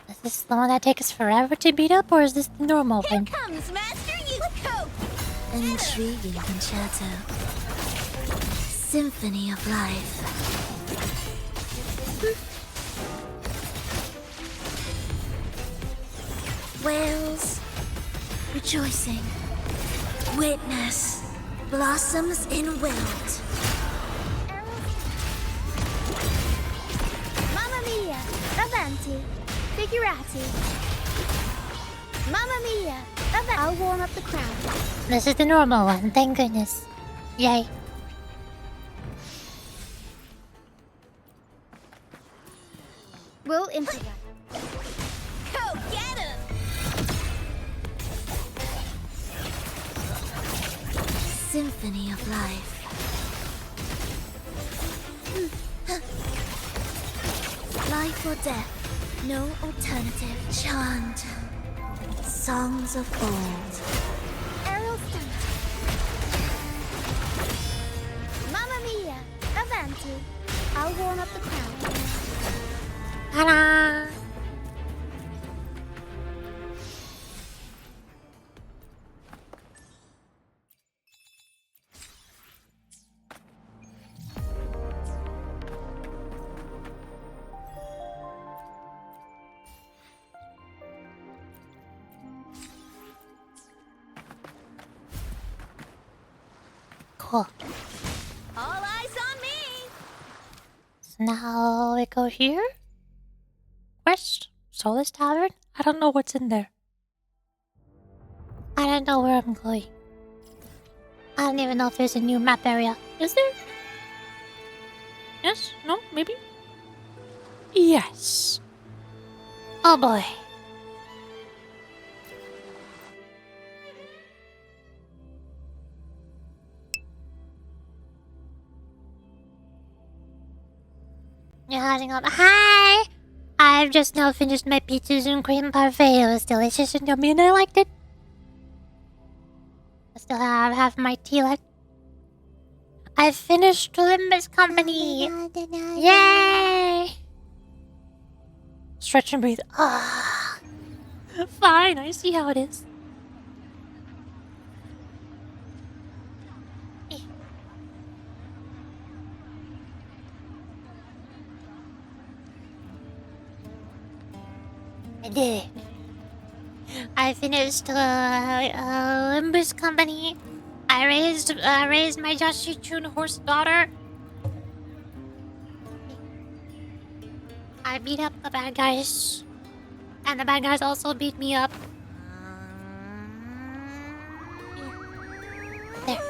Is this the one that takes forever to beat up, or is this the normal one? Here comes Master Yuko. Intriguing concerto. Symphony of life. Whales rejoicing. Witness blossoms in wilt. Mamma mia, avanti, figurati. Mamma mia, avanti. I'll warm up the crowd. This is the normal one, thank goodness. Yay. We'll improvise. Go get him! Symphony of life. Life or death, no alternative. Chant songs of old. Aerial stunt. Mamma mia, avanti. I'll warm up the crowd. Ta-da! Cool. All eyes on me! So now we go here. Quest? Solace Tavern? I don't know what's in there. I don't know where I'm going. I don't even know if there's a new map area. Is there? Yes? No? Maybe? Yes. Oh boy. Yeah, hi! I've just now finished my peaches and cream parfait. It was delicious and yummy and I liked it. I still have half my tea left. I finished Limbus Company! Yay! Stretch and breathe. Ah. Fine, I see how it is. I did it. I finished Limbus Company. I raised my Xichun horse daughter. I beat up the bad guys. And the bad guys also beat me up. There.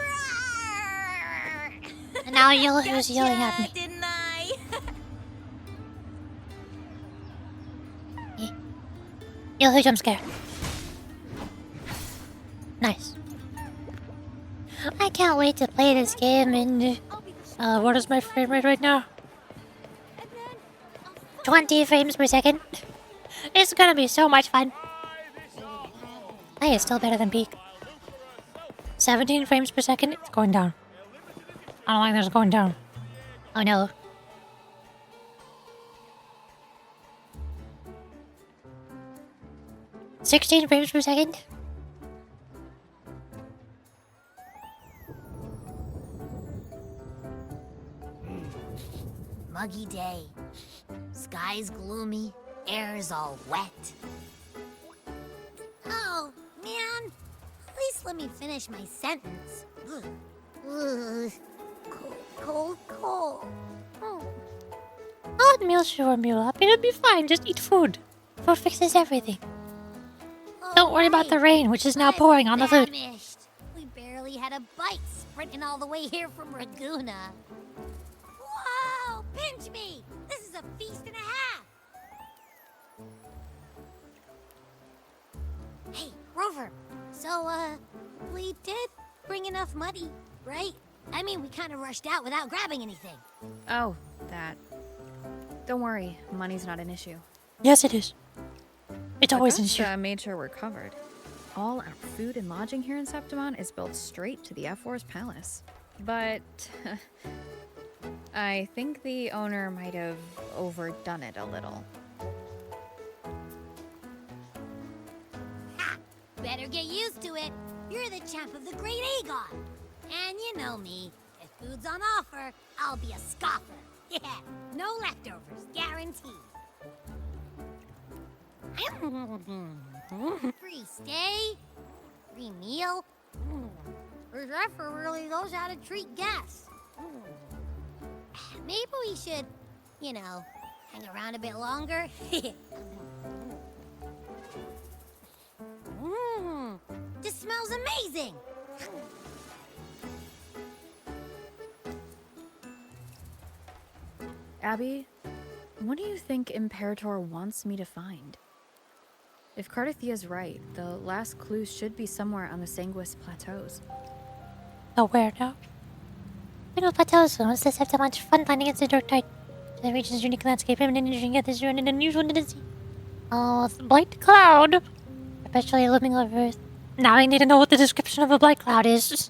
And now who's yelling at me. Didn't I? Who jump scare. Nice. I can't wait to play this game and what is my frame rate right now? 20 frames per second. It's gonna be so much fun. Play is still better than peak. 17 frames per second, it's going down. I don't like this going down. Oh no. $16 frames per second. Muggy day. Sky's gloomy. Air's all wet. Oh, man. At least let me finish my sentence. Ugh. Cold. Oh. Hot meal should warm you up. It'll be fine. Just eat food. Food fixes everything. Don't worry about the rain, which is now pouring on the food. Famished. We barely had a bite sprinting all the way here from Laguna. Whoa! Pinch me! This is a feast and a half! Hey, Rover. So, we did bring enough money, right? I mean, we kind of rushed out without grabbing anything. Oh, that. Don't worry, money's not an issue. Yes, it is. It's always an issue. Augusta made sure we're covered. All our food and lodging here in Septimon is built straight to the F4's palace. But I think the owner might have overdone it a little. Ha! Better get used to it. You're the champ of the Great Aegon. And you know me. If food's on offer, I'll be a scoffer. Yeah, no leftovers, guaranteed. Free stay? Free meal? This effort really knows how to treat guests. Maybe we should, hang around a bit longer. This smells amazing! Abby, what do you think Imperator wants me to find? If Cardathia's right, the last clues should be somewhere on the Sanguis Plateaus. Oh, where now? Middle Plateaus, once the Septimon's front-line against the Dark Tide. The region's unique landscape, and engineering at this an unusual tendency. Oh, it's a blight cloud! Perpetually looming over Earth. Now I need to know what the description of a blight cloud is.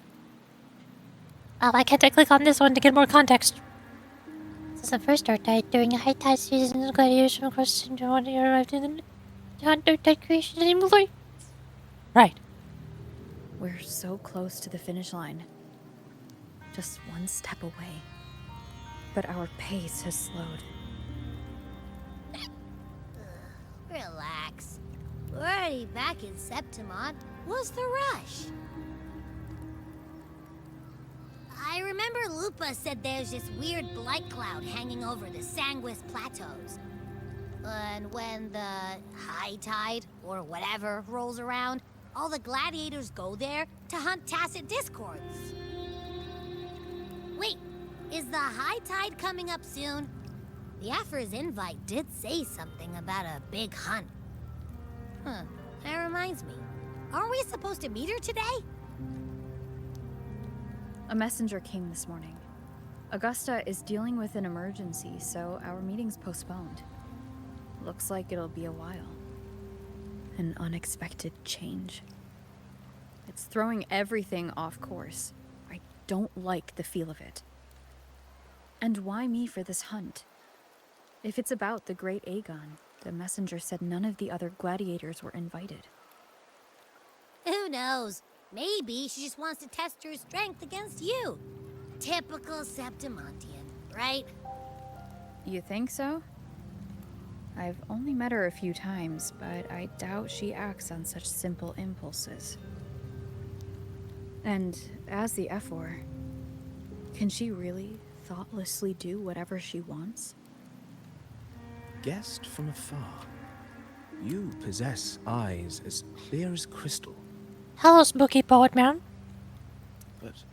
Why can't I click on this one to get more context? Since the first Dark Tide, during a high tide season, gladiators from across the one year arrived in the hunt Dark Tide creation and glory. Right. We're so close to the finish line. Just one step away. But our pace has slowed. Relax. We're already back in Septimon. What's the rush? I remember Lupa said there's this weird blight cloud hanging over the Sanguis Plateaus. And when the high tide, or whatever, rolls around, all the gladiators go there to hunt Tacit Discords. Wait, is the high tide coming up soon? The Afra's invite did say something about a big hunt. Huh, that reminds me. Aren't we supposed to meet her today? A messenger came this morning. Augusta is dealing with an emergency, so our meeting's postponed. Looks like it'll be a while. An unexpected change. It's throwing everything off course. I don't like the feel of it. And why me for this hunt? If it's about the great Aegon, the messenger said none of the other gladiators were invited. Who knows? Maybe she just wants to test her strength against you. Typical Septimontian, right? You think so? I've only met her a few times, but I doubt she acts on such simple impulses. And as the Ephor, can she really thoughtlessly do whatever she wants? Guessed from afar, you possess eyes as clear as crystal. Hello, spooky poet man. But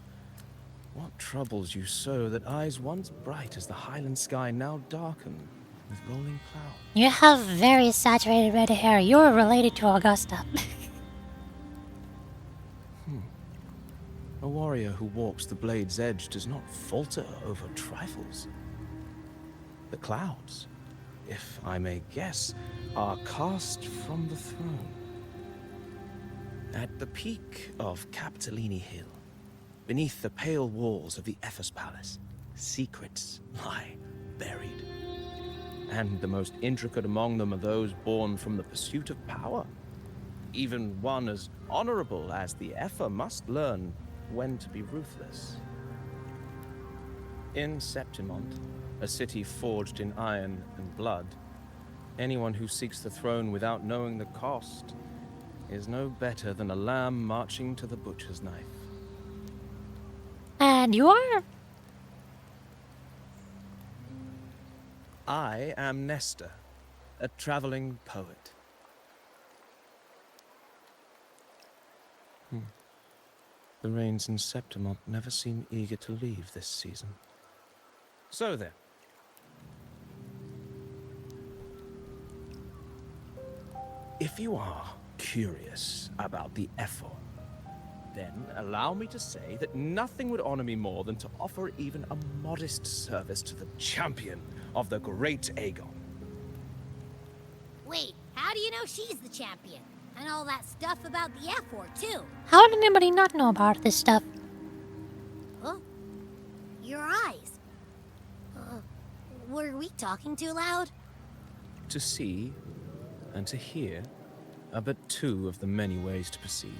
what troubles you so that eyes once bright as the highland sky now darken with rolling clouds? You have very saturated red hair. You're related to Augusta. A warrior who walks the blade's edge does not falter over trifles. The clouds, if I may guess, are cast from the throne. At the peak of Capitolini Hill, beneath the pale walls of the Ephes Palace, secrets lie buried. And the most intricate among them are those born from the pursuit of power. Even one as honorable as the Epher must learn when to be ruthless. In Septimont, a city forged in iron and blood, anyone who seeks the throne without knowing the cost is no better than a lamb marching to the butcher's knife. And you are? I am Nestor, a traveling poet. The rains in Septimont never seem eager to leave this season. So then. If you are curious about the Ephor, then allow me to say that nothing would honor me more than to offer even a modest service to the champion of the great Aegon. Wait, how do you know she's the champion? And all that stuff about the Ephor, too. How did anybody not know about this stuff? Huh? Your eyes. Were we talking too loud? To see and to hear are but two of the many ways to perceive.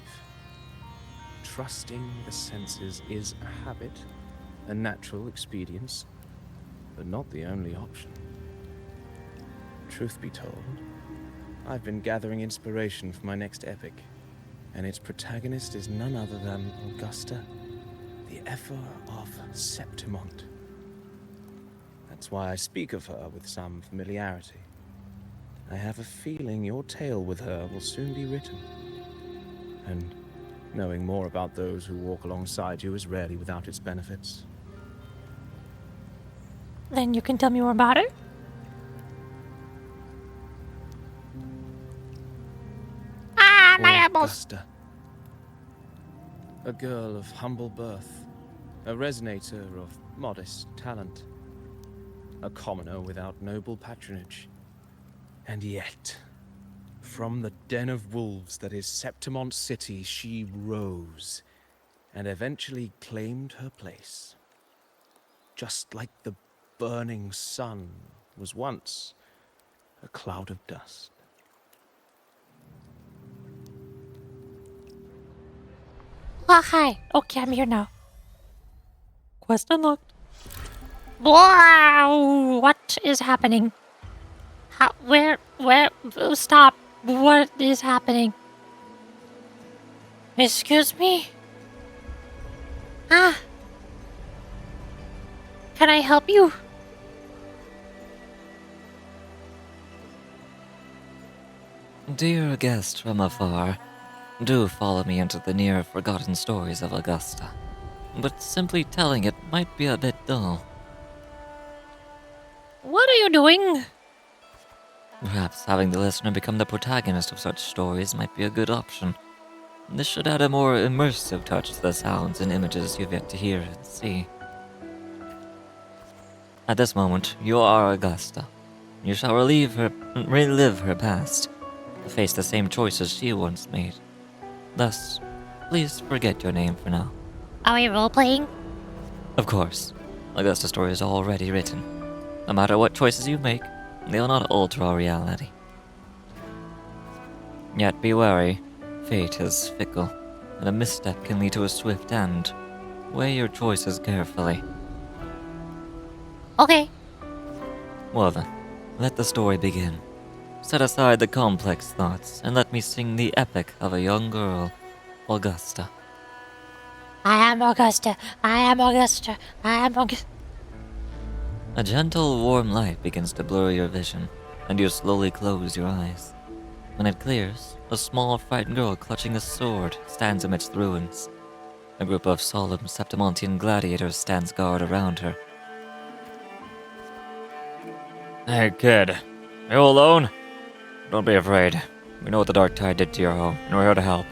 Trusting the senses is a habit, a natural expedience, but not the only option. Truth be told, I've been gathering inspiration for my next epic, and its protagonist is none other than Augusta, the Ephor of Septimont. That's why I speak of her with some familiarity. I have a feeling your tale with her will soon be written. And knowing more about those who walk alongside you is rarely without its benefits. Then you can tell me more about her? Ah, my apples! Augusta. A girl of humble birth, a resonator of modest talent, a commoner without noble patronage. And yet, from the den of wolves that is Septimont City, she rose and eventually claimed her place. Just like the burning sun was once a cloud of dust. Oh, hi. Okay, I'm here now. Quest unlocked. Wow! What is happening? How, where, stop. What is happening? Excuse me? Ah. Can I help you? Dear guest from afar, do follow me into the near forgotten stories of Augusta. But simply telling it might be a bit dull. What are you doing? Perhaps having the listener become the protagonist of such stories might be a good option. This should add a more immersive touch to the sounds and images you've yet to hear and see. At this moment, you are Augusta. You shall relive her past, to face the same choices she once made. Thus, please forget your name for now. Are we role-playing? Of course, Augusta's story is already written. No matter what choices you make, they will not alter our reality. Yet be wary, fate is fickle, and a misstep can lead to a swift end. Weigh your choices carefully. Okay. Well then, let the story begin. Set aside the complex thoughts, and let me sing the epic of a young girl, Augusta. I am Augusta. I am Augusta. I am Augusta. A gentle, warm light begins to blur your vision, and you slowly close your eyes. When it clears, a small, frightened girl clutching a sword stands amidst the ruins. A group of solemn Septimontian gladiators stands guard around her. Hey, kid. You alone? Don't be afraid. We know what the Dark Tide did to your home, and we're here to help.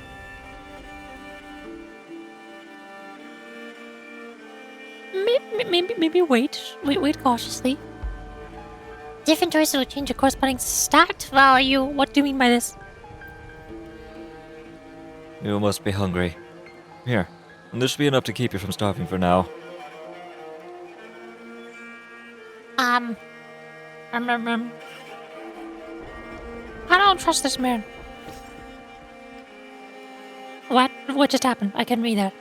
Maybe wait cautiously. Different choices will change your corresponding stat value. What do you mean by this? You must be hungry. Here, this should be enough to keep you from starving for now. I don't trust this man. What just happened? I couldn't read that.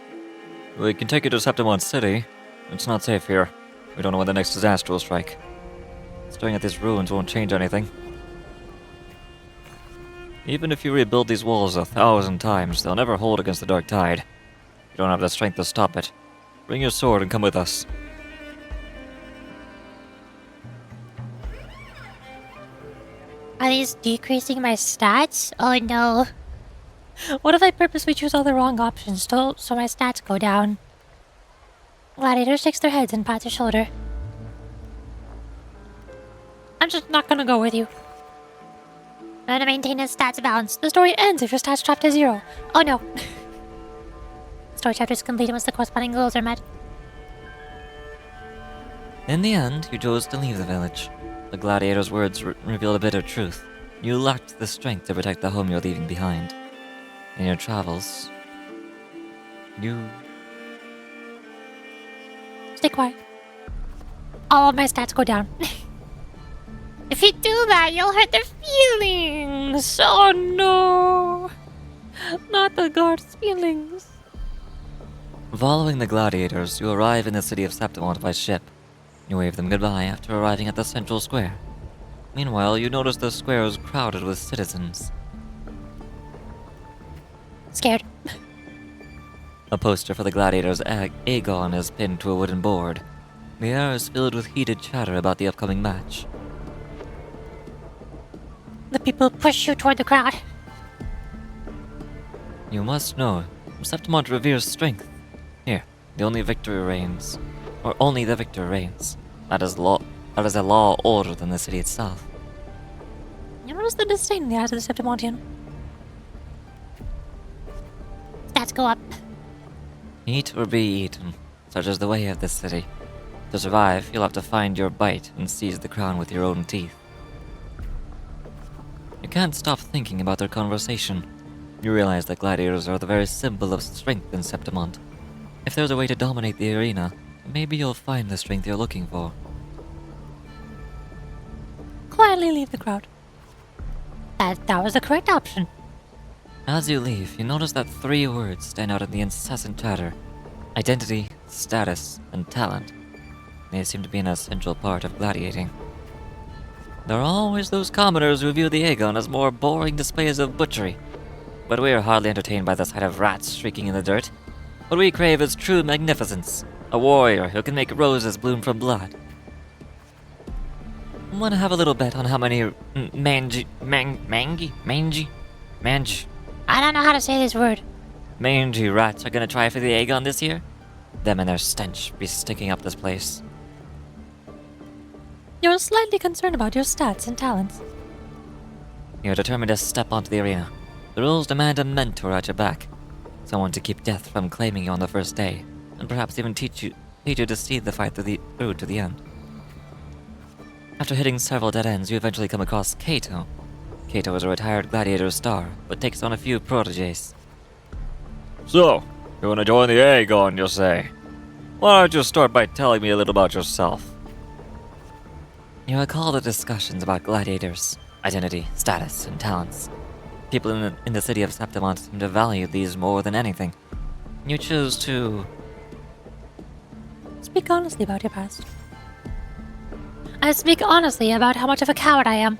We can take you to Septimont City. It's not safe here. We don't know when the next disaster will strike. Staring at these ruins won't change anything. Even if you rebuild these walls 1,000 times, they'll never hold against the Dark Tide. You don't have the strength to stop it. Bring your sword and come with us. Are these decreasing my stats? Oh no. What if I purposely choose all the wrong options so my stats go down? Gladiator shakes their heads and pats her shoulder. I'm just not gonna go with you. I'm gonna maintain a stats balance. The story ends if your stats drop to 0. Oh no. Story chapter is complete once the corresponding goals are met. In the end, you chose to leave the village. The gladiator's words revealed a bitter truth. You lacked the strength to protect the home you're leaving behind. In your travels, you... Stay quiet. All of my stats go down. If you do that, you'll hurt their feelings. Oh no. Not the guard's feelings. Following the gladiators, you arrive in the city of Septimont by ship. You wave them goodbye after arriving at the central square. Meanwhile, you notice the square is crowded with citizens. Scared. A poster for the gladiators' Aegon is pinned to a wooden board. The air is filled with heated chatter about the upcoming match. The people push you toward the crowd. You must know, Septimont reveres strength. Here, the only victory reigns. Or only the victor reigns. That is a law older than the city itself. You notice the disdain in the eyes of the Septimontian. Stats go up. Eat or be eaten, such is the way of this city. To survive, you'll have to find your bite and seize the crown with your own teeth. You can't stop thinking about their conversation. You realize that gladiators are the very symbol of strength in Septimont. If there's a way to dominate the arena, maybe you'll find the strength you're looking for. Quietly leave the crowd. That was the correct option. As you leave, you notice that 3 words stand out in the incessant chatter. Identity, status, and talent. They seem to be an essential part of gladiating. There are always those commoners who view the Aegon as more boring displays of butchery. But we are hardly entertained by the sight of rats shrieking in the dirt. What we crave is true magnificence. A warrior who can make roses bloom from blood. Want to have a little bet on how many mangy I don't know how to say this word. mangy rats are gonna try for the Aegon this year? Them and their stench be stinking up this place. You're slightly concerned about your stats and talents. You're determined to step onto the arena. The rules demand a mentor at your back. Someone to keep death from claiming you on the first day, and perhaps even teach you to see the fight through to the end. After hitting several dead ends, you eventually come across Kato. Kato is a retired gladiator star, but takes on a few proteges. So, you want to join the Aegon, you say? Why don't you start by telling me a little about yourself? You recall the discussions about gladiators, identity, status, and talents. People in the city of Septimont seem to value these more than anything. You choose to... Speak honestly about your past. I speak honestly about how much of a coward I am.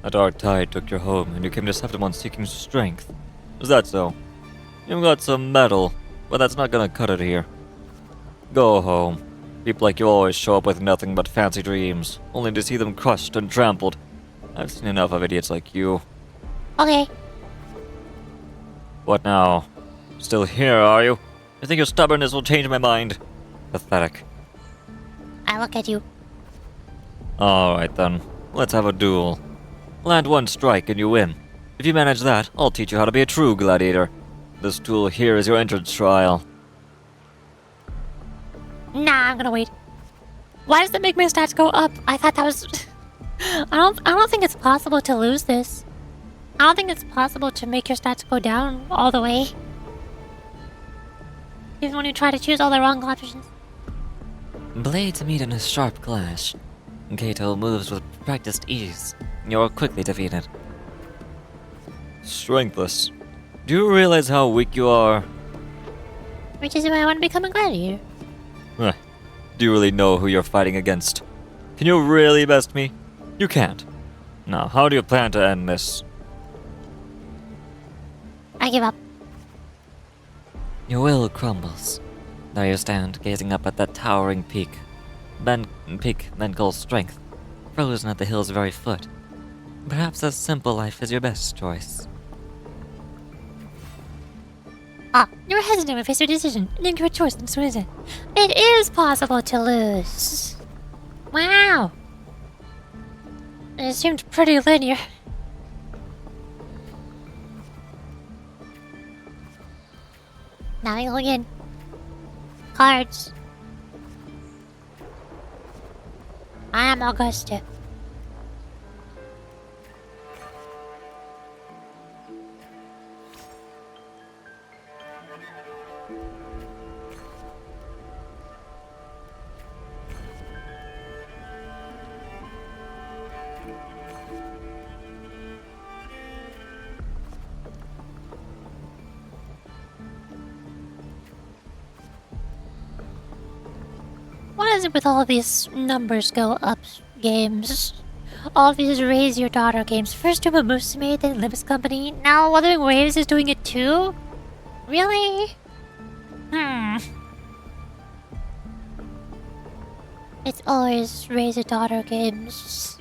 A dark tide took your home, and you came to Septimont seeking strength. Is that so? You've got some metal, but that's not gonna cut it here. Go home. People like you always show up with nothing but fancy dreams, only to see them crushed and trampled. I've seen enough of idiots like you. Okay. What now? Still here, are you? You think your stubbornness will change my mind? Pathetic. I look at you. Alright then, let's have a duel. Land one strike and you win. If you manage that, I'll teach you how to be a true gladiator. This duel here is your entrance trial. Nah, I'm gonna wait. Why does that make my stats go up? I thought that was... I don't think it's possible to lose this. I don't think it's possible to make your stats go down all the way. Even when you try to choose all the wrong options. Blades meet in a sharp clash. Kato moves with practiced ease. You're quickly defeated. Strengthless. Do you realize how weak you are? Which is why I want to become a gladiator. Huh. Do you really know who you're fighting against? Can you really best me? You can't. Now, how do you plan to end this? I give up. Your will crumbles. There you stand, gazing up at that towering peak. Then calls strength, frozen at the hill's very foot. Perhaps a simple life is your best choice. Ah, you're hesitant to face your decision. An incorrect choice, and so is it. It is possible to lose. Wow. It seemed pretty linear. Now we go again. Cards. I am Augusta. What is it with all these numbers go up games? All these raise your daughter games. First to Musume, then Limbus Company. Now Wuthering Waves is doing it too? Really? It's always raise your daughter games.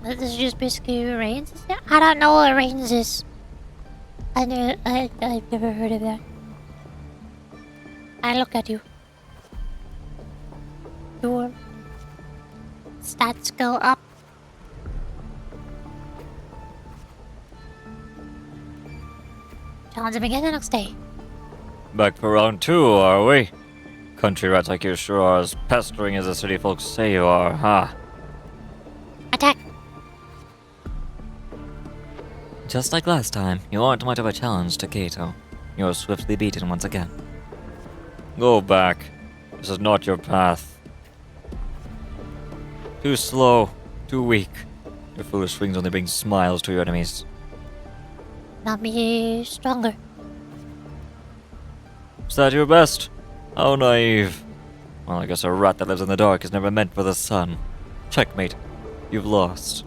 This is just basically Reigns? I don't know what Reigns is. I've never heard of that. I look at you. Your stats go up. Challenge him again the next day. Back for round 2, are we? Country rats like you sure are as pestering as the city folks say you are, huh? Attack! Just like last time, you aren't much of a challenge to Kato. You're swiftly beaten once again. Go back. This is not your path. Too slow, too weak. Your foolish swings only bring smiles to your enemies. Not me stronger. Is that your best? How naive. Well, I guess a rat that lives in the dark is never meant for the sun. Checkmate. You've lost.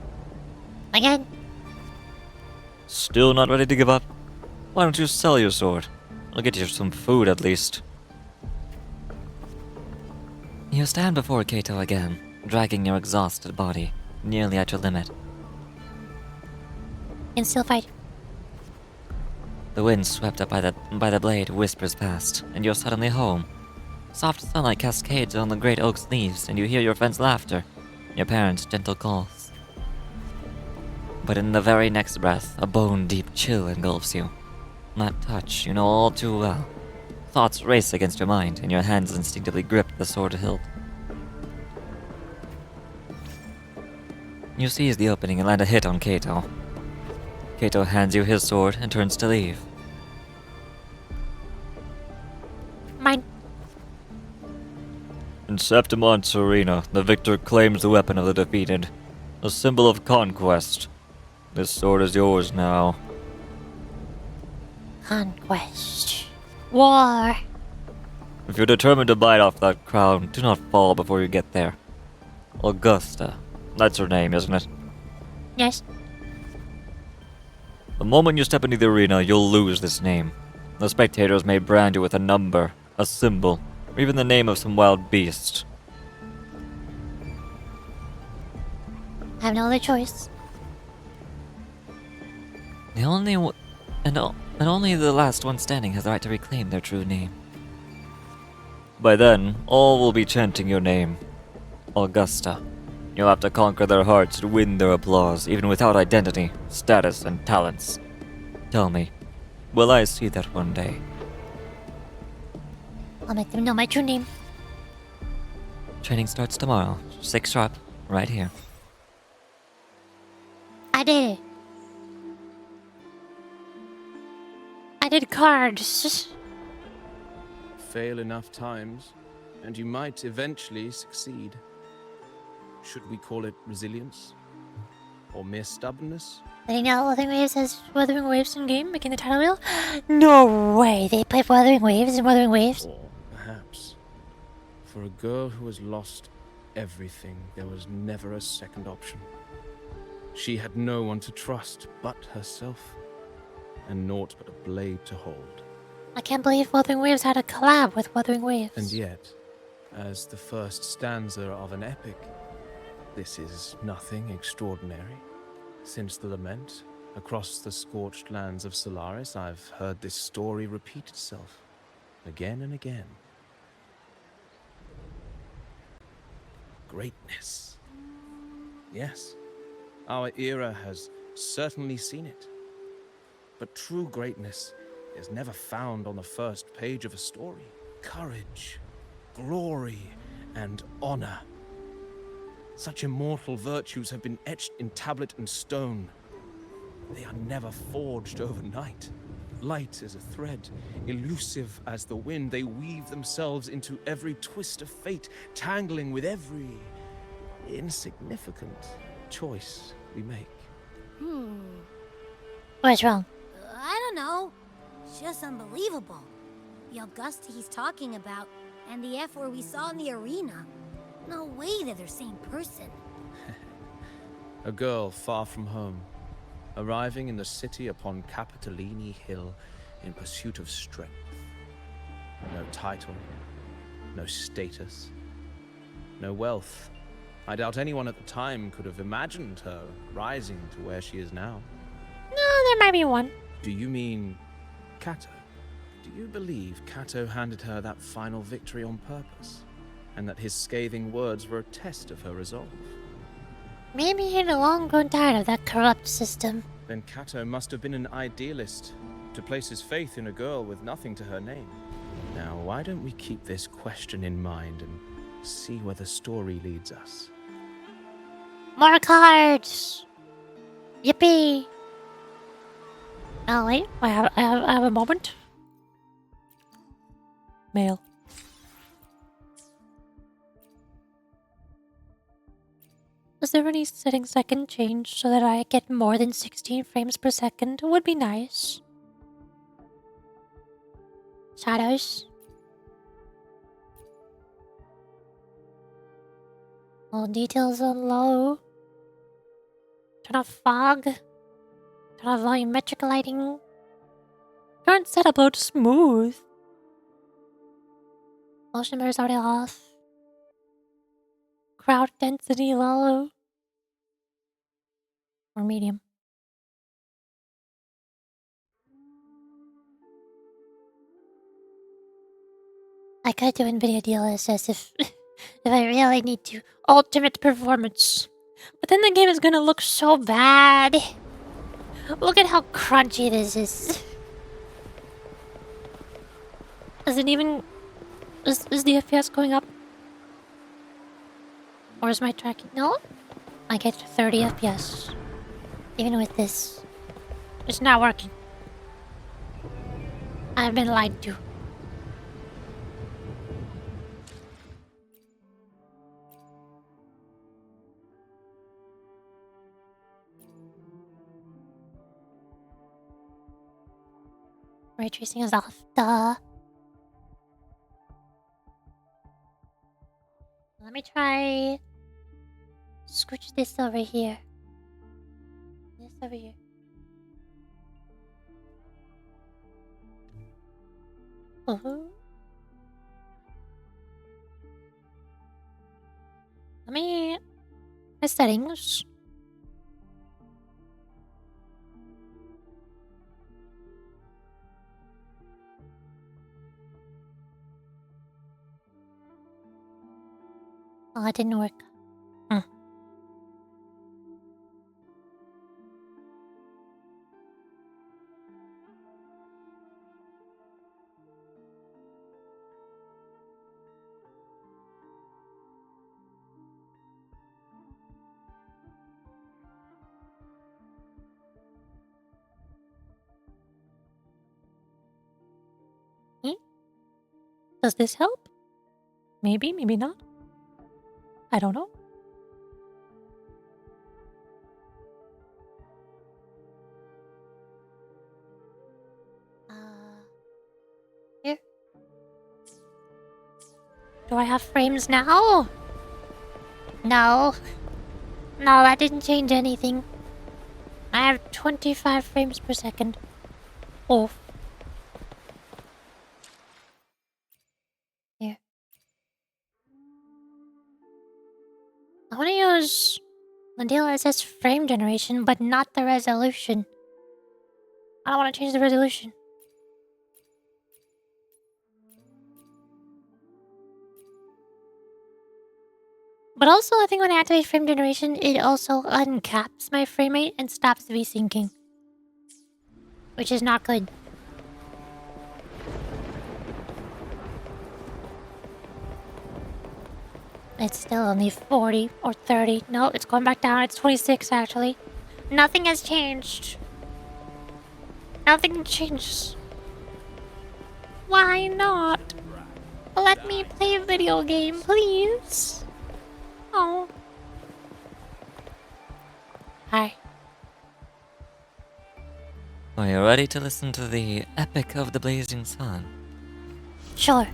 Again? Still not ready to give up? Why don't you sell your sword? I'll get you some food at least. You stand before Kato again, dragging your exhausted body, nearly at your limit. Can still fight. The wind swept up by the blade whispers past, and you're suddenly home. Soft sunlight cascades on the great oak's leaves, and you hear your friend's laughter, your parents' gentle calls. But in the very next breath, a bone-deep chill engulfs you. That touch you know all too well. Thoughts race against your mind, and your hands instinctively grip the sword hilt. You seize the opening and land a hit on Kato. Kato hands you his sword and turns to leave. Mine. In Septimon's arena, the victor claims the weapon of the defeated, a symbol of conquest. This sword is yours now. Conquest. War. If you're determined to bite off that crown, do not fall before you get there. Augusta. That's her name, isn't it? Yes. The moment you step into the arena, you'll lose this name. The spectators may brand you with a number, a symbol, or even the name of some wild beast. I have no other choice. Only the last one standing has the right to reclaim their true name. By then, all will be chanting your name. Augusta. You'll have to conquer their hearts to win their applause, even without identity, status, and talents. Tell me, will I see that one day? I'll make them know my true name. Training starts tomorrow, 6 sharp, right here. I did it. I did cards. Fail enough times, and you might eventually succeed. Should we call it resilience? Or mere stubbornness? They now Wuthering Waves has Wuthering Waves in game, making the title wheel? No way! They play Wuthering Waves and Wuthering Waves? Or perhaps, for a girl who has lost everything, there was never a second option. She had no one to trust but herself, and naught but a blade to hold. I can't believe Wuthering Waves had a collab with Wuthering Waves. And yet, as the first stanza of an epic, this is nothing extraordinary. Since the lament, across the scorched lands of Solaris, I've heard this story repeat itself, again and again. Greatness. Yes, our era has certainly seen it. But true greatness is never found on the first page of a story. Courage, glory, and honor. Such immortal virtues have been etched in tablet and stone. They are never forged overnight. Light as a thread, elusive as the wind, they weave themselves into every twist of fate, tangling with every insignificant choice we make. What's wrong? I don't know. It's just unbelievable. The Augusta he's talking about, and the F where we saw in the arena. No way they're the same person. A girl far from home, arriving in the city upon Capitolini Hill in pursuit of strength. No title, no status, no wealth. I doubt anyone at the time could have imagined her rising to where she is now. No, there might be one. Do you mean Kato? Do you believe Kato handed her that final victory on purpose? And that his scathing words were a test of her resolve? Maybe he'd long grown tired of that corrupt system. Then Kato must have been an idealist, to place his faith in a girl with nothing to her name. Now, why don't we keep this question in mind and see where the story leads us? More cards! Yippee! Oh wait, I have a moment. Mail. Is there any settings I can change so that I get more than 16 frames per second? It would be nice. Shadows. All details on low. Turn off fog. Turn off volumetric lighting. Current setup load smooth. Motion blur is already off. Crowd density low. Or medium. I could do NVIDIA DLSS if I really need to. Ultimate performance. But then the game is gonna look so bad. Look at how crunchy this is. Is it even... Is the FPS going up? Or is my tracking... No? I get 30 FPS. Even with this. It's not working. I've been lied to. Ray tracing is off. Duh. Let me try... Scooch this over here. This over here. Let me... My settings. Oh, it didn't work. Does this help? Maybe, maybe not. I don't know. Here. Do I have frames now? No. No, that didn't change anything. I have 25 frames per second. Off. Here. I want to use the DLSS frame generation, but not the resolution. I don't want to change the resolution. But also, I think when I activate frame generation, it also uncaps my frame rate and stops V-syncing. Which is not good. It's still only 40 or 30. No, it's going back down. It's 26 actually. Nothing has changed. Nothing changes. Why not? Let me play a video game, please. Oh. Hi. Are you ready to listen to the Epic of the Blazing Sun? Sure.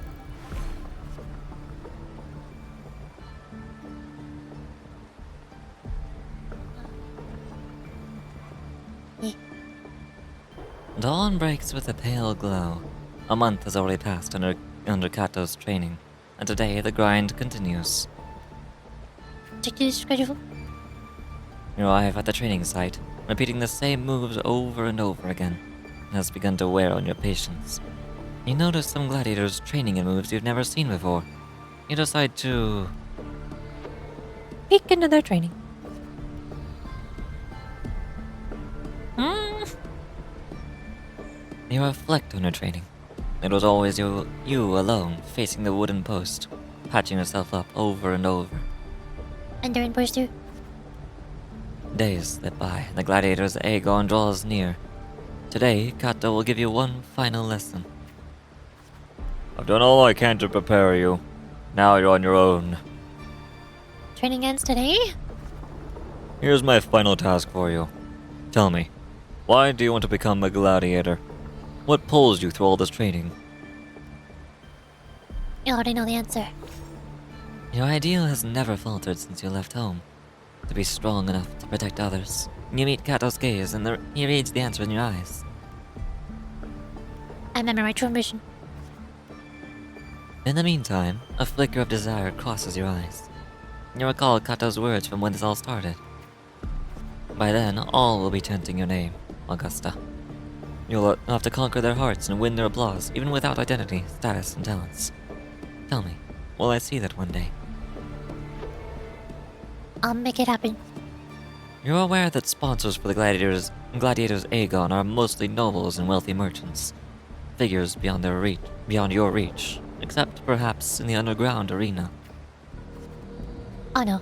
Dawn breaks with a pale glow. A month has already passed under Kato's training, and today the grind continues. Check the schedule. You arrive at the training site, repeating the same moves over and over again. It has begun to wear on your patience. You notice some gladiators training in moves you've never seen before. You decide to... peek into their training. You reflect on your training. It was always you alone, facing the wooden post, patching yourself up over and over. And they're in post too. Days slip by, and the gladiator's Aegon draws near. Today, Kato will give you one final lesson. I've done all I can to prepare you. Now you're on your own. Training ends today? Here's my final task for you. Tell me, why do you want to become a gladiator? What pulls you through all this training? You already know the answer. Your ideal has never faltered since you left home. To be strong enough to protect others. You meet Kato's gaze, and he reads the answer in your eyes. I'm on my true mission. In the meantime, a flicker of desire crosses your eyes. You recall Kato's words from when this all started. By then, all will be chanting your name, Augusta. You'll have to conquer their hearts and win their applause, even without identity, status, and talents. Tell me, will I see that one day? I'll make it happen. You're aware that sponsors for the Gladiators Aegon are mostly nobles and wealthy merchants. Figures beyond your reach, except perhaps in the underground arena. Oh no.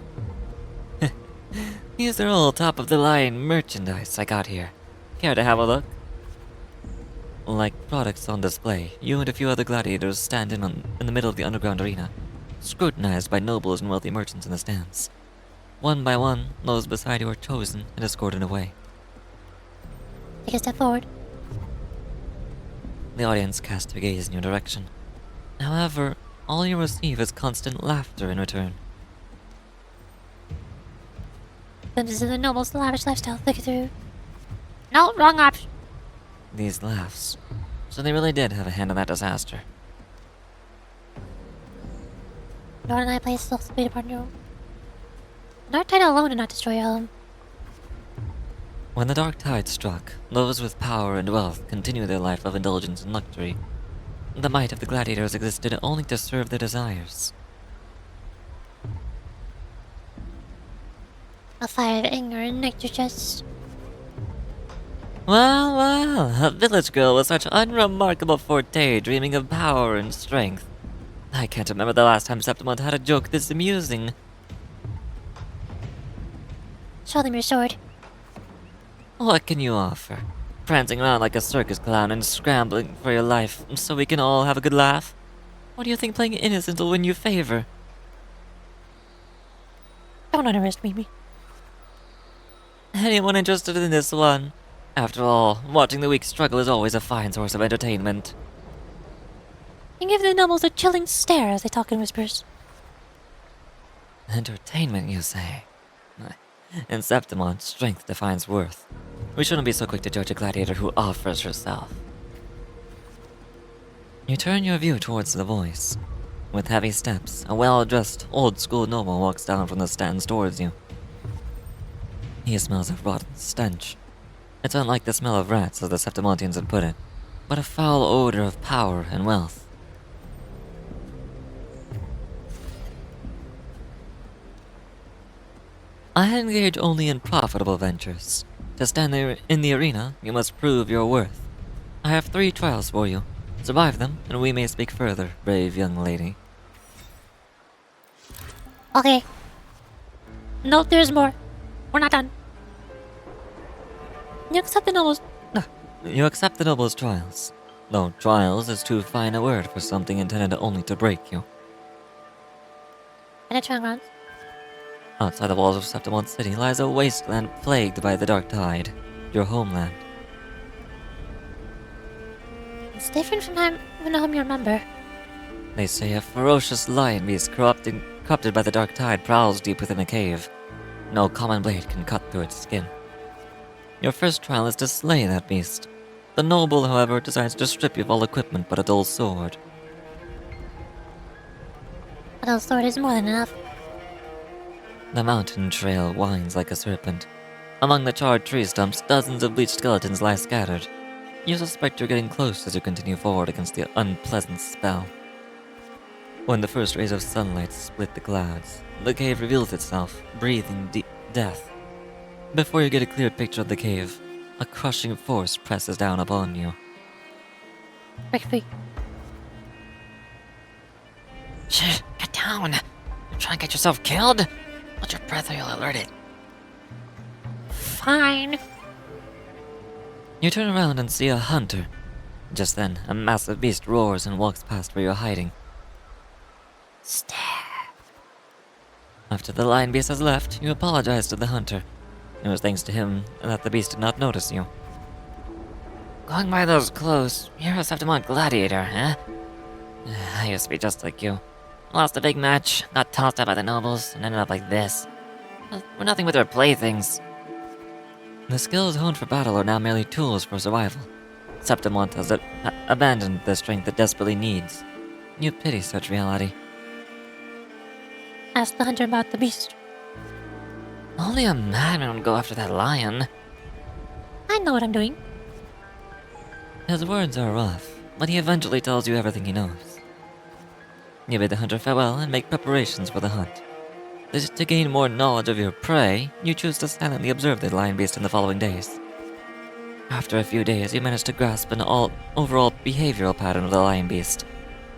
These are all top-of-the-line merchandise I got here. Care to have a look? Like products on display, you and a few other gladiators stand in the middle of the underground arena, scrutinized by nobles and wealthy merchants in the stands. One by one, those beside you are chosen and escorted away. Take a step forward. The audience cast their gaze in your direction. However, all you receive is constant laughter in return. Glimpses of the nobles' lavish lifestyle flicker through. No, wrong option. These laughs. So they really did have a hand in that disaster. Nord and I play still speed upon your own. Dark Tide alone did not destroy Elm. When the dark tide struck, those with power and wealth continued their life of indulgence and luxury. The might of the gladiators existed only to serve their desires. A fire of anger ignites your chest. Well, a village girl with such unremarkable forte dreaming of power and strength. I can't remember the last time Septimont had a joke this amusing. Show them your sword. What can you offer? Prancing around like a circus clown and scrambling for your life so we can all have a good laugh? What do you think playing innocent will win you favor? Don't underestimate me. Anyone interested in this one? After all, watching the weak struggle is always a fine source of entertainment. You give the nobles a chilling stare as they talk in whispers. Entertainment, you say? In Septimont, strength defines worth. We shouldn't be so quick to judge a gladiator who offers herself. You turn your view towards the voice. With heavy steps, a well-dressed, old-school noble walks down from the stands towards you. He smells of rotten stench. It's unlike the smell of rats, as the Septimontians had put it, but a foul odor of power and wealth. I engage only in profitable ventures. To stand there in the arena, you must prove your worth. I have 3 trials for you. Survive them, and we may speak further, brave young lady. Okay. No, there's more. We're not done. You accept the nobles. You accept the noble's trials. Though trials is too fine a word for something intended only to break you. And a training grounds. Outside the walls of Septimont City lies a wasteland plagued by the dark tide, your homeland. It's different from the home you remember. They say a ferocious lion beast corrupted by the dark tide prowls deep within a cave. No common blade can cut through its skin. Your first trial is to slay that beast. The noble, however, decides to strip you of all equipment but a dull sword. A dull sword is more than enough. The mountain trail winds like a serpent. Among the charred tree stumps, dozens of bleached skeletons lie scattered. You suspect you're getting close as you continue forward against the unpleasant spell. When the first rays of sunlight split the clouds, the cave reveals itself, breathing deep death. Before you get a clear picture of the cave, a crushing force presses down upon you. Break free. Shh, get down! You're trying to get yourself killed? Hold your breath or you'll alert it. Fine. You turn around and see a hunter. Just then, a massive beast roars and walks past where you're hiding. Stare. After the lion beast has left, you apologize to the hunter. It was thanks to him that the beast did not notice you. Going by those clothes, you're a Septimont gladiator, huh? I used to be just like you. Lost a big match, got tossed out by the nobles, and ended up like this. We're nothing but their playthings. The skills honed for battle are now merely tools for survival. Septimont has abandoned the strength it desperately needs. You pity such reality. Ask the hunter about the beast. Only a madman would go after that lion. I know what I'm doing. His words are rough, but he eventually tells you everything he knows. You bid the hunter farewell and make preparations for the hunt. To gain more knowledge of your prey, you choose to silently observe the lion beast in the following days. After a few days, you manage to grasp an overall behavioral pattern of the lion beast.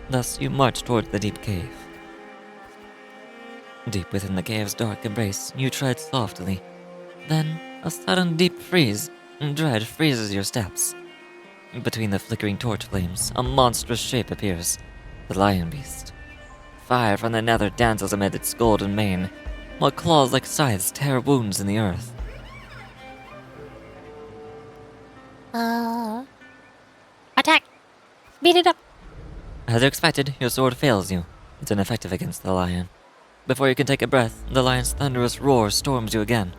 Thus, you march towards the deep cave. Deep within the cave's dark embrace, you tread softly. Then, a sudden deep dread freezes your steps. Between the flickering torch flames, a monstrous shape appears. The lion beast. Fire from the nether dances amid its golden mane, while claws like scythes tear wounds in the earth. Attack! Beat it up! As you expected, your sword fails you. It's ineffective against the lion. Before you can take a breath, the lion's thunderous roar storms you again.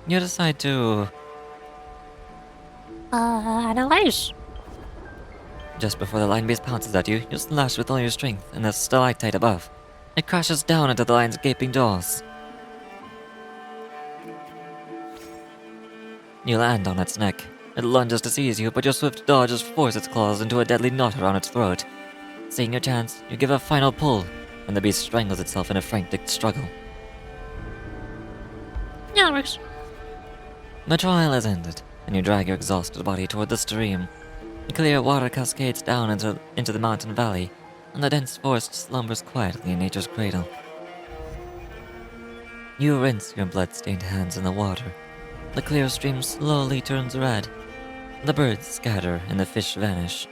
You decide to... analyze. Just before the lion beast pounces at you, you slash with all your strength in the stalactite above. It crashes down into the lion's gaping jaws. You land on its neck. It lunges to seize you, but your swift dodges force its claws into a deadly knot around its throat. Seeing your chance, you give a final pull, and the beast strangles itself in a frantic struggle. Yeah, that works. The trial is ended, and you drag your exhausted body toward the stream. Clear water cascades down into the mountain valley, and the dense forest slumbers quietly in nature's cradle. You rinse your blood-stained hands in the water. The clear stream slowly turns red. The birds scatter and the fish vanish.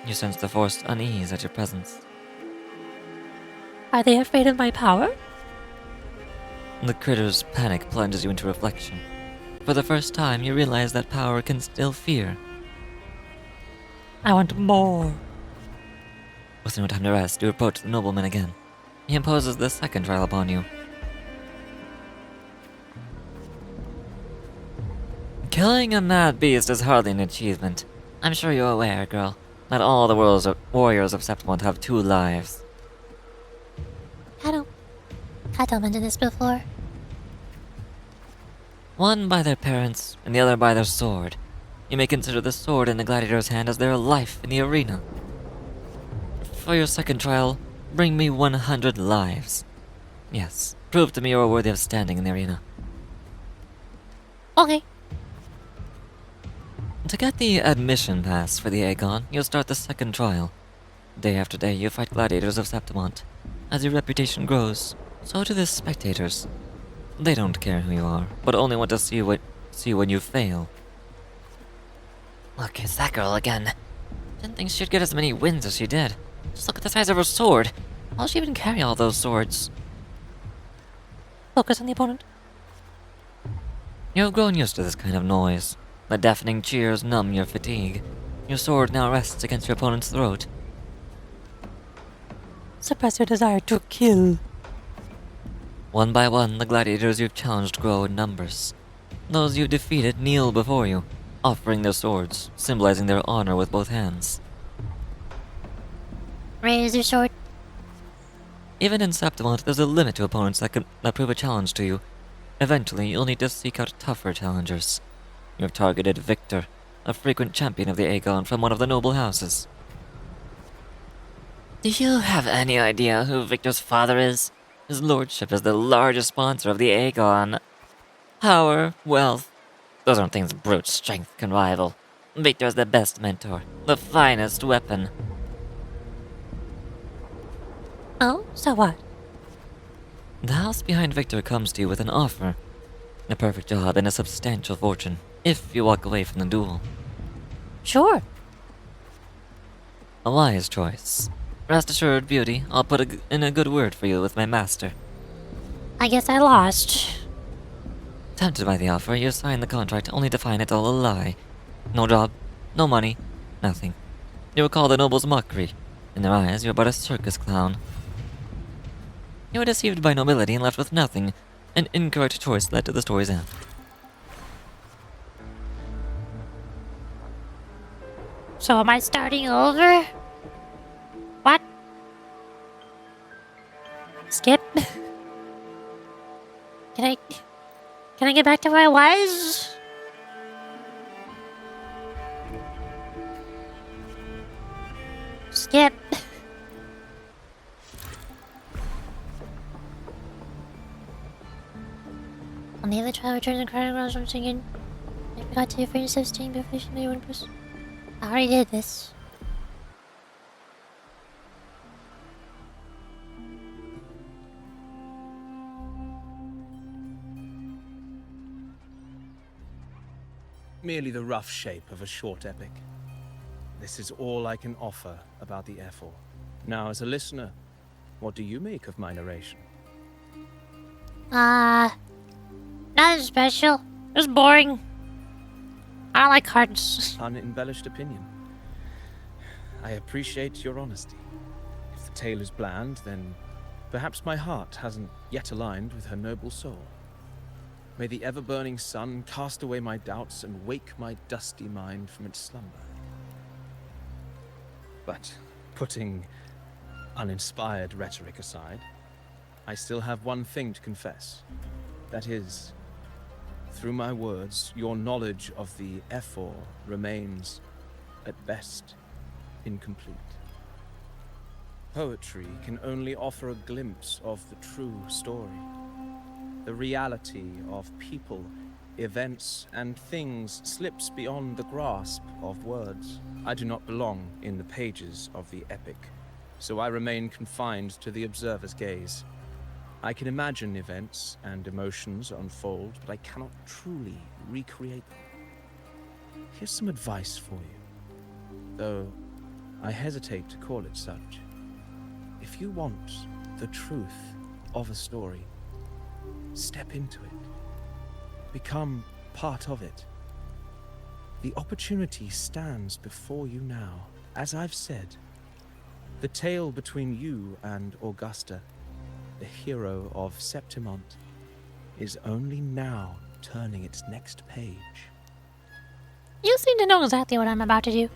You sense the forced unease at your presence. Are they afraid of my power? The critter's panic plunges you into reflection. For the first time, you realize that power can still fear. I want more. With no time to rest, you approach the nobleman again. He imposes the second trial upon you. Killing a mad beast is hardly an achievement. I'm sure you're aware, girl, that all the world's warriors of Septimont have 2 lives. I don't mention this before. One by their parents, and the other by their sword. You may consider the sword in the gladiator's hand as their life in the arena. For your second trial, bring me 100 lives. Yes, prove to me you are worthy of standing in the arena. Okay. To get the admission pass for the Aegon, you'll start the second trial. Day after day, you fight gladiators of Septimont. As your reputation grows, so do the spectators. They don't care who you are, but only want to see when you fail. Look, it's that girl again. Didn't think she'd get as many wins as she did. Just look at the size of her sword. How does she even carry all those swords? Focus on the opponent. You've grown used to this kind of noise. The deafening cheers numb your fatigue. Your sword now rests against your opponent's throat. Suppress your desire to kill. One by one, the gladiators you've challenged grow in numbers. Those you defeated kneel before you, offering their swords, symbolizing their honor with both hands. Raise your sword. Even in Septimont, there's a limit to opponents that prove a challenge to you. Eventually, you'll need to seek out tougher challengers. You've targeted Victor, a frequent champion of the Aegon from one of the noble houses. Do you have any idea who Victor's father is? His lordship is the largest sponsor of the Aegon. Power, wealth, those aren't things brute strength can rival. Victor's the best mentor, the finest weapon. Oh, so what? The house behind Victor comes to you with an offer. A perfect job and a substantial fortune, if you walk away from the duel. Sure. A wise choice. Rest assured, beauty, I'll put in a good word for you with my master. I guess I lost. Tempted by the offer, you sign the contract only to find it all a lie. No job, no money, nothing. You recall the noble's mockery. In their eyes, you're but a circus clown. You were deceived by nobility and left with nothing. An incorrect choice led to the story's end. So am I starting over? What? Skip? Can I get back to where I was? Skip. On the other trial, return to the chronicles from singing. I forgot to finish 16 before she made one person. I already did this. Merely the rough shape of a short epic. This is all I can offer about the F4. Now, as a listener, what do you make of my narration? Nothing special. It was boring. I don't like cards. Unembellished opinion. I appreciate your honesty. If the tale is bland, then perhaps my heart hasn't yet aligned with her noble soul. May the ever-burning sun cast away my doubts and wake my dusty mind from its slumber. But putting uninspired rhetoric aside, I still have one thing to confess. That is, through my words, your knowledge of the F4 remains, at best, incomplete. Poetry can only offer a glimpse of the true story. The reality of people, events, and things slips beyond the grasp of words. I do not belong in the pages of the epic, so I remain confined to the observer's gaze. I can imagine events and emotions unfold, but I cannot truly recreate them. Here's some advice for you, though I hesitate to call it such. If you want the truth of a story, step into it. Become part of it. The opportunity stands before you now. As I've said, the tale between you and Augusta, the hero of Septimont, is only now turning its next page. You seem to know exactly what I'm about to do.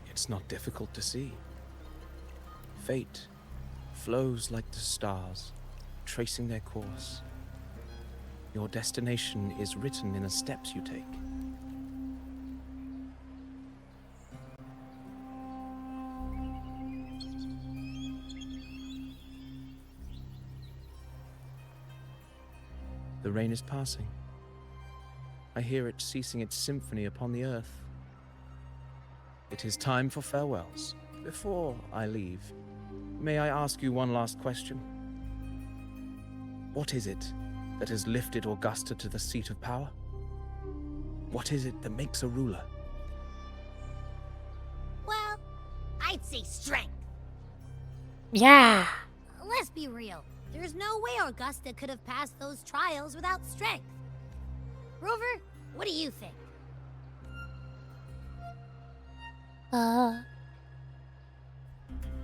It's not difficult to see. Fate flows like the stars, tracing their course. Your destination is written in the steps you take. The rain is passing. I hear it ceasing its symphony upon the earth. It is time for farewells. Before I leave, may I ask you one last question? What is it that has lifted Augusta to the seat of power? What is it that makes a ruler? Well, I'd say strength. Yeah. Let's be real. There's no way Augusta could have passed those trials without strength. Rover, what do you think?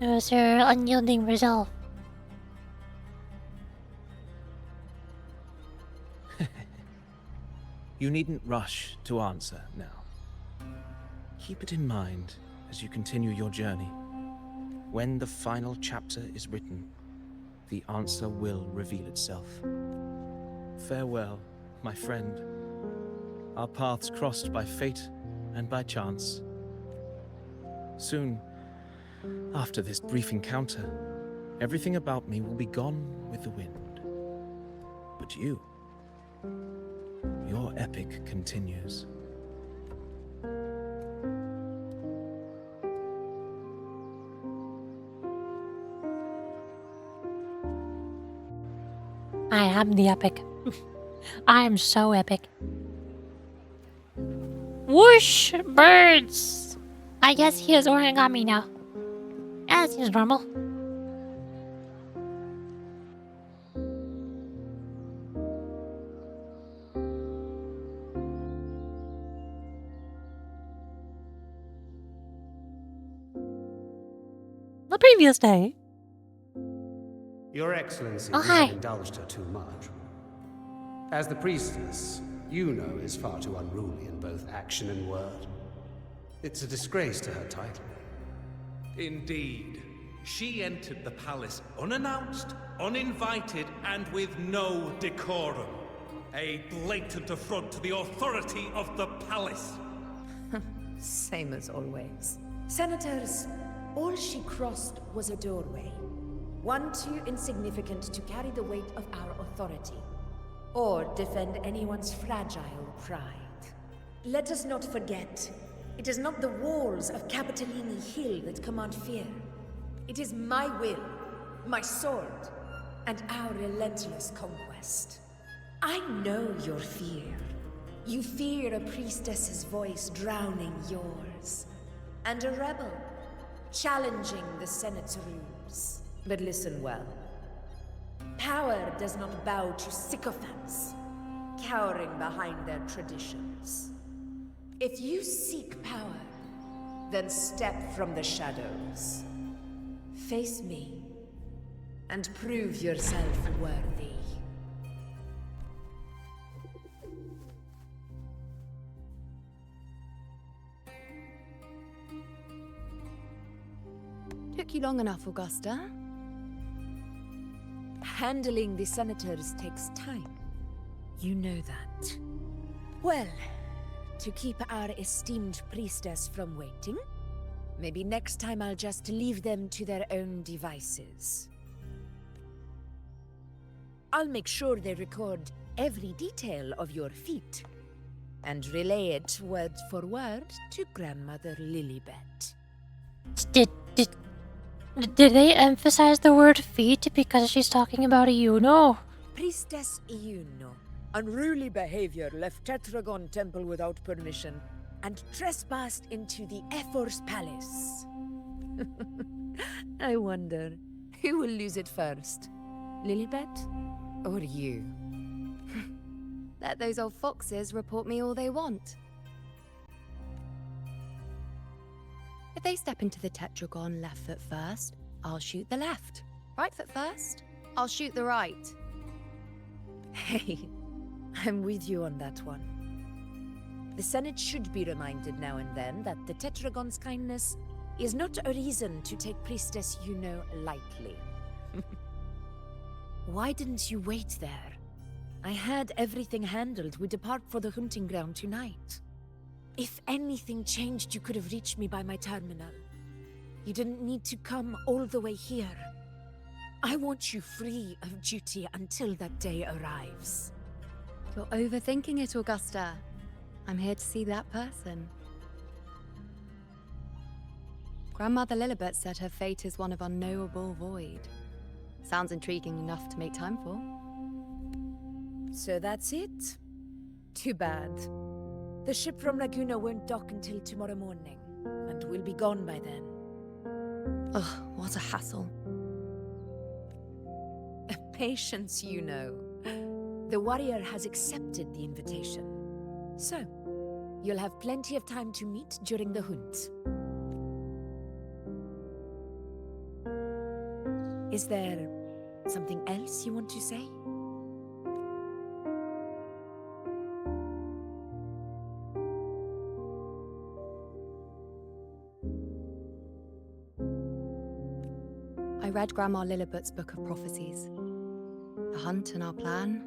It was her unyielding resolve. You needn't rush to answer now. Keep it in mind as you continue your journey. When the final chapter is written, the answer will reveal itself. Farewell, my friend. Our paths crossed by fate and by chance. Soon, after this brief encounter, everything about me will be gone with the wind. But you, your epic continues. I am the epic. I am so epic. Whoosh! Birds! I guess he is origami now. Yeah, that seems normal. The previous day. Your Excellency, Oh, you hi. have indulged her too much. As the priestess, Yuno is far too unruly in both action and word. It's a disgrace to her title. Indeed. She entered the palace unannounced, uninvited, and with no decorum. A blatant affront to the authority of the palace. Same as always. Senators, all she crossed was a doorway. One too insignificant to carry the weight of our authority, or defend anyone's fragile pride. Let us not forget, it is not the walls of Capitolini Hill that command fear. It is my will, my sword, and our relentless conquest. I know your fear. You fear a priestess's voice drowning yours, and a rebel challenging the Senate's rules. But listen well. Power does not bow to sycophants, cowering behind their traditions. If you seek power, then step from the shadows. Face me, and prove yourself worthy. Took you long enough, Augusta. Handling the senators takes time. You know that. Well, to keep our esteemed priestess from waiting, maybe next time I'll just leave them to their own devices. I'll make sure they record every detail of your feat, and relay it word for word to Grandmother Lilibet. Did they emphasize the word feet because she's talking about a Yuno? Priestess Yuno. Unruly behavior left Tetragon Temple without permission and trespassed into the Ephor's palace. I wonder, who will lose it first? Lilibet or you? Let those old foxes report me all they want. If they step into the tetragon left foot first, I'll shoot the left. Right foot first, I'll shoot the right. Hey, I'm with you on that one. The Senate should be reminded now and then that the Tetragon's kindness is not a reason to take Priestess Yuno lightly. Why didn't you wait there? I had everything handled. We depart for the hunting ground tonight. If anything changed, you could have reached me by my terminal. You didn't need to come all the way here. I want you free of duty until that day arrives. You're overthinking it, Augusta. I'm here to see that person. Grandmother Lilibet said her fate is one of unknowable void. Sounds intriguing enough to make time for. So that's it? Too bad. The ship from Laguna won't dock until tomorrow morning, and we'll be gone by then. Ugh, what a hassle. Patience, you know. The warrior has accepted the invitation. So, you'll have plenty of time to meet during the hunt. Is there something else you want to say? I read Grandma Lilibet's Book of Prophecies. The hunt and our plan,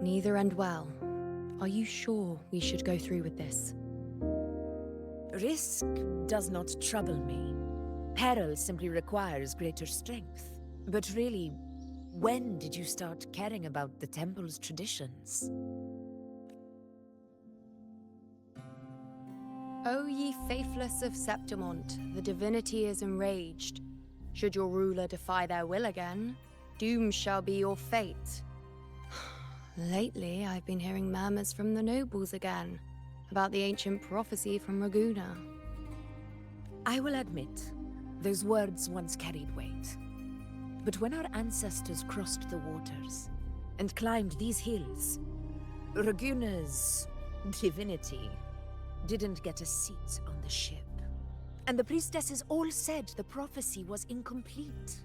neither end well. Are you sure we should go through with this? Risk does not trouble me. Peril simply requires greater strength. But really, when did you start caring about the temple's traditions? O ye faithless of Septimont, the divinity is enraged. Should your ruler defy their will again, doom shall be your fate. Lately, I've been hearing murmurs from the nobles again, about the ancient prophecy from Raguna. I will admit, those words once carried weight. But when our ancestors crossed the waters and climbed these hills, Raguna's divinity didn't get a seat on the ship. And the priestesses all said the prophecy was incomplete.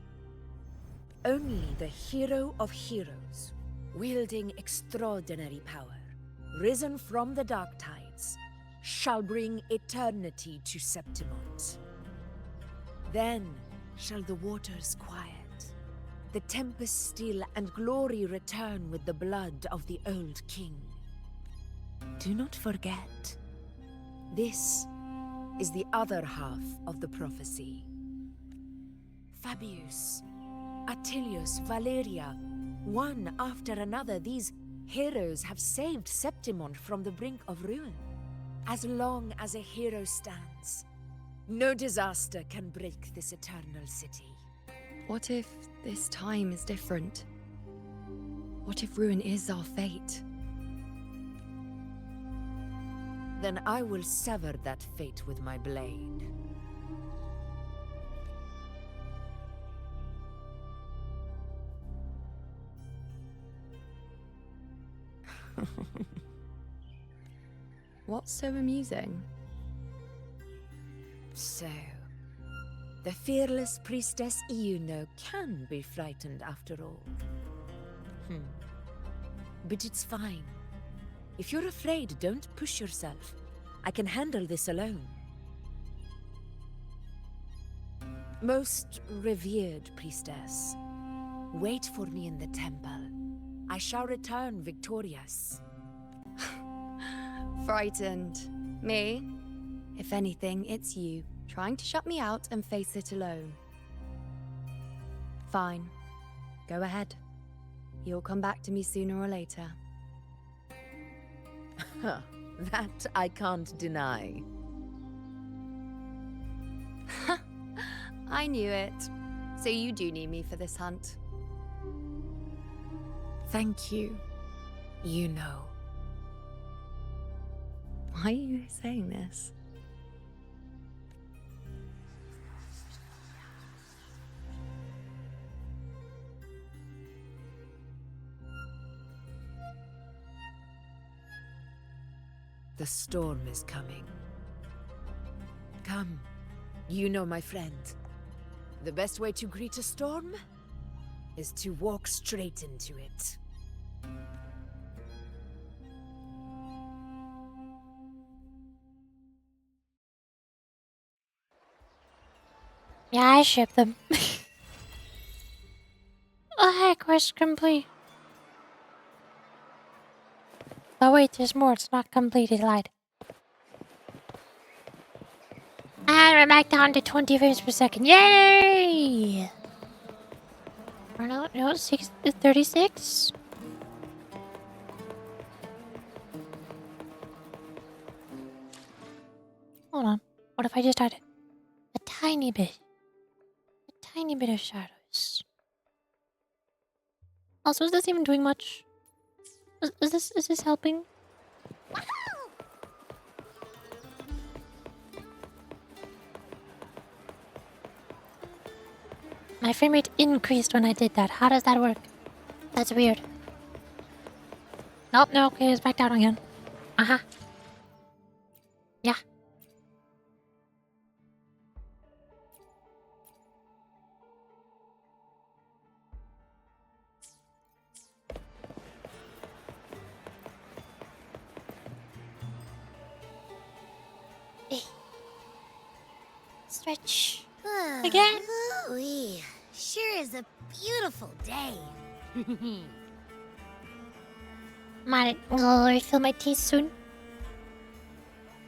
Only the hero of heroes, wielding extraordinary power, risen from the dark tides, shall bring eternity to Septimont. Then shall the waters quiet, the tempest still, and glory return with the blood of the old king. Do not forget, this is the other half of the prophecy. Fabius, Attilius, Valeria, one after another, these heroes have saved Septimont from the brink of ruin. As long as a hero stands, no disaster can break this eternal city. What if this time is different? What if ruin is our fate? Then I will sever that fate with my blade. What's so amusing? So, the fearless priestess Iuno can be frightened after all. But it's fine. If you're afraid, don't push yourself. I can handle this alone. Most revered priestess, wait for me in the temple. I shall return victorious. Frightened. Me? If anything, it's you, trying to shut me out and face it alone. Fine. Go ahead. You'll come back to me sooner or later. That I can't deny. I knew it. So you do need me for this hunt. Thank you. You know. Why are you saying this? The storm is coming. Come, you know my friend. The best way to greet a storm is to walk straight into it. Yeah, I ship them. Oh, hey, quest complete. Oh wait, there's more. It's not completed. I lied. And we're back down to 20 frames per second. Yay! Or no, 36? Hold on. What if I just added a tiny bit? A tiny bit of shadows. Also, is this even doing much? Is this helping? My frame rate increased when I did that. How does that work? That's weird. Nope, no, okay, it's back down again. Uh-huh. Yeah. Stretch. Again? Ooh-wee. Sure is a beautiful day. Might go refill my tea soon.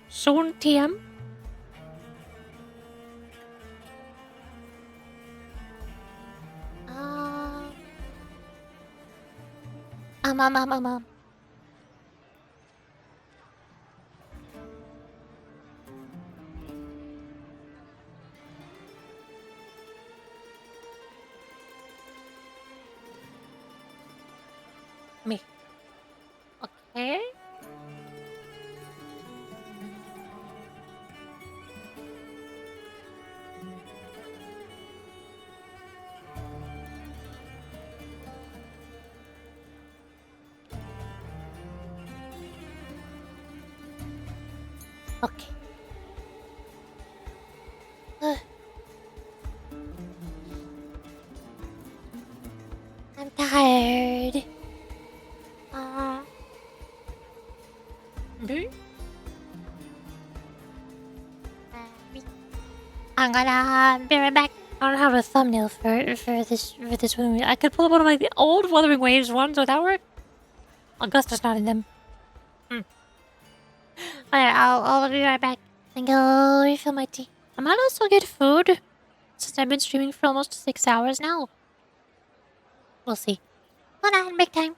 Soon, TM? Um. Me. Okay. Okay. I'm tired. I'm gonna be right back. I don't have a thumbnail for this one. I could pull up one of my old Wuthering Waves ones. Would that work? Augusta's not in them. Alright, I'll be right back. I think I'll refill my tea. I might also get food, since I've been streaming for almost 6 hours now. We'll see. Hold on, big time.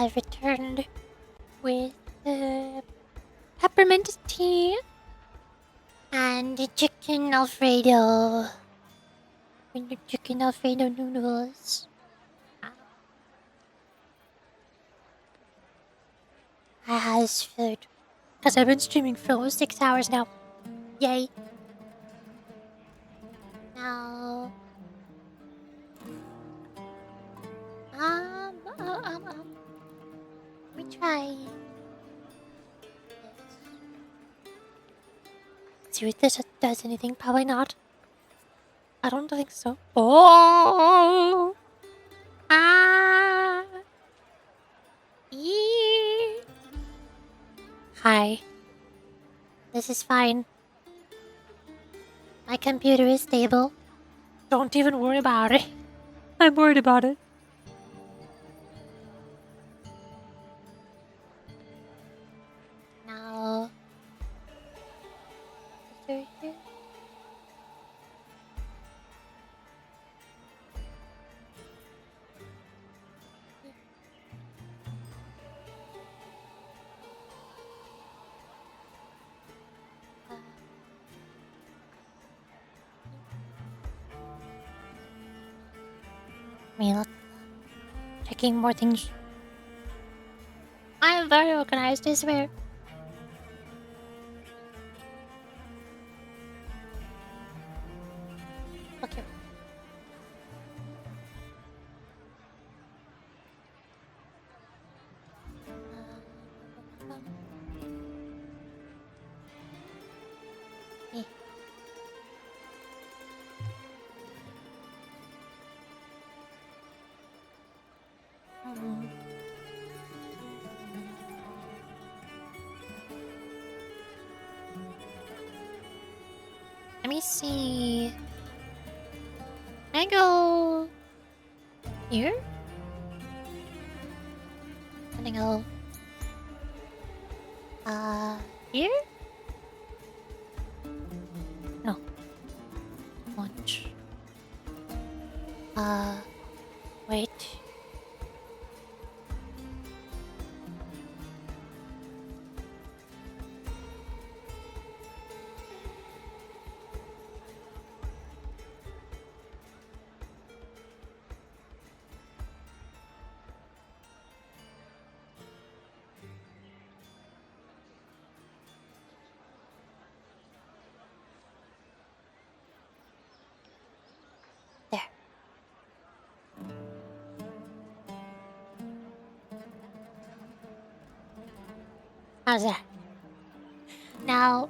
have returned with peppermint tea and chicken Alfredo. Chicken Alfredo noodles. I has food. Because I've been streaming for almost 6 hours now. Yay. Now... Let me try... See if this does anything. Probably not. I don't think so. Oh! Ah! Eee. Hi. This is fine. My computer is stable. Don't even worry about it. I'm worried about it. Now... Is there here? Look. Checking more things. I am very organized, I swear. Okay. Let me see. Can I go here? Can I go here? No. Launch. Wait. How's that? Now,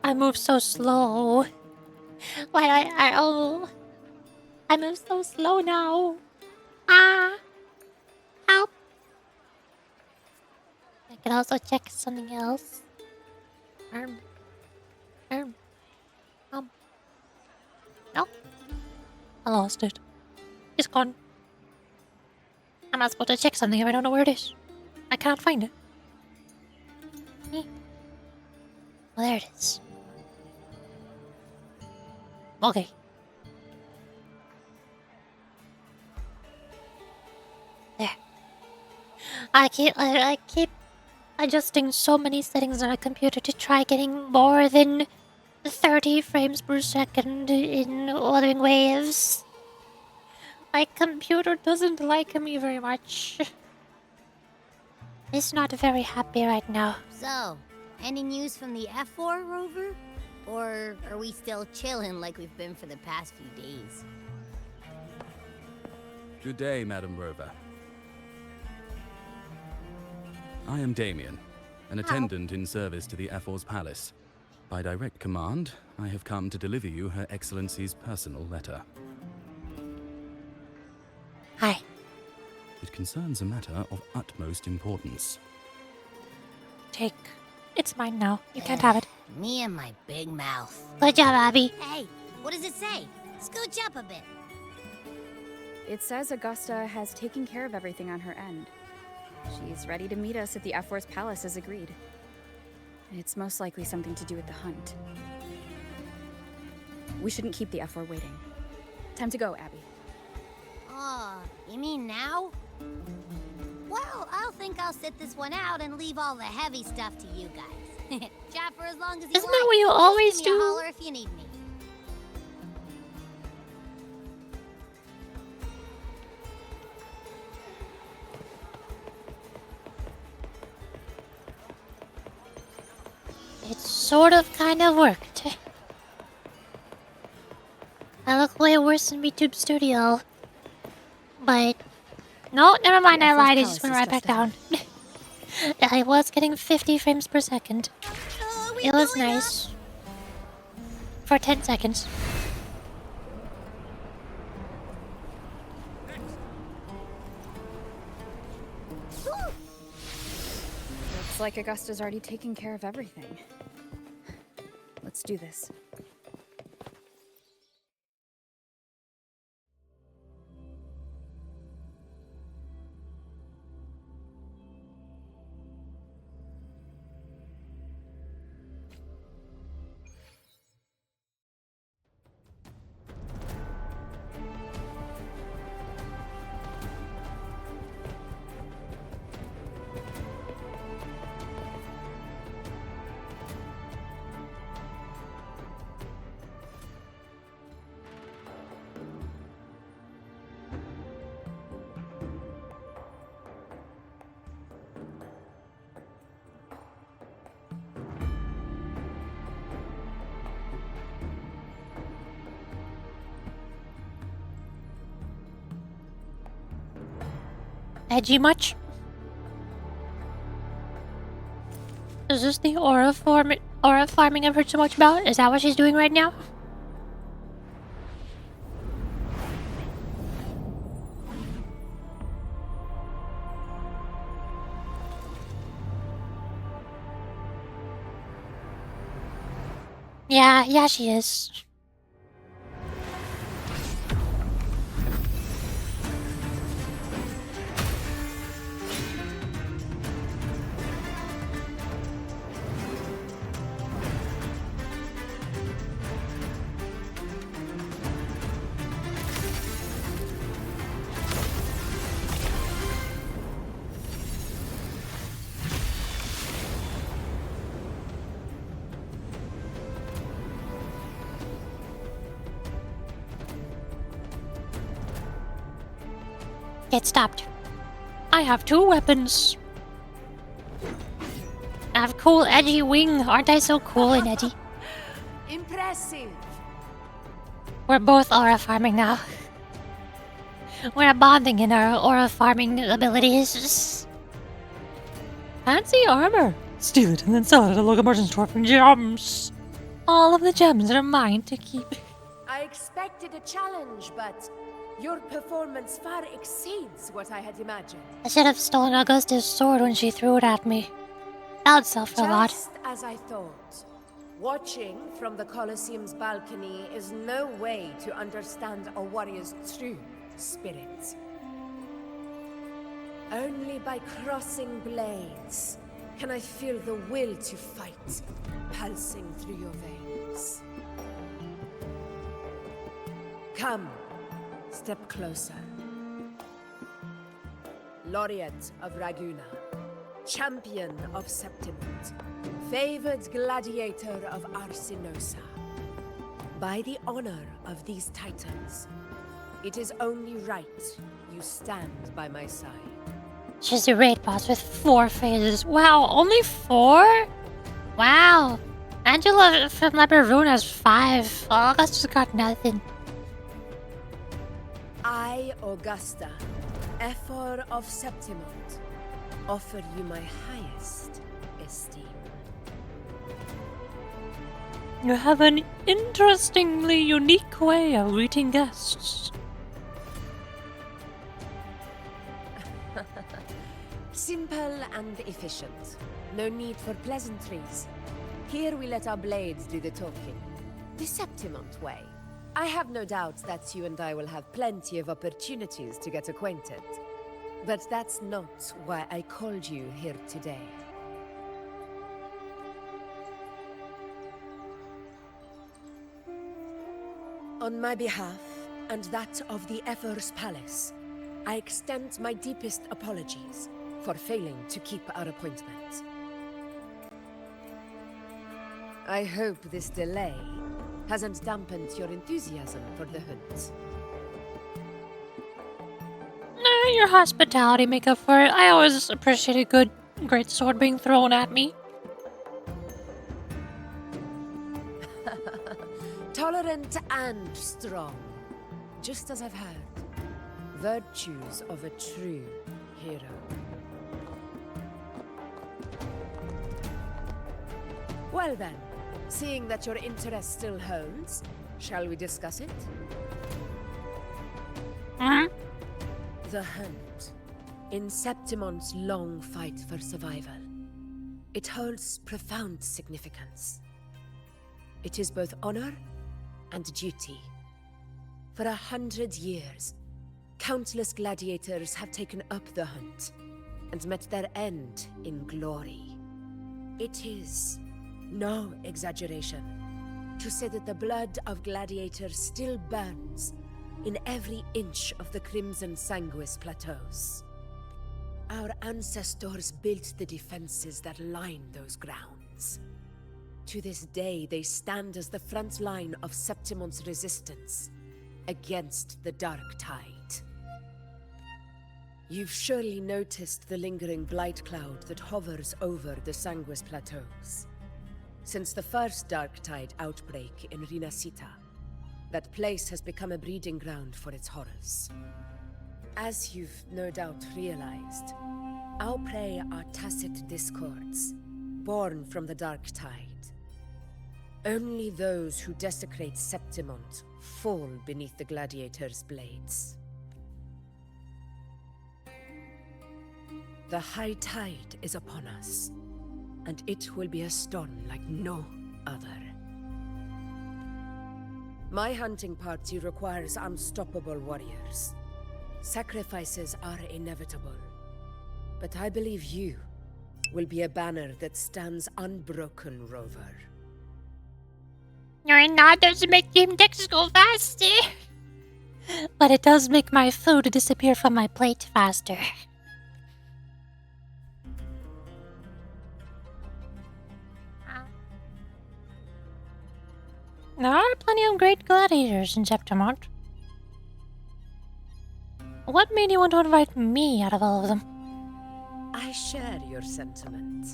I move so slow. I move so slow now. Help. I can also check something else. Arm. No. I lost it. It's gone. I'm not supposed to check something if I don't know where it is. I can't find it. Well, there it is. Okay. There. I keep adjusting so many settings on a computer to try getting more than 30 frames per second in Wuthering Waves. My computer doesn't like me very much. It's not very happy right now. So, any news from the F4 rover? Or are we still chilling like we've been for the past few days? Good day, Madam Rover. I am Damien, an attendant in service to the F4's palace. By direct command, I have come to deliver you Her Excellency's personal letter. Hi. It concerns a matter of utmost importance. Take. It's mine now. You can't have it. Me and my big mouth. Good job, Abby. Hey, what does it say? Scooch up a bit. It says Augusta has taken care of everything on her end. She's ready to meet us at the F4's palace as agreed. It's most likely something to do with the hunt. We shouldn't keep the F4 waiting. Time to go, Abby. You mean now? Well, I'll think I'll sit this one out and leave all the heavy stuff to you guys. Chat for as long as you Isn't like. that what you Just always give me a do? holler if you need me. It sort of kind of worked. I look way worse in VTube Studio. But no, never mind, I lied, I just went right back down. I was getting 50 frames per second. It was nice. For 10 seconds. Looks like Augusta's already taken care of everything. Let's do this. Edgy much? Is this the aura farming I've heard so much about? Is that what she's doing right now? Yeah, she is. Get stopped. I have 2 weapons. I have cool edgy wing. Aren't I so cool and edgy? Impressive. We're both aura farming now. We're bonding in our aura farming abilities. Fancy armor. Steal it and then sell it at a local merchant store for gems. All of the gems are mine to keep. I expected a challenge, but your performance far exceeds what I had imagined. I should have stolen Augusta's sword when she threw it at me. That would sell for a lot. Just as I thought. Watching from the Colosseum's balcony is no way to understand a warrior's true spirit. Only by crossing blades can I feel the will to fight pulsing through your veins. Come, step closer. Laureate of Raguna, champion of Septimund, favored gladiator of Arsinosa. By the honor of these titans, it is only right you stand by my side. She's a raid boss with 4 phases. Wow, only 4? Wow. Angela from Labyrinth has 5. Augusta's got nothing. I, Augusta, Ephor of Septimund, offer you my highest esteem. You have an interestingly unique way of greeting guests. Simple and efficient. No need for pleasantries. Here we let our blades do the talking. The Septimund way. I have no doubt that you and I will have plenty of opportunities to get acquainted. But that's not why I called you here today. On my behalf, and that of the Ephor's Palace, I extend my deepest apologies for failing to keep our appointment. I hope this delay hasn't dampened your enthusiasm for the hunt. Your hospitality make up for it. I always appreciate a good, great sword being thrown at me. Tolerant and strong, just as I've heard. Virtues of a true hero. Well then, seeing that your interest still holds, shall we discuss it? The hunt. In Septimon's long fight for survival. It holds profound significance. It is both honor and duty. For 100 years, countless gladiators have taken up the hunt and met their end in glory. It is no exaggeration to say that the blood of gladiators still burns in every inch of the Crimson Sanguis Plateaus. Our ancestors built the defenses that line those grounds. To this day, they stand as the front line of Septimon's resistance against the Dark Tide. You've surely noticed the lingering blight cloud that hovers over the Sanguis Plateaus. Since the first Dark Tide outbreak in Rinasita, that place has become a breeding ground for its horrors. As you've no doubt realized, our prey are tacit discords, born from the Dark Tide. Only those who desecrate Septimont fall beneath the gladiators' blades. The high tide is upon us, and it will be a storm like no other. My hunting party requires unstoppable warriors. Sacrifices are inevitable, but I believe you will be a banner that stands unbroken, Rover. Your nod doesn't make the index go faster. But it does make my food disappear from my plate faster. There are plenty of great gladiators in Septimont. What made you want to invite me out of all of them? I share your sentiment.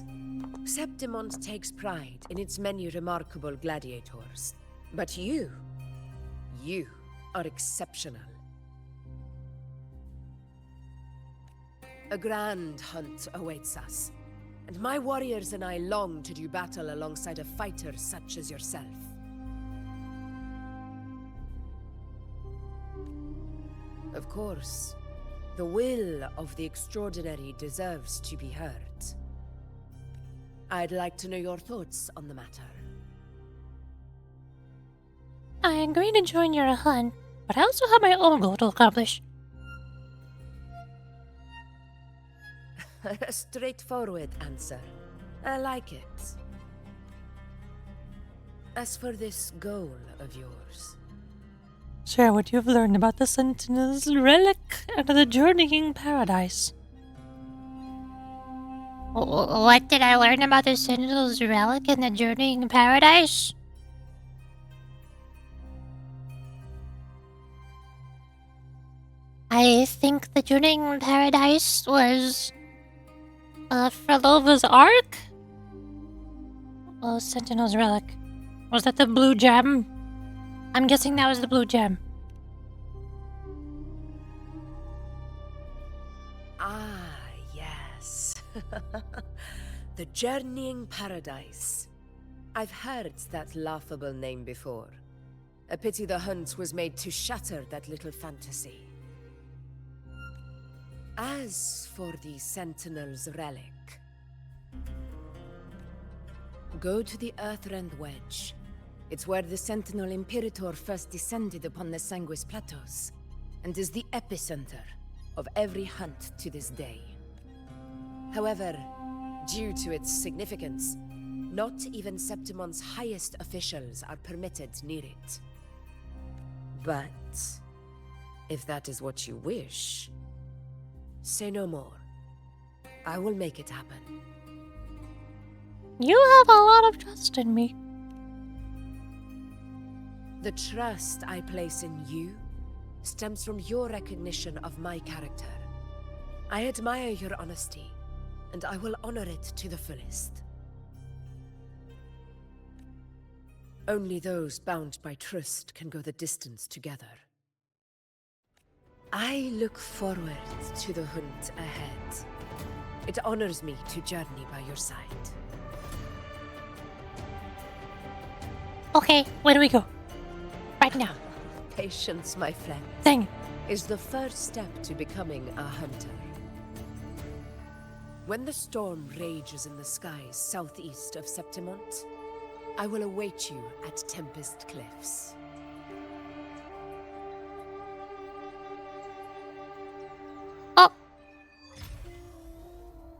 Septimont takes pride in its many remarkable gladiators. But you are exceptional. A grand hunt awaits us, and my warriors and I long to do battle alongside a fighter such as yourself. Of course, the will of the extraordinary deserves to be heard. I'd like to know your thoughts on the matter. I agree to join your hunt, but I also have my own goal to accomplish. A straightforward answer. I like it. As for this goal of yours... Share what you've learned about the Sentinel's relic and the journeying paradise. What did I learn about the Sentinel's relic and the journeying paradise? I think the journeying paradise was Frolova's Ark? Oh, Sentinel's relic. Was that the blue gem? I'm guessing that was the blue gem. Ah, yes. The Journeying Paradise. I've heard that laughable name before. A pity the hunt was made to shatter that little fantasy. As for the Sentinel's relic, go to the Earthrend Wedge. It's where the Sentinel Imperator first descended upon the Sanguis Plateaus, and is the epicenter of every hunt to this day. However, due to its significance, not even Septimon's highest officials are permitted near it. But, if that is what you wish, say no more. I will make it happen. You have a lot of trust in me. The trust I place in you stems from your recognition of my character. I admire your honesty, and I will honor it to the fullest. Only those bound by trust can go the distance together. I look forward to the hunt ahead. It honors me to journey by your side. Okay, where do we go? Right now. Patience, my friend. Dang it. Is the first step to becoming a hunter. When the storm rages in the skies southeast of Septimont, I will await you at Tempest Cliffs. Oh!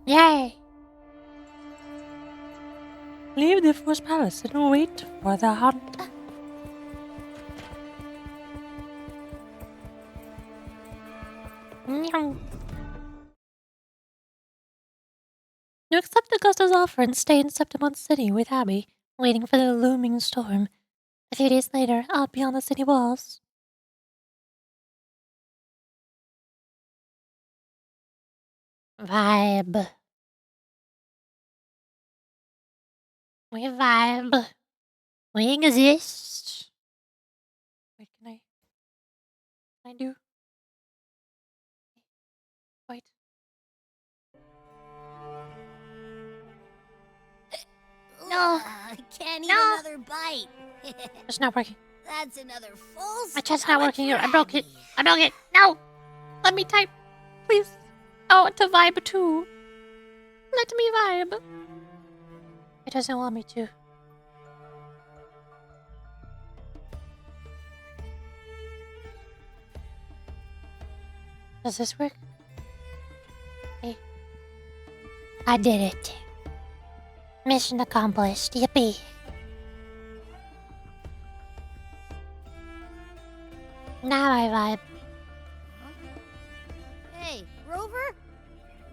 Yay! Leave the Force Palace and wait for the hunt. Meow. You accept Augusta's offer and stay in Septimont City with Abby, waiting for the looming storm. A few days later, out beyond the city walls. Vibe. We vibe. We exist. Wait, can I do? Wait. No. Can't eat No. another bite. It's not working. That's another full My chest's not working here. I for broke it. Abby. I broke it. No! Let me type. Please. I want to vibe too. Let me vibe. It doesn't want me to. Does this work? Hey. I did it. Mission accomplished. Yippee. Now I vibe. Hey, Rover?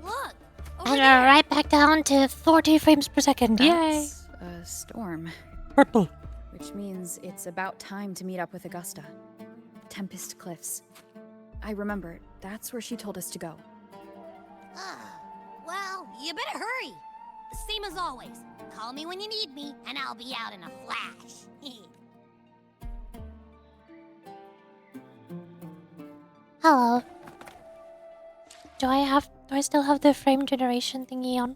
Look! Over And there. we're right back down to 40 frames per second. Yay! That's a storm. Purple. Which means it's about time to meet up with Augusta. Tempest Cliffs. I remember, that's where she told us to go. Well, you better hurry. Same as always. Call me when you need me, and I'll be out in a flash. Hello. Do I still have the frame generation thingy on?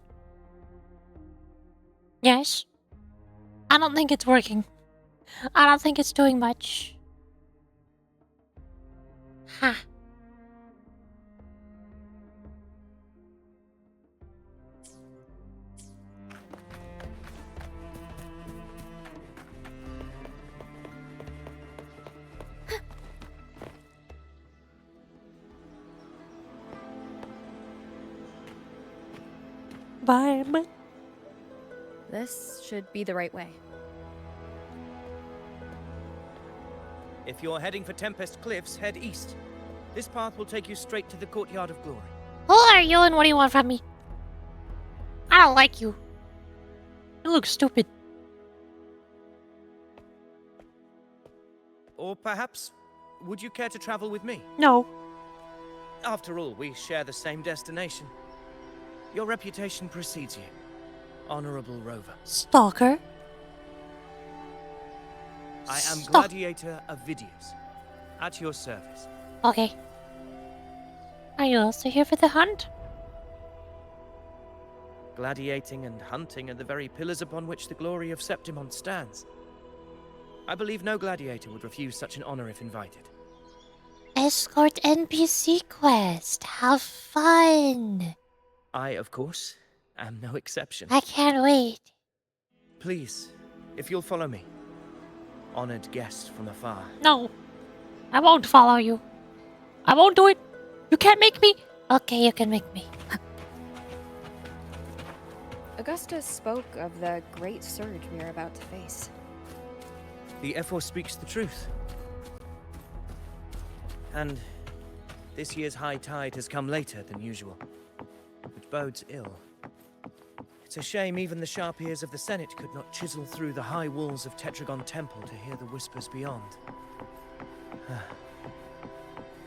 Yes. I don't think it's working. I don't think it's doing much. Ha. Vibe. This should be the right way. If you're heading for Tempest Cliffs, head east. This path will take you straight to the Courtyard of Glory. Who are you and what do you want from me? I don't like you. You look stupid. Or perhaps, would you care to travel with me? No. After all, we share the same destination. Your reputation precedes you. Honorable Rover. Stalker. I am Stop. Gladiator of Vidius. At your service. Okay. Are you also here for the hunt? Gladiating and hunting are the very pillars upon which the glory of Septimont stands. I believe no gladiator would refuse such an honor if invited. Escort NPC quest. How fun. I, of course, am no exception. I can't wait. Please, if you'll follow me. Honored guest from afar. No. I won't follow you. I won't do it. You can't make me. Okay, you can make me. Augusta spoke of the great surge we are about to face. The Ephor speaks the truth. And this year's high tide has come later than usual, which bodes ill. It's a shame even the sharp ears of the Senate could not chisel through the high walls of Tetragon Temple to hear the whispers beyond.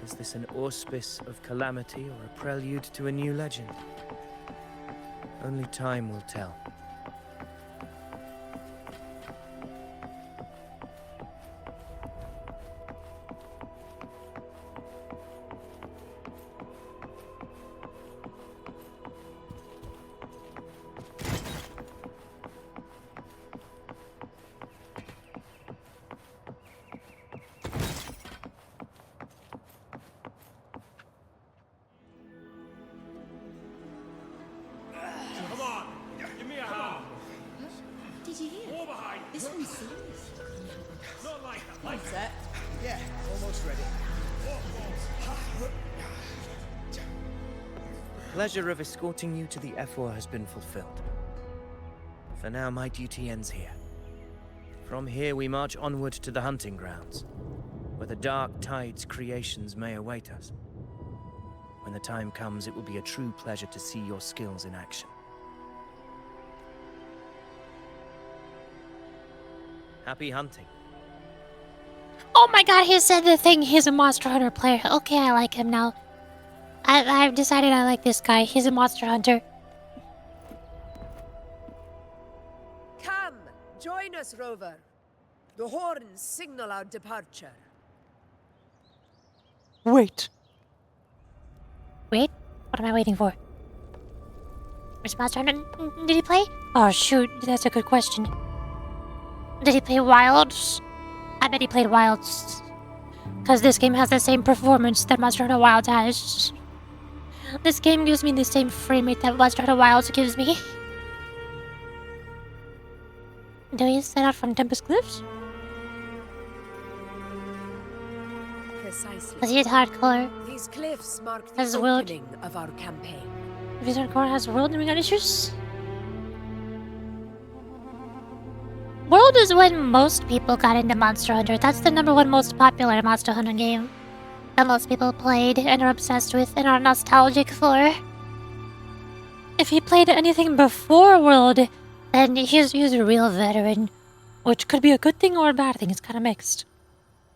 Is this an auspice of calamity or a prelude to a new legend? Only time will tell. Come on, give me a hand. Did you hear? War behind. This one's serious. Not like that. Like Set. Yeah, almost ready. Pleasure of escorting you to the F4 has been fulfilled. For now, my duty ends here. From here, we march onward to the hunting grounds, where the dark tide's creations may await us. When the time comes, it will be a true pleasure to see your skills in action. Happy hunting. Oh my god, he said the thing. He's a Monster Hunter player. Okay, I like him now. I've decided I like this guy. He's a Monster Hunter. Come, join us, Rover. The horns signal our departure. Wait. Wait? What am I waiting for? Which Monster Hunter did he play? Oh shoot, that's a good question. Did he play Wilds? I bet he played Wilds. Because this game has the same performance that Monster Hunter Wilds has. This game gives me the same frame rate that Monster Hunter Wilds gives me. Do we set out from Tempest Cliffs? Precisely. Is it hardcore? These cliffs mark the Has world. opening of our campaign. If it's hardcore, has world and we got issues? World is when most people got into Monster Hunter. That's the #1 most popular Monster Hunter game that most people played and are obsessed with and are nostalgic for. If he played anything before World, then he's a real veteran, which could be a good thing or a bad thing. It's kind of mixed.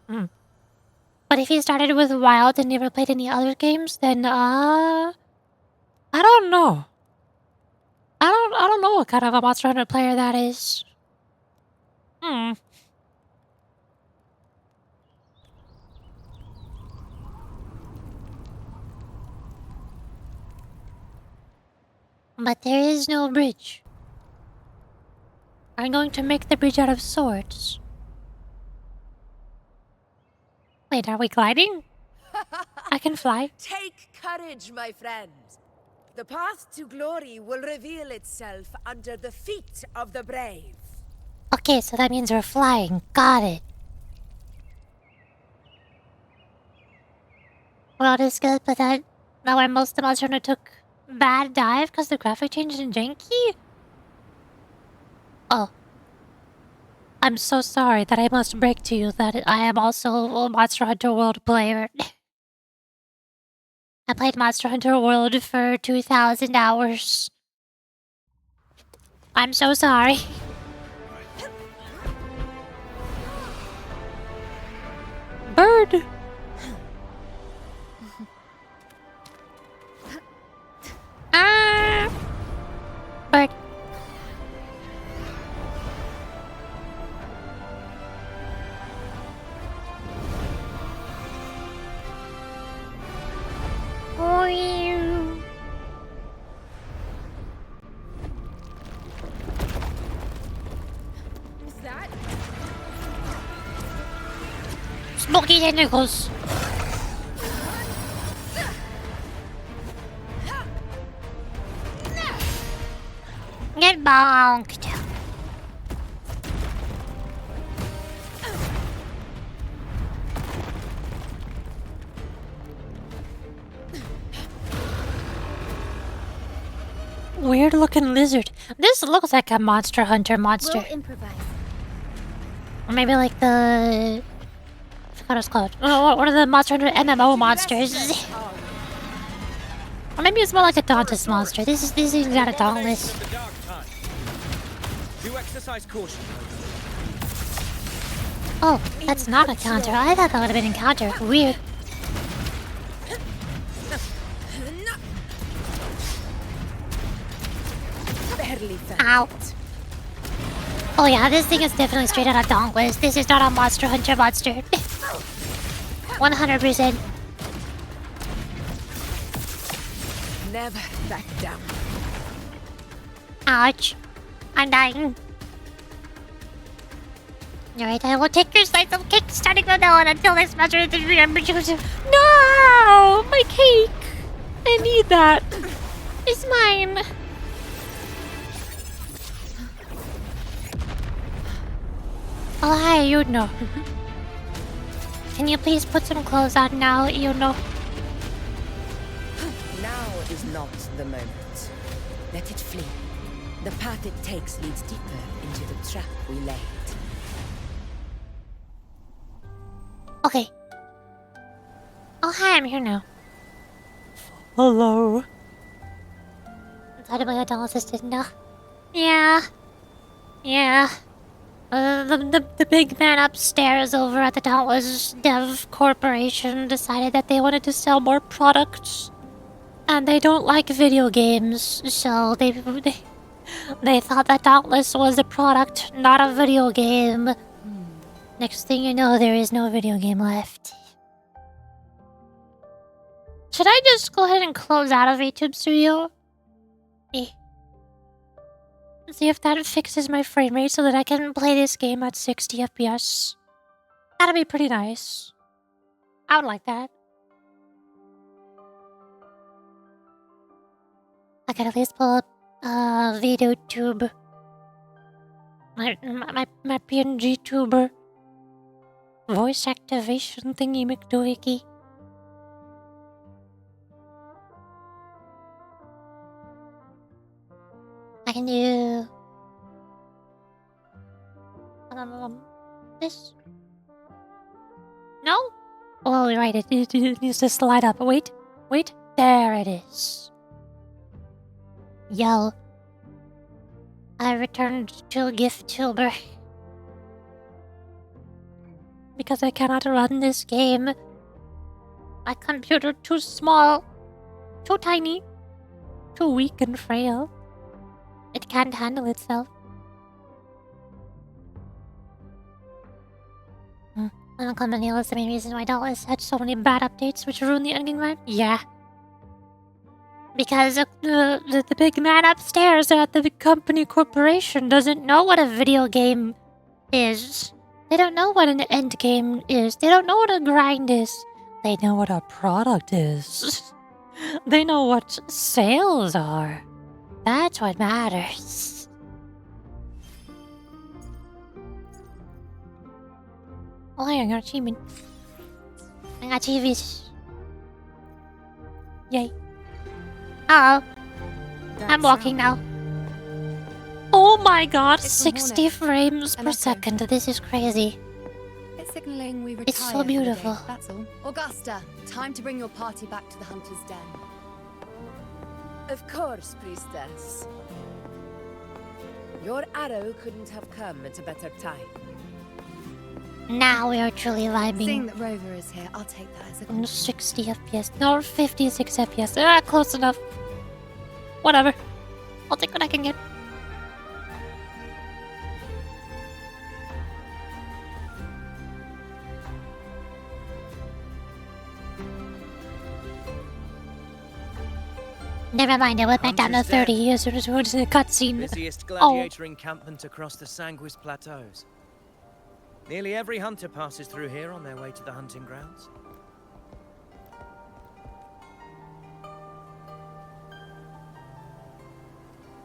But if he started with Wild and never played any other games, then I don't know. I don't know what kind of a Monster Hunter player that is. But there is no bridge. I'm going to make the bridge out of swords. Wait, are we gliding? I can fly. Take courage, my friend. The path to glory will reveal itself under the feet of the brave. Okay, so that means we're flying. Got it. World is good, but that where most of the Monster Hunter took bad dive because the graphic changed in janky? Oh. I'm so sorry that I must break to you that I am also a Monster Hunter World player. I played Monster Hunter World for 2,000 hours. I'm so sorry. Bird! Ah! Bird. Who's that? Smoky tentacles. Get bonked. Weird looking lizard. This looks like a Monster Hunter monster. We'll improvise. Or maybe like the... I forgot what it's called. Oh, one of the Monster Hunter MMO monsters. Or maybe it's more like a Dauntless monster. This is not a Dauntless. Do exercise caution. Oh, that's not a counter. I thought that would have been a counter. Weird. Ow. Oh yeah, this thing is definitely straight out of Dauntless. This is not a Monster Hunter monster. 100%. Never back down. Ouch. I'm dying. Alright, I will take your slice of cake starting from now on until next master is remembered. No! My cake! I need that. It's mine. Oh, hi, you know. Can you please put some clothes on now, you know? Now is not the moment. Let it flee. The path it takes leads deeper into the trap we laid. Okay. Oh, hi, I'm here now. Hello. Inside of my dental assistant now. Yeah. Yeah. The big man upstairs over at the Dauntless Dev Corporation decided that they wanted to sell more products. And they don't like video games, so they thought that Dauntless was a product, not a video game. Next thing you know, there is no video game left. Should I just go ahead and close out of YouTube Studio? See if that fixes my frame rate so that I can play this game at 60 FPS. That'd be pretty nice. I would like that. I can at least pull up video tube. My PNG tuber. Voice activation thingy McDoohickey. I can do this. No? Oh, right. It needs to slide up. Wait. There it is. Yo. I returned to gift tuber. Because I cannot run this game. My computer too small. Too tiny. Too weak and frail. It can't handle itself. Uncommon Neil is the main reason why Dauntless had so many bad updates which ruined the endgame vibe? Yeah. Because the big man upstairs at the company corporation doesn't know what a video game is. They don't know what an end game is. They don't know what a grind is. They know what a product is. They know what sales are. That's what matters. Oh, I got achievement. I got TVs. Yay. Uh-oh. I'm walking now. Oh my god, 60 frames per second. This is crazy. It's signaling we retire. It's so beautiful. For the day, that's all. Augusta, time to bring your party back to the Hunter's Den. Of course, priestess. Your arrow couldn't have come at a better time. Now we are truly vibing. Seeing that Rover is here, I'll take that as a compliment. 60 FPS. No, 56 FPS. Ah, close enough. Whatever. I'll take what I can get. Never mind, I went back down to 30 as soon as we went to the cutscene. Busiest gladiator encampment across the Sanguis Plateaus. Nearly every hunter passes through here on their way to the hunting grounds.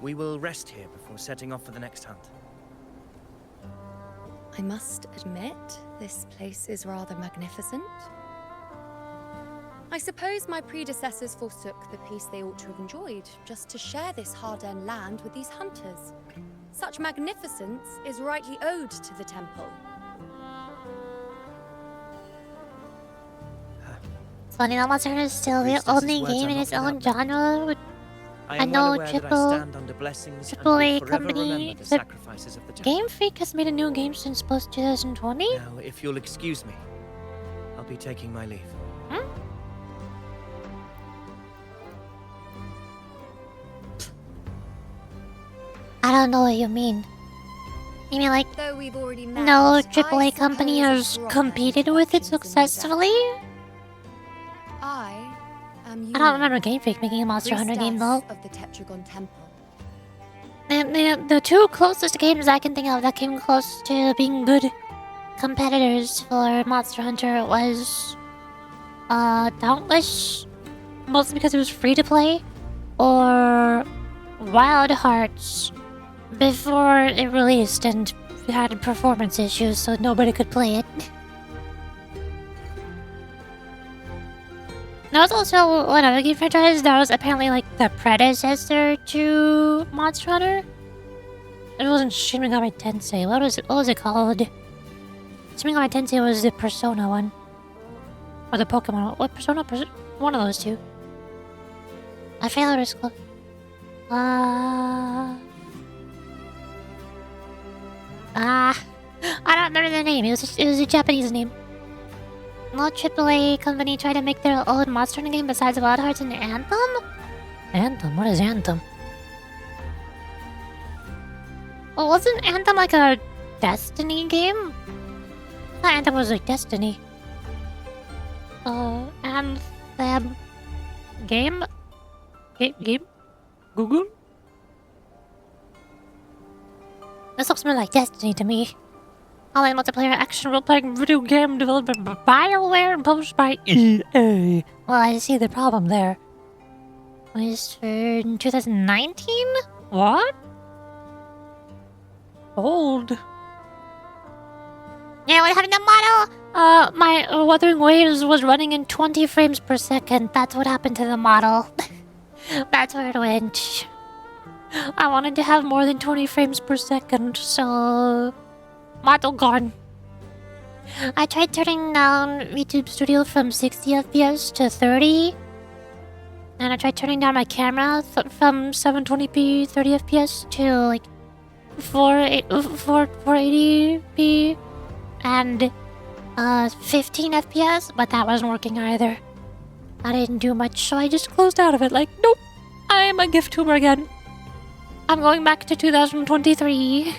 We will rest here before setting off for the next hunt. I must admit, this place is rather magnificent. I suppose my predecessors forsook the peace they ought to have enjoyed, just to share this hard-earned land with these hunters. Such magnificence is rightly owed to the temple. It's funny that Monster Hunter is still the only game in its own genre with I know AAA company. Game Freak has made a new game since post 2020. Now, if you'll excuse me, I'll be taking my leave. Hmm? I don't know what you mean. You mean like Though we've already met, no AAA company has competed with it successfully? I don't remember Game Freak making a Monster Hunter game though. Of the Tetragon Temple. The two closest games I can think of that came close to being good competitors for Monster Hunter was Dauntless, mostly because it was free to play, or Wild Hearts before it released and had performance issues so nobody could play it. There was also another game franchise that was apparently like the predecessor to Monster Hunter. It wasn't Shin Megami Tensei. What was it called? Shin Megami Tensei was the Persona one. Or the Pokemon. What Persona? One of those two. I forget what it's called. I don't remember the name. It was a Japanese name. No AAA company tried to make their own Monster Hunter game besides Wild Hearts and Anthem? Anthem? What is Anthem? Well, wasn't Anthem like a Destiny game? I thought Anthem was like Destiny. Anthem game? Game? Google? This looks more like Destiny to me. Online multiplayer action role-playing video game developed by BioWare and published by EA. Well, I see the problem there. Was in 2019? What? Old. Yeah, what happened to the model? My Wuthering Waves was running in 20 frames per second. That's what happened to the model. That's where it went. I wanted to have more than 20 frames per second, so... model gone. I tried turning down YouTube Studio from 60 FPS to 30. And I tried turning down my camera from 720p 30 FPS to like 480p and 15 FPS, but that wasn't working either. I didn't do much, so I just closed out of it like, nope, I am a gift tuber again. I'm going back to 2023.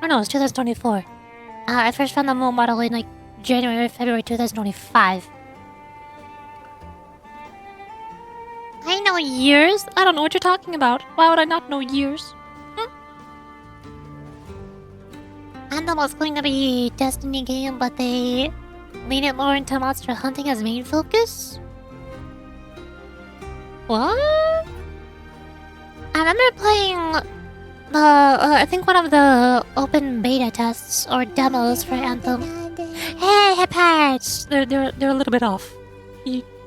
Oh no, it's 2024. I first found the moon model in like January or February 2025. I know years? I don't know what you're talking about. Why would I not know years? Anthem was going to be a Destiny game, but they lean it more into monster hunting as main focus? What? I remember playing I think one of the open beta tests or demos for Anthem. Hey, head pads! They're a little bit off.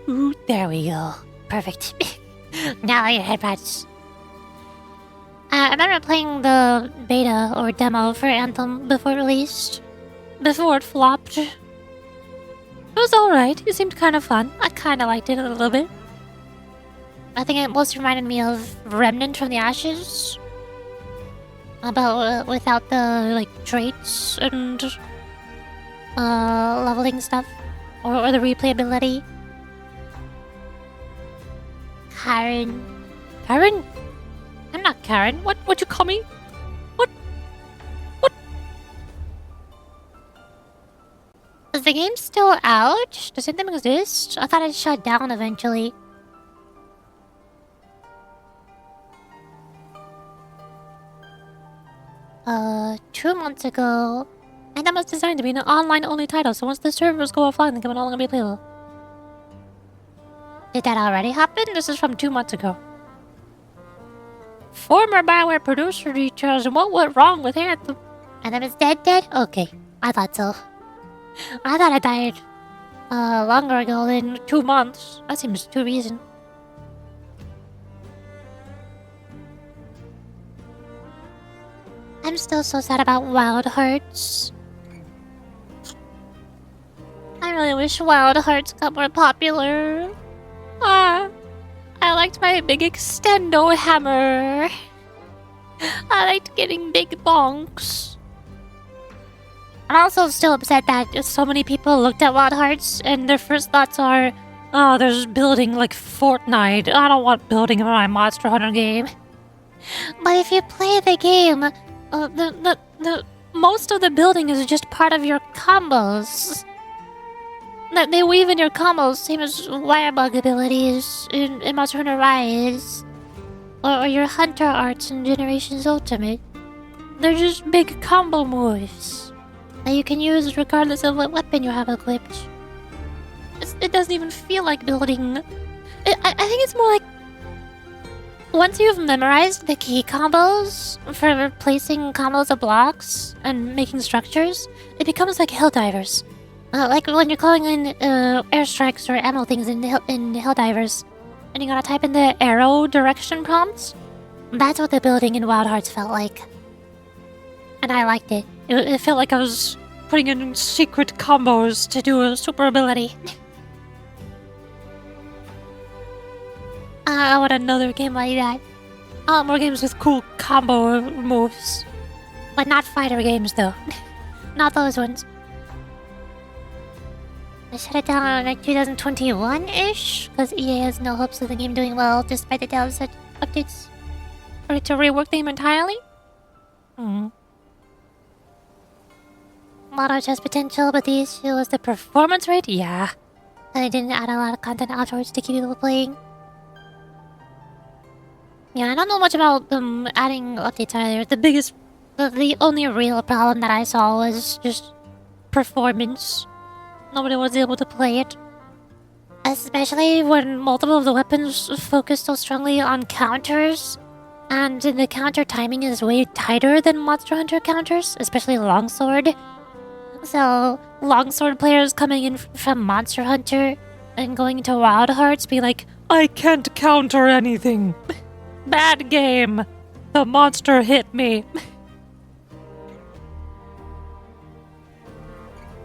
Ooh, there we go. Perfect. Now your head pads. I remember playing the beta or demo for Anthem before it released. Before it flopped. It was alright. It seemed kind of fun. I kind of liked it a little bit. I think it most reminded me of Remnant from the Ashes. About without the like traits and leveling stuff, or the replayability. Karen, I'm not Karen. What you call me? What? Is the game still out? Does Anthem exist? I thought it shut down eventually. 2 months ago. Anthem was designed to be an online-only title, so once the servers go offline, the game will no longer be playable. Did that already happen? This is from 2 months ago. Former BioWare producer details and what went wrong with Anthem. Anthem is dead? Okay, I thought so. I thought it died longer ago than 2 months. That seems too recent. I'm still so sad about Wild Hearts. I really wish Wild Hearts got more popular. I liked my big extendo hammer. I liked getting big bonks. I'm also still upset that so many people looked at Wild Hearts and their first thoughts are, oh, there's building like Fortnite. I don't want building in my Monster Hunter game. But if you play the game, the most of the building is just part of your combos. That they weave in your combos, same as Wirebug abilities in Monster Hunter Rise, or your Hunter arts in Generations Ultimate. They're just big combo moves that you can use regardless of what weapon you have equipped. It doesn't even feel like building. I think it's more like once you've memorized the key combos for placing combos of blocks and making structures, it becomes like Helldivers. Like when you're calling in airstrikes or ammo things in Helldivers, and you gotta type in the arrow direction prompts. That's what the building in Wild Hearts felt like. And I liked it. It felt like I was putting in secret combos to do a super ability. I want another game like that. I want more games with cool combo moves. But not fighter games, though. Not those ones. I shut it down on like 2021-ish, because EA has no hopes of the game doing well despite the downside updates. Or to rework the game entirely? Wild Hearts has potential, but the issue is the performance rate? Yeah. And they didn't add a lot of content afterwards to keep people playing. Yeah, I don't know much about them adding updates either. The only real problem that I saw was just performance. Nobody was able to play it. Especially when multiple of the weapons focus so strongly on counters. And the counter timing is way tighter than Monster Hunter counters, especially Longsword. So, Longsword players coming in from Monster Hunter and going into Wild Hearts being like, I can't counter anything. Bad game. The monster hit me.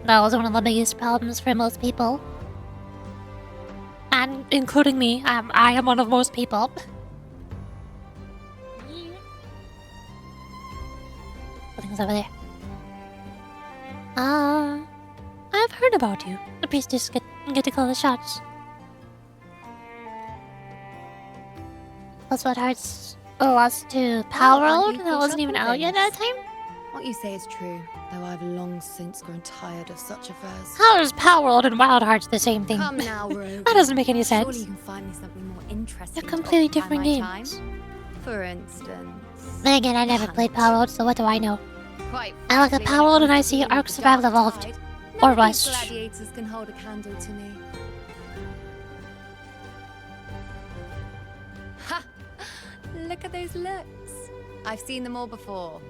That was one of the biggest problems for most people. And including me. I am one of most people. Something's over there. I've heard about you. The priestess get to call the shots. That's what Hearts lost to Power World. That wasn't even out yet at the time. What you say is true, though I've long since grown tired of such affairs. How is Power World and Wild Hearts the same thing? Come now, Rogue. That doesn't make any sense. Surely you can find me something more interesting. They're completely to occupy different my games. time. For instance. Then again, I never played Power World, so what do I know? Quite I look at Power World and I see Ark Survival Evolved. Or Rush. Gladiators can hold a candle to me. Ha! Look at those looks. I've seen them all before.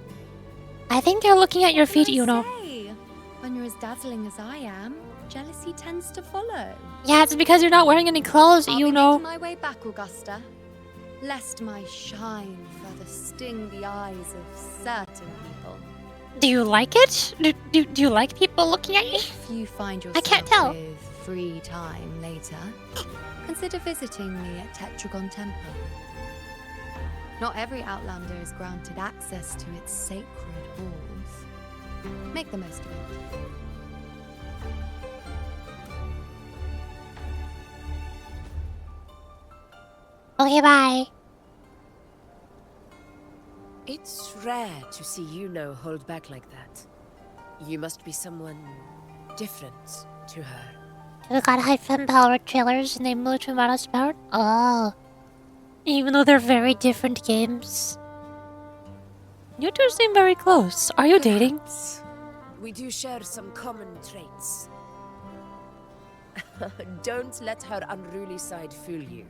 I think they're looking at your feet, you know. Hey, when you're as dazzling as I am, jealousy tends to follow. Yeah, it's because you're not wearing any clothes, you know. I'll be making my way back, Augusta, lest my shine further sting the eyes of certain people. Do you like it? Do you like people looking at you? If you find yourself I can't tell. with free time later, consider visiting me at Tetragon Temple. Not every Outlander is granted access to its sacred halls. Make the most of it. Okay, bye. It's rare to see Yuno hold back like that. You must be someone different to her. We got hype from Power trailers and they moved to Modest Power? Oh. Even though they're very different games. You two seem very close. Are you dating? We do share some common traits. Don't let her unruly side fool you.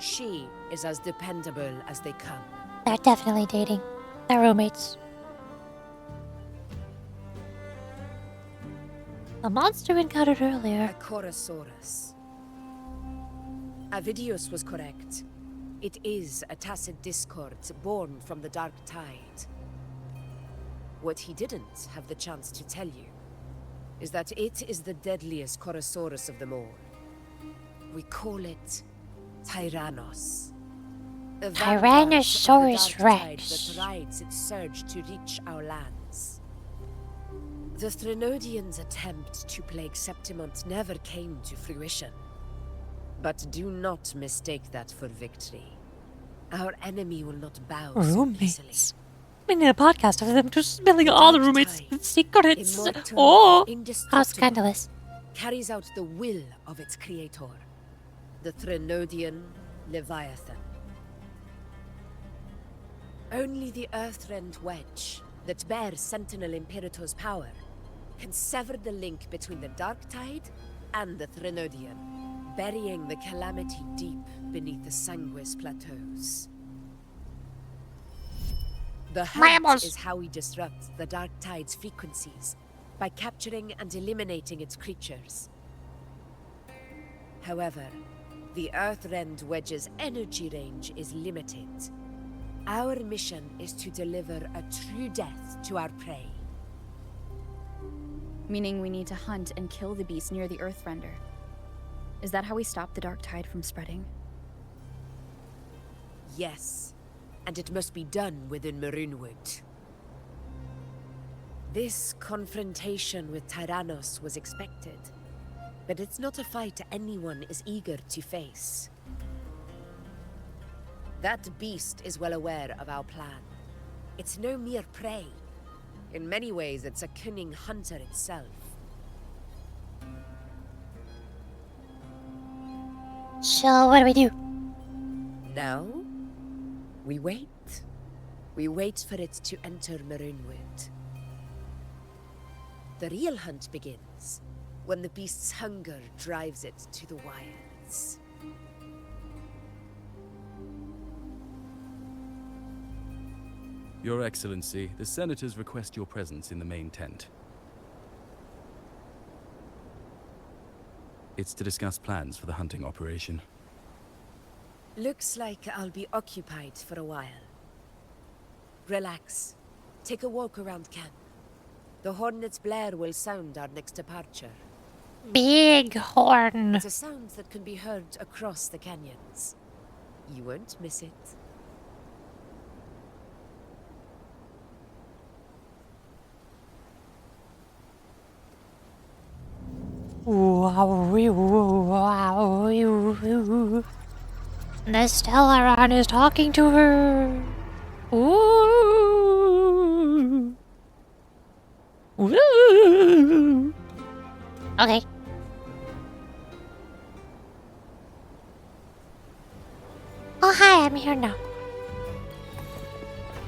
She is as dependable as they come. They're definitely dating. They're roommates. A monster we encountered earlier. A Chorosaurus. Avidius was correct. It is a tacit discord born from the dark tide. What he didn't have the chance to tell you is that it is the deadliest Chorosaurus of them all. We call it Tyrannos. A vanguard of the Tyrannosaurus dark tide Rex. that rides its surge to reach our lands. The Threnodians' attempt to plague Septimont never came to fruition. But do not mistake that for victory. Our enemy will not bow so easily. Roommates. We need a podcast of them just spilling all the roommates' secrets. Immortal, Oh, how indestructible, scandalous. carries out the will of its creator, the Threnodian Leviathan. Only the Earthrend Wedge, that bears Sentinel Imperator's power, can sever the link between the Dark Tide and the Threnodian, burying the calamity deep beneath the Sanguis Plateaus. The hunt is how we disrupt the Dark Tide's frequencies, by capturing and eliminating its creatures. However, the Earthrend Wedge's energy range is limited. Our mission is to deliver a true death to our prey. Meaning we need to hunt and kill the beast near the Earthrender. Is that how we stop the Dark Tide from spreading? Yes, and it must be done within Maroonwood. This confrontation with Tyrannos was expected, but it's not a fight anyone is eager to face. That beast is well aware of our plan. It's no mere prey. In many ways, it's a cunning hunter itself. So, what do we do? Now, we wait. We wait for it to enter Maroonwood. The real hunt begins when the beast's hunger drives it to the wilds. Your Excellency, the Senators request your presence in the main tent. It's to discuss plans for the hunting operation. Looks like I'll be occupied for a while. Relax. Take a walk around camp. The hornet's blare will sound our next departure. Big horn. It's a sound that can be heard across the canyons. You won't miss it. The Stellaron is talking to her. Ooh. Woo. Okay. Oh, hi, I'm here now.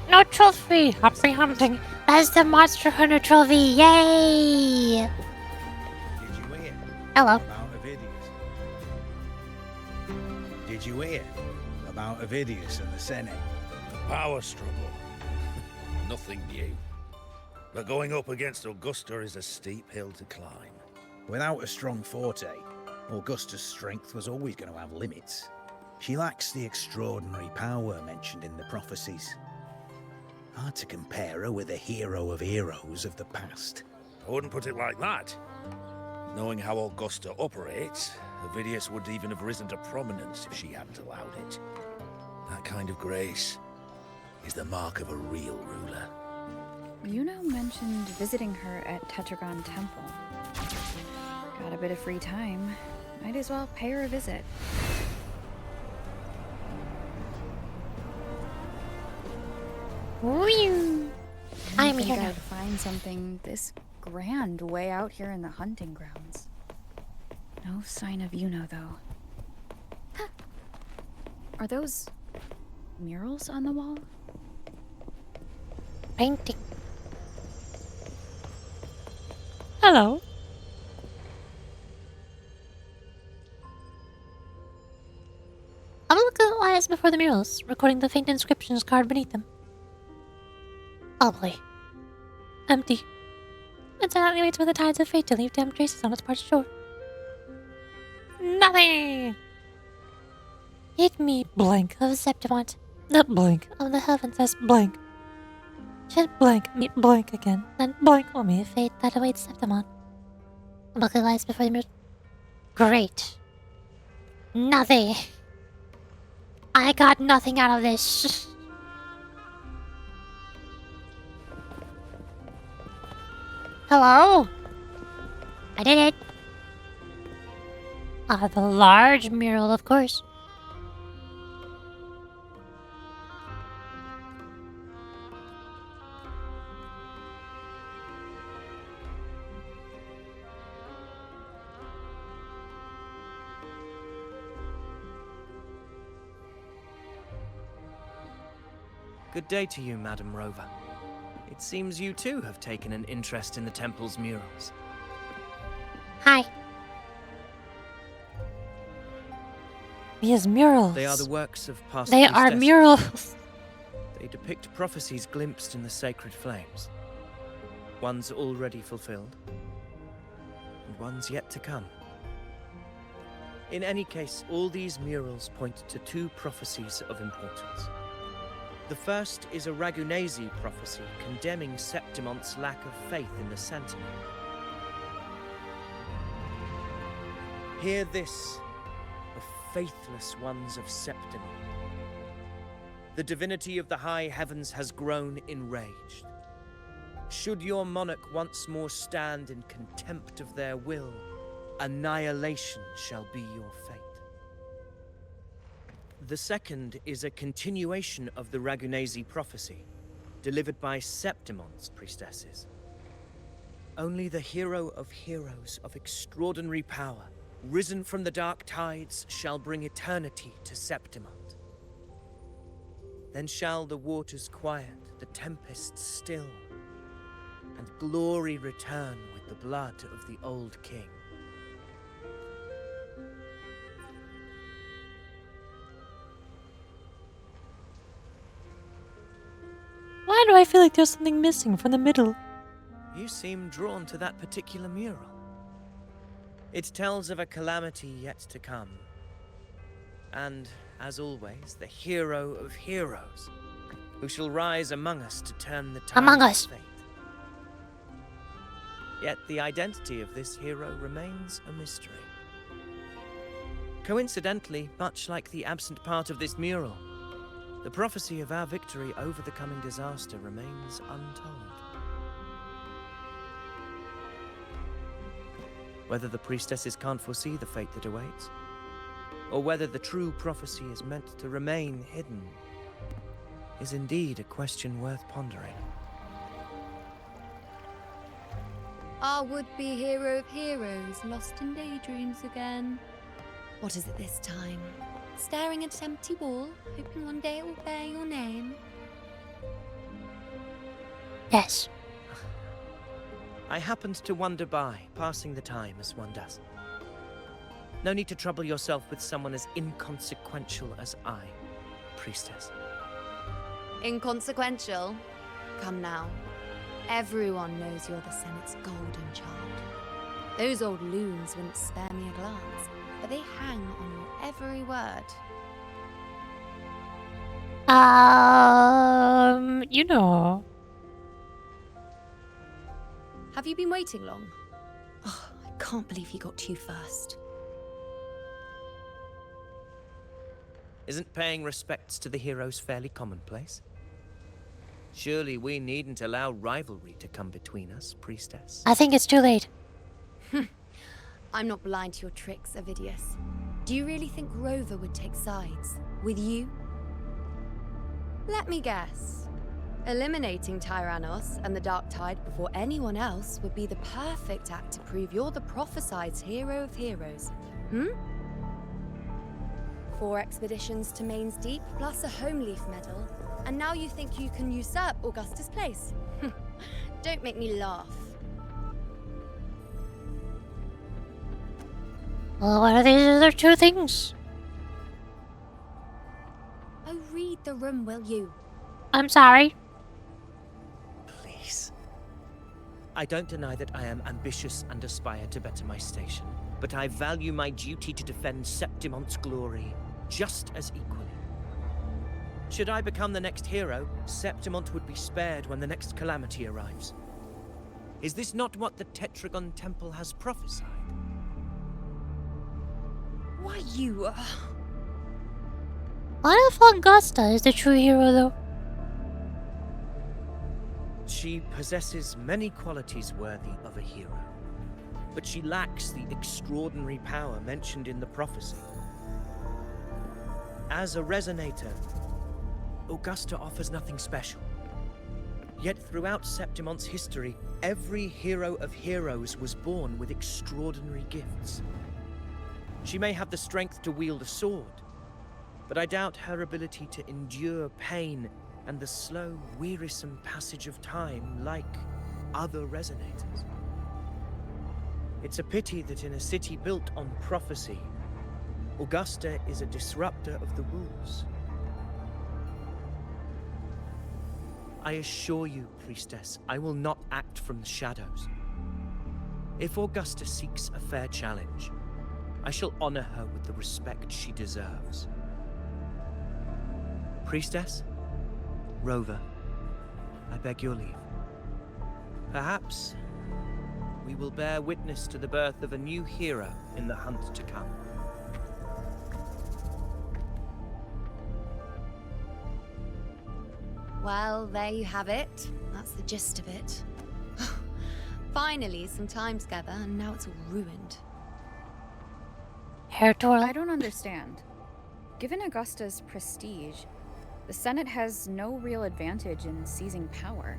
No trophy. Humphrey hunting. That's the Monster Hunter trophy. Yay! Hello. About Avidius. Did you hear about Avidius and the Senate? The power struggle. Nothing new. But going up against Augusta is a steep hill to climb. Without a strong forte, Augusta's strength was always going to have limits. She lacks the extraordinary power mentioned in the prophecies. Hard to compare her with a hero of heroes of the past. I wouldn't put it like that. Knowing how Augusta operates, Avidius would even have risen to prominence if she hadn't allowed it. That kind of grace is the mark of a real ruler. Yuno mentioned visiting her at Tetragon Temple. Got a bit of free time. Might as well pay her a visit. I'm here. here. I'd find something this grand way out here in the hunting grounds. No sign of Yuno, though. Are those murals on the wall? Painting. Hello. I'm looking at the lines before the murals, recording the faint inscriptions carved beneath them. Oh boy. Empty. It silently waits for the tides of fate to leave damp traces on its parched shore. Nothing! Hit me blank of Septimont. The blank of the heavens as blank. Should blank meet blank again, then blank will meet fate that awaits Septimont. Bucket lights before the mirror. Great. Nothing. I got nothing out of this. Hello? I did it. The large mural, of course. Good day to you, Madam Rover. It seems you too have taken an interest in the temple's murals. Hi. These murals. They are the works of past They are priestesses. murals. They depict prophecies glimpsed in the sacred flames. Ones already fulfilled, and ones yet to come. In any case, all these murals point to two prophecies of importance. The first is a Ragunesi prophecy condemning Septimon's lack of faith in the Sentinel. Hear this, the faithless ones of Septimon. The divinity of the high heavens has grown enraged. Should your monarch once more stand in contempt of their will, annihilation shall be your fate. The second is a continuation of the Ragunesi prophecy, delivered by Septimon's priestesses. Only the hero of heroes of extraordinary power, risen from the dark tides, shall bring eternity to Septimon. Then shall the waters quiet, the tempests still, and glory return with the blood of the old king. Why do I feel like there's something missing from the middle? You seem drawn to that particular mural. It tells of a calamity yet to come. And, as always, the hero of heroes, who shall rise among us to turn the tide Among of us. fate. Yet the identity of this hero remains a mystery. Coincidentally, much like the absent part of this mural, the prophecy of our victory over the coming disaster remains untold. Whether the priestesses can't foresee the fate that awaits, or whether the true prophecy is meant to remain hidden, is indeed a question worth pondering. Our would-be hero of heroes lost in daydreams again. What is it this time? Staring at an empty wall, hoping one day it will bear your name? Yes. I happened to wander by, passing the time as one does. No need to trouble yourself with someone as inconsequential as I, priestess. Inconsequential? Come now. Everyone knows you're the Senate's golden child. Those old loons wouldn't spare me a glance, but they hang on your every word. You know. Have you been waiting long? Oh, I can't believe he got to you first. Isn't paying respects to the heroes fairly commonplace? Surely we needn't allow rivalry to come between us, priestess. I think it's too late. I'm not blind to your tricks, Avidius. Do you really think Rover would take sides? With you? Let me guess. Eliminating Tyrannos and the Dark Tide before anyone else would be the perfect act to prove you're the prophesied hero of heroes. 4 expeditions to Main's Deep, plus a Home Leaf medal, and now you think you can usurp Augusta's place? Don't make me laugh. Well, what are these other two things? Oh, read the room, will you? I'm sorry. Please. I don't deny that I am ambitious and aspire to better my station, but I value my duty to defend Septimon's glory just as equally. Should I become the next hero, Septimont would be spared when the next calamity arrives. Is this not what the Tetragon Temple has prophesied? Why you? What if Augusta is the true hero, though? She possesses many qualities worthy of a hero, but she lacks the extraordinary power mentioned in the prophecy. As a resonator, Augusta offers nothing special. Yet throughout Septimon's history, every hero of heroes was born with extraordinary gifts. She may have the strength to wield a sword, but I doubt her ability to endure pain and the slow, wearisome passage of time like other resonators. It's a pity that in a city built on prophecy, Augusta is a disruptor of the rules. I assure you, Priestess, I will not act from the shadows. If Augusta seeks a fair challenge, I shall honor her with the respect she deserves. Priestess? Rover, I beg your leave. Perhaps we will bear witness to the birth of a new hero in the hunt to come. Well, there you have it. That's the gist of it. Finally, some time together, and now it's all ruined. Hair twirl. I don't understand. Given Augusta's prestige, the Senate has no real advantage in seizing power.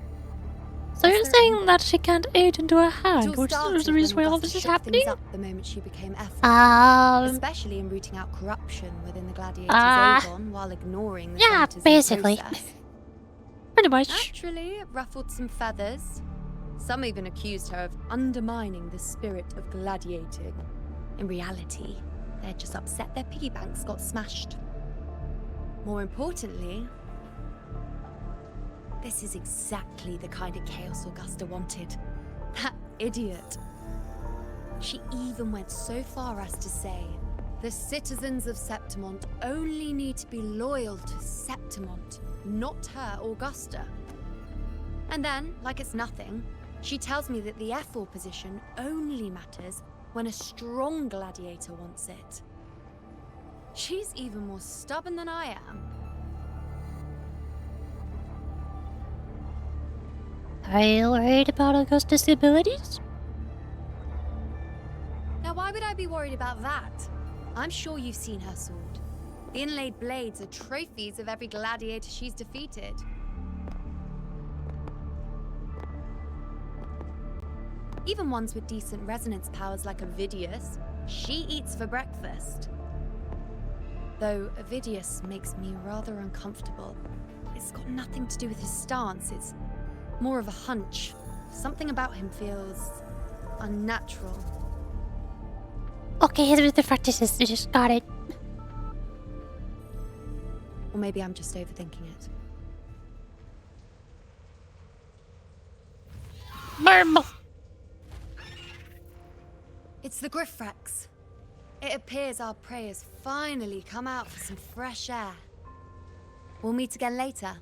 So you're saying that she can't age into a hand, which is the reason why all this is happening? Up the moment she became F1, especially in rooting out corruption within the Gladiators' Avon while ignoring the senators basically. in the process. Pretty much. Naturally, it ruffled some feathers. Some even accused her of undermining the spirit of gladiating. In reality, they're just upset their piggy banks got smashed. More importantly, this is exactly the kind of chaos Augusta wanted. That idiot. She even went so far as to say, the citizens of Septimont only need to be loyal to Septimont, not her, Augusta. And then, like it's nothing, she tells me that the F4 position only matters when a strong gladiator wants it. She's even more stubborn than I am. Are you worried about Augusta's abilities? Now, why would I be worried about that? I'm sure you've seen her sword. The inlaid blades are trophies of every gladiator she's defeated. Even ones with decent resonance powers like Avidius, she eats for breakfast. Though Avidius makes me rather uncomfortable. It's got nothing to do with his stance, it's more of a hunch. Something about him feels unnatural. Okay, here's the practices. You just got it. Or maybe I'm just overthinking it. Murmur. It's the Griffrex. It appears our prey has finally come out for some fresh air. We'll meet again later.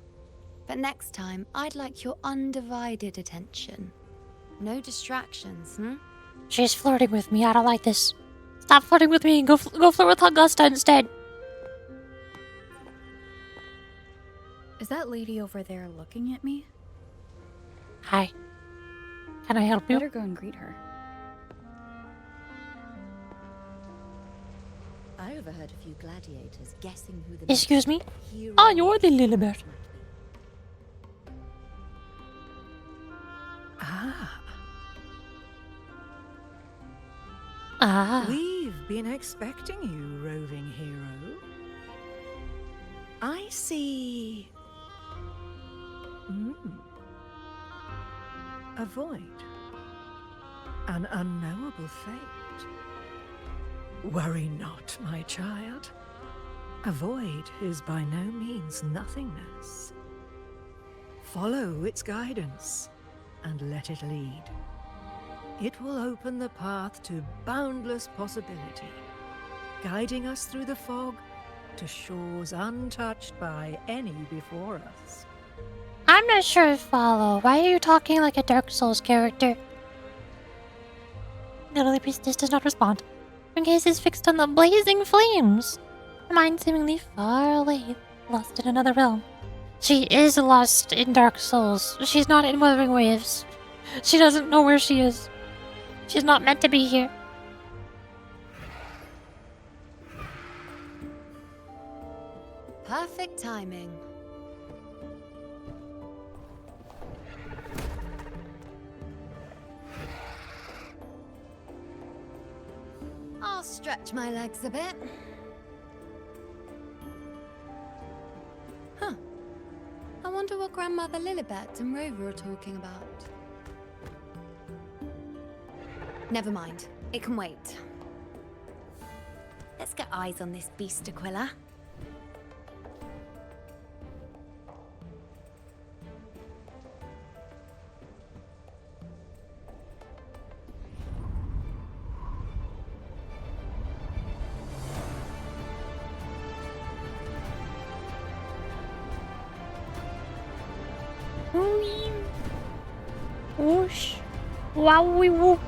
But next time, I'd like your undivided attention. No distractions, She's flirting with me. I don't like this. Stop flirting with me and go flirt with Augusta instead. Is that lady over there looking at me? Hi. Can I help you? Better go and greet her. I overheard a few gladiators guessing who the Excuse me? hero Oh, you're the Lilibert. We've been expecting you, roving hero. I see... a void. An unknowable fate. Worry not, my child. A void is by no means nothingness. Follow its guidance and let it lead. It will open the path to boundless possibility, guiding us through the fog to shores untouched by any before us. I'm not sure I follow. Why are you talking like a Dark Souls character? The Lily Priestess does not respond. Her gaze is fixed on the blazing flames. Her mind seemingly far away, lost in another realm. She is lost in Dark Souls. She's not in Wuthering Waves. She doesn't know where she is. She's not meant to be here. Perfect timing. I'll stretch my legs a bit. Huh. I wonder what Grandmother Lilibet and Rover are talking about. Never mind. It can wait. Let's get eyes on this beast, Aquila. Whoosh. Wowie woo.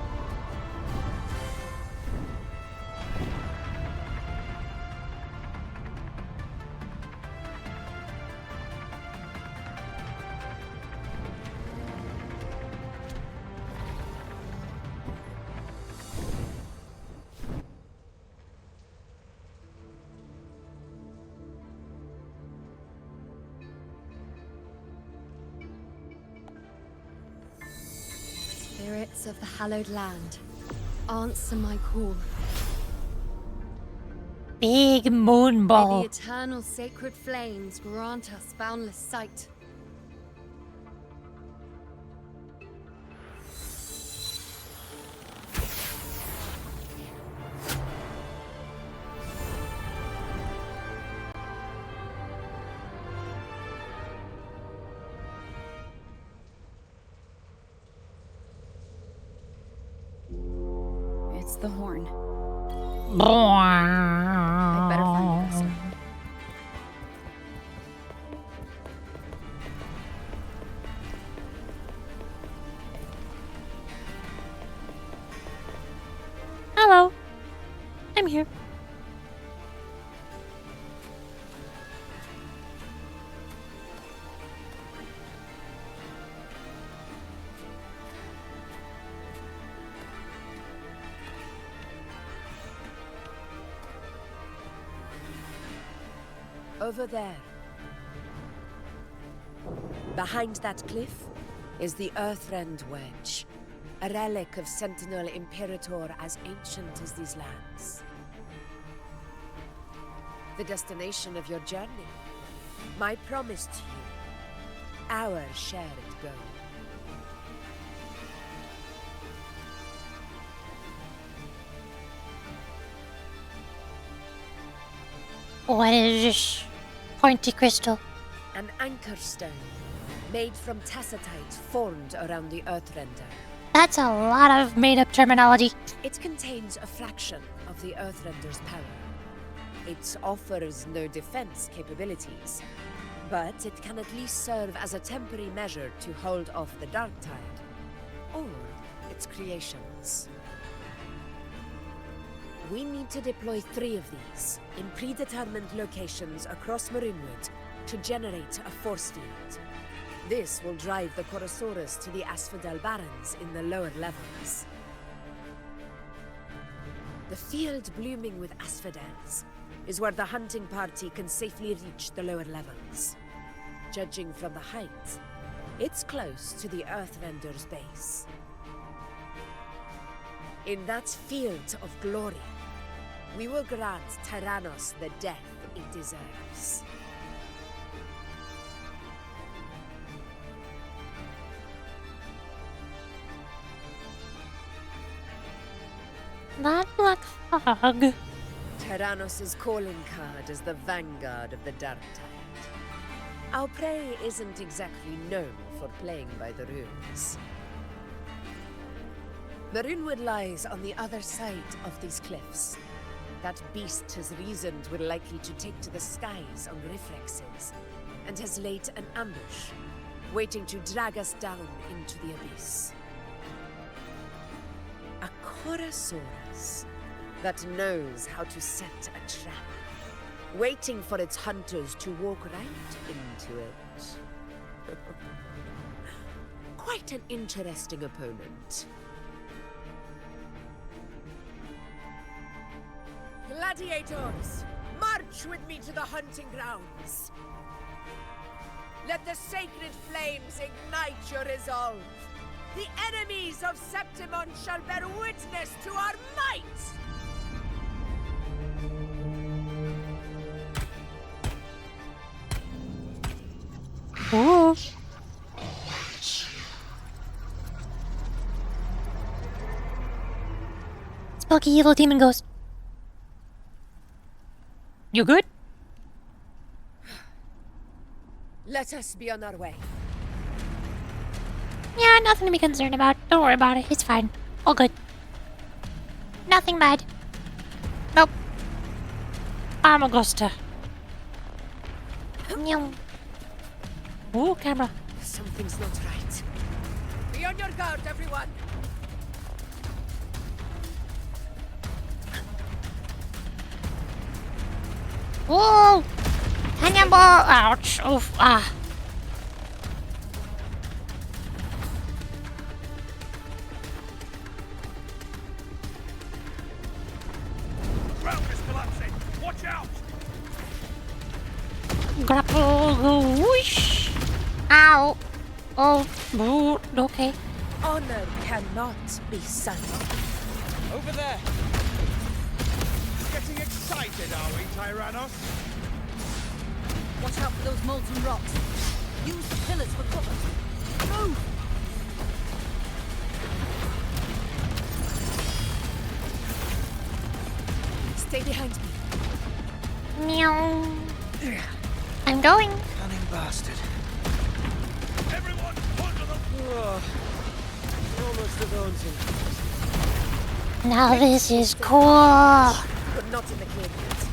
Spirits of the hallowed land, answer my call. Big moon May ball. the eternal sacred flames grant us boundless sight. It's the horn. I'd better find Augusta. Hello. I'm here. Over there. Behind that cliff is the Earthrend Wedge, a relic of Sentinel Imperator as ancient as these lands. The destination of your journey, my promise to you, our shared goal. What is this pointy crystal? An anchor stone, made from tacitite formed around the Earthrender. That's a lot of made-up terminology. It contains a fraction of the Earthrender's power. It offers no defense capabilities, but it can at least serve as a temporary measure to hold off the Dark Tide, or its creations. We need to deploy 3 of these in predetermined locations across Marinwood to generate a force field. This will drive the Chorosaurus to the Asphodel Barrens in the lower levels. The field blooming with asphodels is where the hunting party can safely reach the lower levels. Judging from the height, it's close to the Earthrender's base. In that field of glory, we will grant Tyrannos the death it deserves. That black fog. Tyrannos' calling card is the vanguard of the Dark Tide. Our prey isn't exactly known for playing by the rules. Marinwood lies on the other side of these cliffs. That beast has reasoned we're likely to take to the skies on reflexes, and has laid an ambush. waiting to drag us down into the abyss. A Corasaurus that knows how to set a trap, waiting for its hunters to walk right into it. Quite an interesting opponent. Gladiators, march with me to the hunting grounds. Let the sacred flames ignite your resolve. The enemies of Septimon shall bear witness to our might! Ooh. Spooky evil demon ghost. You good? Let us be on our way. Yeah, nothing to be concerned about. Don't worry about it. It's fine. All good. Nothing bad. Nope. I'm Augusta. Meow. Ooh, camera. Something's not right. Be on your guard, everyone! Whoa! Cannonball! Ouch! Oof! Ah! Ground is collapsing! Watch out! Grapple! Go! Whoosh! Ow! Oh! Boo! Okay. Honor cannot be sullied. Over there! Getting excited, are we, Tyrannos? Watch out for those molten rocks. Use the pillars for cover. Move! Stay behind me. Meow. I'm going. Cunning bastard. Everyone, under the... Almost a daunting. Now this is cool. But not in the cave yet.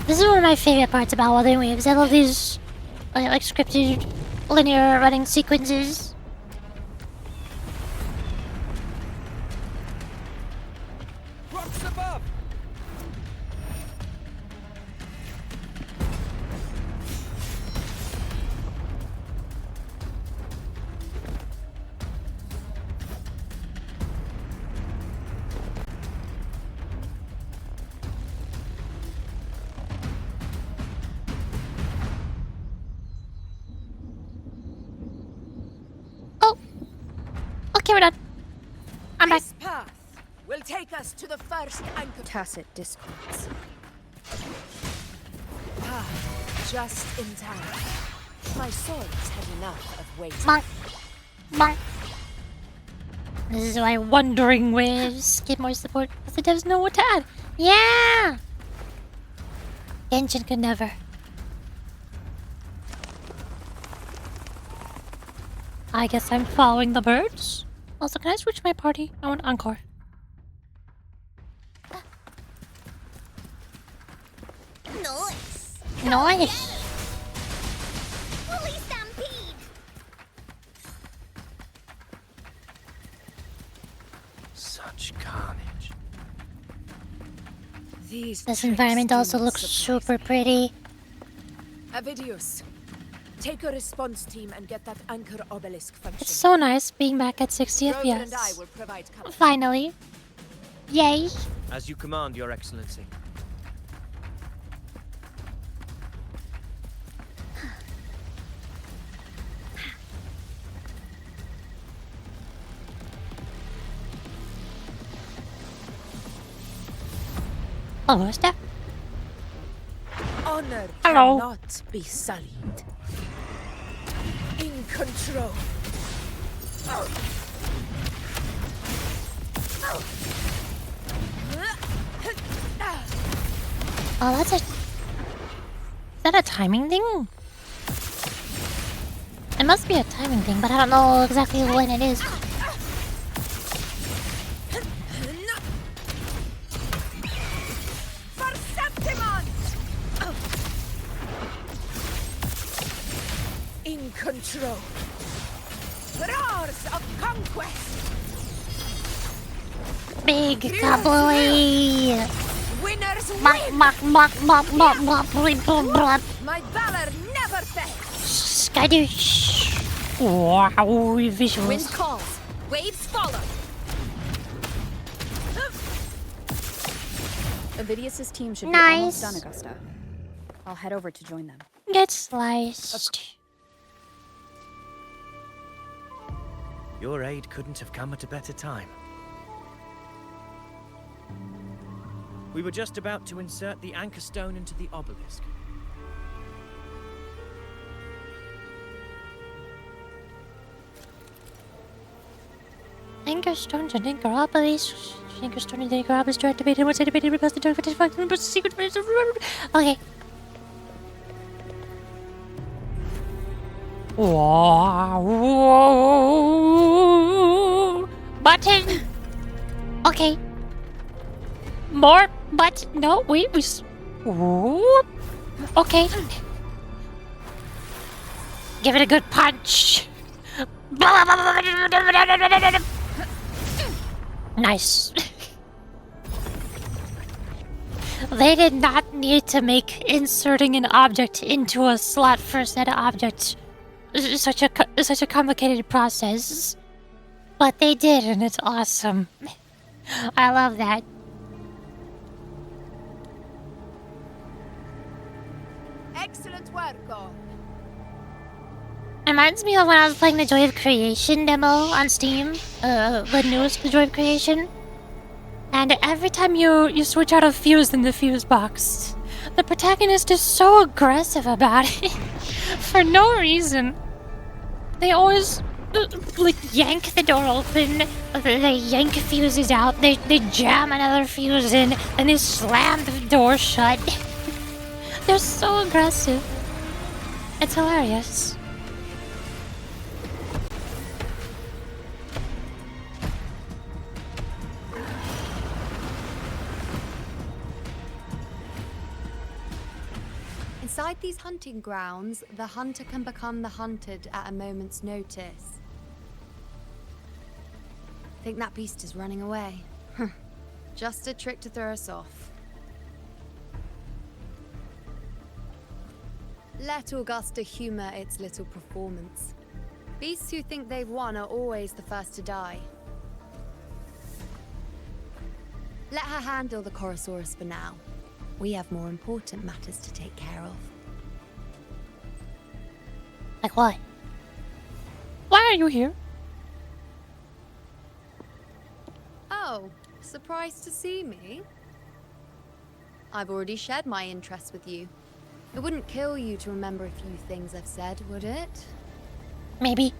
This is one of my favorite parts about Wuthering Waves. I love these like scripted linear running sequences. Rocks above! Okay, we're done. I'm back. This path will take us to the first anchor. Tacit discords. Ah, just in time. My swords had enough of waiting. Monk. Monk. This is why Wuthering Waves get more support because the devs know what to add. Yeah! Genshin could never. I guess I'm following the birds. Also, can I switch my party? I want Encore. Nice! Nice! Fully stampede! Such carnage. This environment also looks super pretty. Avidius, take a response team and get that anchor obelisk function. It's so nice being back at 60 Rover and I FPS. will provide cover. Finally. Yay! As you command, Your Excellency. Augusta? Honor Hello. cannot be sullied. In control. Oh, that's a... Is that a timing thing? It must be a timing thing, but I don't know exactly when it is. For Septimon! control. Roars of conquest. Big cowboy. Winners win. My valor never fails. Skadoosh. Wow, visuals. Wind calls. Waves follow. Ovidius's team should be Nice. almost done, Augusta. I'll head over to join them. Get sliced. Your aid couldn't have come at a better time. We were just about to insert the anchor stone into the obelisk. Anchor stones and anchor obelisks. Anchor stone and anchor obelisk are activated once activated. Request the notification function, but secret. Okay. Whoa. Button. Okay. More, but no, wait, whoop. Okay. Give it a good punch. Nice. They did not need to make inserting an object into a slot for a set of objects such a complicated process, but they did, and it's awesome. I love that. Excellent work, all. Reminds me of when I was playing the Joy of Creation demo on Steam, the newest Joy of Creation. And every time you switch out a fuse in the fuse box, the protagonist is so aggressive about it for no reason. They always like yank the door open, they yank fuses out, they jam another fuse in, and they slam the door shut. They're so aggressive. It's hilarious. Inside these hunting grounds, the hunter can become the hunted at a moment's notice. Think that beast is running away? Just a trick to throw us off. Let Augusta humor its little performance. Beasts who think they've won are always the first to die. Let her handle the Chorosaurus for now. We have more important matters to take care of. Like what? Why are you here? Oh, surprised to see me? I've already shared my interest with you. It wouldn't kill you to remember a few things I've said, would it? Maybe.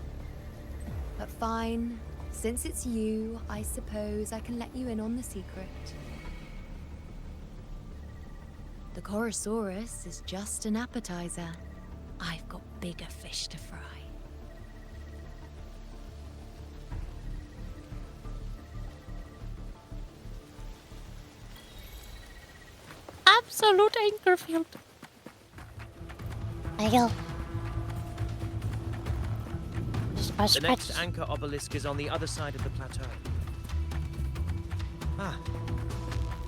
But fine. Since it's you, I suppose I can let you in on the secret. The Chorosaurus is just an appetizer. I've got bigger fish to fry. Absolute Anchorfield. I go. The next anchor obelisk is on the other side of the plateau. Ah.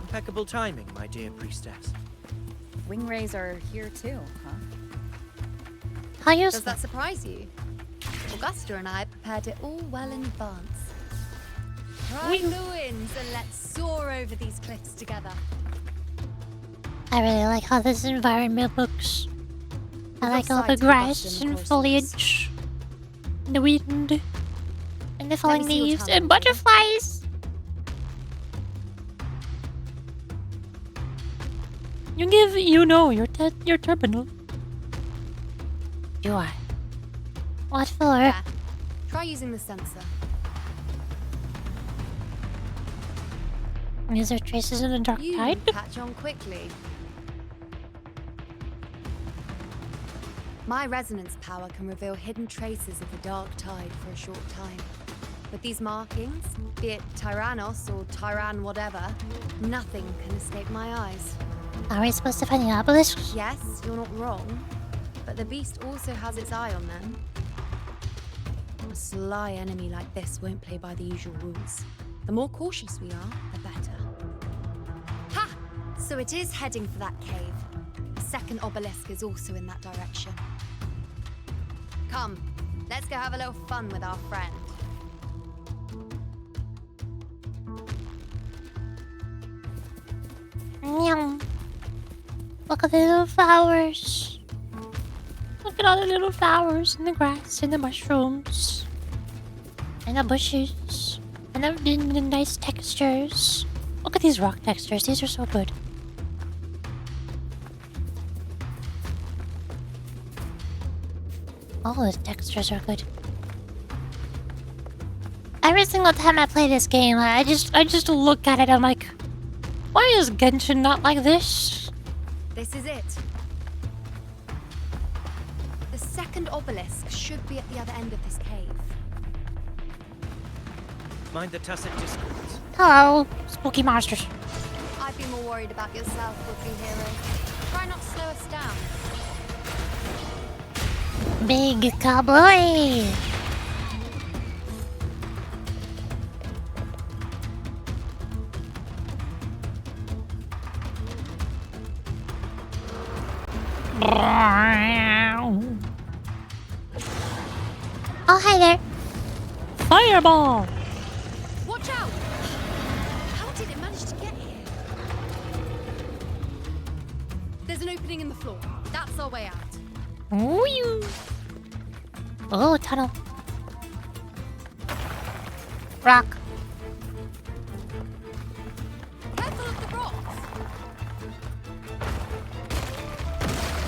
Impeccable timing, my dear priestess. Wing rays are here too, huh? How Does that surprise you? Augusta and I prepared it all well in advance. Ride the winds and let's soar over these cliffs together. I really like how this environment looks. I like all the grass and foliage, and the wind, and the falling leaves, and butterflies. You give, your terminal. Do I? What for? Yeah. Try using the sensor. Is there traces of the dark tide? Catch on quickly. My resonance power can reveal hidden traces of the dark tide for a short time. With these markings, be it Tyrannos or Tyran whatever, nothing can escape my eyes. Are we supposed to find the obelisks? Yes, you're not wrong. But the beast also has its eye on them. sly enemy like this won't play by the usual rules. The more cautious we are, the better. Ha! So it is heading for that cave. The second obelisk is also in that direction. Come, let's go have a little fun with our friend. Meow. Look at the little flowers. Look at all the little flowers and the grass and the mushrooms and the bushes and the nice textures. Look at these rock textures. These are so good. All the textures are good. Every single time I play this game, I just look at it. I'm like, why is Genshin not like this? This is it. The second obelisk should be at the other end of this cave. Mind the tacit discords. Hello, spooky monsters. I'd be more worried about yourself, would-be hero. Try not to slow us down. Big cowboy. Oh, hi there. Fireball! Watch out! How did it manage to get here? There's an opening in the floor. That's our way out. Woo! Oh, tunnel. Rock. Careful of the rocks!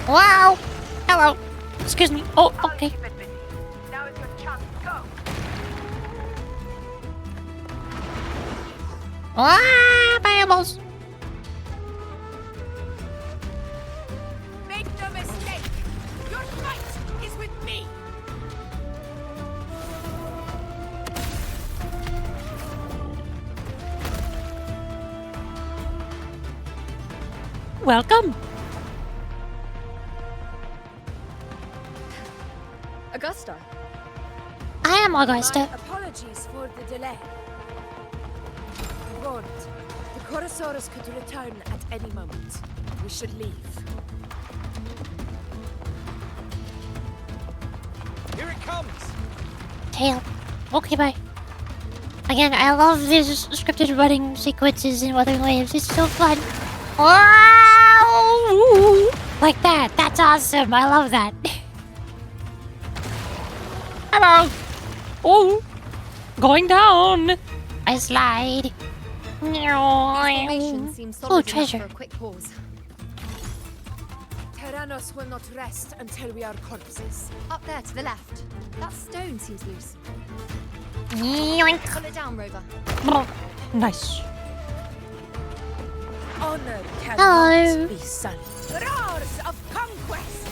Wow! Hello. Excuse me. Oh, okay. Now is your chance. Go. Ah, fireballs. Make no mistake. Your fight is with me. Welcome. Augusta. I am Augusta. My apologies for the delay. I warned. The Chorosaurus could return at any moment. We should leave. Here it comes! Tail. Okay, bye. Again, I love these scripted running sequences in Wuthering Waves. It's so fun. Wow! Like that. That's awesome. I love that. Hello. Oh, going down. I slide. Formation seems solid Oh, enough treasure. for a quick pause. Tyrannos will not rest until we are corpses. Up there to the left. That stone seems loose. Yoink. Pull it down, Rover. Nice. Honor cannot Hello. be sullied. Roars of conquest!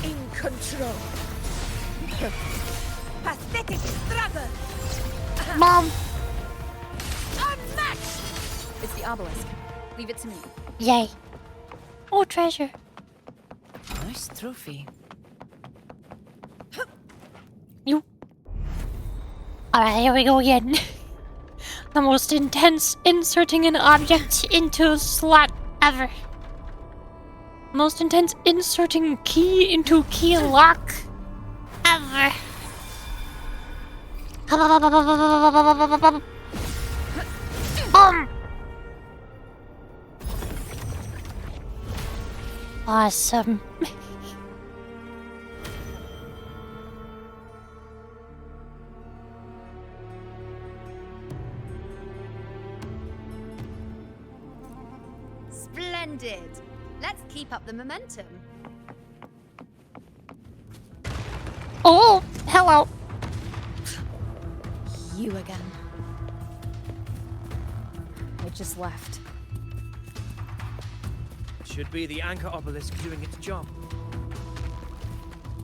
In control. Pathetic struggle! Mom. Unmatched! It's the obelisk. Leave it to me. Yay. Oh, treasure. Nice trophy. You. Alright, here we go again. The most intense inserting an object into slot ever. Most intense inserting key into key lock ever. Boom! Awesome. Splendid. Let's keep up the momentum. Oh, hello. You again. It just left. Should be the anchor obelisk doing its job.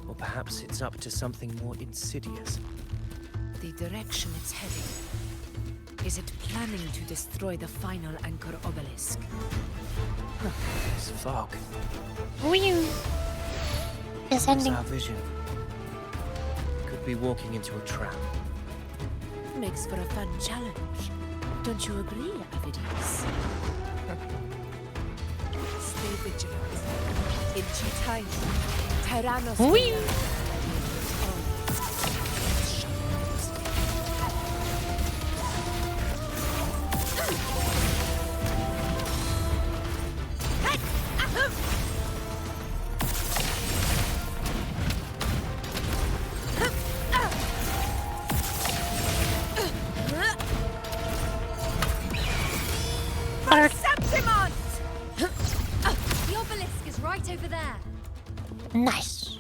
Or perhaps it's up to something more insidious. The direction it's heading. Is it planning to destroy the final anchor obelisk? This fog. Whew. Descending. It's our vision. Could be walking into a trap. Makes for a fun challenge. Don't you agree, Avidius? Stay vigilant. In due time, Tyrannos... The obelisk is right over there. Nice.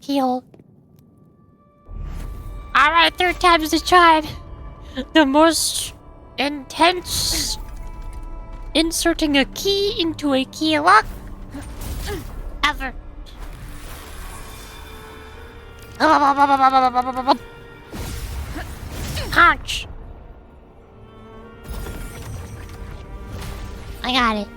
Heal. Alright, third time's the charm. The most intense inserting a key into a key lock ever. Punch. I got it.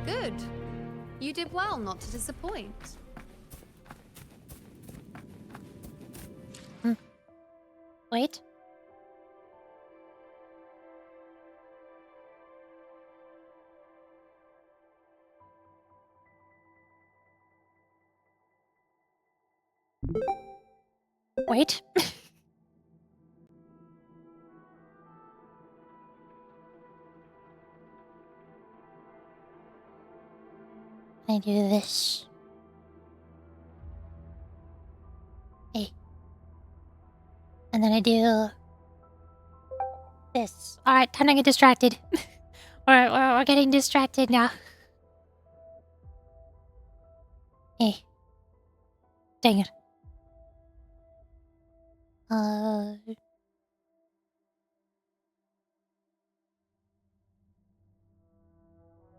Good. You did well not to disappoint. Wait. Wait. I do this. Hey. And then I do this. Alright, time to get distracted. we're getting distracted now. Hey. Dang it.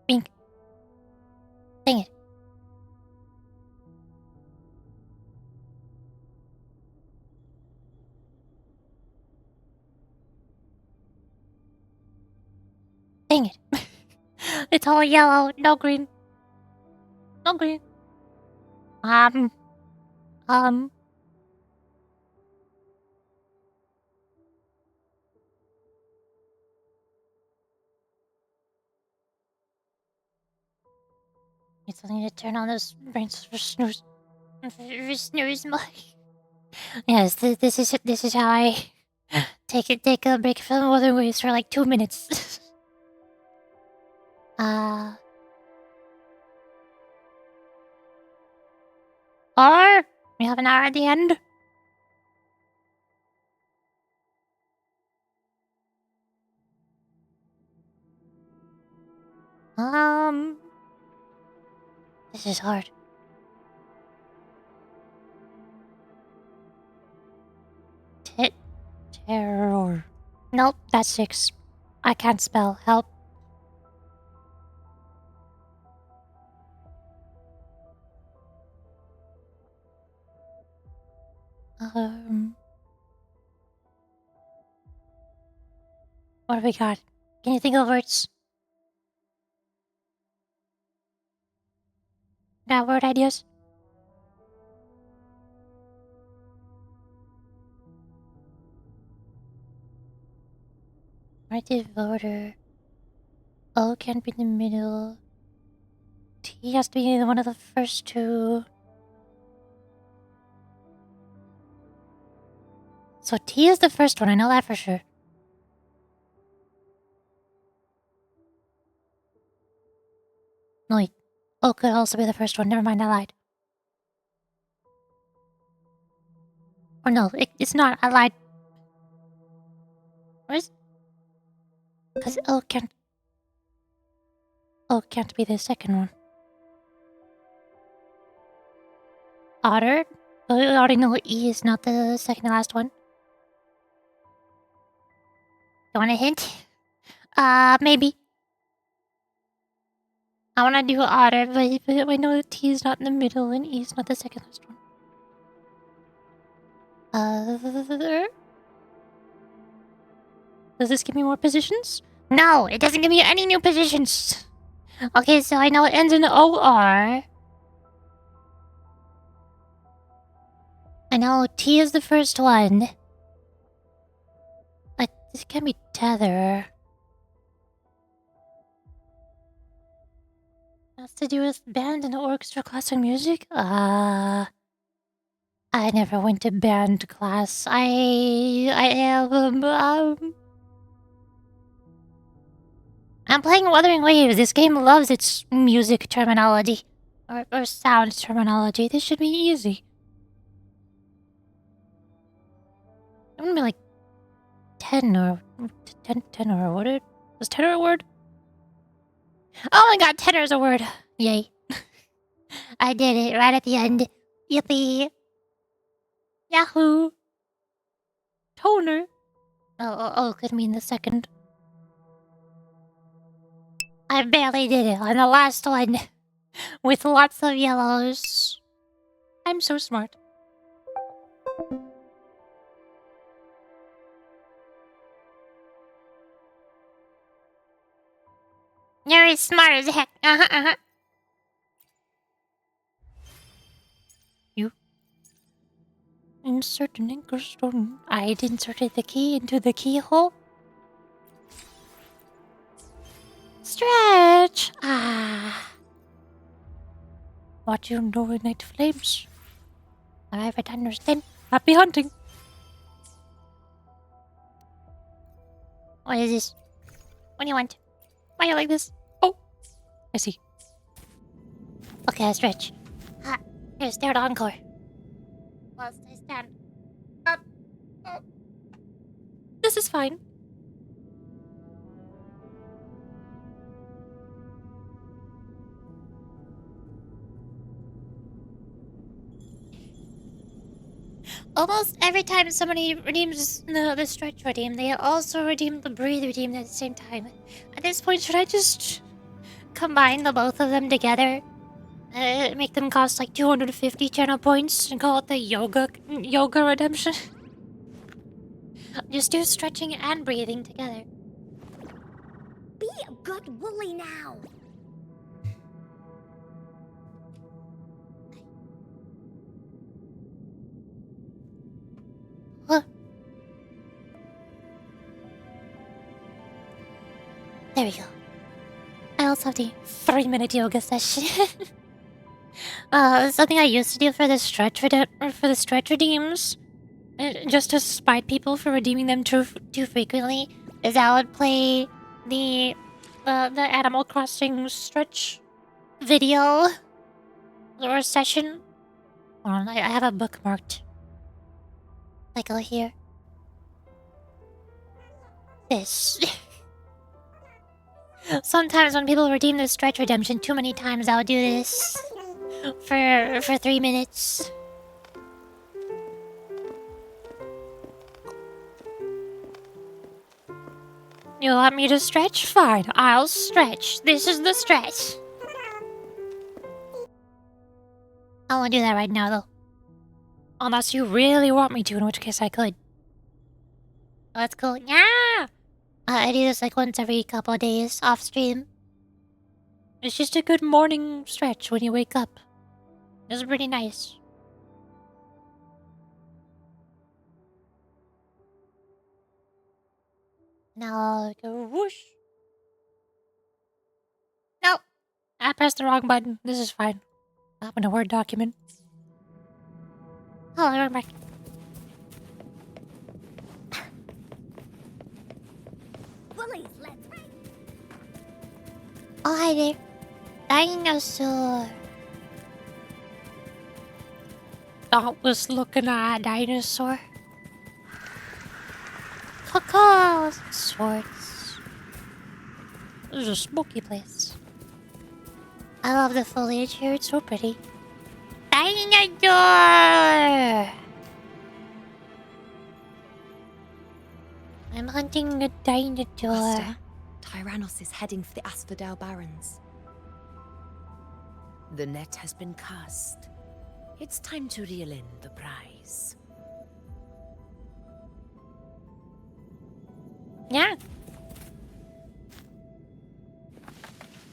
Bink. Dang it. Dang it. It's all yellow, no green. No green. It's something to turn on those brains for snooze. For snooze mode. Yes, this is how I take a break from Wuthering Waves for like 2 minutes. Or we have an hour at the end. This is hard. Terror. Nope, that's 6. I can't spell. Help. What have we got? Can you think of words? Got word ideas? Active voter. O can't be in the middle. T has to be one of the first two. So T is the first one, I know that for sure. No, wait. O could also be the first one. Never mind, I lied. Or no, it's not. I lied. Where's... Because O can't... Oh, can't be the second one. Otter? I already know E is not the second to last one. You want a hint? Maybe. I want to do Otter, but I know that T is not in the middle and E is not the second last one. Does this give me more positions? No, it doesn't give me any new positions. Okay, so I know it ends in OR. I know T is the first one. This can be tether. Has to do with band and orchestra class and music? I never went to band class. I am I'm playing Wuthering Waves. This game loves its music terminology. Or sound terminology. This should be easy. I'm gonna be like 10 or a word. Was tenor a word? Oh my god, tenor is a word. Yay. I did it right at the end. Yippee. Yahoo. Toner. Oh, could mean the second. I barely did it on the last one. With lots of yellows. I'm so smart. You're as smart as heck. You insert an ink stone. I'd inserted the key into the keyhole. Stretch. What you know ignite flames. I would understand. Happy hunting. What is this? What do you want? Why are you like this? Oh, I see. Okay, I stretch. Here's third encore. Whilst I stand up. Oh. This is fine. Almost every time somebody redeems the stretch redeem, they also redeem the breathe redeem at the same time. At this point, should I just combine the both of them together? Make them cost like 250 channel points and call it the yoga redemption? Just do stretching and breathing together. Be a good woolly now. There we go. I also have the 3-minute yoga session. Something I used to do for the stretch redeems, just to spite people for redeeming them too frequently, is I would play the Animal Crossing stretch video or session. Hold on, I have a bookmarked. Like, go here. This. Sometimes when people redeem the stretch redemption too many times, I would do this for 3 minutes. You want me to stretch? Fine, I'll stretch. This is the stretch. I won't do that right now, though. Unless you really want me to, in which case I could. Let's go. Yeah! I do this like once every couple of days, off stream. It's just a good morning stretch when you wake up. It's pretty nice. Now I'll go whoosh. Nope. I pressed the wrong button. This is fine. I'm in a Word document. Oh, I went back. Oh, hi there. Dinosaur. I was looking at a dinosaur. Caw swords. This is a smoky place. I love the foliage here. It's so pretty. Dinosaur! I'm hunting a dinosaur. Augusta, Tyrannos is heading for the Asphodel Barrens. The net has been cast. It's time to reel in the prize. Yeah.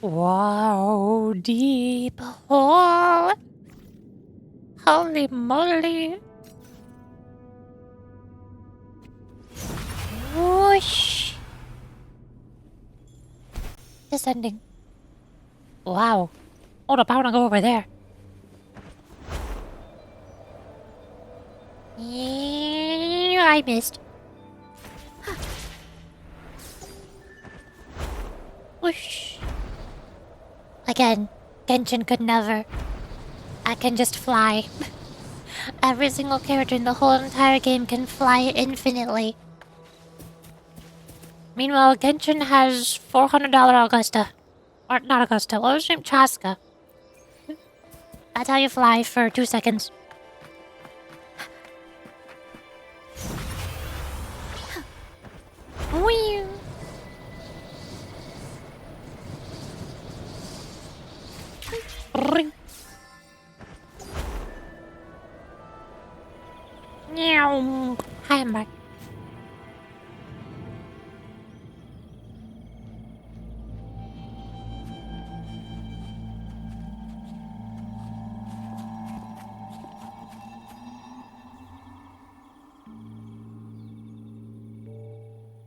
Wow, deep hole. Holy moly. Whoosh. Descending. Wow. Hold up, I wanna go over there. I missed. Whoosh. Again, Genshin could never. I can just fly. Every single character in the whole entire game can fly infinitely. Meanwhile, Genshin has $400 Augusta. Or not Augusta, what was her name? Chaska. That's how you fly for 2 seconds. Whee! Ring. Meow. Hi, I'm back.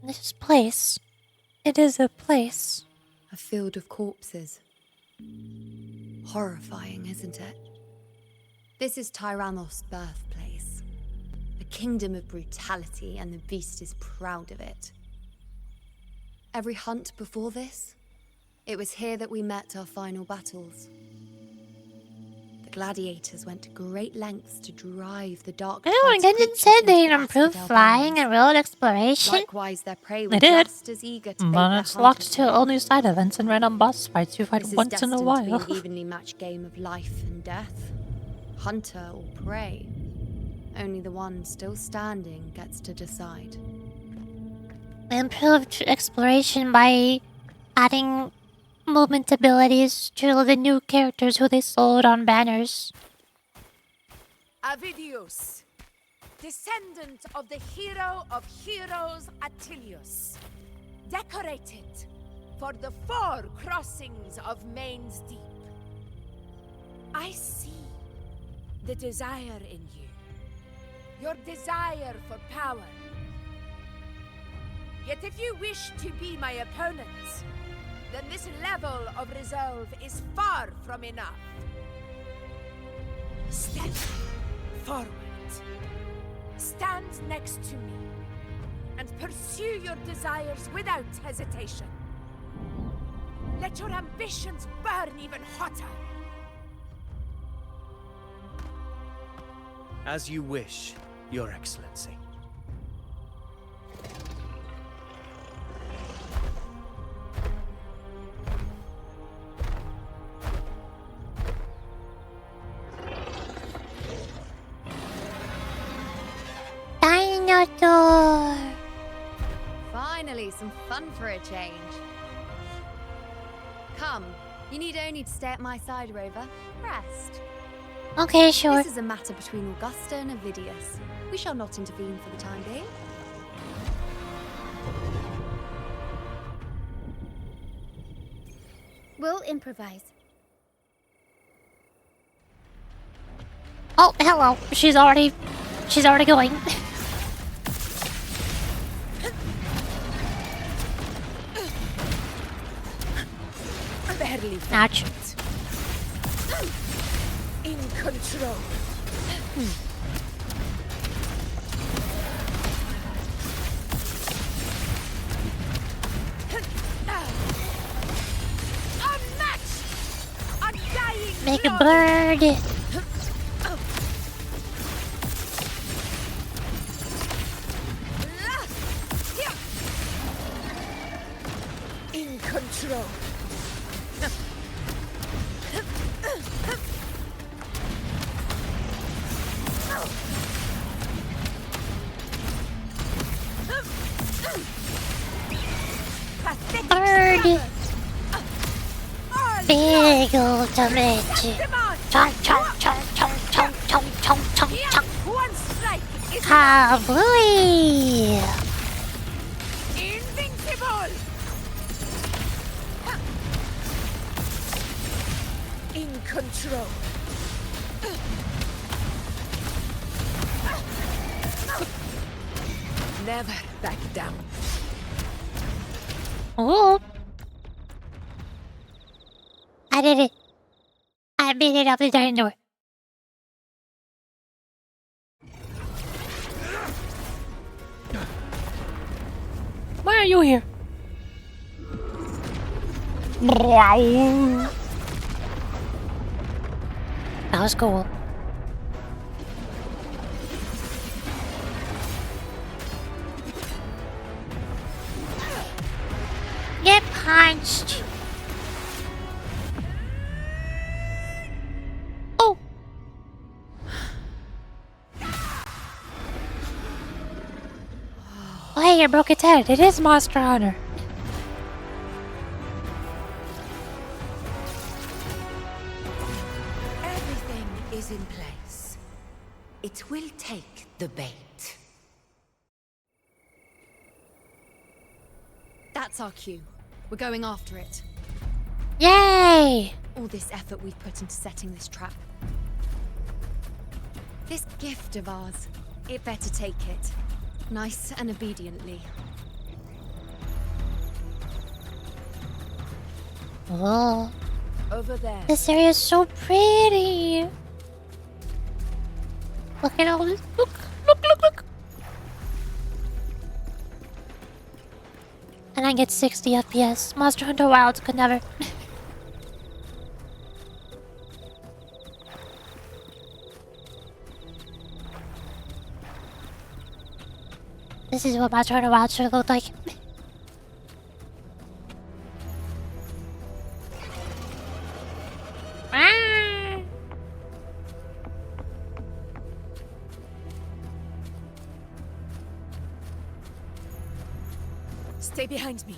This place. It is a place. A field of corpses. Horrifying, isn't it? This is Tyrannos' birthplace. A kingdom of brutality, and the beast is proud of it. Every hunt before this, it was here that we met our final battles. The gladiators went to great lengths to drive the dark. Oh, and Genshin said they improved flying and road exploration. Likewise, their prey were They did, just as eager to but it's locked to only side events and random boss fights you fight once in a while. This is destined to be an evenly matched game of life and death. Hunter or prey. Only the one still standing gets to decide. They improved exploration by adding movement abilities to the new characters who they sold on banners. Avidius, descendant of the hero of heroes Attilius, decorated for the 4 crossings of Main's Deep. I see the desire in you, your desire for power. Yet if you wish to be my opponent, then this level of resolve is far from enough. Step forward. Stand next to me and pursue your desires without hesitation. Let your ambitions burn even hotter. As you wish, Your Excellency. Dinosaur! Finally, some fun for a change. Come, you need only to stay at my side, Rover. Rest. Okay, sure. This is a matter between Augusta and Avidius. We shall not intervene for the time being. We'll improvise. Oh, hello. She's already going. Barely. Ouch. In control. Unmatched! Undying Make a glory! bird. In control. Bird. Big ultimate. Chomp, chomp, chomp, chomp, chomp, chomp, chomp, chomp, chomp. One strike is Kablooey. invincible. In control. Never back down. Oh. I did it. I made it out the darn door. Why are you here? That was cool. Get punched. Oh. Oh, hey, you broke its head. It is Monster Hunter. Everything is in place. It will take the bait. That's our cue. We're going after it. Yay! All this effort we've put into setting this trap. This gift of ours, it better take it. Nice and obediently. Oh. Over there. This area is so pretty. Look at all this. Look, look, look, look. And I get 60 FPS. Monster Hunter Wilds could never. This is what Monster Hunter Wilds should have looked like. Ah. Stay behind me.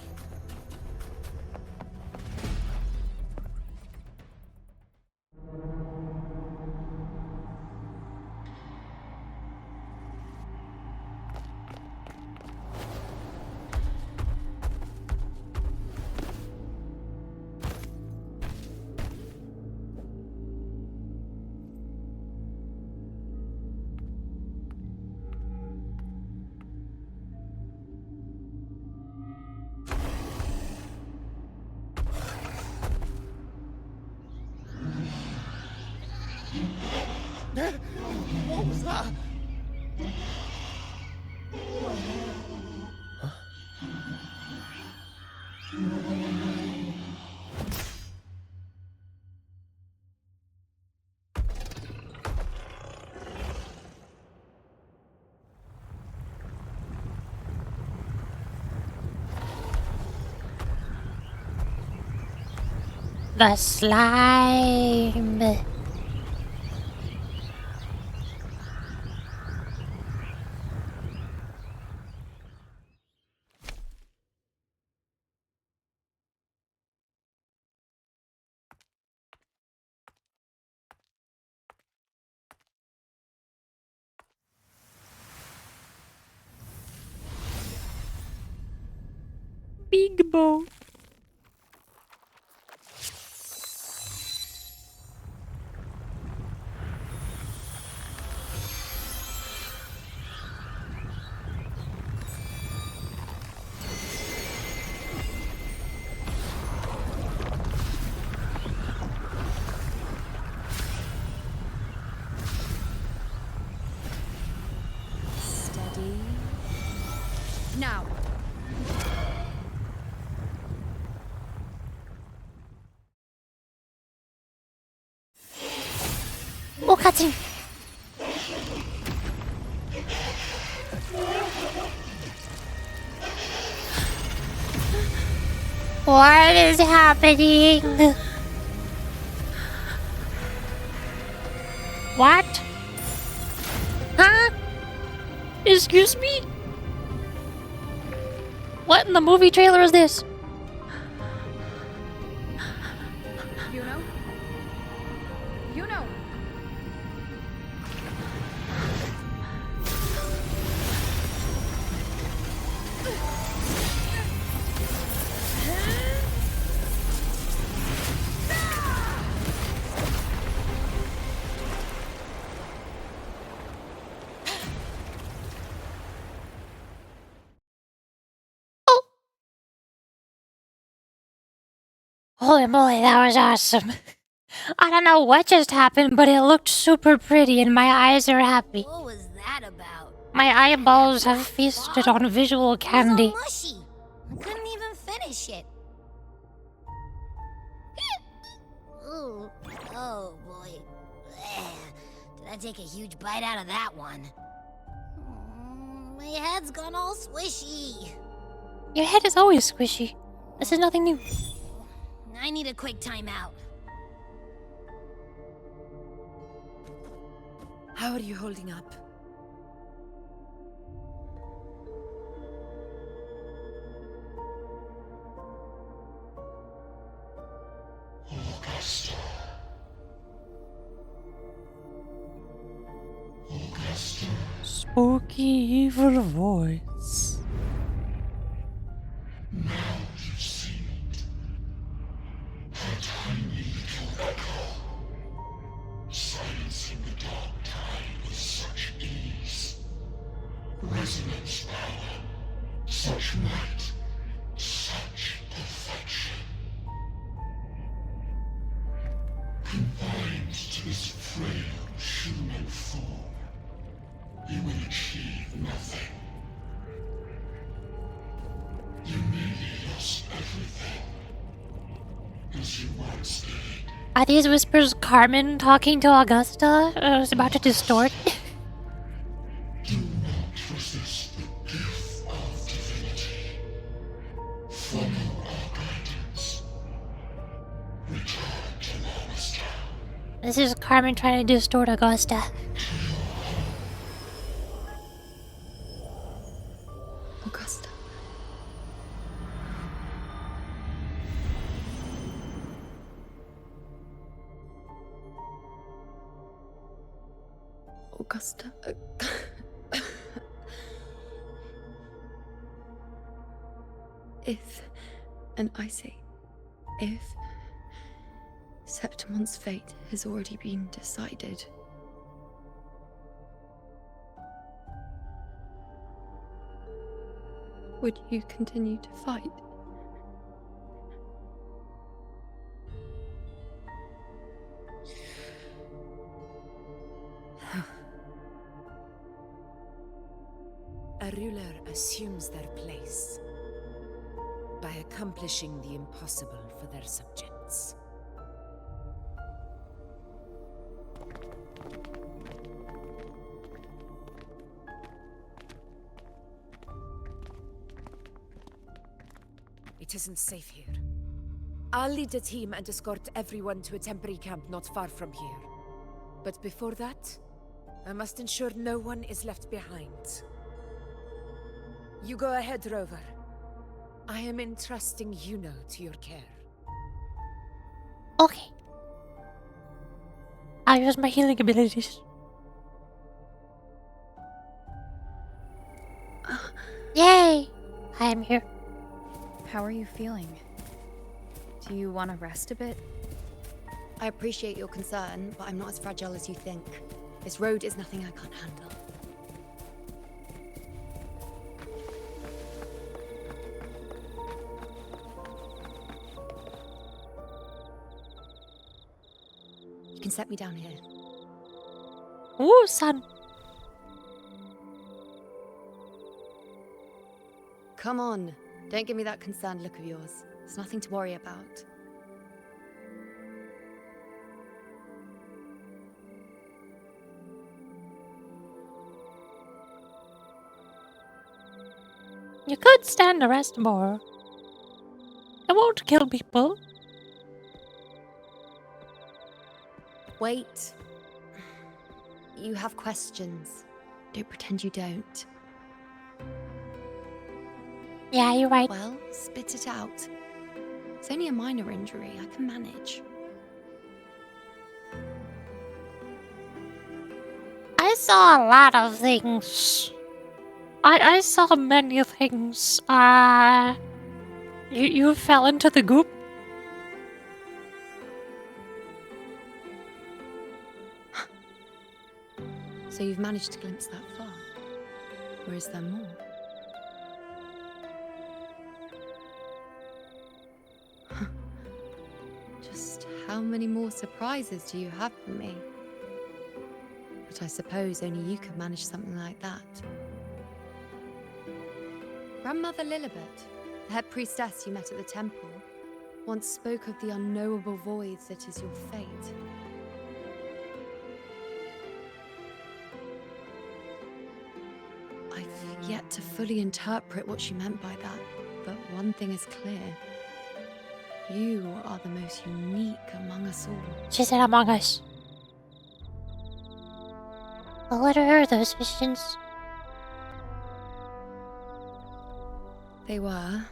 What was that? The slime. Big bow. Steady. Now. Oh, cutscene. What is happening? What? Huh? Excuse me? What in the movie trailer is this? Holy moly, that was awesome. I don't know what just happened, but it looked super pretty and my eyes are happy. What was that about? My eyeballs have feasted on visual candy. It was all mushy. I couldn't even finish it. Ooh, oh boy. Did I take a huge bite out of that one? My head's gone all swishy. Your head is always squishy. This is nothing new. I need a quick timeout. How are you holding up? Augusta. Augusta. Spooky evil voice. Now you've seen it. Her tiny little echo, silencing the dark tide with such ease. Resonance power, such might, such perfection. Confined to this frail human form, you will achieve nothing. You nearly lost everything, as you once did. Are these whispers Carmen talking to Augusta? I was about to distort. Do not resist the gift of divinity. Follow our guidance. Return to Augusta. This is Carmen trying to distort Augusta. Augusta. Augusta. If, and I say, if Septimon's fate has already been decided, would you continue to fight? A ruler assumes their place by accomplishing the impossible for their subjects. It isn't safe here. I'll lead a team and escort everyone to a temporary camp not far from here. But before that, I must ensure no one is left behind. You go ahead, Rover. I am entrusting Yuno to your care. Okay. I'll use my healing abilities. Yay! I am here. How are you feeling? Do you want to rest a bit? I appreciate your concern, but I'm not as fragile as you think. This road is nothing I can't handle. You can set me down here. Ooh, sun. Come on. Don't give me that concerned look of yours. There's nothing to worry about. You could stand the rest more. It won't kill people. Wait. You have questions. Don't pretend you don't. Yeah, you're right. Well, spit it out. It's only a minor injury. I can manage. I saw a lot of things. I saw many things. You fell into the goop? So you've managed to glimpse that far? Or is there more? How many more surprises do you have for me? But I suppose only you could manage something like that. Grandmother Lilibet, the head priestess you met at the temple, once spoke of the unknowable voids that is your fate. I've yet to fully interpret what she meant by that, but one thing is clear. You are the most unique among us all. She said among us. What are those visions? They were,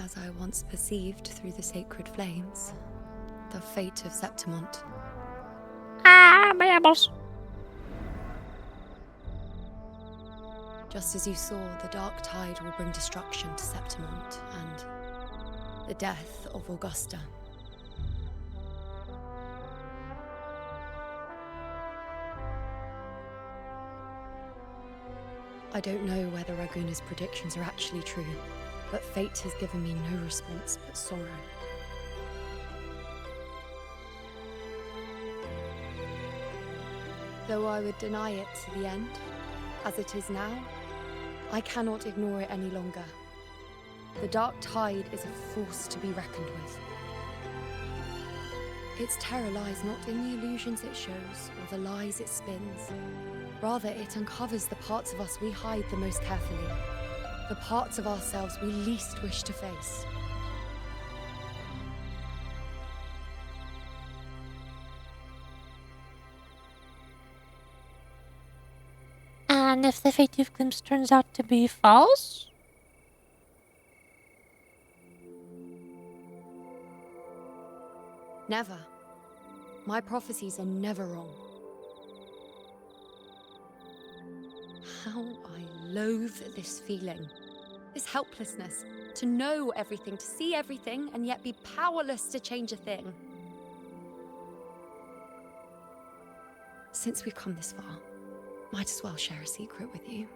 as I once perceived through the sacred flames, the fate of Septimont. Ah, my eyeballs. Just as you saw, the dark tide will bring destruction to Septimont and the death of Augusta. I don't know whether Raguna's predictions are actually true, but fate has given me no response but sorrow. Though I would deny it to the end, as it is now, I cannot ignore it any longer. The dark tide is a force to be reckoned with. Its terror lies not in the illusions it shows or the lies it spins. Rather, it uncovers the parts of us we hide the most carefully, the parts of ourselves we least wish to face. And if the fate you've glimpsed turns out to be false? Never. My prophecies are never wrong. How I loathe this feeling. This helplessness. To know everything, to see everything, and yet be powerless to change a thing. Since we've come this far, might as well share a secret with you.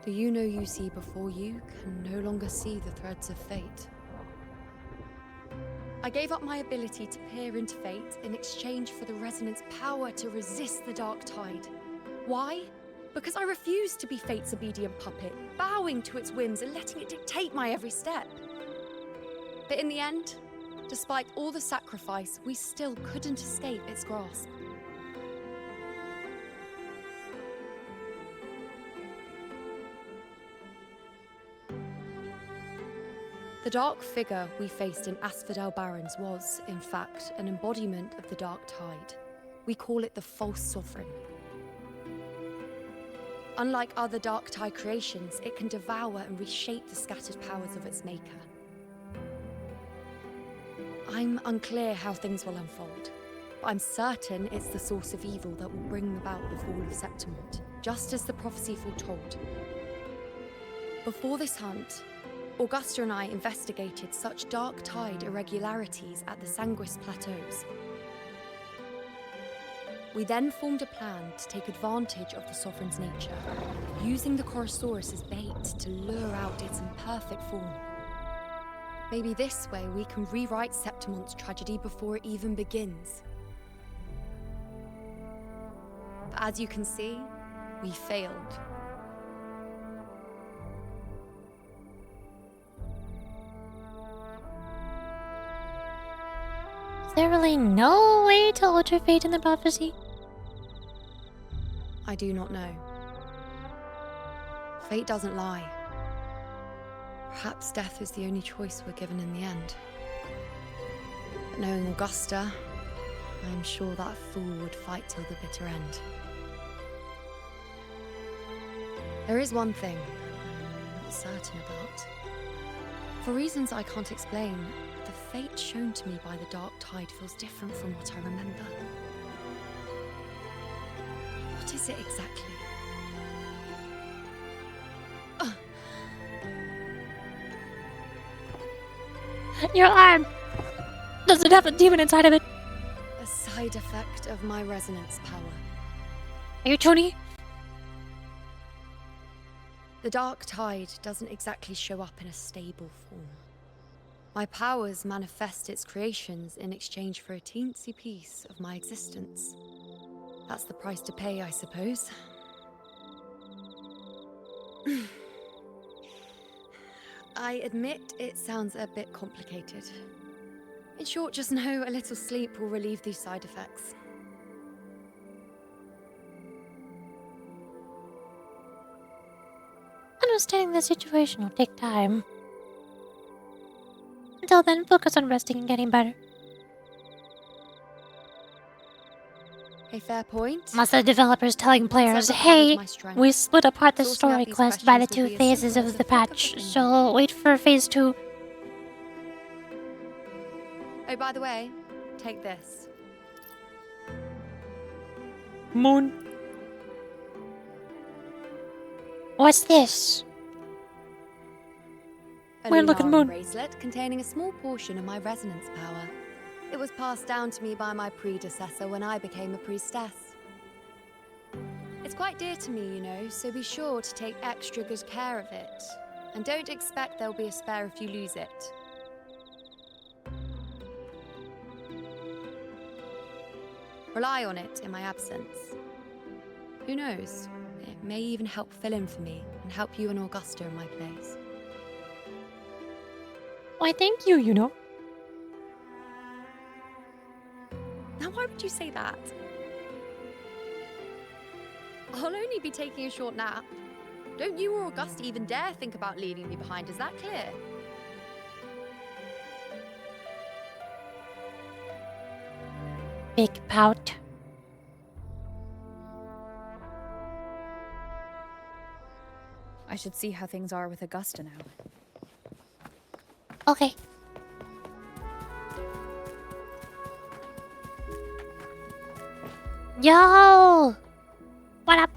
The you know you see before you can no longer see the threads of fate. I gave up my ability to peer into fate in exchange for the resonance power to resist the dark tide. Why? Because I refused to be fate's obedient puppet, bowing to its whims and letting it dictate my every step. But in the end, despite all the sacrifice, we still couldn't escape its grasp. The dark figure we faced in Asphodel Barrens was, in fact, an embodiment of the dark tide. We call it the false sovereign. Unlike other dark tide creations, it can devour and reshape the scattered powers of its maker. I'm unclear how things will unfold, but I'm certain it's the source of evil that will bring about the fall of Septimont, just as the prophecy foretold. Before this hunt, Augusta and I investigated such dark tide irregularities at the Sanguis Plateaus. We then formed a plan to take advantage of the Sovereign's nature, using the Chorosaurus as bait to lure out its imperfect form. Maybe this way we can rewrite Septimont's tragedy before it even begins. But as you can see, we failed. Is there really no way to alter fate in the prophecy? I do not know. Fate doesn't lie. Perhaps death is the only choice we're given in the end. But knowing Augusta, I'm sure that fool would fight till the bitter end. There is one thing I'm not certain about. For reasons I can't explain, the fate shown to me by the dark tide feels different from what I remember. What is it exactly? Your arm! Does it have a demon inside of it? A side effect of my resonance power. Are you Tony? The dark tide doesn't exactly show up in a stable form. My powers manifest its creations in exchange for a teensy piece of my existence. That's the price to pay, I suppose. I admit it sounds a bit complicated. In short, just know a little sleep will relieve these side effects. Understanding the situation will take time. Until then, focus on resting and getting better. A fair point. Unless the developers telling players, hey, we split apart the story quest by the 2 phases of the patch, so wait for phase 2. Oh, by the way, take this. Moon. What's this? Weird looking moon. Bracelet containing a small portion of my resonance power. It was passed down to me by my predecessor when I became a priestess. It's quite dear to me, you know, so be sure to take extra good care of it. And don't expect there'll be a spare if you lose it. Rely on it in my absence. Who knows? It may even help fill in for me and help you and Augusta in my place. Why, thank you, you know. Now, why would you say that? I'll only be taking a short nap. Don't you or Augusta even dare think about leaving me behind, is that clear? Big pout. I should see how things are with Augusta now. Okay. Yo! What up?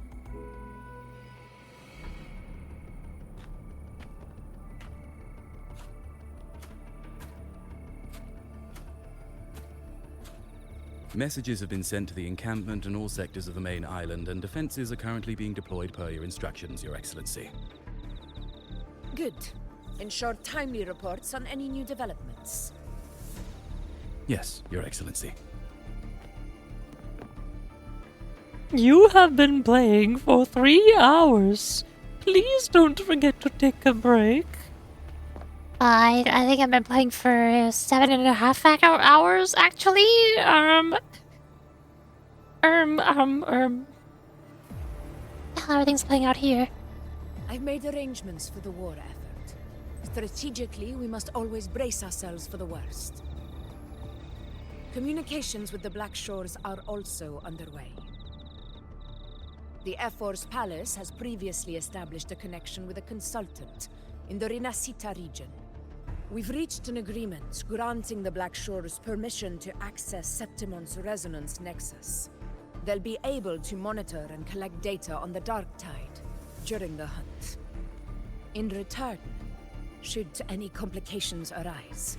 Messages have been sent to the encampment and all sectors of the main island, and defenses are currently being deployed per your instructions, Your Excellency. Good. Ensure timely reports on any new developments. Yes, Your Excellency. You have been playing for 3 hours. Please don't forget to take a break. I think I've been playing for 7.5 hours, actually. How are things playing out here? I've made arrangements for the war effort. Strategically, we must always brace ourselves for the worst. Communications with the Black Shores are also underway. The Air Force Palace has previously established a connection with a consultant in the Rinascita region. We've reached an agreement granting the Black Shores permission to access Septimon's resonance nexus. They'll be able to monitor and collect data on the Dark Tide during the hunt. In return, should any complications arise,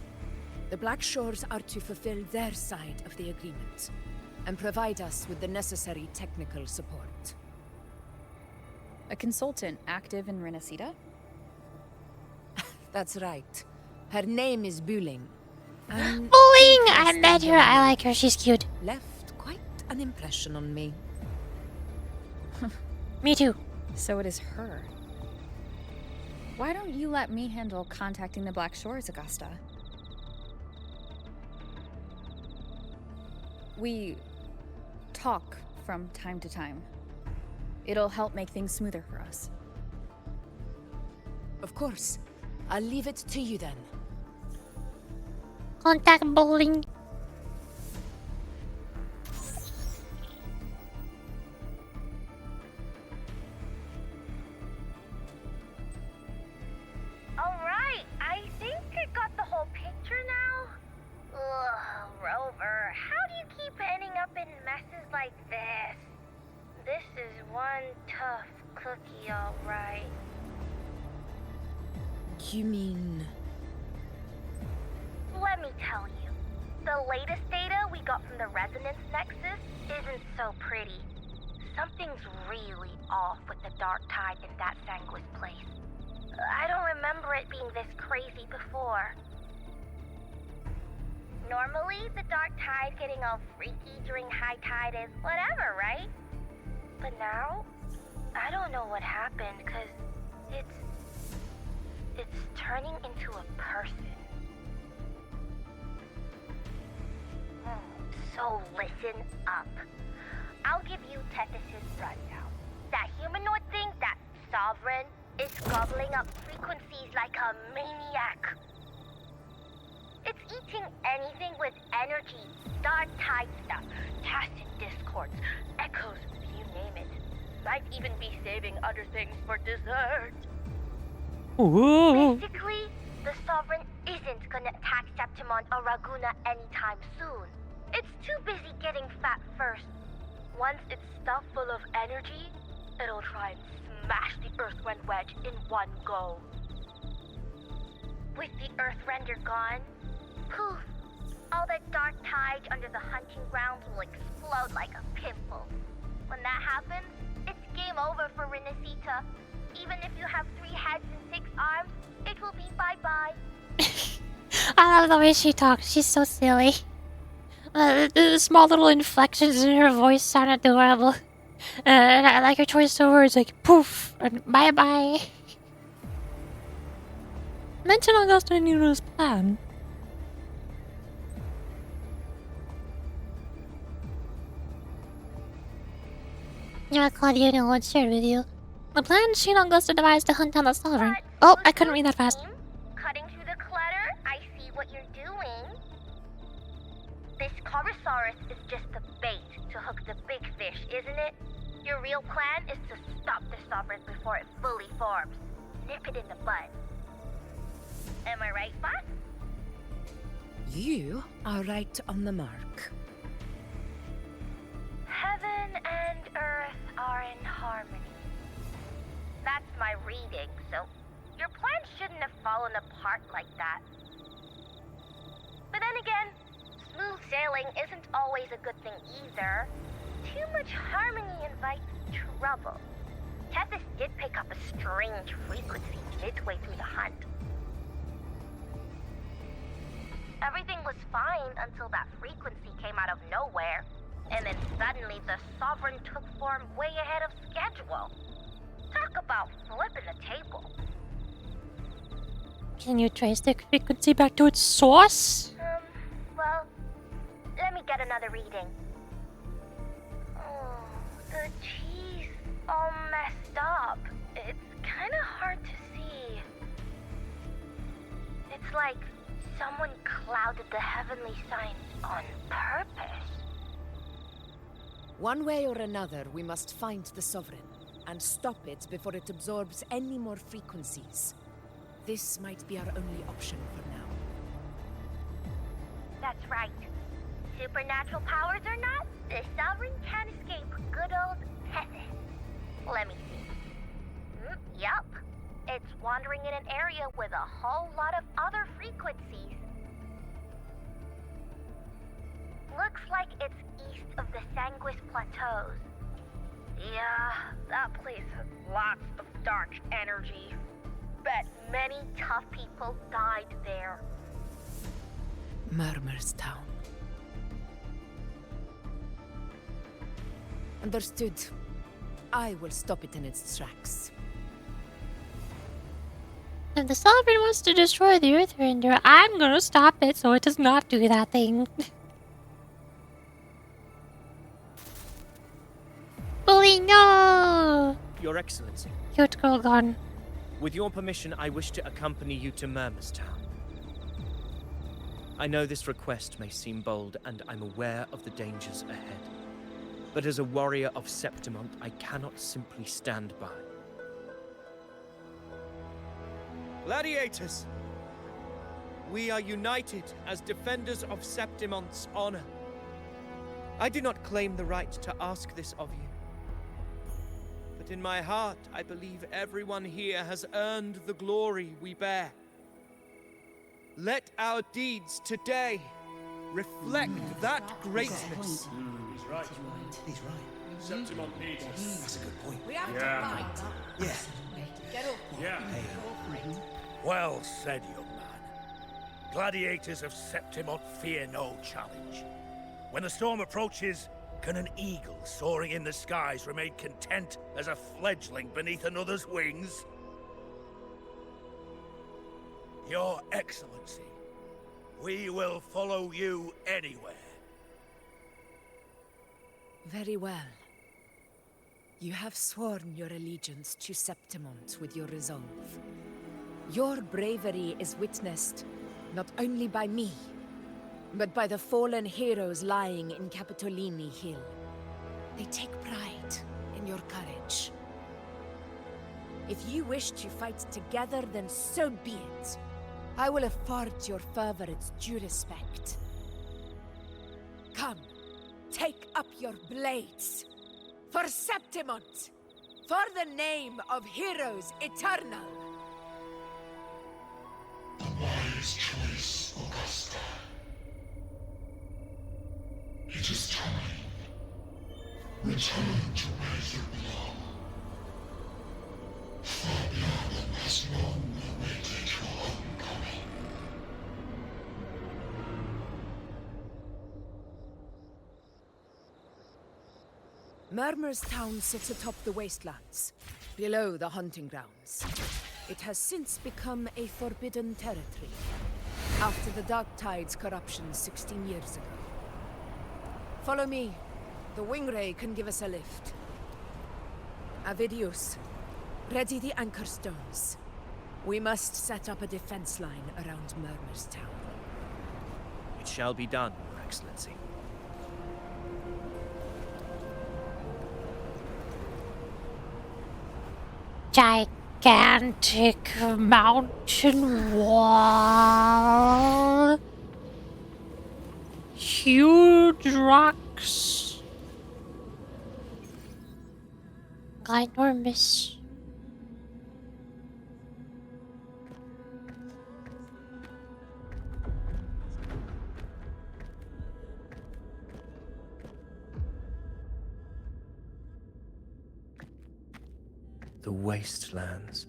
the Black Shores are to fulfill their side of the agreement and provide us with the necessary technical support. A consultant active in Rinascita? That's right. Her name is Buling. Buling! I met her. I like her. She's cute. Left quite an impression on me. Me too. So it is her. Why don't you let me handle contacting the Black Shores, Augusta? We talk from time to time. It'll help make things smoother for us. Of course. I'll leave it to you then. Contact Bowling. Alright, I think I got the whole picture now. Ugh, Rover, how do you keep ending up in messes like this? This is one tough cookie, alright. You mean... Let me tell you, the latest data we got from the Resonance Nexus isn't so pretty. something's really off with the dark tide in that Sanguis place. I don't remember it being this crazy before. Normally, the dark tide getting all freaky during high tide is whatever, right? But now, I don't know what happened, because it's turning into a person. So listen up. I'll give you Tethys' rundown. That humanoid thing, that Sovereign, is gobbling up frequencies like a maniac. It's eating anything with energy, dark tide stuff, tacit discords, echoes, you name it. Might even be saving other things for dessert. Ooh. Basically, the Sovereign isn't gonna attack Septimon or Raguna anytime soon. It's too busy getting fat first. Once it's stuffed full of energy, it'll try and smash the Earthrend wedge in one go. With the Earthrender gone, poof, all that dark tide under the hunting grounds will explode like a pimple. When that happens, it's game over for Renacita. Even if you have 3 heads and 6 arms, it will be bye-bye. I love the way she talks. She's so silly. The small little inflections in her voice sound adorable. And I like her choice of words like poof and bye-bye. Mention Augusta and Nuno's plan. Yeah, Claudia and won't share with you. The plan she and Augusta devised to hunt down the Sovereign. Oh, I couldn't read that fast. Cutting through the clutter, I see what you're doing. This Corosaurus is just a bait to hook the big fish, isn't it? Your real plan is to stop the Sovereign before it fully forms. Nip it in the bud. Am I right, boss? You are right on the mark. Heaven and Earth are in harmony. That's my reading, so your plan shouldn't have fallen apart like that. But then again, smooth sailing isn't always a good thing either. Too much harmony invites trouble. Tethys did pick up a strange frequency midway through the hunt. Everything was fine until that frequency came out of nowhere. And then suddenly the Sovereign took form way ahead of schedule. Talk about flipping the table. Can you trace the frequency back to its source? Well, let me get another reading. Oh, the cheese all messed up. It's kinda hard to see. It's like someone clouded the heavenly signs on purpose. One way or another, we must find the Sovereign and stop it before it absorbs any more frequencies. This might be our only option for now. That's right. Supernatural powers or not, the Sovereign can't escape good old Tethys. Let me see. Yup. It's wandering in an area with a whole lot of other frequencies. Looks like it's east of the Sanguis Plateaus. Yeah, that place has lots of dark energy. Bet many tough people died there. Murmur's Town. Understood. I will stop it in its tracks. If the Sovereign wants to destroy the Earthrender, I'm gonna stop it so it does not do that thing. Bully, no! Your Excellency. Cute girl gone. With your permission, I wish to accompany you to Murmur's Town. I know this request may seem bold, and I'm aware of the dangers ahead. But as a warrior of Septimont, I cannot simply stand by. Gladiators! We are united as defenders of Septimont's honor. I do not claim the right to ask this of you. But in my heart, I believe everyone here has earned the glory we bear. Let our deeds today reflect that greatness. He's right. He's right. Septimont needs us. That's a good point. We have Yeah. to fight. Yeah. Get up. Yeah. Well said, young man. Gladiators of Septimont fear no challenge. When the storm approaches, can an eagle soaring in the skies remain content as a fledgling beneath another's wings? Your Excellency, we will follow you anywhere. Very well. You have sworn your allegiance to Septimont with your resolve. Your bravery is witnessed not only by me, but by the fallen heroes lying in Capitolini Hill. They take pride in your courage. If you wish to fight together, then so be it. I will afford your fervor its due respect. Come, take up your blades. For Septimont! For the name of heroes eternal! The wise choice, Augusta. It is time. Return to where you belong. Fabian has long awaited your homecoming. Murmur's town sits atop the wastelands, below the hunting grounds. It has since become a forbidden territory, after the Dark Tide's corruption 16 years ago. Follow me. The Wingray can give us a lift. Avidius, ready the anchor stones. We must set up a defense line around Murmur's town. It shall be done, Your Excellency. Gigantic mountain wall. Huge rocks. Ginormous. The wastelands.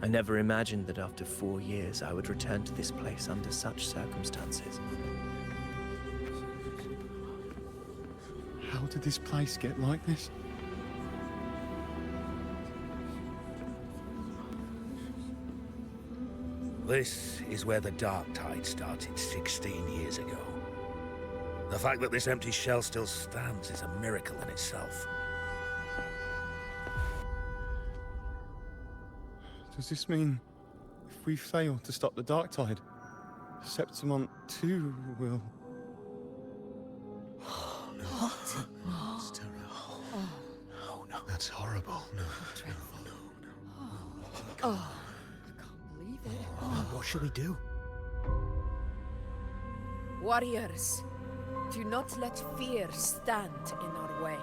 I never imagined that after 4 years I would return to this place under such circumstances. How did this place get like this? This is where the Dark Tide started 16 years ago. The fact that this empty shell still stands is a miracle in itself. Does this mean if we fail to stop the Dark Tide, Septimont too will... Oh, no. What? That's terrible. Oh, no. That's horrible. No. No, no. Oh. What should we do? Warriors, do not let fear stand in our way.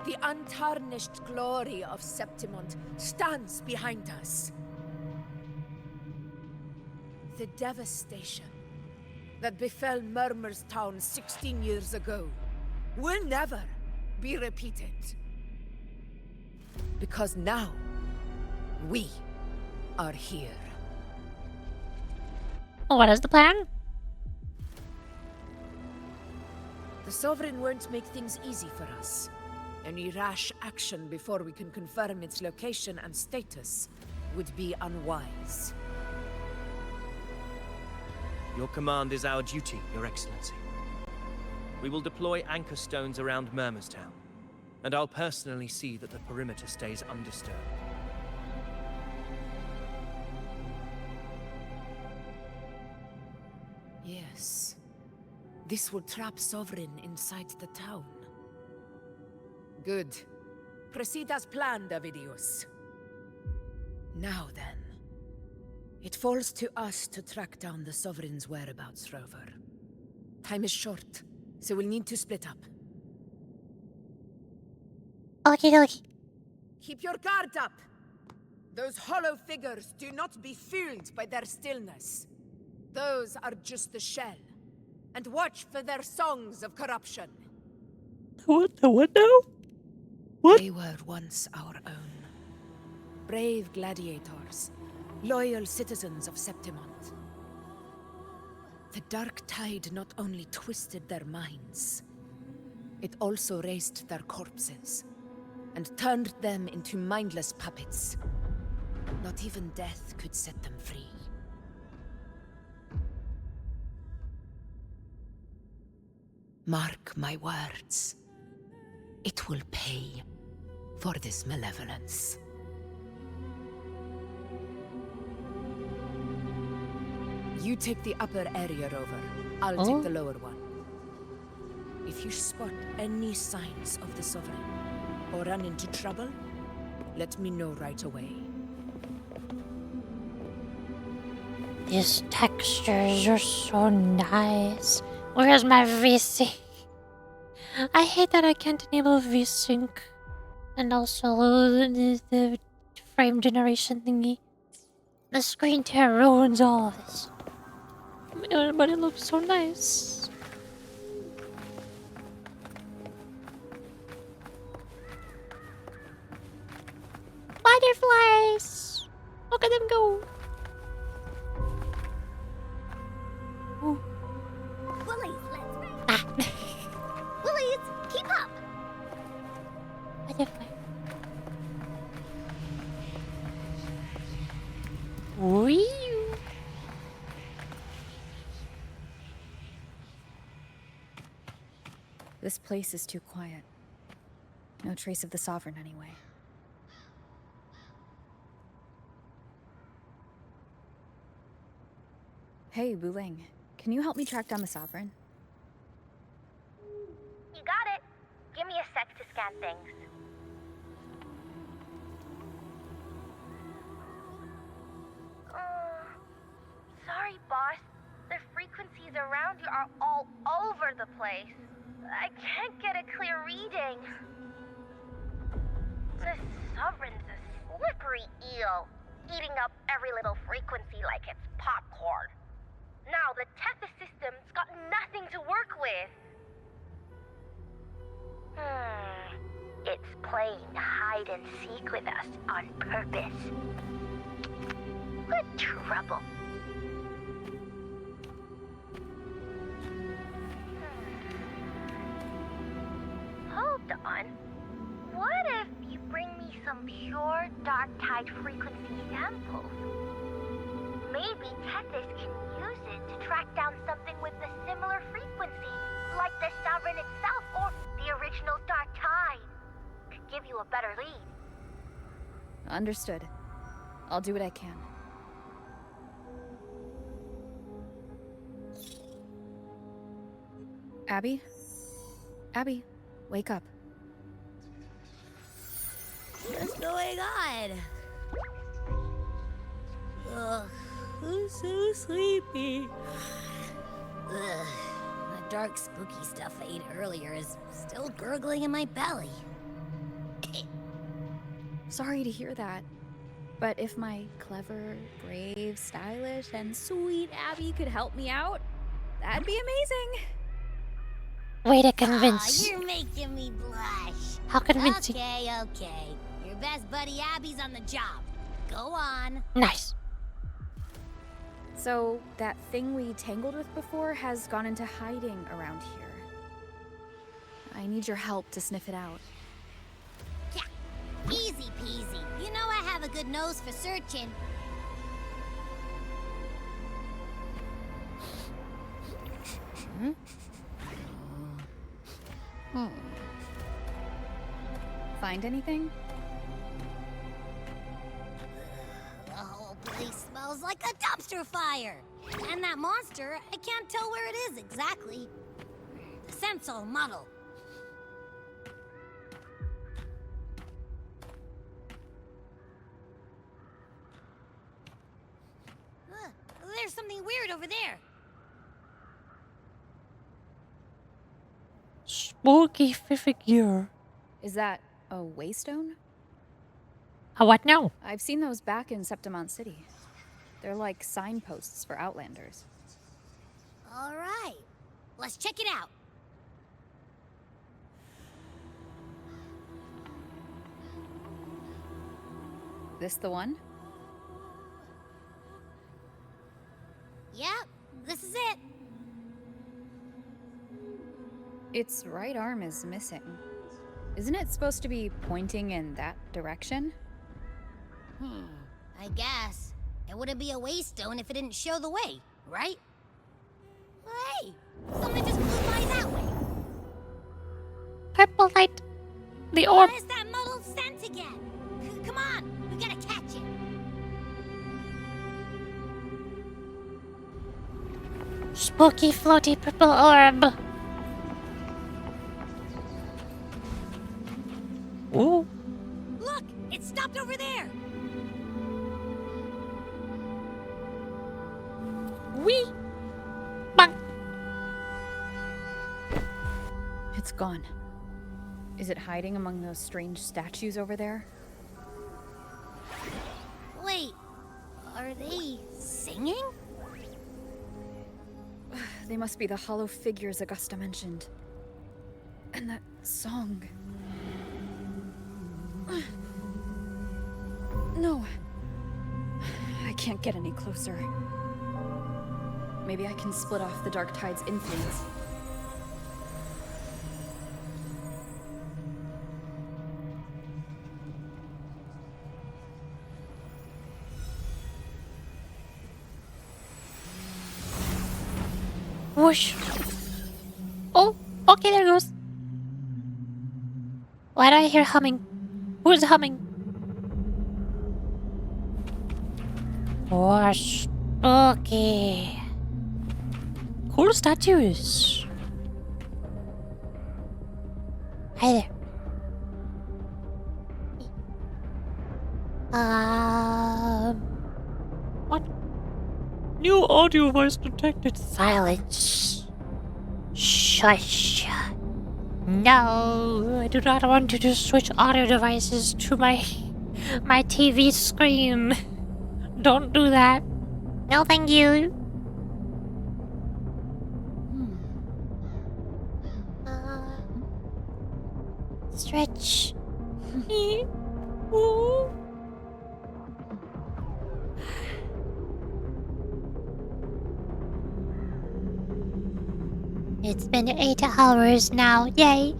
The untarnished glory of Septimont stands behind us. The devastation that befell Murmur's town 16 years ago will never be repeated. Because now, we are here. What is the plan? The Sovereign won't make things easy for us. Any rash action before we can confirm its location and status would be unwise. Your command is our duty, Your Excellency. We will deploy anchor stones around Murmur's town, and I'll personally see that the perimeter stays undisturbed. Yes. This will trap Sovereign inside the town. Good. Proceed as planned, Avidius. Now then. It falls to us to track down the Sovereign's whereabouts, Rover. Time is short, so we'll need to split up. Okie dokie. Keep your guard up! Those hollow figures, do not be fooled by their stillness. Those are just the shell. and watch for their songs of corruption. The what now? What? They were once our own. Brave gladiators, loyal citizens of Septimont. The dark tide not only twisted their minds, it also raised their corpses and turned them into mindless puppets. Not even death could set them free. Mark my words. It will pay for this malevolence. You take the upper area, Rover. I'll take the lower one. If you spot any signs of the Sovereign, or run into trouble, let me know right away. These textures are so nice. Where's my VSync? I hate that I can't enable VSync. And also the frame generation thingy. The screen tear ruins all of this. But it looks so nice. Butterflies! Look at them go! Ooh. Willies, let's race. Willies, keep up. Butterfly. Wee. This place is too quiet. No trace of the Sovereign anyway. Hey, Wuthering, can you help me track down the Sovereign? You got it. Give me a sec to scan things. Sorry, boss. The frequencies around you are all over the place. I can't get a clear reading. The Sovereign's a slippery eel, eating up every little frequency like it's popcorn. Now the Tethys system's got nothing to work with. It's playing hide and seek with us on purpose. What trouble. Hold on. What if you bring me some pure dark tide frequency samples? Maybe Tethys can use it to track down something with a similar frequency, like the Sovereign itself or the original dark tide. Could give you a better lead. Understood. I'll do what I can. Abby? Abby, wake up. What's going on? Ugh, I'm so sleepy. Ugh, the dark, spooky stuff I ate earlier is still gurgling in my belly. Sorry to hear that. But if my clever, brave, stylish, and sweet Abby could help me out, that'd be amazing. Way to convince. Aw, you're making me blush. How convincing. Okay. Your best buddy Abby's on the job. Go on. Nice. So, that thing we tangled with before has gone into hiding around here. I need your help to sniff it out. Yeah, easy peasy. You know I have a good nose for searching. Find anything? The whole place smells like a dumpster fire. And that monster, I can't tell where it is exactly. The scent's all muddled. There's something weird over there. Spooky figure. Is that a waystone? A what now? I've seen those back in Septimont City. They're like signposts for Outlanders. All right. Let's check it out. This the one? Yep, this is it. Its right arm is missing. Isn't it supposed to be pointing in that direction? I guess. It wouldn't be a waystone if it didn't show the way, right? Hey, something just flew by that way. Purple light. The orb. Where's that muddled scent again? Come on, we gotta catch it. Spooky floaty purple orb. Ooh. Look, it stopped over there. Wee. Bang. It's gone. Is it hiding among those strange statues over there? Wait, are they singing? They must be the hollow figures Augusta mentioned. And that song. No. I can't get any closer. Maybe I can split off the Dark Tide's influence. Whoosh. Oh, okay, there goes. Why do I hear humming? Who's humming? Whoosh. Okay. Cool statues. Hi there. What? New audio voice detected. Silence. Shush. No, I do not want you to switch audio devices to my TV screen. Don't do that. No, thank you. Stretch. It's been 8 hours now, yay!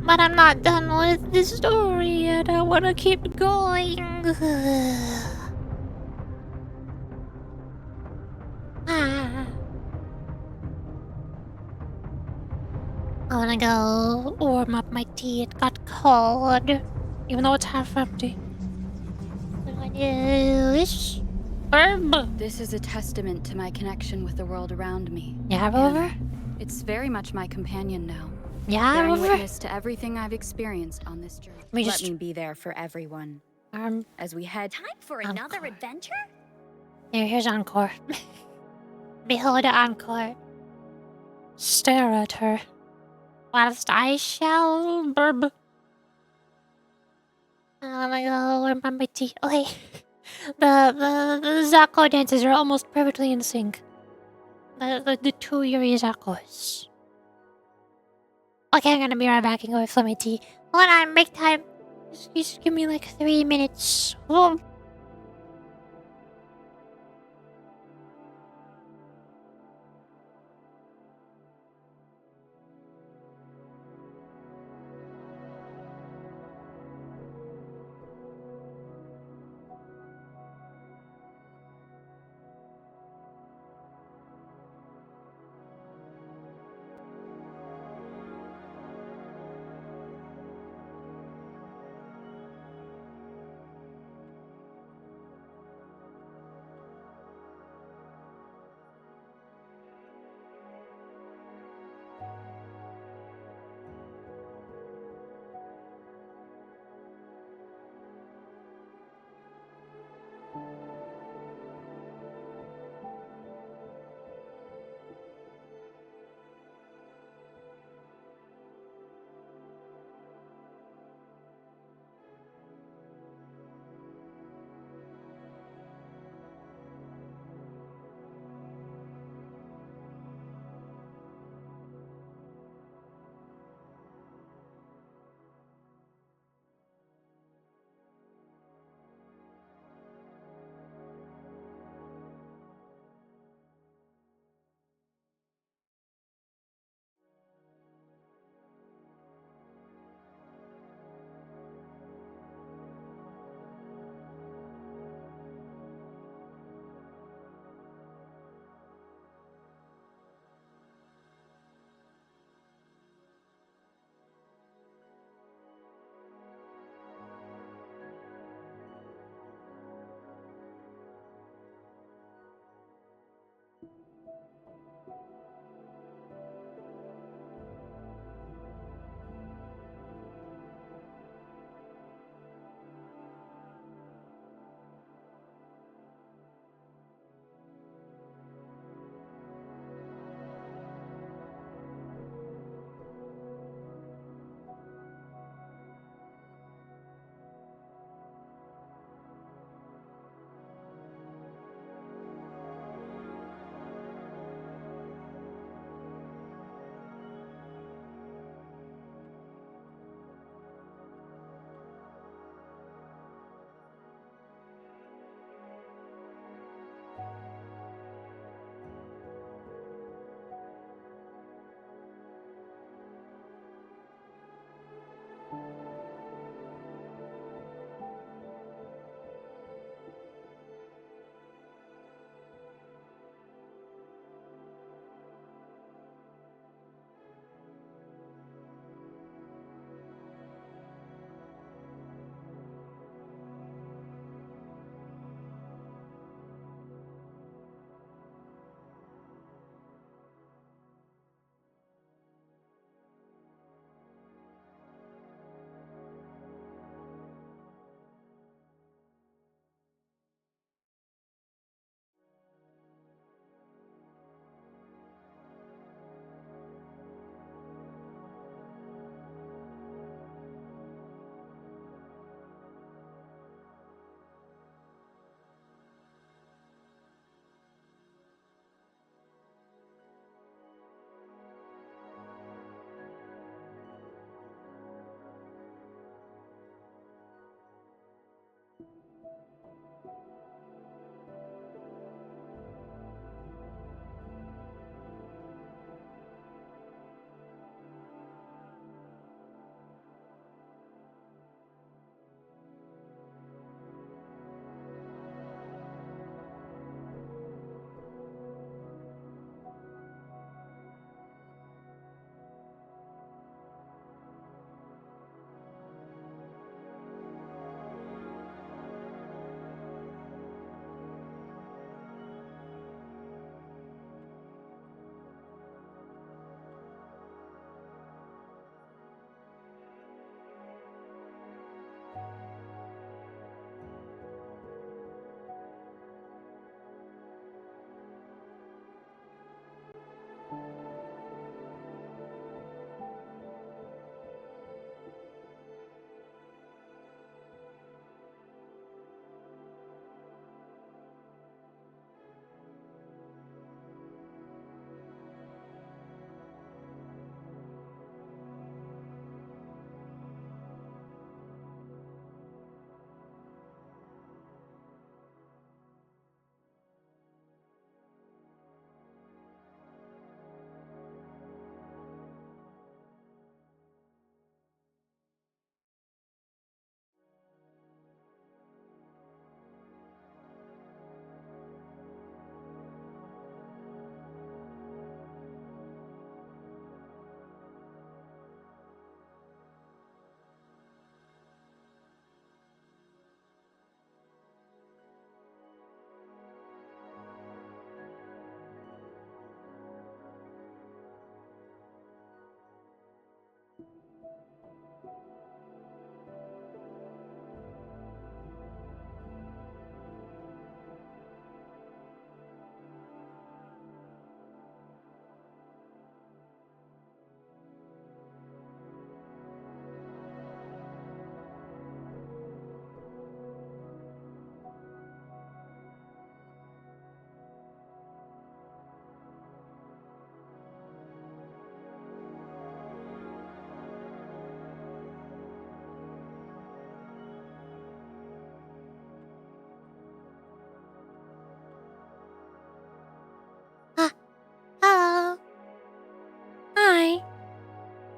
But I'm not done with the story yet. I want to keep going. I wanna go warm up my tea. It got cold, even though it's half empty. This is a testament to my connection with the world around me. Yeah, Rover? It's very much my companion now. Yeah, bearing Rover? witness to everything I've experienced on this journey. Let me be there for everyone. As we head... Time for another adventure? Here's Encore. Behold Encore. Stare at her. Whilst I shall burb. I wanna go warm up my tea. Okay. The Zako dances are almost perfectly in sync. The two Yuri Zakos. Okay, I'm gonna be right back and go fill my tea. Hold on, break time. Just give me like 3 minutes. Whoa.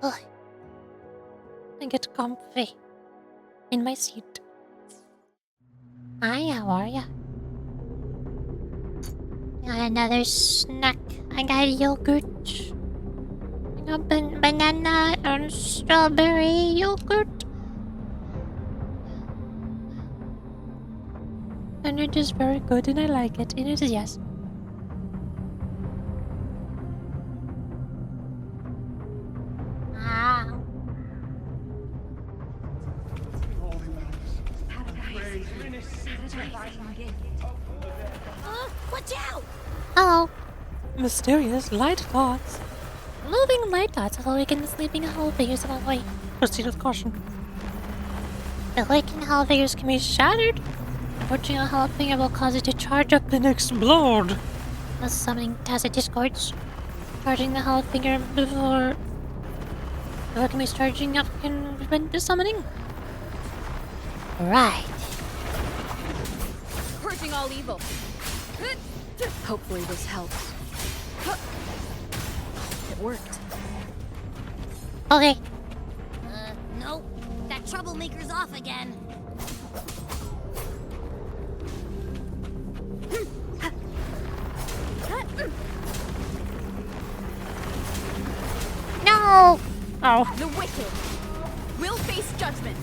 Ugh. I get comfy in my seat. Hi, how are ya? Got another snack. I got yogurt. I got banana and strawberry yogurt. And it is very good and I like it. And it is yes. Ah. Watch out! Hello. Mysterious light dots. Moving light dots awaken the sleeping hull figures of way. Proceed with caution. The awakened hull figures can be shattered. Approaching a hull figure will cause it to charge up and explode. Thus summoning tacit discords. Charging the hull figure before alchemy's charging up can prevent the summoning. Right. Purging all evil. Hopefully this helps. It worked. Okay. Nope. That troublemaker's off again. No! Oh. The wicked will face judgment.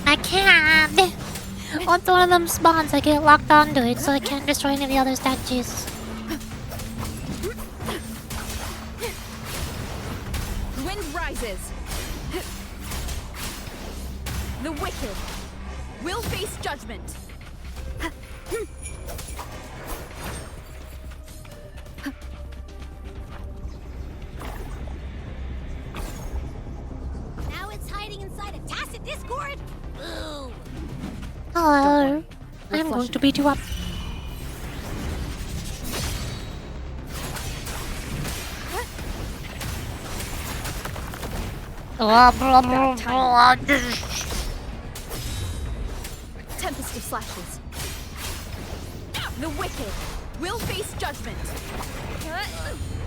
I can't! Once one of them spawns, I get locked onto it, so I can't destroy any of the other statues. The wind rises. The wicked will face judgment. Now it's hiding inside a tacit discord? Boo! Hello. I'm going to beat you up. Tempest of slashes. The wicked will face judgment.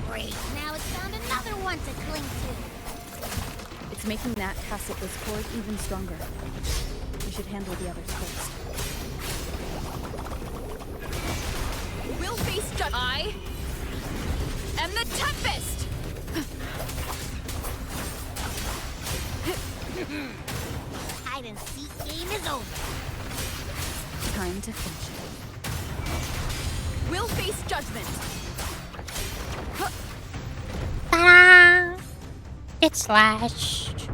Great. Now it's found another one to cling to. It's making that tacit discord even stronger. We should handle the others first. We'll face judgment. I am the Tempest! Hide and seek game is over. Time to finish it. We'll face judgment. Ta-da! It's slashed.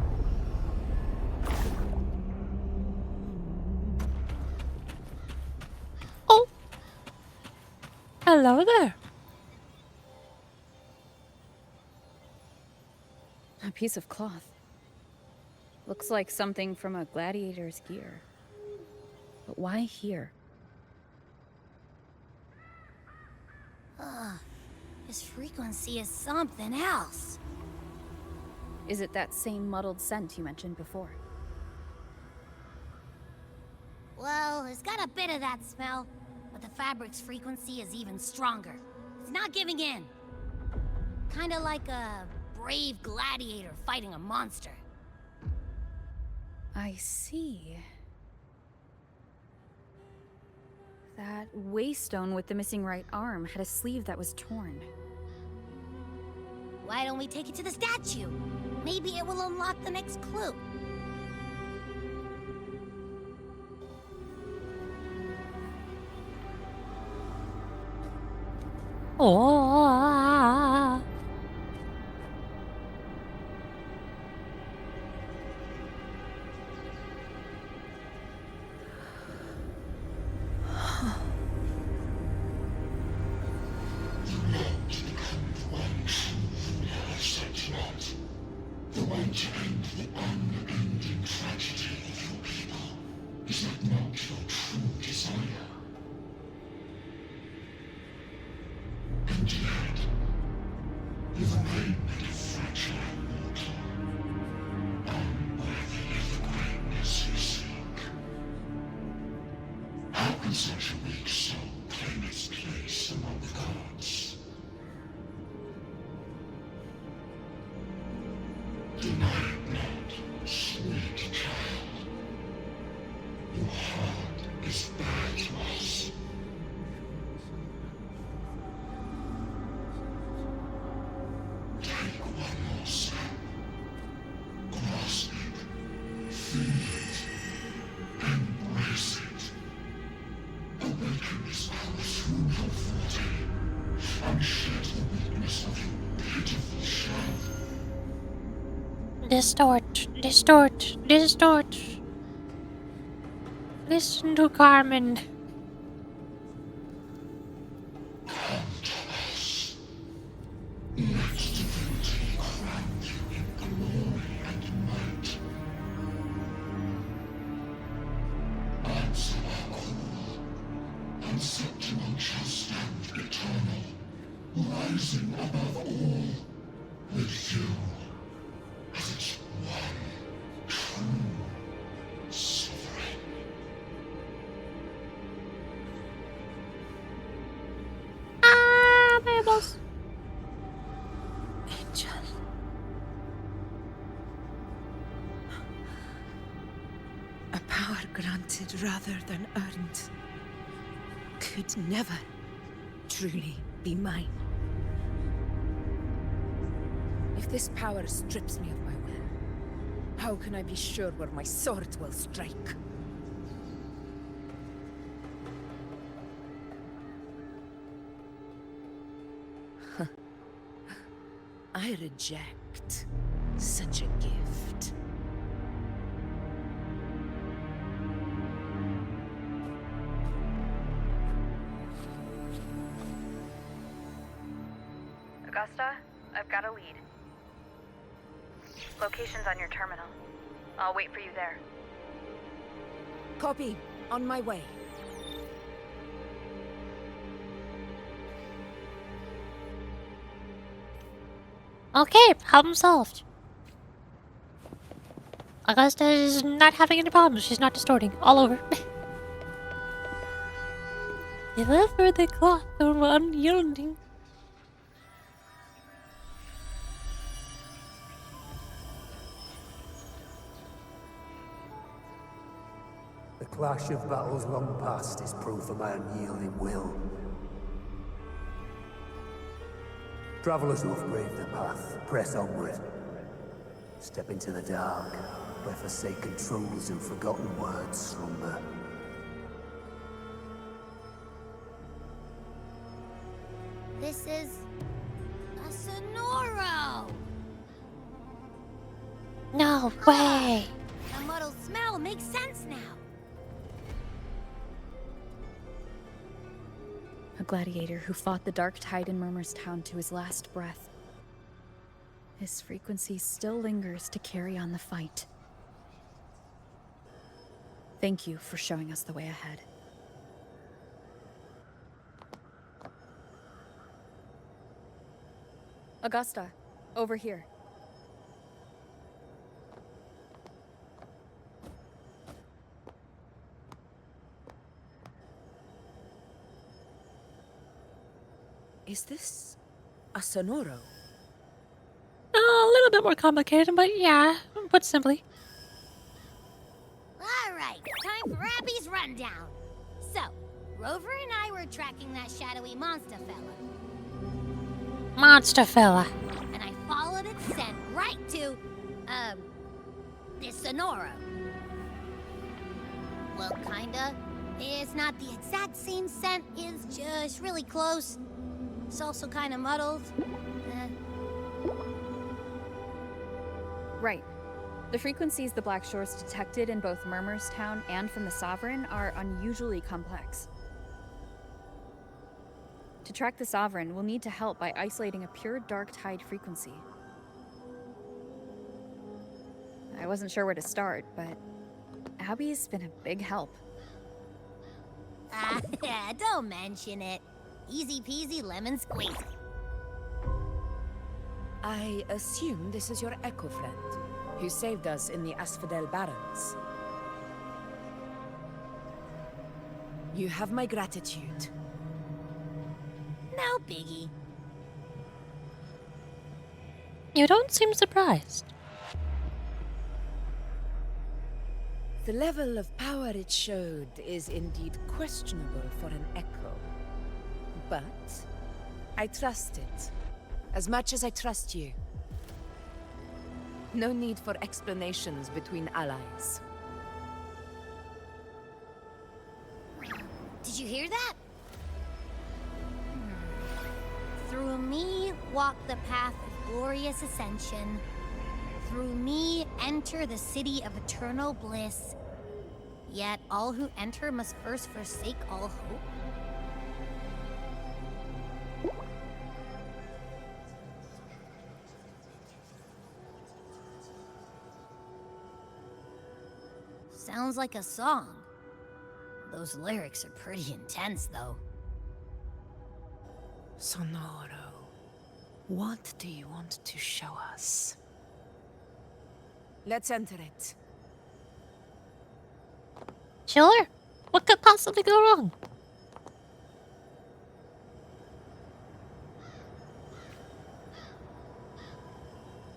Oh! Hello there. A piece of cloth. Looks like something from a gladiator's gear. But why here? This frequency is something else. Is it that same muddled scent you mentioned before? Well, it's got a bit of that smell, but the fabric's frequency is even stronger. It's not giving in. Kinda like a brave gladiator fighting a monster. I see. That waystone with the missing right arm had a sleeve that was torn. Why don't we take it to the statue? Maybe it will unlock the next clue. Oh. The way to end the unending tragedy of your people. Is that not your true desire? And yet, you remain but a fragile mortal, unworthy of the greatness you seek. How can such a weak soul claim its place Distort. Listen to Carmen. Answer our call, and Septimon shall stand eternal, rising above all, with you as its one true sovereign. My boss. Angel. A power granted rather than earned could never truly be mine. If this power strips me of my will, how can I be sure where my sword will strike? I reject such a gift. Augusta, I've got a lead. Location's on your terminal. I'll wait for you there. Copy. On my way. Okay, problem solved. Augusta is not having any problems. She's not distorting. All over. Deliver the cloth of unyielding. The clash of battles long past is proof of my unyielding will. Travelers who have braved the path, press onward. Step into the dark, where forsaken truths and forgotten words slumber. This is a Sonoro! No way! The muddled smell makes sense now. A gladiator who fought the dark tide in Murmur's Town to his last breath. His frequency still lingers to carry on the fight. Thank you for showing us the way ahead. Augusta, over here. Is this a Sonoro? A little bit more complicated, but yeah, put simply. Alright, time for Abby's rundown. So, Rover and I were tracking that shadowy monster fella. Monster fella. And I followed its scent right to, this Sonoro. Well, kinda. It's not the exact same scent, it's just really close. It's also kinda muddled. Right. The frequencies the Black Shores detected in both Murmur's Town and from the Sovereign are unusually complex. To track the Sovereign, we'll need to help by isolating a pure dark tide frequency. I wasn't sure where to start, but Abby's been a big help. Don't mention it. Easy peasy lemon squeezy. I assume this is your Echo friend, who saved us in the Asphodel Barrens. You have my gratitude. No biggie. You don't seem surprised. The level of power it showed is indeed questionable for an Echo. But I trust it, as much as I trust you. No need for explanations between allies. Did you hear that? Through me walk the path of glorious ascension. through me enter the city of eternal bliss. Yet all who enter must first forsake all hope. Sounds like a song. Those lyrics are pretty intense, though. Sonoro, what do you want to show us? Let's enter it. Sure. What could possibly go wrong?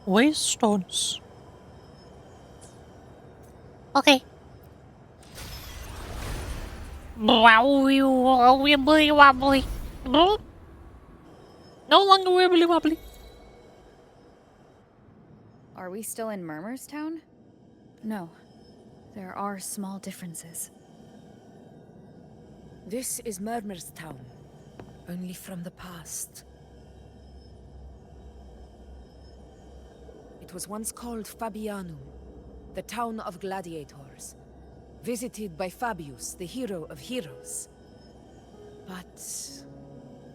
Waystones. Okay. Wibbly wobbly. No longer wibbly wobbly. Are we still in Murmur's Town? No. There are small differences. This is Murmur's Town, only from the past. It was once called Fabianum, the town of gladiators, visited by Fabius, the hero of heroes. But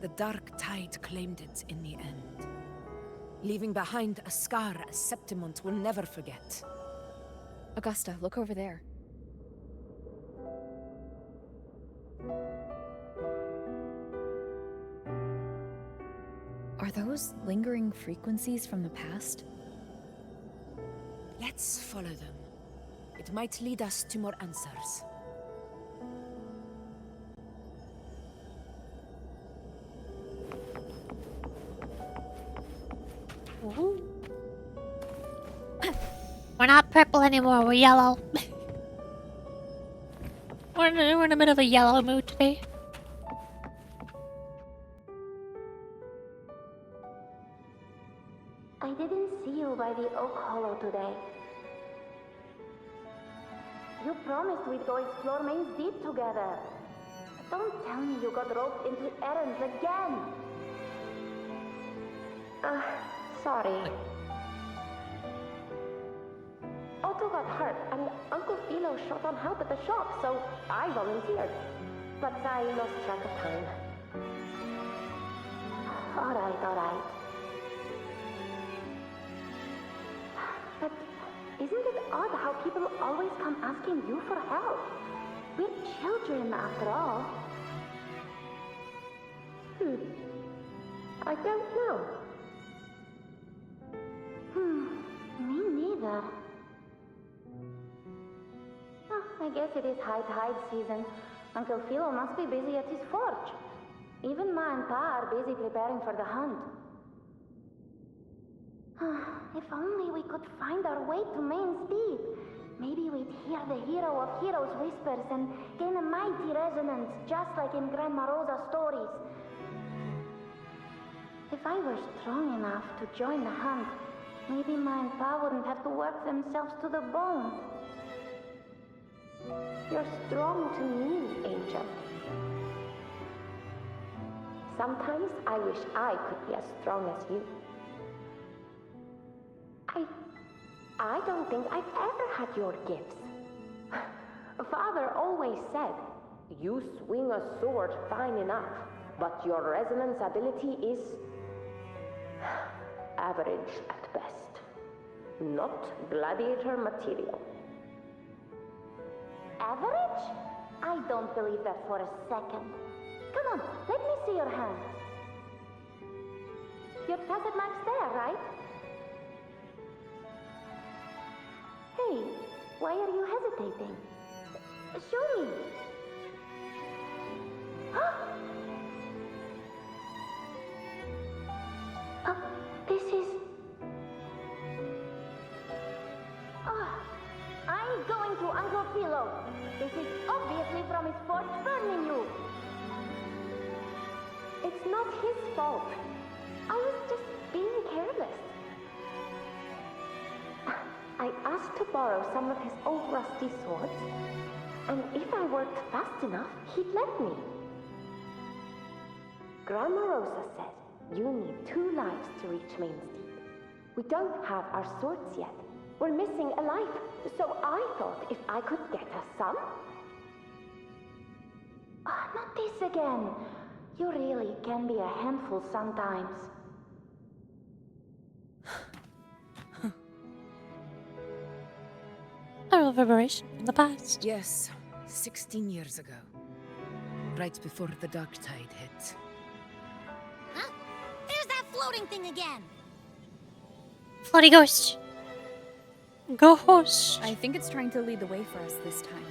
the dark tide claimed it in the end, leaving behind a scar Septimont will never forget. Augusta, look over there. Are those lingering frequencies from the past? Let's follow them. It might lead us to more answers. We're not purple anymore, we're yellow. We're in a bit of a yellow mood today. I didn't see you by the Oak Hollow today. You promised we'd go explore Main's Deep together. Don't tell me you got roped into errands again. Sorry. Otto got hurt, and Uncle Philo shot on help at the shop, so I volunteered. But I lost track of time. Alright. But isn't it odd how people always come asking you for help? We're children, after all. I don't know. Me neither. Oh, I guess it is high tide season. Uncle Philo must be busy at his forge. Even Ma and Pa are busy preparing for the hunt. If only we could find our way to Main's Deep. Maybe we'd hear the hero of heroes whispers and gain a mighty resonance, just like in Grandma Rosa's stories. If I were strong enough to join the hunt, maybe Ma and Pa wouldn't have to work themselves to the bone. You're strong to me, Angel. Sometimes I wish I could be as strong as you. I don't think I've ever had your gifts. Father always said, you swing a sword fine enough, but your resonance ability is average at best. Not gladiator material. Average? I don't believe that for a second. Come on, let me see your hand. Your facet mark's there, right? Hey, why are you hesitating? Show me. This is... I'm going to Uncle Philo. This is obviously from his forge burning you. It's not his fault. I was just being careless. I asked to borrow some of his old rusty swords, and if I worked fast enough, he'd let me. Grandma Rosa said you need 2 lives to reach Main's Deep. We don't have our swords yet, We're missing a life, so I thought if I could get us some. Ah, not this again. You really can be a handful sometimes. A reverberation from the past. Yes, 16 years ago. Right before the dark tide hit. Huh? There's that floating thing again! Floaty ghost. Ghost. I think it's trying to lead the way for us this time.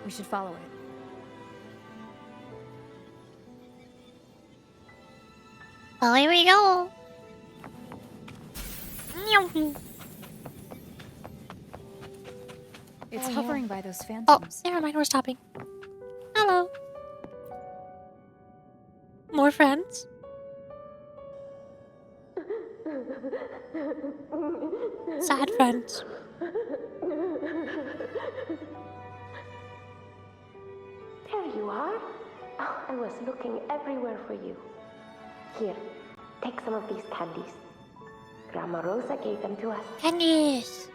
We should follow it. Well, here we go. It's Oh, hovering yeah. by those Oh, phantoms. never mind, we're stopping. Hello. More friends. Sad friends. There you are. Oh, I was looking everywhere for you. Here, take some of these candies. Grandma Rosa gave them to us. Candies.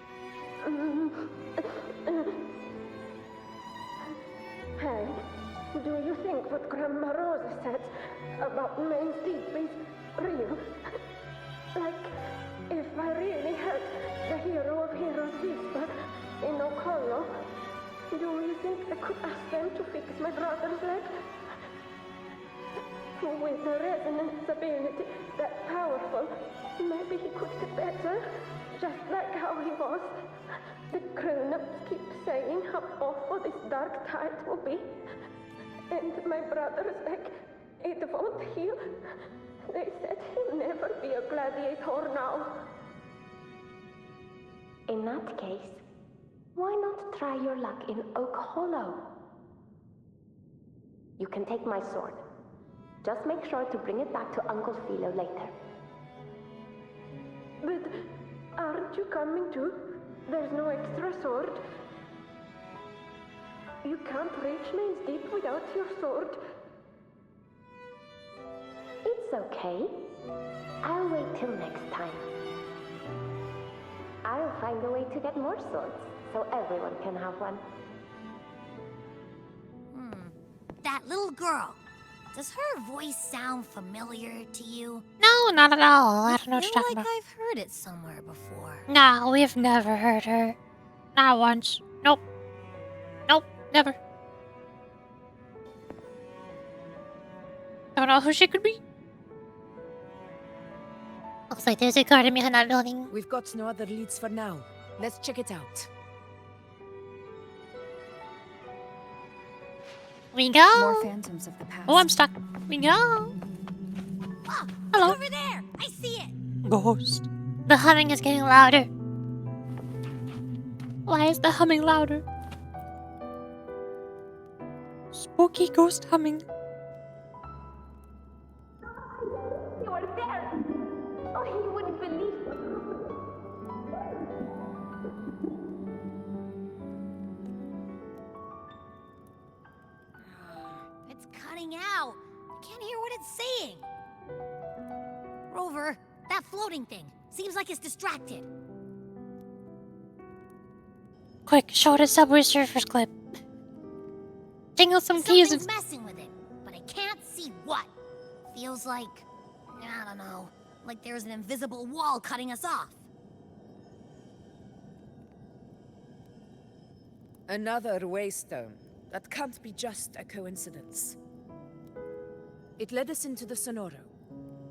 Hey, do you think what Grandma Rosa said about Main Deep is real? Like, if I really had the hero of heroes whisper in Okolo, do you think I could ask them to fix my brother's leg? With the resonance ability that powerful, maybe he could get better, just like how he was. The grown-ups keep saying how awful this dark tide will be. And my brother's leg, it won't heal. They said he'll never be a gladiator now. In that case, why not try your luck in Oak Hollow? You can take my sword. Just make sure to bring it back to Uncle Philo later. But aren't you coming too? There's no extra sword. You can't reach Main's Deep without your sword. It's okay. I'll wait till next time. I'll find a way to get more swords, so everyone can have one. That little girl. Does her voice sound familiar to you? No, not at all. I don't know what I you're feel talking like about. I've heard it somewhere before. No, we've never heard her. Not once. Nope. Nope, never. Don't know who she could be. Looks like there's a garden behind that building. We've got no other leads for now. Let's check it out. We go. More phantoms of the past. Oh, I'm stuck. We go. Oh, Hello. over there! I see it! Ghost. The humming is getting louder. Why is the humming louder? Spooky ghost humming. You are there! Oh, he wouldn't believe. It's cutting out. I can't hear what it's saying. Rover, that floating thing. Seems like it's distracted. Quick, show the Subway Surfers clip. Jingle some keys and... Something's messing with it, but I can't see what. Feels like, I don't know, like there's an invisible wall cutting us off. Another waystone. That can't be just a coincidence. It led us into the Sonoro.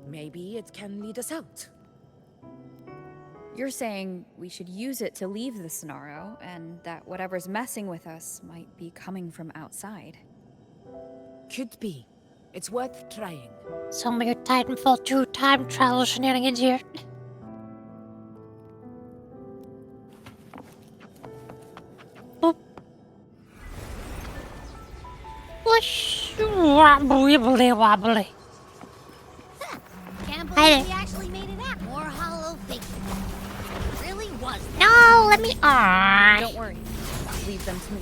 Maybe it can lead us out. You're saying we should use it to leave the Sonoro, and that whatever's messing with us might be coming from outside. Could be. It's worth trying. Some weird Titanfall 2 time travel shenanigans here. Boop. Whoosh. Wobbly wobbly. Can't Hi believe there. we actually made it out. More hollow figures. It really was. No, let me... Aww. Don't worry. Leave them to me.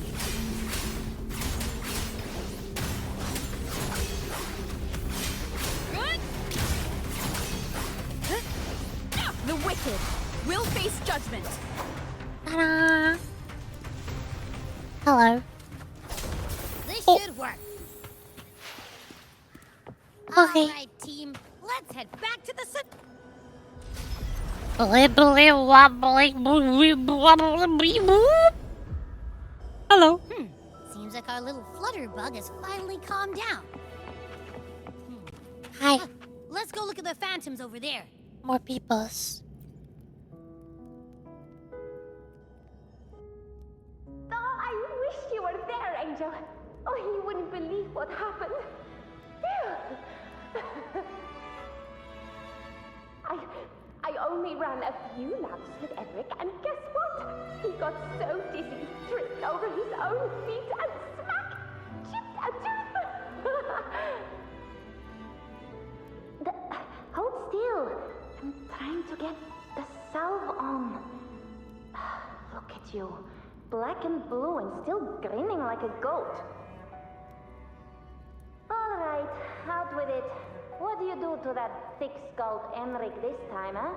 The Face judgment! Ta-da! Hello. This should work. Okay. Alright, team. Let's head back to the Wibbly wobbly wobbly boop. Hello. Seems like our little flutterbug has finally calmed down. Hi. Let's go look at the phantoms over there. More peoples. Oh, I wish you were there, Angel. Oh, you wouldn't believe what happened. I only ran a few laps with Edric, and guess what? He got so dizzy, tripped over his own feet, and smack! Chipped a tooth! Hold still. I'm trying to get the salve on. Look at you. Black and blue and still grinning like a goat. All right, out with it. What do you do to that thick-skulled Enric this time, huh?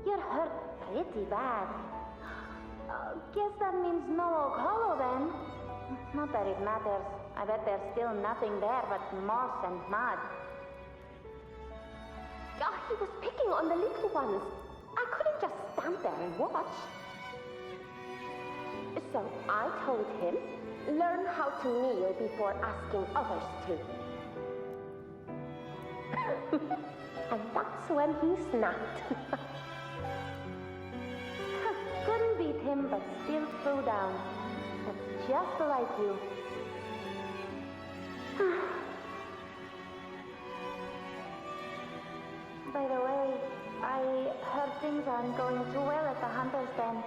You're hurt pretty bad. Guess that means no Oak Hollow then. Not that it matters. I bet there's still nothing there but moss and mud. Oh, he was picking on the little ones. I couldn't just stand there and watch. So I told him, learn how to kneel before asking others to. And that's when he snapped. Couldn't beat him, but still threw down. That's just like you. By the way, I heard things aren't going too well at the Hunter's Den.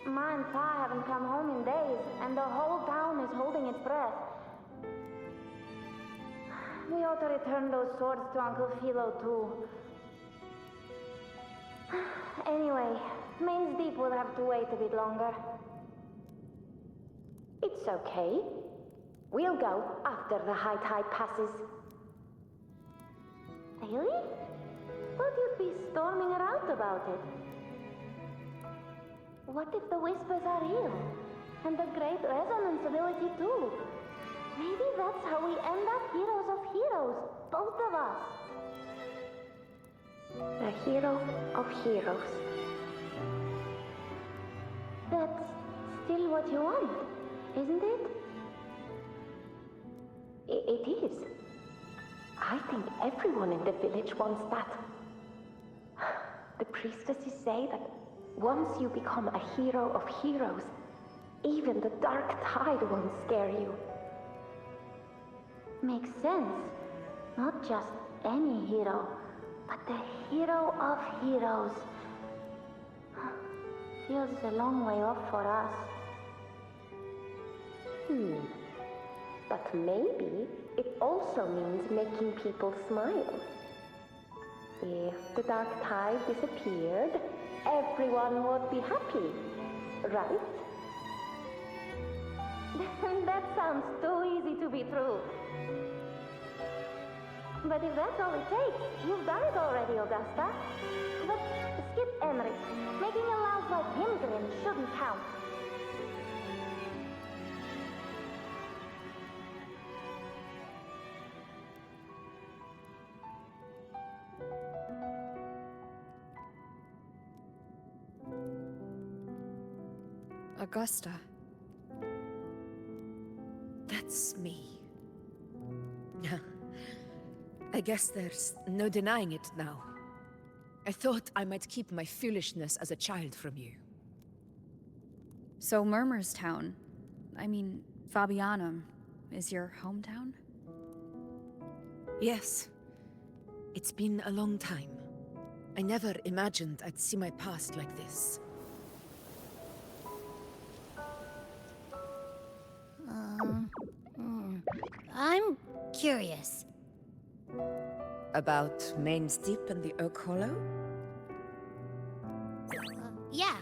Ma and Pa haven't come home in days, and the whole town is holding its breath. We ought to return those swords to Uncle Philo, too. Anyway, Main's Deep will have to wait a bit longer. It's okay. We'll go after the high tide passes. Really? Thought you'd be storming around about it. What if the whispers are real? And the great resonance ability, too? Maybe that's how we end up heroes of heroes, both of us. A hero of heroes. That's still what you want, isn't it? It is. I think everyone in the village wants that. The priestesses say that once you become a hero of heroes, even the dark tide won't scare you. Makes sense. Not just any hero, but the hero of heroes. Feels a long way off for us. But maybe it also means making people smile. If the dark tide disappeared, everyone would be happy, right? That sounds too easy to be true. But if that's all it takes, you've done it already, Augusta. But skip Enric. Making a louse like him grin shouldn't count. Augusta. That's me. I guess there's no denying it now. I thought I might keep my foolishness as a child from you. So Murmur's town, I mean, Fabianum, is your hometown? Yes. It's been a long time. I never imagined I'd see my past like this. I'm curious. About Main's Deep and the Oak Hollow? Yeah.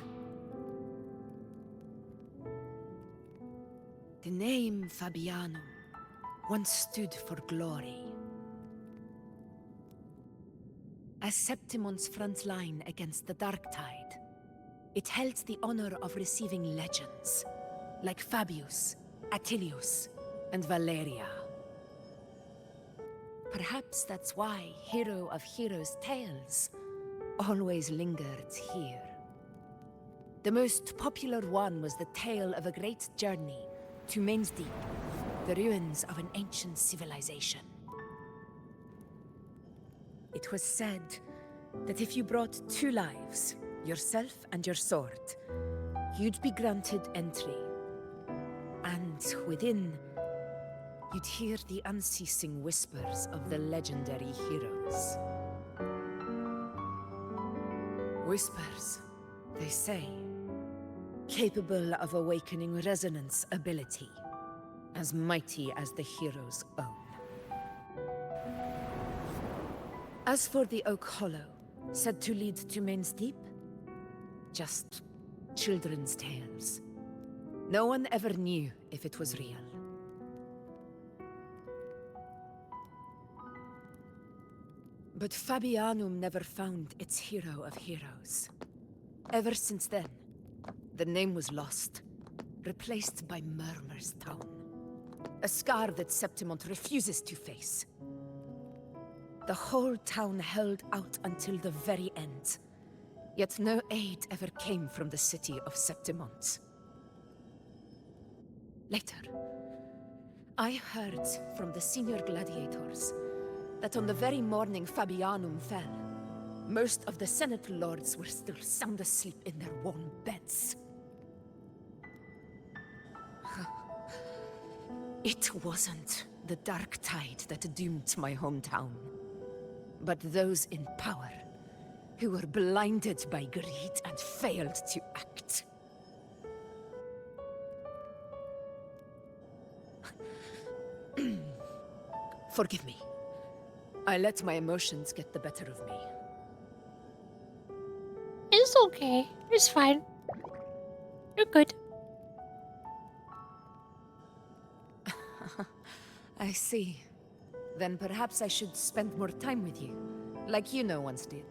The name Fabianum once stood for glory. as Septimon's front line against the Dark Tide, it held the honor of receiving legends, like Fabius, Attilius, and Valeria. Perhaps that's why Hero of Heroes' tales always lingered here. The most popular one was the tale of a great journey to Main's Deep, the ruins of an ancient civilization. It was said that if you brought 2 lives, yourself and your sword, you'd be granted entry. And within, you'd hear the unceasing whispers of the legendary heroes. Whispers, they say, capable of awakening resonance ability, as mighty as the hero's own. As for the Oak Hollow, said to lead to Main's Deep, just children's tales. No one ever knew if it was real. But Fabianum never found its hero of heroes. Ever since then, the name was lost, replaced by Murmur's Tone. A scar that Septimont refuses to face. The whole town held out until the very end, yet no aid ever came from the city of Septimont. Later, I heard from the senior gladiators that on the very morning Fabianum fell, most of the Senate lords were still sound asleep in their warm beds. It wasn't the Dark Tide that doomed my hometown, but those in power who were blinded by greed and failed to act. Forgive me. I let my emotions get the better of me. It's okay. It's fine. You're good. I see. Then perhaps I should spend more time with you, like you once did.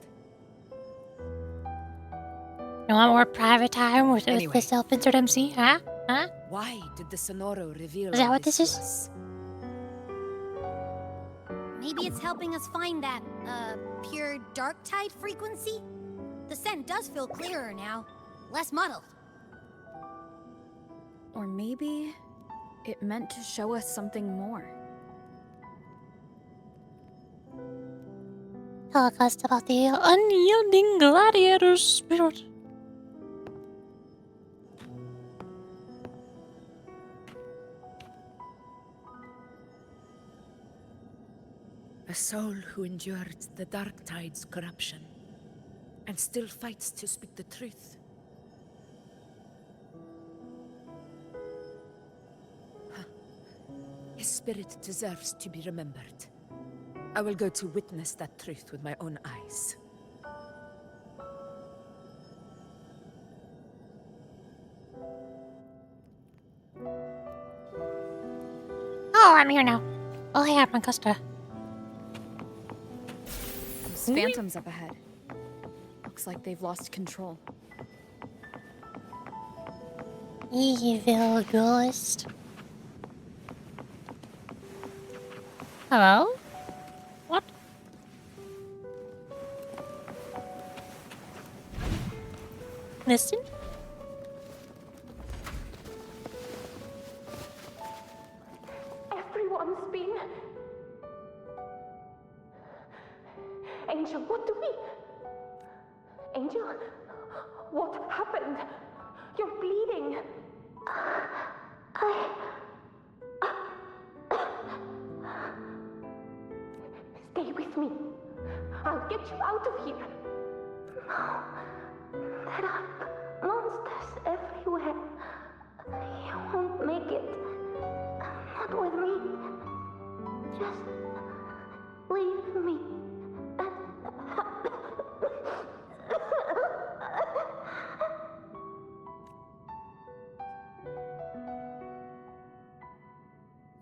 You want more private time with the self-insert MC, huh? Huh? Why did the Sonoro reveal Is that all what this to is? us? Maybe it's helping us find that, pure dark tide frequency? The scent does feel clearer now. Less muddled. Or maybe it meant to show us something more. Tell us about the unyielding gladiator's spirit. A soul who endured the Dark Tide's corruption, and still fights to speak the truth. His spirit deserves to be remembered. I will go to witness that truth with my own eyes. Oh, I'm here now. Oh, hey, I'm Augusta. Those phantoms up ahead. Looks like they've lost control. Evil ghost. Hello? What? Listen? Everyone's been... Angel, what do we... Angel, what happened? You're bleeding. Stay with me. I'll get you out of here. No. There are monsters everywhere. You won't make it. Not with me. Just leave me.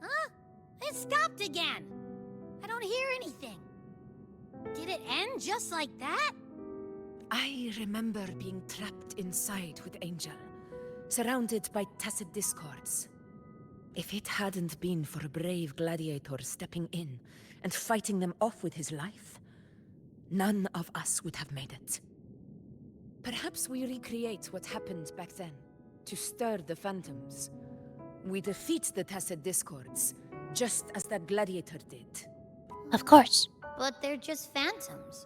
Huh? It stopped again. I don't hear anything. Did it end just like that? I remember being trapped inside with Angel, surrounded by tacit discords. If it hadn't been for a brave gladiator stepping in and fighting them off with his life, none of us would have made it. Perhaps we recreate what happened back then, to stir the phantoms. We defeat the tacit discords, just as that gladiator did. Of course. But they're just phantoms.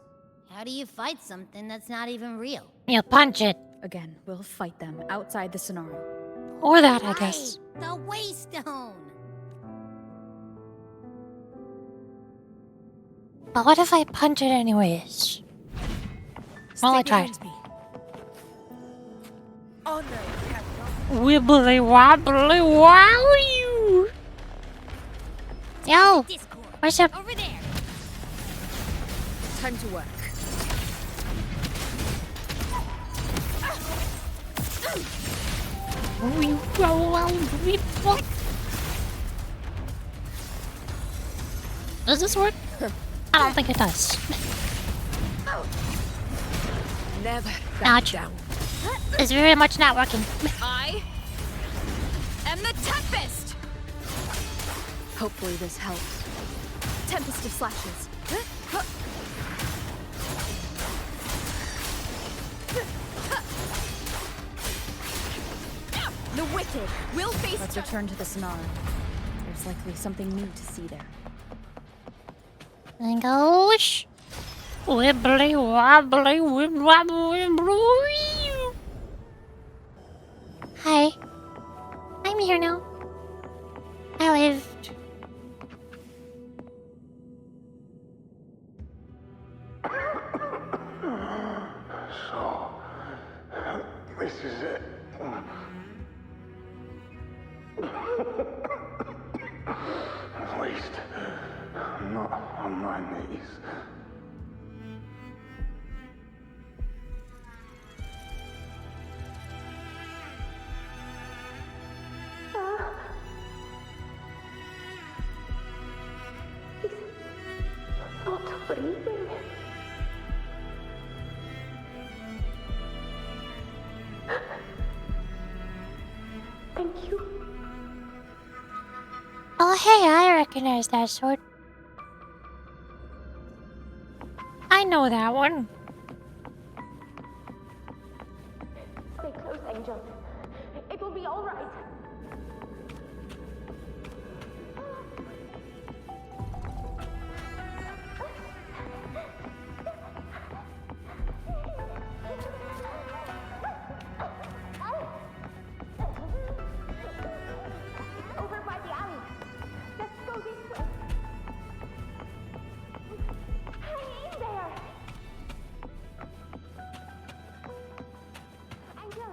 How do you fight something that's not even real? You punch it. Again, we'll fight them outside the scenario. Or that, I guess. The Waystone! But what if I punch it anyways? Well, I tried. Oh no, Wibbly wobbly wow you! Yo! What's up? Over there! Time to work. Does this work? I don't think it does. Never Ouch. down. It's very much not working. I am the Tempest! Hopefully this helps. Tempest of slashes. The wicked will face. Let's return to the Sonara. There's likely something new to see there. And gosh. Wibbly wobbly wib wobbly wibbly. Hi. I'm here now. I lived. So, this is it. At least, I'm not on my knees. Not breathing. Thank you. Oh, hey, I recognize that sword. I know that one. Stay close, Angel. It will be all right. Over by the alley. Let's go this way. Hang in there. Angel,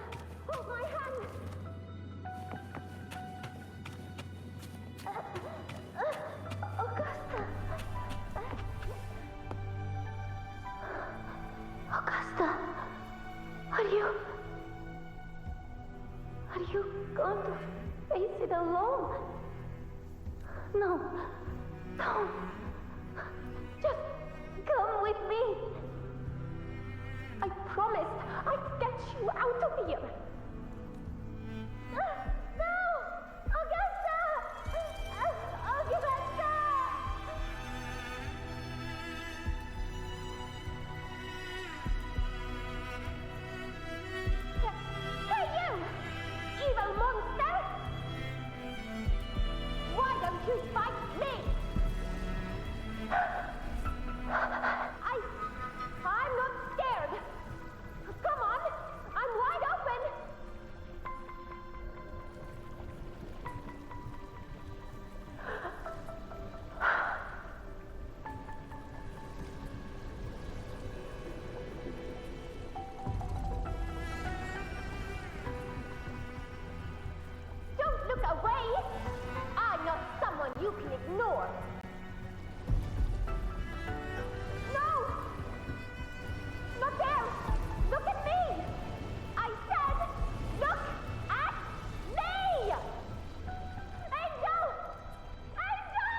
hold my hand. Augusta. Augusta, are you going to face it alone? No, don't. Just come with me. I promised I'd get you out of here. No! Augusta! Augusta! Hey, you! Evil monster! Why don't you fight me? I'm not scared. Come on, I'm wide open. Don't look away. I'm not someone you can ignore. No! Not there! Look at me! I said, look at me! Angel! Angel!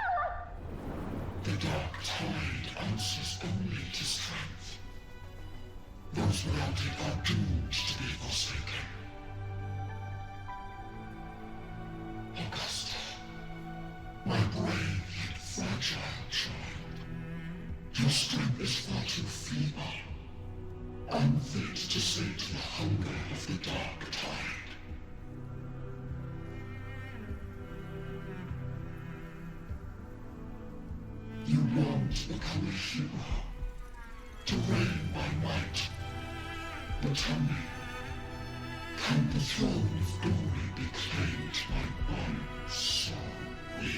The dark tide answers only to strength. Those without it are doomed to be forsaken. Augusta, my brave yet fragile child, your strength is far too feeble, unfit to sate the hunger of the dark tide. You long to become a hero, to reign by might. But tell me, can the throne of glory be claimed by one so weak?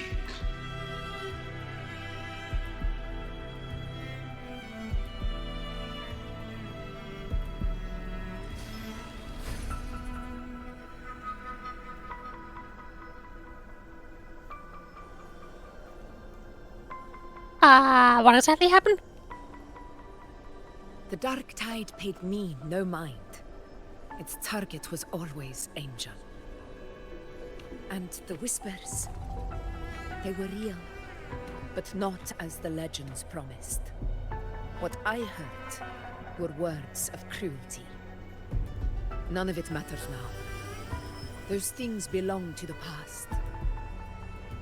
What exactly happened? The Dark Tide paid me no mind. Its target was always Angel. And the whispers, they were real, but not as the legends promised. What I heard were words of cruelty. None of it matters now. Those things belong to the past.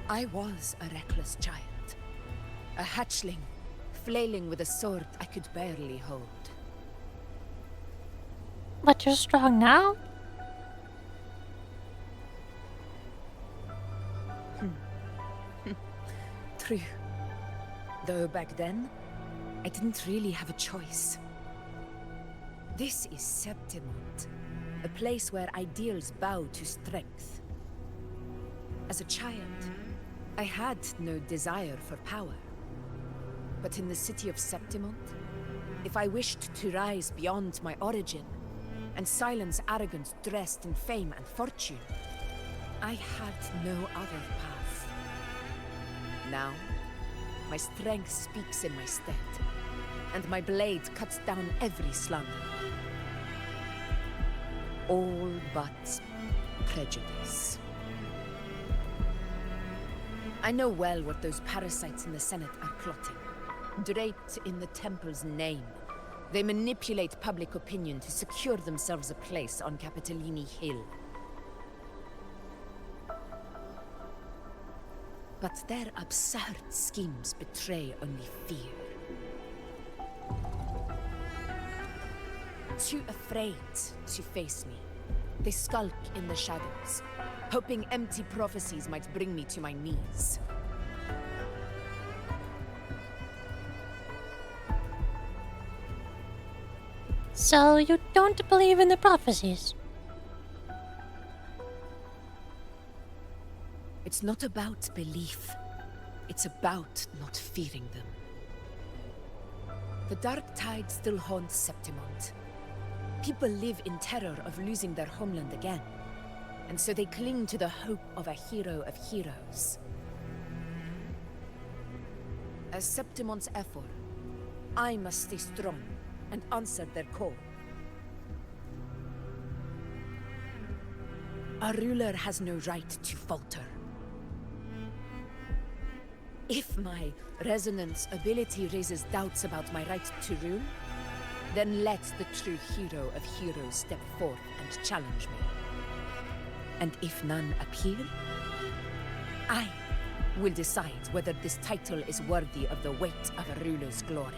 I was a reckless child. A hatchling, flailing with a sword I could barely hold. But you're strong now? True. Though back then, I didn't really have a choice. This is Septimont, a place where ideals bow to strength. As a child, I had no desire for power. But in the city of Septimont, if I wished to rise beyond my origin and silence arrogance dressed in fame and fortune, I had no other path. Now, my strength speaks in my stead, and my blade cuts down every slander. All but prejudice. I know well what those parasites in the Senate are plotting. Draped in the Temple's name, they manipulate public opinion to secure themselves a place on Capitolini Hill. But their absurd schemes betray only fear. Too afraid to face me, they skulk in the shadows, hoping empty prophecies might bring me to my knees. So you don't believe in the prophecies? It's not about belief. It's about not fearing them. The Dark Tide still haunts Septimont. People live in terror of losing their homeland again. And so they cling to the hope of a hero of heroes. As Septimont's effort, I must stay strong and answer their call. A ruler has no right to falter. If my resonance ability raises doubts about my right to rule, then let the true hero of heroes step forth and challenge me. And if none appear, I will decide whether this title is worthy of the weight of a ruler's glory.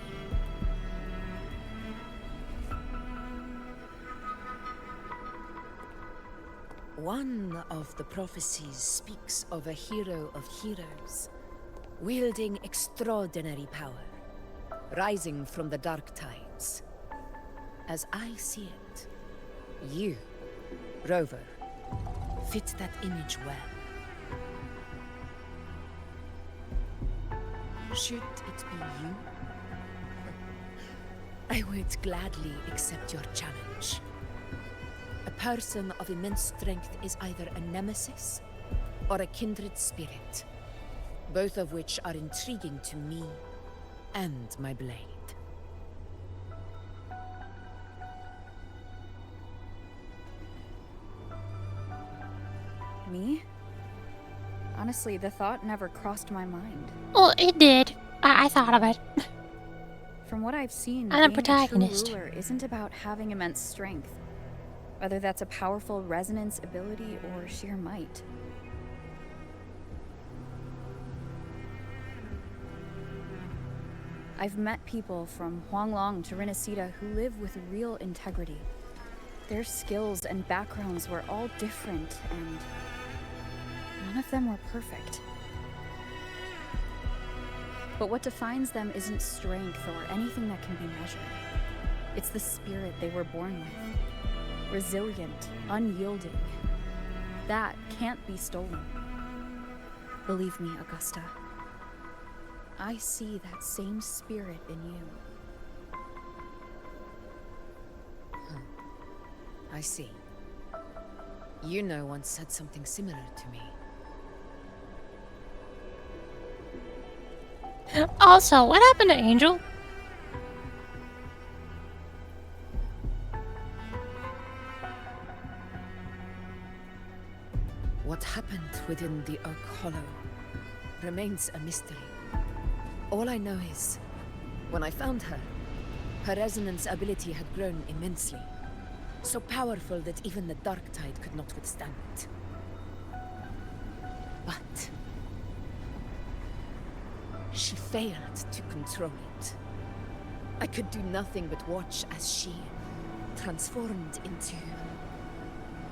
One of the prophecies speaks of a hero of heroes, wielding extraordinary power, rising from the dark tides. As I see it, you, Rover, fit that image well. Should it be you? I would gladly accept your challenge. A person of immense strength is either a nemesis or a kindred spirit, both of which are intriguing to me and my blade. Me? Honestly, the thought never crossed my mind. Well, it did. I thought of it. From what I've seen, I'm a being protagonist. true ruler isn't about having immense strength, whether that's a powerful resonance ability or sheer might. I've met people from Huanglong to Renacida who live with real integrity. Their skills and backgrounds were all different, and none of them were perfect. But what defines them isn't strength or anything that can be measured. It's the spirit they were born with. Resilient, unyielding. That can't be stolen. Believe me, Augusta. I see that same spirit in you. I see. You know once said something similar to me. Also, what happened to Angel? What happened within the Oak Hollow remains a mystery. All I know is, when I found her, her resonance ability had grown immensely. So powerful that even the Dark Tide could not withstand it. But she failed to control it. I could do nothing but watch as she transformed into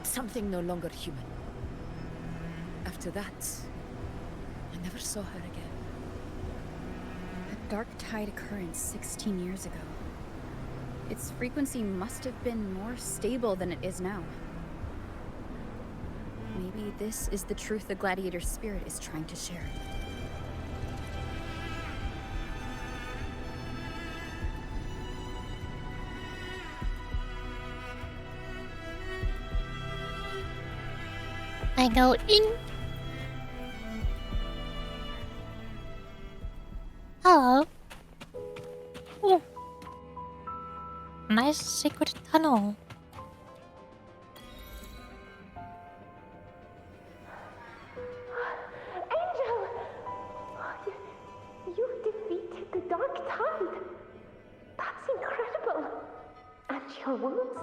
something no longer human. After that, I never saw her again. A Dark Tide occurrence 16 years ago. Its frequency must have been more stable than it is now. Maybe this is the truth the gladiator spirit is trying to share. I go in. Hello. Oh. Nice secret tunnel. Angel! You defeated the Dark Tide. That's incredible. And your wounds,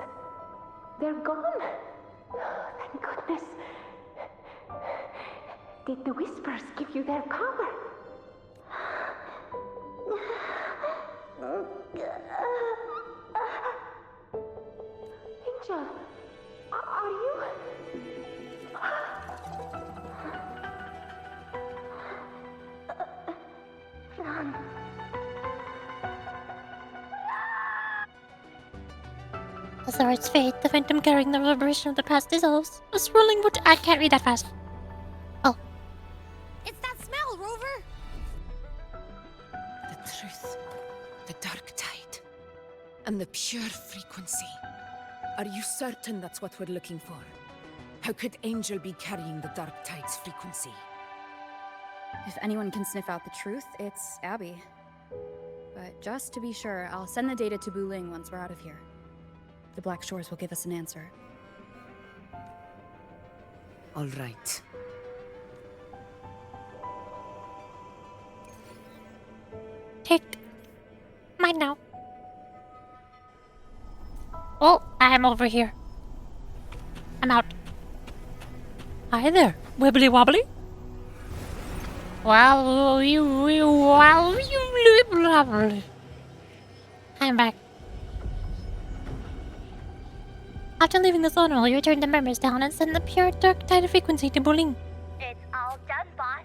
they're gone. Thank goodness. Did the Whispers give you their power? Angel, are you... Run. As the words fade, the phantom carrying the reverberation of the past dissolves. A swirling wood. I can't read that fast. Oh. It's that smell, Rover! The truth, the Dark Tide, and the pure frequency. Are you certain that's what we're looking for? How could Angel be carrying the Dark Tide's frequency? If anyone can sniff out the truth, it's Abby. But just to be sure, I'll send the data to Buling once we're out of here. The Black Shores will give us an answer. All right. Take mine now. Oh, I'm over here. I'm out. Hi there, wibbly wobbly. Wow, I'm back. After leaving the zone hole, you turned the murmurs down and send the pure dark tide frequency to Buling. It's all done, boss.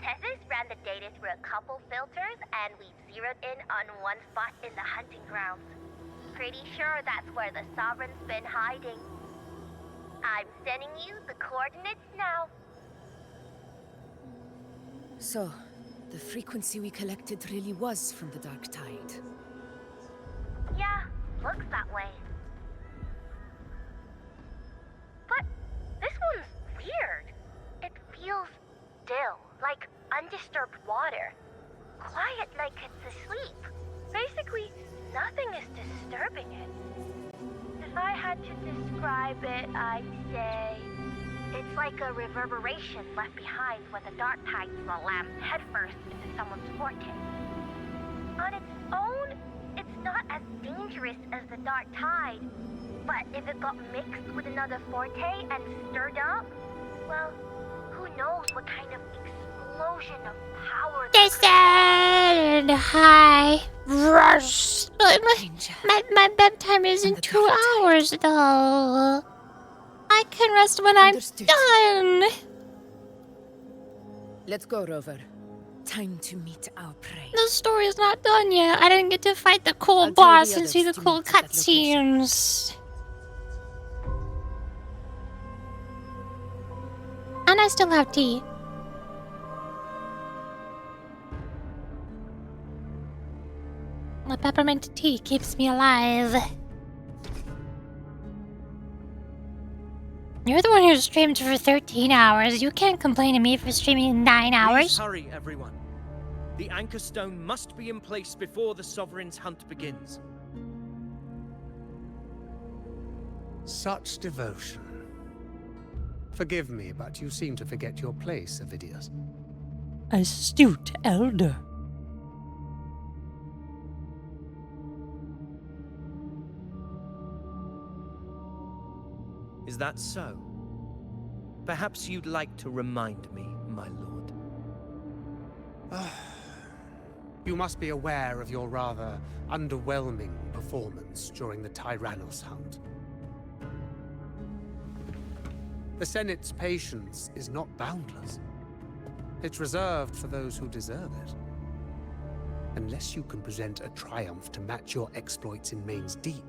Tessus ran the data through a couple filters, and we zeroed in on one spot in the hunting grounds. Pretty sure that's where the Sovereign's been hiding. I'm sending you the coordinates now. So, the frequency we collected really was from the Dark Tide. Yeah, looks that way. But this one's weird. It feels still, like undisturbed water. Quiet like it's asleep. Basically, nothing is disturbing it. If I had to describe it, I'd say it's like a reverberation left behind when the Dark Tide slams headfirst into someone's forte. On its own, dangerous as the dark tide. But if it got mixed with another forte and stirred up, well, who knows what kind of explosion of power Jason! Hi. Rush. My bedtime is in 2 hours, though. I can rest when I'm done. Let's go, Rover. Time to meet our prey. The story's not done yet. I didn't get to fight the cool boss and see the cool cutscenes. And I still have tea. The peppermint tea keeps me alive. You're the one who streamed for 13 hours. You can't complain to me for streaming 9 hours. Please hurry, everyone. The anchor stone must be in place before the Sovereign's hunt begins. Such devotion. Forgive me, but you seem to forget your place, Avidius. Astute elder. Is that so? Perhaps you'd like to remind me, my lord. You must be aware of your rather underwhelming performance during the Tyrannos hunt. The Senate's patience is not boundless. It's reserved for those who deserve it. Unless you can present a triumph to match your exploits in Main's Deep,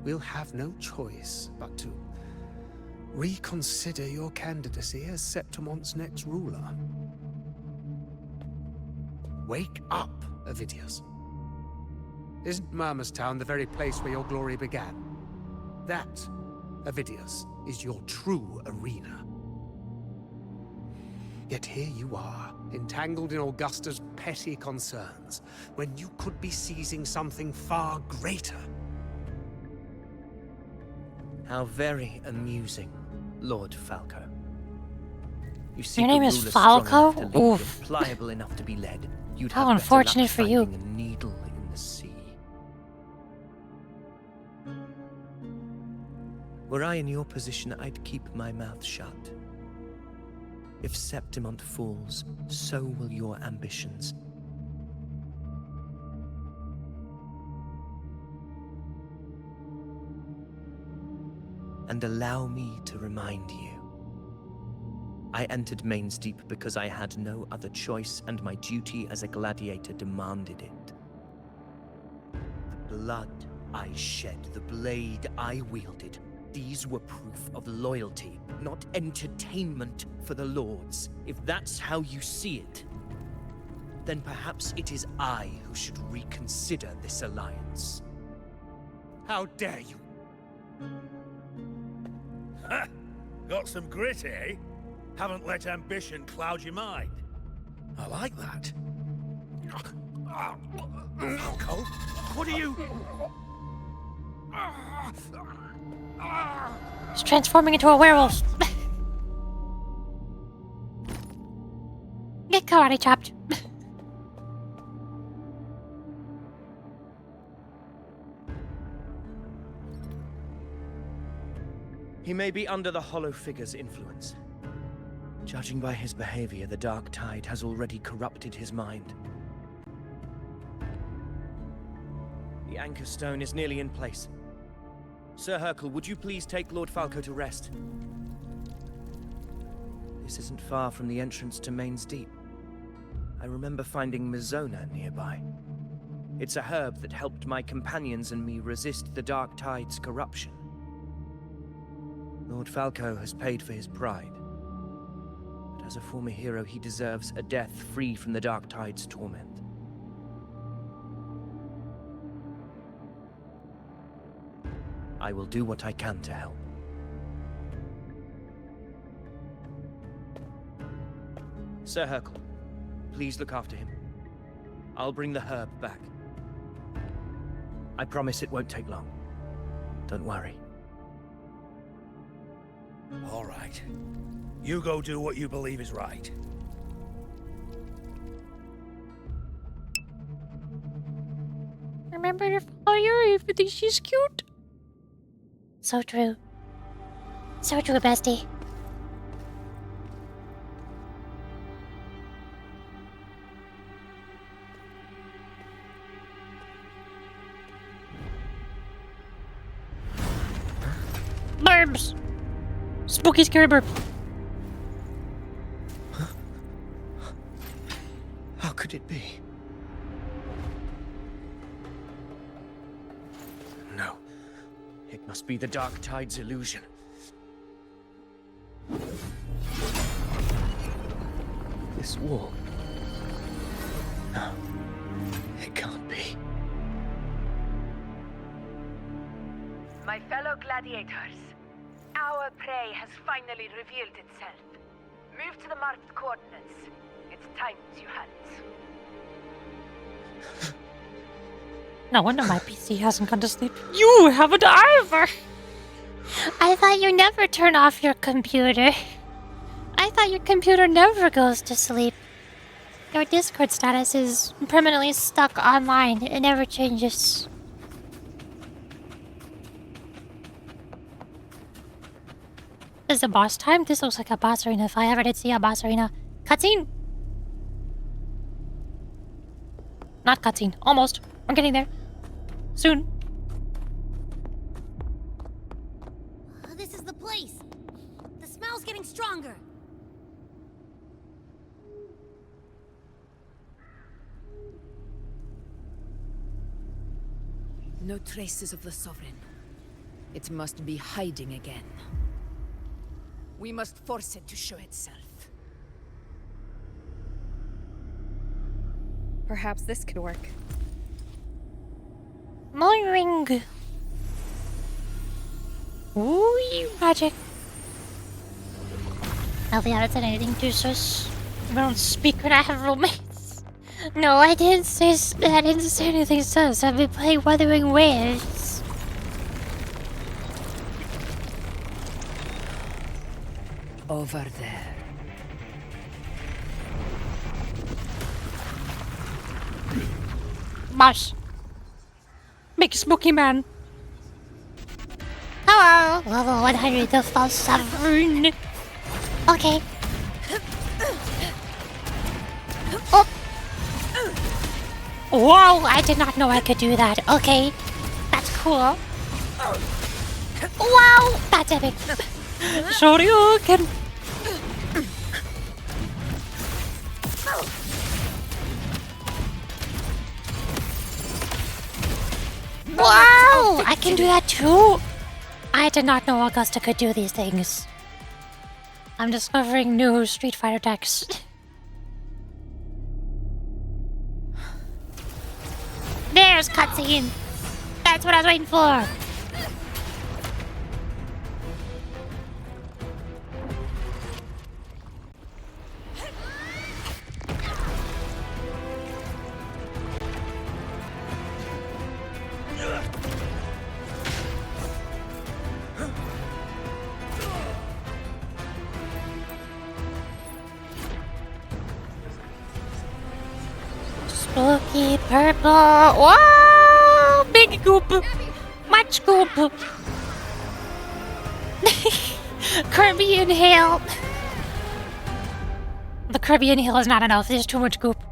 we'll have no choice but to reconsider your candidacy as Septimon's next ruler. Wake up, Avidius. Isn't Murmurstown the very place where your glory began? That, Avidius, is your true arena. Yet here you are, entangled in Augusta's petty concerns, when you could be seizing something far greater. How very amusing, Lord Falco. You see, Your name is Falco? Oof. Pliable enough to be led. You'd How have unfortunate better luck for you. finding a needle in the sea. Were I in your position, I'd keep my mouth shut. If Septimont falls, so will your ambitions. And allow me to remind you. I entered Main's Deep because I had no other choice, and my duty as a gladiator demanded it. The blood I shed, the blade I wielded, these were proof of loyalty, not entertainment for the Lords. If that's how you see it, then perhaps it is I who should reconsider this alliance. How dare you! Ha! Got some grit, eh? Haven't let ambition cloud your mind. I like that. Falco, what are you... He's transforming into a werewolf. Get karate chopped. He may be under the Hollow Figure's influence. Judging by his behavior, the Dark Tide has already corrupted his mind. The Anchor Stone is nearly in place. Sir Hercule, would you please take Lord Falco to rest? This isn't far from the entrance to Main's Deep. I remember finding Mizona nearby. It's a herb that helped my companions and me resist the Dark Tide's corruption. Lord Falco has paid for his pride. But as a former hero, he deserves a death free from the Dark Tide's torment. I will do what I can to help. Sir Hercule, please look after him. I'll bring the herb back. I promise it won't take long. Don't worry. All right. You go do what you believe is right. remember to follow her if you think she's cute. So true. So true, bestie. Burbs! Spooky scary burp. How could it be? No. It must be the Dark Tide's illusion. This wall. No. It can't be. My fellow gladiators, our prey has finally revealed itself. Move to the marked coordinates. It's time to hunt. No wonder my PC hasn't gone to sleep. You haven't either! I thought you never turn off your computer. I thought your computer never goes to sleep. Your Discord status is permanently stuck online. It never changes. Is it boss time? This looks like a boss arena if I ever did see a boss arena. Cutscene! Not cutscene. Almost. We're getting there. Soon. This is the place. The smell's getting stronger. No traces of the Sovereign. It must be hiding again. We must force it to show itself. Perhaps this could work. Moing. Ooh, magic. Ellie, I haven't said anything to sus. We don't speak when I have roommates. No, I didn't say anything sus. I've been playing Wuthering Waves. Over there. Boss. Big spooky man. Hello, level 100 of false sovereign. Okay. Oh. Whoa, I did not know I could do that. Okay, that's cool. Wow, that's epic. Shoryuken. Wow, I can do that too. I did not know Augusta could do these things. I'm discovering new Street Fighter decks. There's cutscene. That's what I was waiting for. Spooky purple. Whoa! Big goop. Much goop. Kirby inhale. The Kirby inhale is not enough. There's too much goop.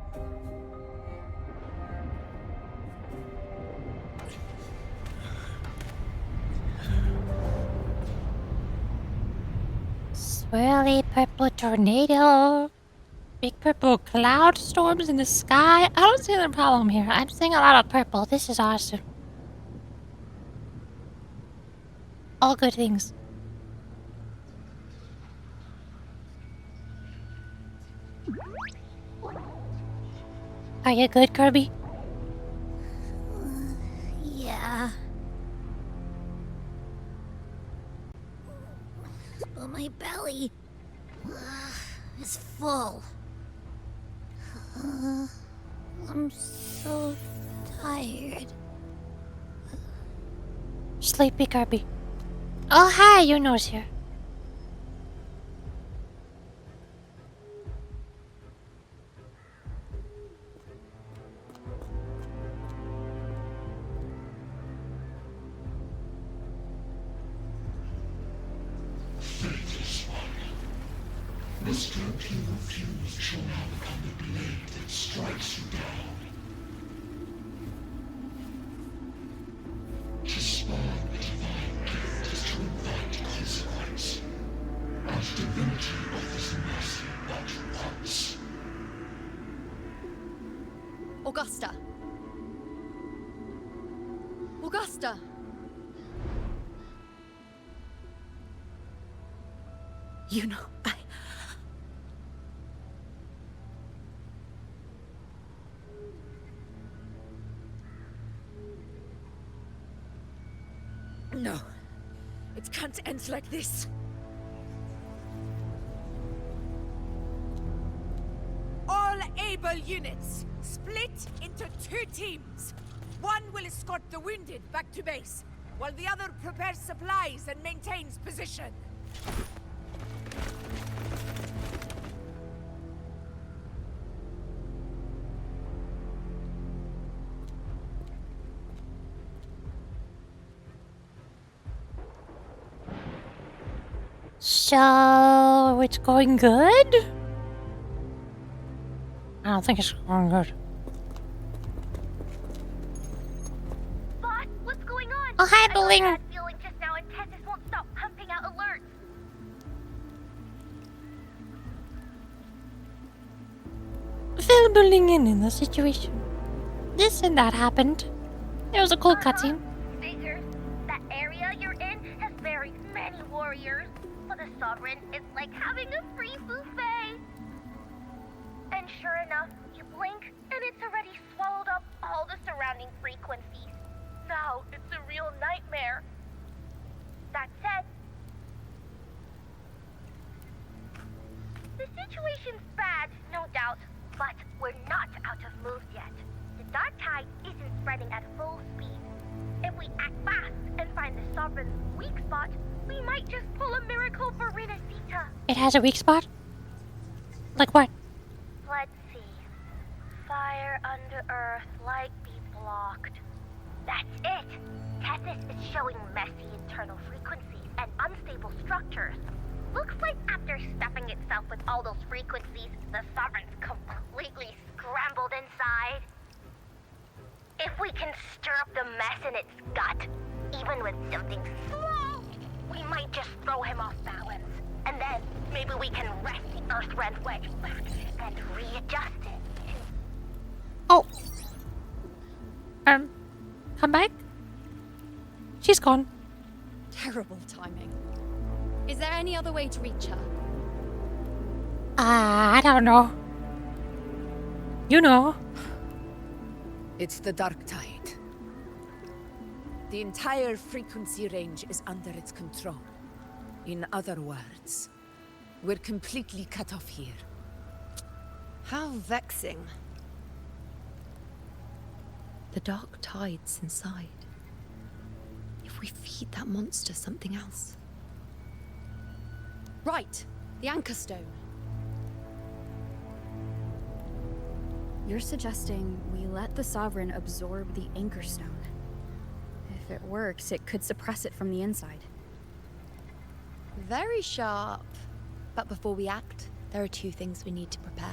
Swirly purple tornado. Big purple cloud storms in the sky. I don't see the problem here. I'm seeing a lot of purple. This is awesome. All good things. Are you good, Kirby? Yeah. But my belly is full. I'm so tired. Sleepy Kirby. Oh, hi, Yuno's here. strength you refuse shall now become the blade that strikes you down. To spawn a divine gift is to invite consequence. As divinity offers mercy but once. Augusta! Augusta! You know, No. It can't end like this. All able units, split into 2 teams. One will escort the wounded back to base, while the other prepares supplies and maintains position. So it's going good? I don't think it's going good. Boss, what's going on? Oh, hi, I got a Bling. bad feeling just now, and Tessus won't stop pumping out alerts. Fill Bling in the situation. This and that happened. It was a cool cutscene. Figures. That area you're in has very many warriors. For the Sovereign, it's like having a free buffet. And sure enough, you blink, and it's already swallowed up all the surrounding frequencies. Now it's a real nightmare. That said, the situation's bad, no doubt, but we're not out of moves yet. The dark tide isn't spreading at full speed. If we act fast and find the Sovereign's weak spot, we might just pull a miracle for Renacita. It has a weak spot? Like what? Let's see. Fire under earth, light be blocked. That's it! Tessus is showing messy internal frequencies and unstable structures. Looks like after stuffing itself with all those frequencies, the Sovereign's completely scrambled inside. If we can stir up the mess in its gut, even with something small, we might just throw him off balance. And then maybe we can wrest the Earth-Rend wedge back and readjust it. Oh. Come back? She's gone. Terrible timing. Is there any other way to reach her? I don't know. You know. It's the dark tide. The entire frequency range is under its control. In other words, we're completely cut off here. How vexing. The dark tide's inside. If we feed that monster something else. Right, the Anchor Stone. You're suggesting we let the Sovereign absorb the Anchor Stone. If it works, it could suppress it from the inside. Very sharp. But before we act, there are 2 things we need to prepare.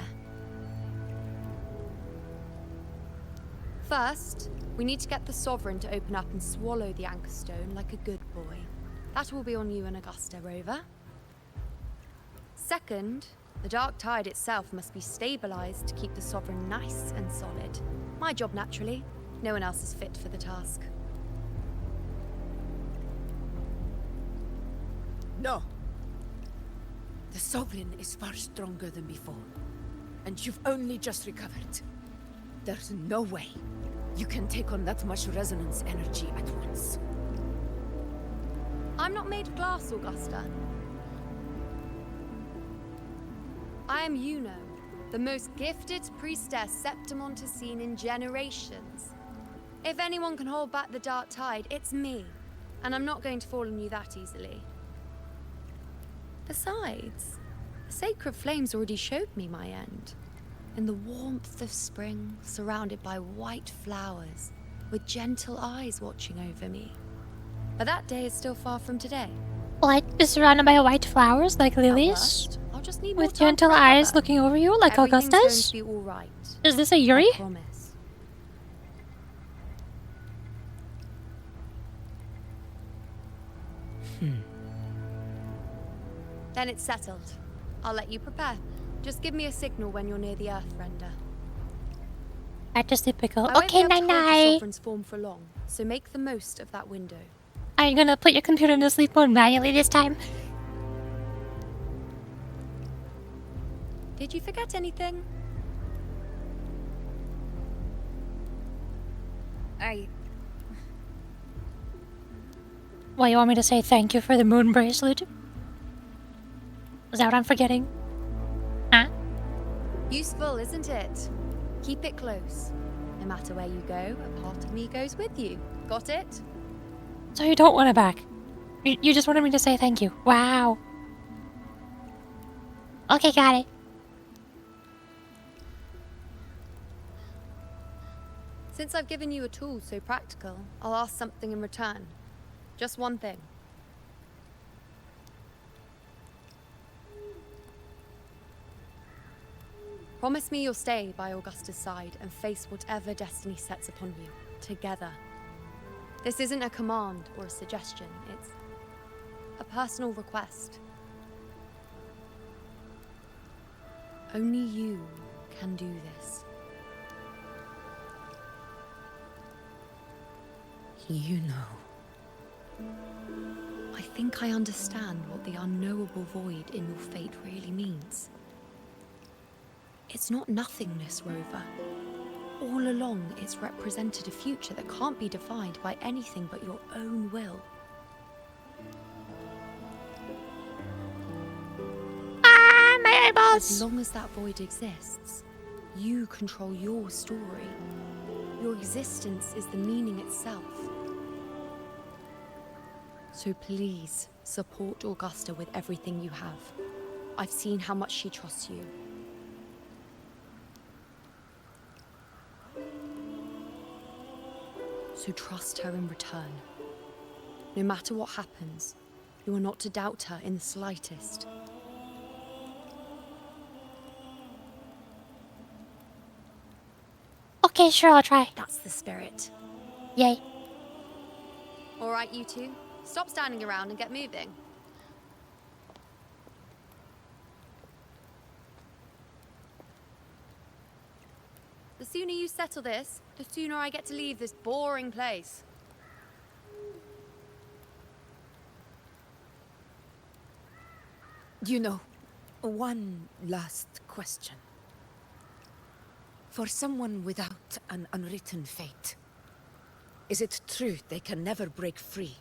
First, we need to get the Sovereign to open up and swallow the Anchor Stone like a good boy. That will be on you and Augusta, Rover. Second, the dark tide itself must be stabilized to keep the Sovereign nice and solid. My job, naturally. No one else is fit for the task. No. The Sovereign is far stronger than before. And you've only just recovered. There's no way you can take on that much resonance energy at once. I'm not made of glass, Augusta. I am Yuno, the most gifted priestess Septimont has seen in generations. If anyone can hold back the dark tide, it's me. And I'm not going to fall on you that easily. Besides, the sacred flames already showed me my end. In the warmth of spring, surrounded by white flowers, with gentle eyes watching over me. But that day is still far from today. What? Is surrounded by white flowers like lilies? I'll I'll just need more With time to gentle eyes recover. looking over you like Everything's going Augusta's? to be all right. Is this a Yuri? I promise. Then it's settled. I'll let you prepare. Just give me a signal when you're near the Earth Render. I just sleep pickle. I won't Okay, be able to hold the night-night. Sovereign's form for long, so make the most of that window. Are you gonna put your computer into sleep mode manually this time? Did you forget anything? Well, you want me to say thank you for the moon bracelet? Is that what I'm forgetting? Huh? Useful, isn't it? Keep it close. No matter where you go, a part of me goes with you. Got it? So you don't want it back? You just wanted me to say thank you. Wow. Okay, got it. Since I've given you a tool so practical, I'll ask something in return. Just one thing. Promise me you'll stay by Augusta's side and face whatever destiny sets upon you, together. This isn't a command or a suggestion, it's a personal request. Only you can do this. You know. I think I understand what the unknowable void in your fate really means. It's not nothingness, Rover. All along, it's represented a future that can't be defined by anything but your own will. Ah, my eyeballs! As long as that void exists, you control your story. Your existence is the meaning itself. So please, support Augusta with everything you have. I've seen how much she trusts you. So trust her in return. No matter what happens, you are not to doubt her in the slightest. Okay, sure, I'll try. That's the spirit. Yay. All right, you two. Stop standing around and get moving. The sooner you settle this, the sooner I get to leave this boring place. You know, one last question. For someone without an unwritten fate, is it true they can never break free,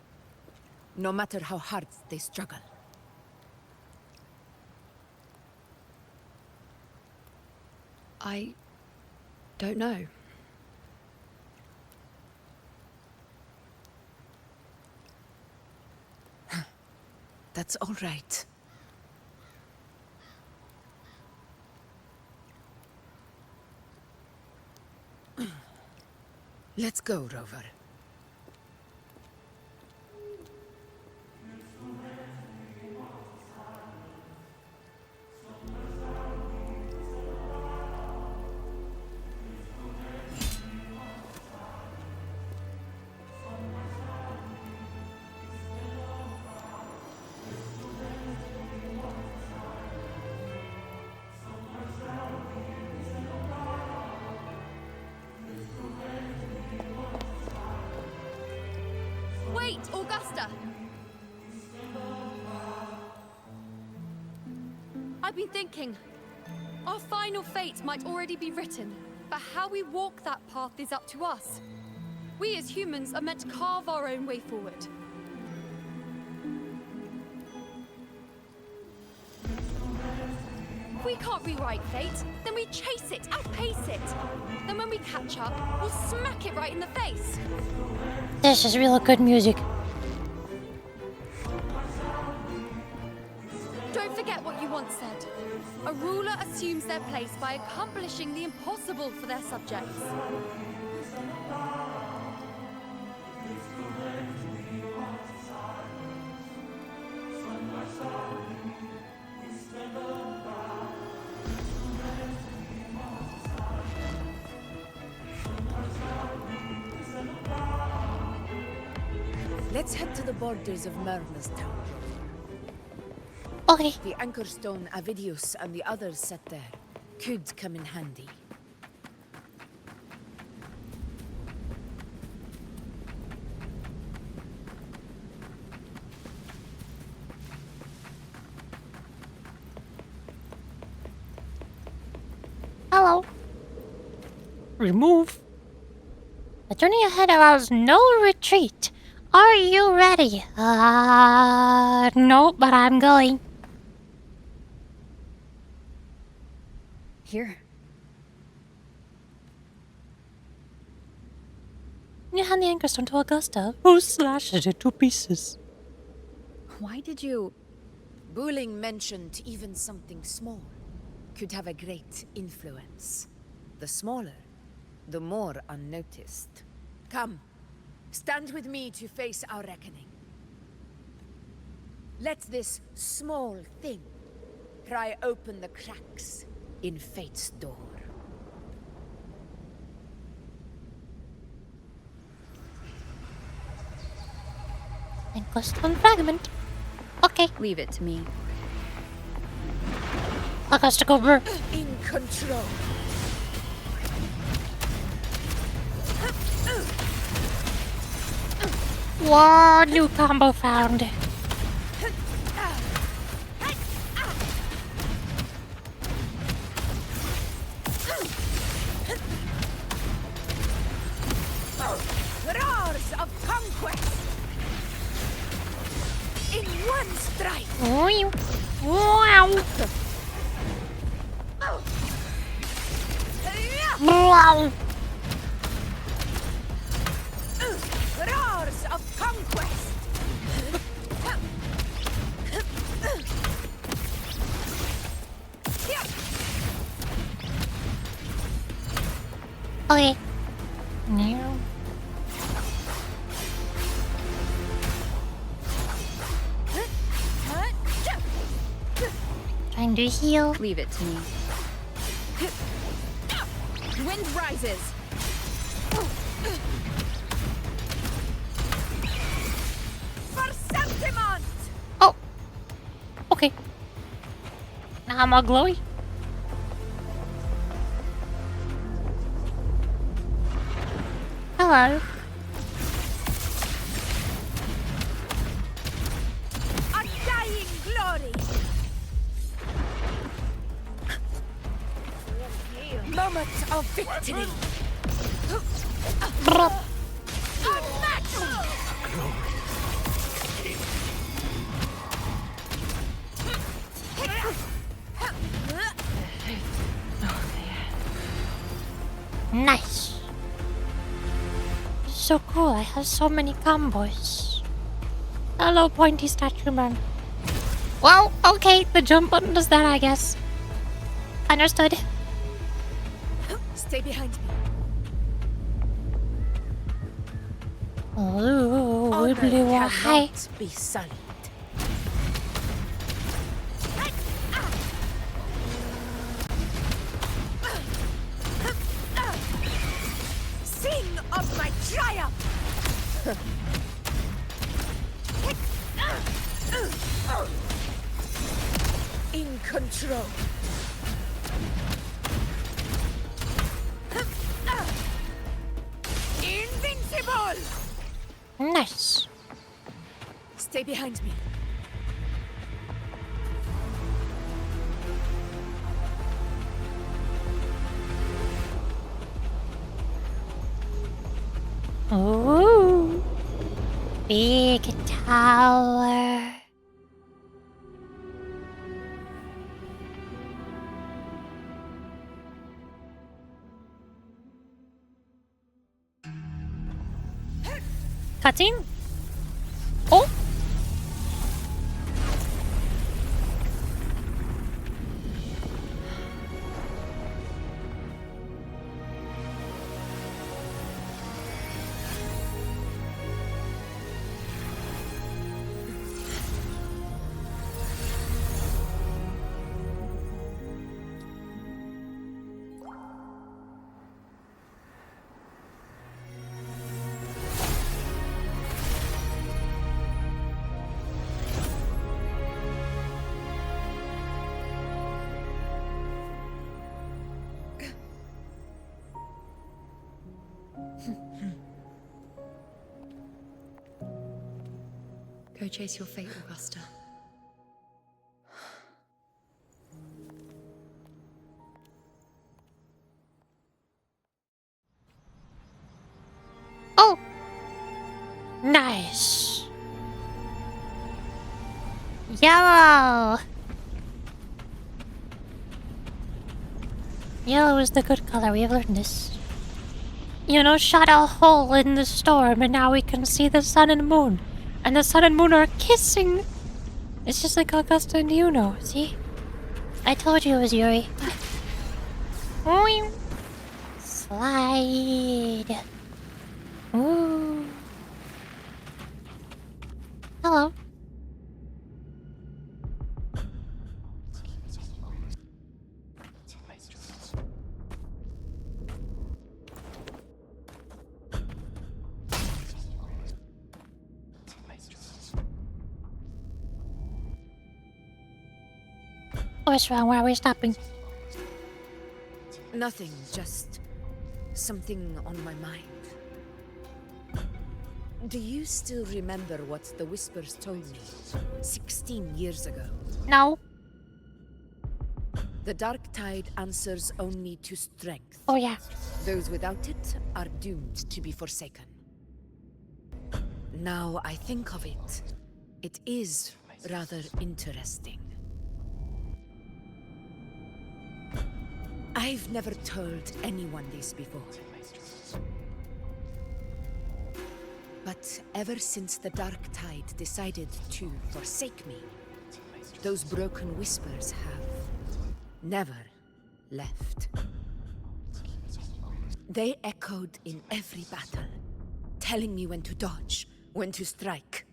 no matter how hard they struggle? I don't know. That's all right. Let's go, Rover. Wait, Augusta! I've been thinking. Our final fate might already be written, but how we walk that path is up to us. We as humans are meant to carve our own way forward. If we can't rewrite fate, then we chase it, outpace it. Then when we catch up, we'll smack it right in the face. This is real good music. Don't forget what you once said. A ruler assumes their place by accomplishing the impossible for their subjects. Let's head to the borders of Murmur's town. Okay. The anchor stone Avidius and the others set there could come in handy. Hello. Remove. The journey ahead allows no retreat. Are you ready? No, but I'm going. Here. You hand the anchor stone to Augusta, who slashes it to pieces. Why did you... Booling mentioned even something small could have a great influence. The smaller, the more unnoticed. Come, stand with me to face our reckoning. Let this small thing pry open the cracks in fate's door. Anchor stone fragment. Okay. Leave it to me. Augusta, go burr. In control. Whoa, new combo found. Roars of conquest! In one strike! Wow. Wow. Roars of conquest! Okay. No. Trying to heal. Leave it to me. Wind rises. For Septimont! Oh. Okay. Now I'm all glowy. Hello. Undying glory! Moment of victory! Nice. So cool, I have so many combos. Hello, pointy statue man. Well, okay, the jump button does that, I guess. Understood. Stay behind me. Oh, Honor wibbly hi. cannot be sullied. Sing of my triumph! In control. Invincible! Nice. Stay behind me. Ooh. Big tower. Cutscene? Oh. Go chase your fate, Augusta. Oh! Nice. Yellow! Yellow is the good color, we have learned this. You know, shot a hole in the storm and now we can see the sun and moon. And the sun and moon are kissing! It's just like Augusta and Yuno, see? I told you it was Yuri. Slide. Ooh. Hello. What's wrong? Why are we stopping? Nothing, just something on my mind. Do you still remember what the Whispers told me 16 years ago? No. The dark tide answers only to strength. Oh, yeah. Those without it are doomed to be forsaken. Now I think of it, it is rather interesting. I've never told anyone this before. But ever since the dark tide decided to forsake me, those broken whispers have never left. They echoed in every battle, telling me when to dodge, when to strike.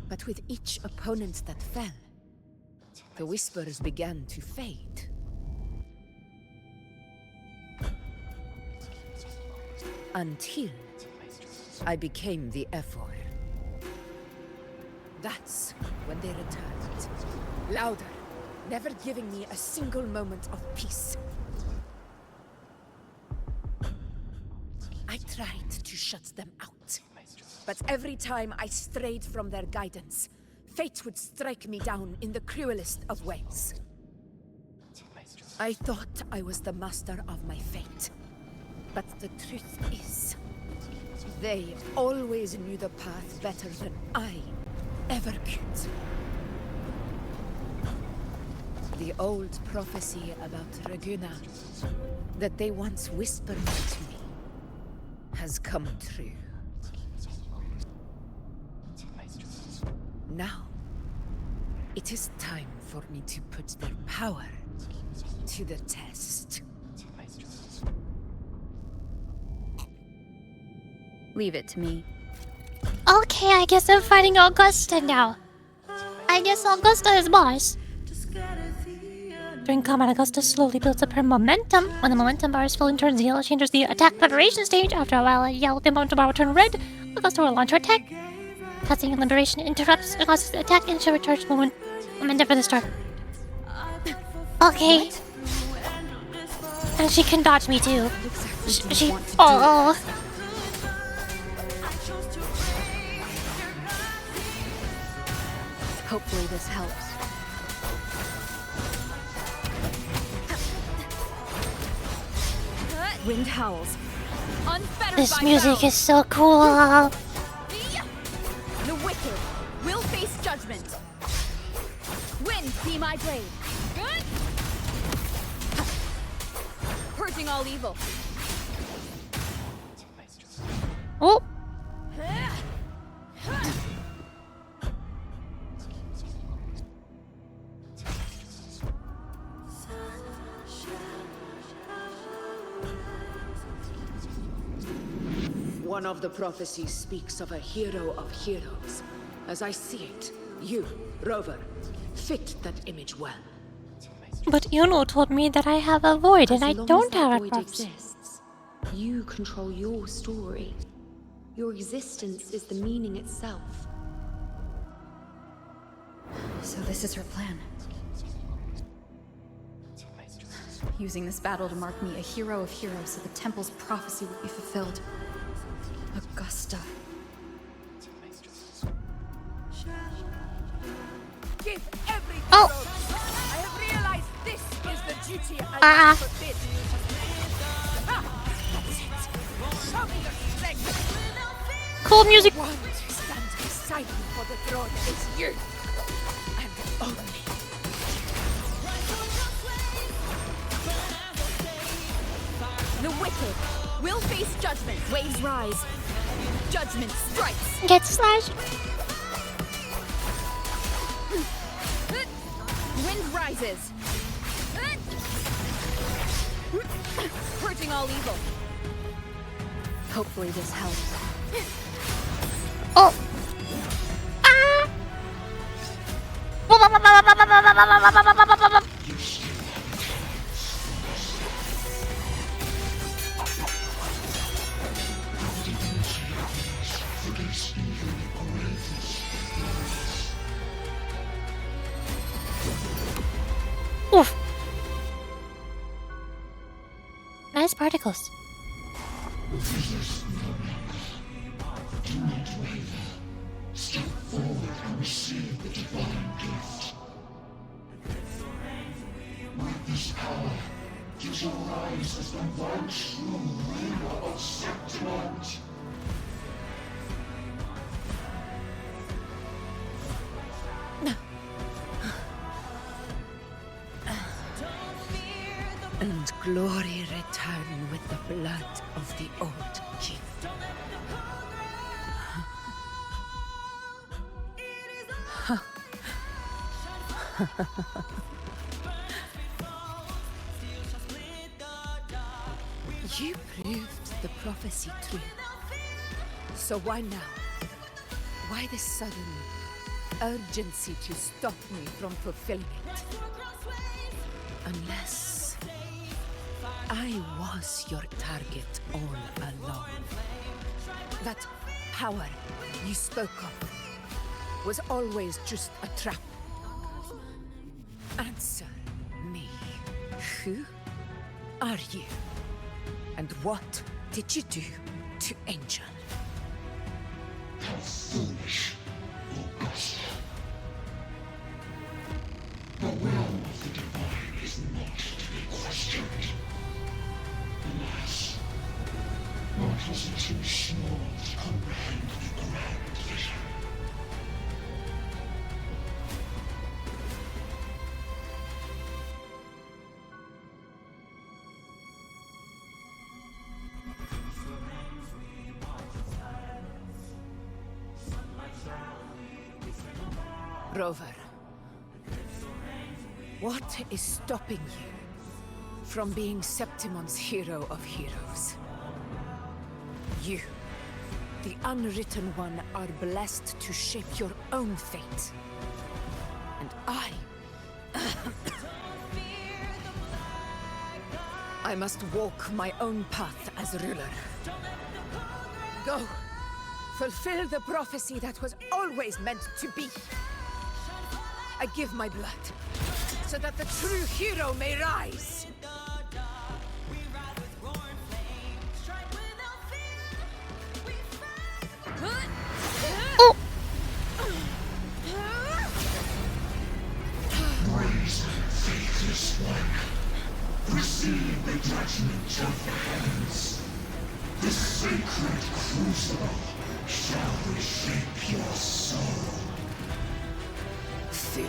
But with each opponent that fell, the whispers began to fade. Until I became the Ephor. That's when they returned. Louder, never giving me a single moment of peace. I tried to shut them out. But every time I strayed from their guidance, fate would strike me down in the cruelest of ways. I thought I was the master of my fate. But the truth is, they always knew the path better than I ever could. The old prophecy about Raguna, that they once whispered to me, has come true. Now, it is time for me to put their power to the test. Leave it to me. Okay, I guess I'm fighting Augusta now. I guess Augusta is boss. During combat, Augusta slowly builds up her momentum. When the momentum bar is fully turns yellow, she enters the attack preparation stage. After a while, a yellow, the momentum bar will turn red. Augusta will launch her attack. Casting and liberation interrupts Augusta's attack and she'll recharge momentum for the start. Okay. And she can dodge me too. Oh. Hopefully this helps. Wind howls. Unfettered This by music bounds. is so cool. The wicked will face judgment. Wind be my blade. Good. Purging all evil. Oh. One of the prophecies speaks of a hero of heroes. As I see it, you, Rover, fit that image well. But Yuno told me that I have a void and I don't have a void prophecy. exists, you control your story. Your existence is the meaning itself. So this is her plan. Using this battle to mark me a hero of heroes so the temple's prophecy would be fulfilled. Augusta. Cool music. One stands beside me for the throne is you. And only. The wicked will face judgment. Waves rise. Judgment strikes. Get slashed. Wind rises. Purging all evil. Hopefully this helps. Oh. Oof. Nice particles. Do not waver. Step forward and receive the divine gift. With this power, you shall rise as the one true ruler of Septimont. And glory return with the blood of the old king. You proved the prophecy true. So why now? Why this sudden urgency to stop me from fulfilling it? Unless I was your target all along. That power you spoke of was always just a trap. Answer me. Who are you? And what did you do to Angel? How foolish, Augusta. The will of the divine is not to be questioned. Alas, mortals are too small to comprehend the grand vision. Rover, what is stopping you from being Septimon's hero of heroes? You, the unwritten one, are blessed to shape your own fate. And I must walk my own path as ruler. Go, fulfill the prophecy that was always meant to be. I give my blood, so that the true hero may rise. Oh. Raise, faithless one. Receive the judgment of the heavens. The sacred crucible shall reshape your soul. Fool.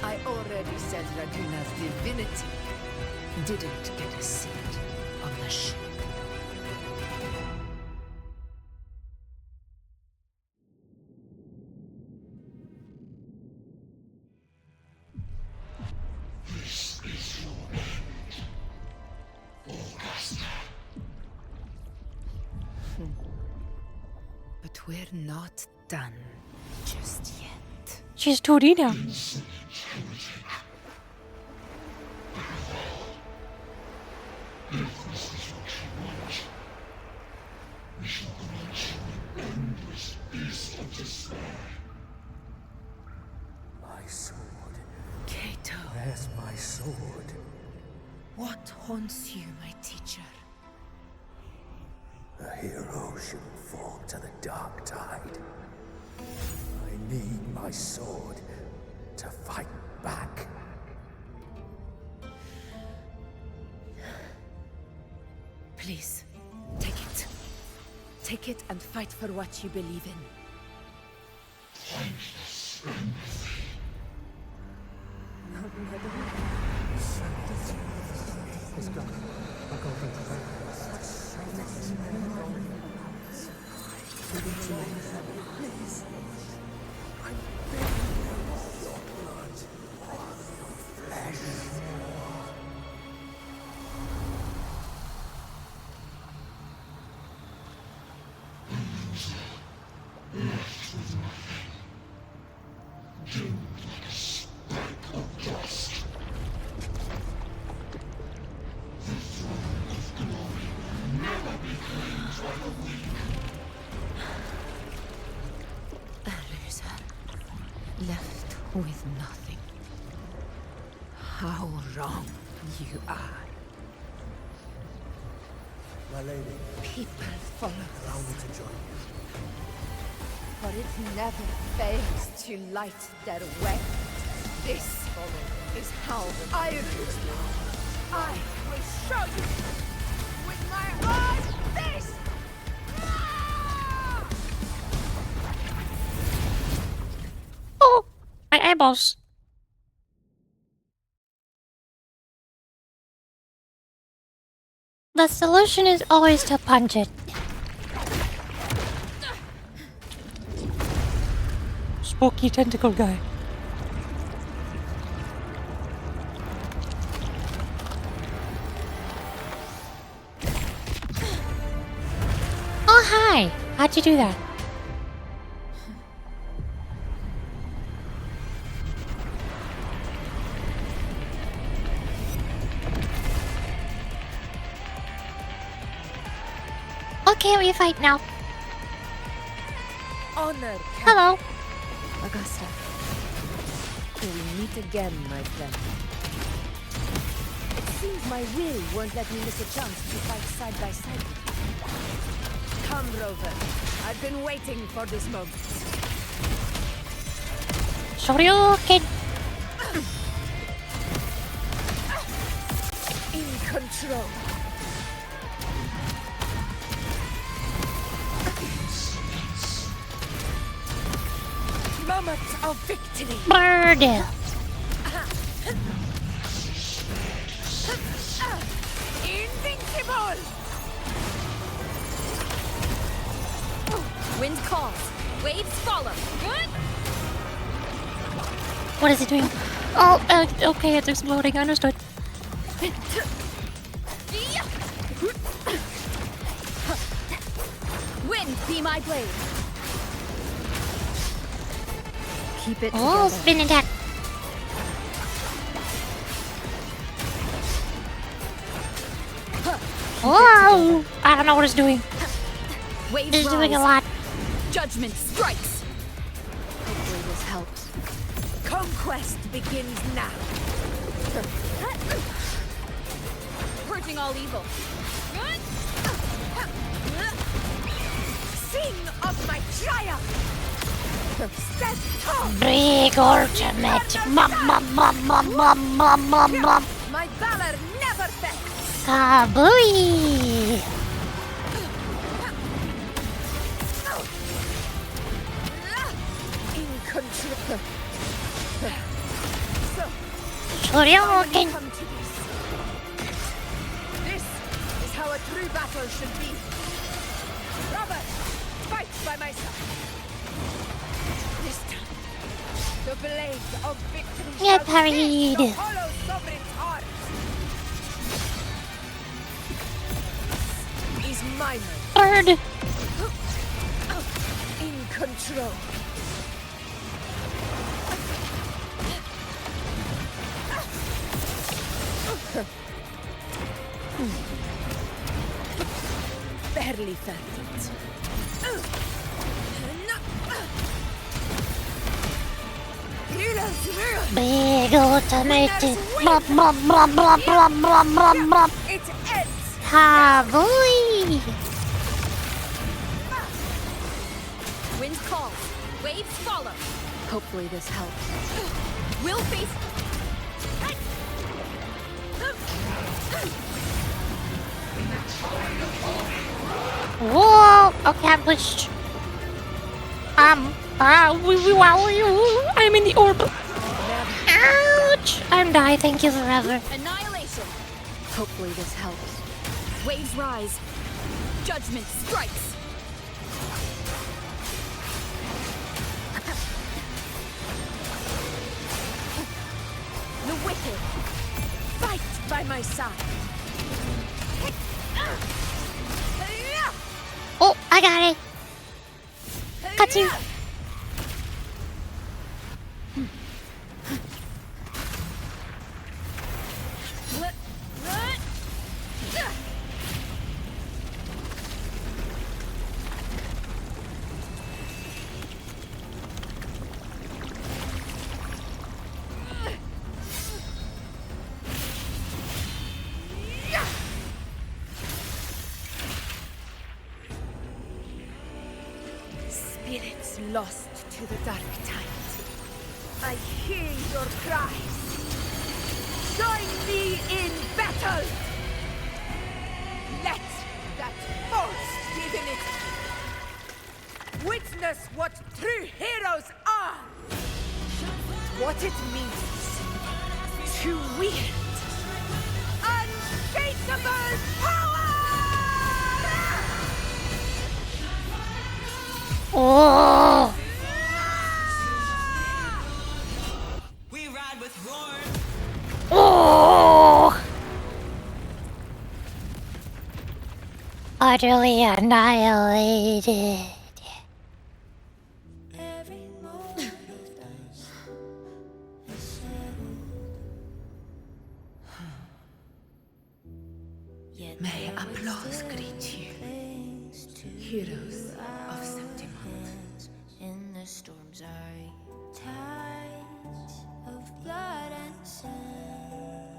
I already said Raguna's divinity didn't get a seat on the ship. This is your end, Augusta. But we're not done just yet. She's 2D now. If this is what you want, we shall grant you an endless peace of despair. My sword. Cato. Where's my sword? What haunts you, my teacher? A hero shouldn't fall to the dark tide. I need my sword to fight back. Please, take it. Take it and fight for what you believe in. Left with nothing. How wrong you are. My lady. People follow Allow me to join you. For it never fails to light their way. This is how I will show you with my own face! Oh, my eyeballs. The solution is always to punch it. Spooky tentacle guy. Oh, hi! How'd you do that? Okay, we fight now. Honor. Hello. Augusta. Till we meet again, my friend. It seems my will won't let me miss a chance to fight side by side with you. Come, Rover. I've been waiting for this moment. Shoryuken. In control. Moment of victory. Bird. Invincible. Wind calls. Waves follow. Good. What is it doing? Oh, okay, it's exploding. Understood. Wind, be my blade. Keep it Oh, together. spin attack. Whoa! I don't know what it's doing. Waves It's doing a rise. lot. Judgment strikes. Hopefully this helps. Conquest begins now. Purging all evil. Sing of my triumph. Stand tall. Big ultimate. My valor never fails. Kabooey! In control. So, Shoryuken. come to this. This is how a true battle should be. Robert, fight by my side. This time, the blade of victory Yeah, shall pierce parried. the hollow sovereign's heart. This is my moment. Bird. In control. Barely felt it. Big ultimate. It ends. Kabooey! Wind calls. Waves follow. Hopefully this helps. We'll face. Whoa! Okay, I'm pushed. I'm in the orb. Ouch! I'm die. Thank you forever. Annihilation! Hopefully this helps. Waves rise. Judgment strikes. The wicked, fight by my side. Oh, I got it. Got you. Spirits lost to the dark tide. I hear your cries. Join me in battle! Let that false divinity witness what true heroes are! What it means to wield unshakable power! Oh! We ride with roar. Oh! Utterly annihilated. May applause greet you, heroes of Septimont. In the storms are tides of blood and sand.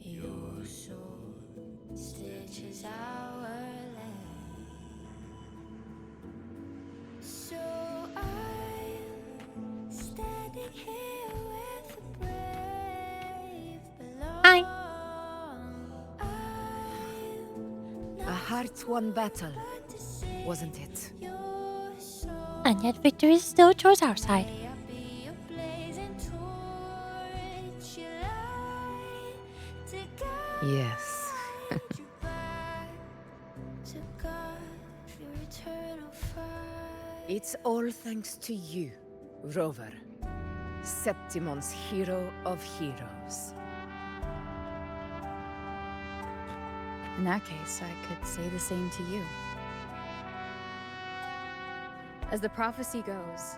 Your sword stitches our land. So I'm standing here with the brave below. Hi. A heart-won battle, wasn't it? And yet victory still chose our side. Yes. It's all thanks to you, Rover, Septimon's hero of heroes. In that case, I could say the same to you. As the prophecy goes,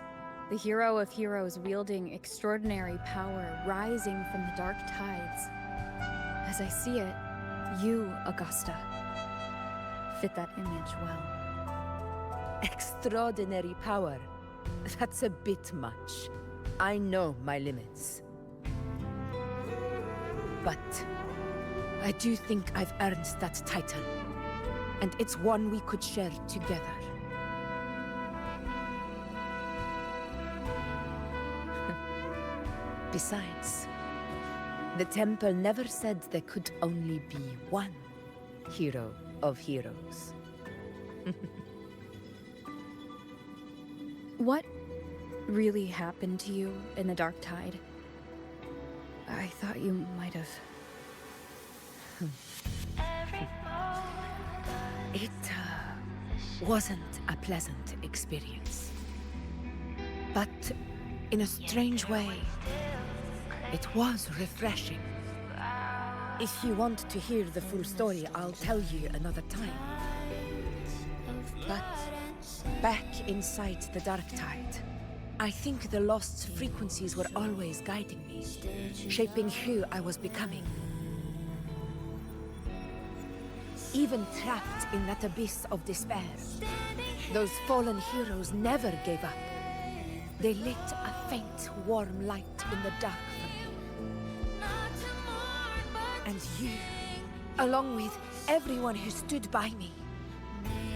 the hero of heroes wielding extraordinary power rising from the dark tides. As I see it, you, Augusta, fit that image well. Extraordinary power. That's a bit much. I know my limits. But I do think I've earned that title. And it's one we could share together. Besides, the temple never said there could only be one hero of heroes. What really happened to you in the Dark Tide? I thought you might have... It wasn't a pleasant experience. But in a strange way, it was refreshing. If you want to hear the full story, I'll tell you another time. But back inside the Dark Tide, I think the lost frequencies were always guiding me, shaping who I was becoming. Even trapped in that abyss of despair, those fallen heroes never gave up. They lit a faint, warm light in the dark for me. And you, along with everyone who stood by me.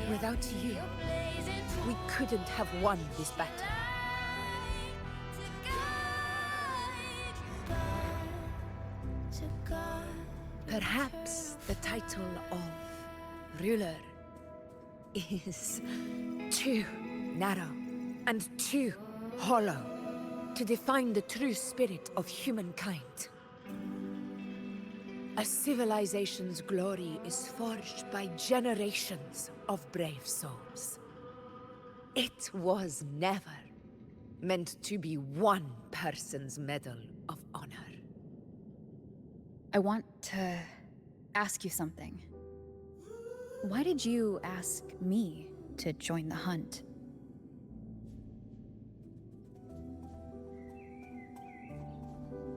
Without you, we couldn't have won this battle. Perhaps ruler is too narrow and too hollow to define the true spirit of humankind. A civilization's glory is forged by generations of brave souls. It was never meant to be one person's medal of honor. I want to ask you something. Why did you ask me to join the hunt?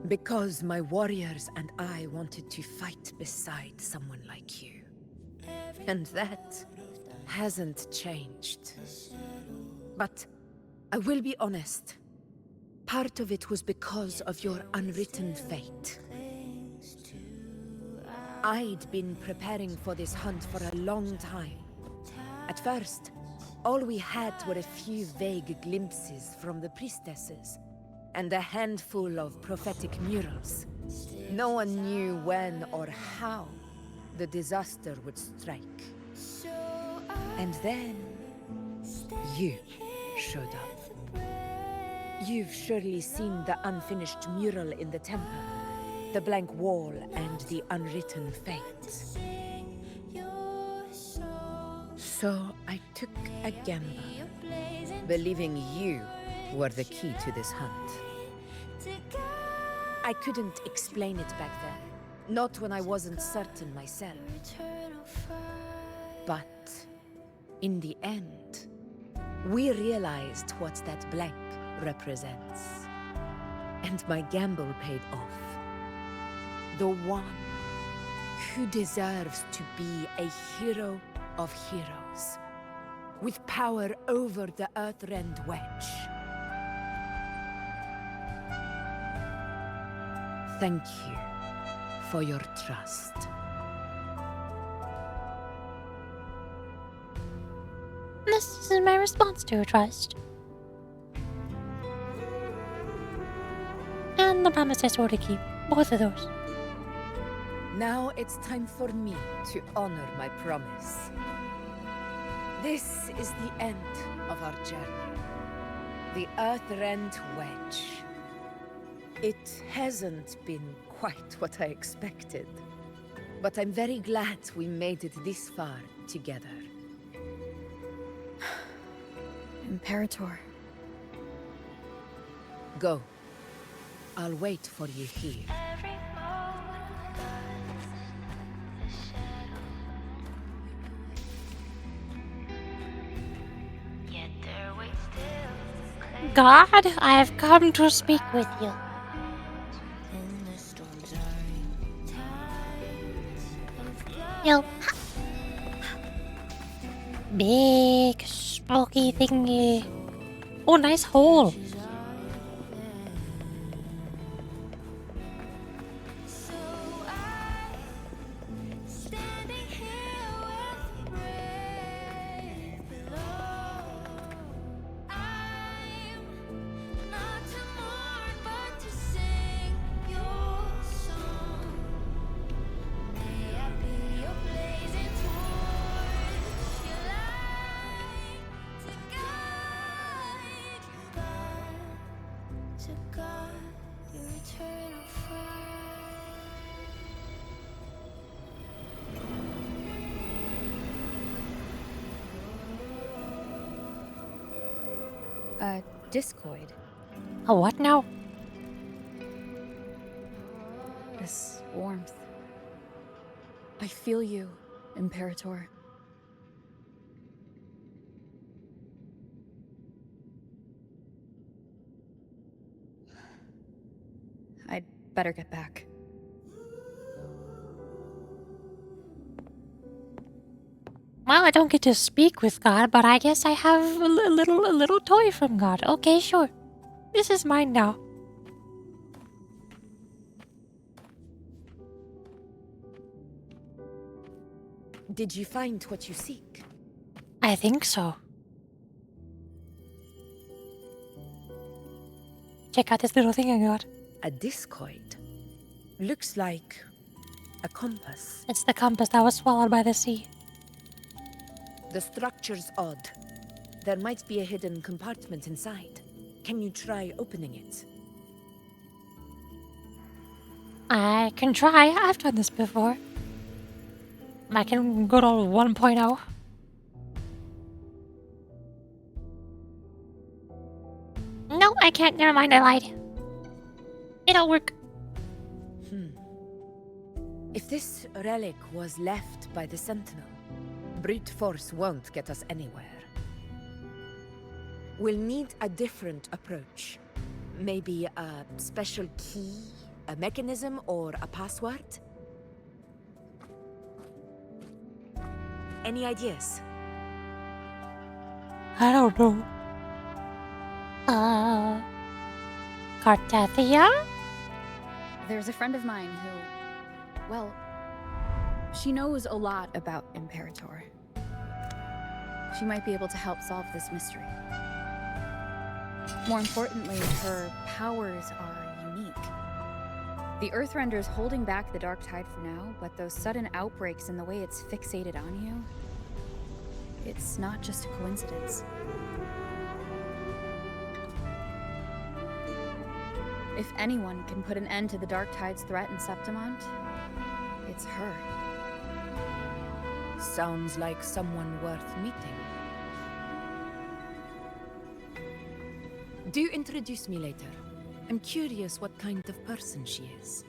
Because my warriors and I wanted to fight beside someone like you. And that hasn't changed. But I will be honest. Part of it was because of your unwritten fate. I'd been preparing for this hunt for a long time. At first, all we had were a few vague glimpses from the priestesses, and a handful of prophetic murals. No one knew when or how the disaster would strike. And then, you showed up. You've surely seen the unfinished mural in the temple, the blank wall and the unwritten fate. So I took a gamble, believing you were the key to this hunt. I couldn't explain it back then, not when I wasn't certain myself. But in the end, we realized what that blank represents. And my gamble paid off. The one who deserves to be a hero of heroes, with power over the Earthrend Wedge. Thank you for your trust. This is my response to your trust. And the promise I swore to keep. Both of those. Now it's time for me to honor my promise. This is the end of our journey. The Earthrend Wedge. It hasn't been quite what I expected, but I'm very glad we made it this far together. Imperator. Go. I'll wait for you here. God, I have come to speak with you. Yo. Big, spooky thingy. Oh, nice hole. A discoid. A what now? This warmth. I feel you, Imperator. I'd better get back. Well, I don't get to speak with God, but I guess I have a little toy from God. Okay, sure. This is mine now. Did you find what you seek? I think so. Check out this little thing I got. A discoid. Looks like a compass. It's the compass that was swallowed by the sea. The structure's odd. There might be a hidden compartment inside. Can you try opening it? I can try. I've done this before. Back in good old 1.0. No, I can't. Never mind, I lied. It'll work. If this relic was left by the Sentinel, brute force won't get us anywhere. We'll need a different approach. Maybe a special key, a mechanism, or a password? Any ideas? I don't know. Cartathia? There's a friend of mine who, well, she knows a lot about Imperator. She might be able to help solve this mystery. More importantly, her powers are unique. The Earthrender's holding back the Dark Tide for now, but those sudden outbreaks and the way it's fixated on you, it's not just a coincidence. If anyone can put an end to the Dark Tide's threat in Septimont, it's her. Sounds like someone worth meeting. Do introduce me later. I'm curious what kind of person she is.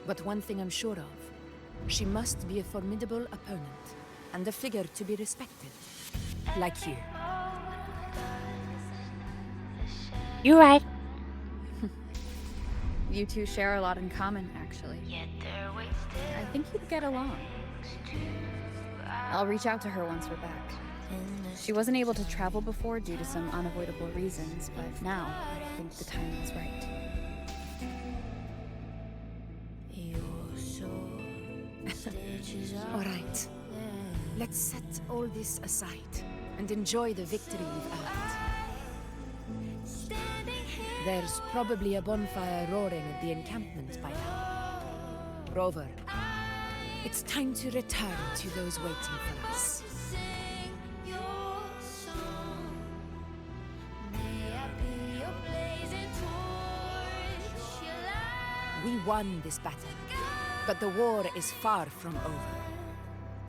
But one thing I'm sure of, she must be a formidable opponent, and a figure to be respected. Like you. You're right. You two share a lot in common, actually. I think you'd get along. I'll reach out to her once we're back. She wasn't able to travel before due to some unavoidable reasons, but now I think the time is right. All right. Let's set all this aside and enjoy the victory we've earned. There's probably a bonfire roaring at the encampment by now. Rover, it's time to return to those waiting for us. We won this battle, but the war is far from over.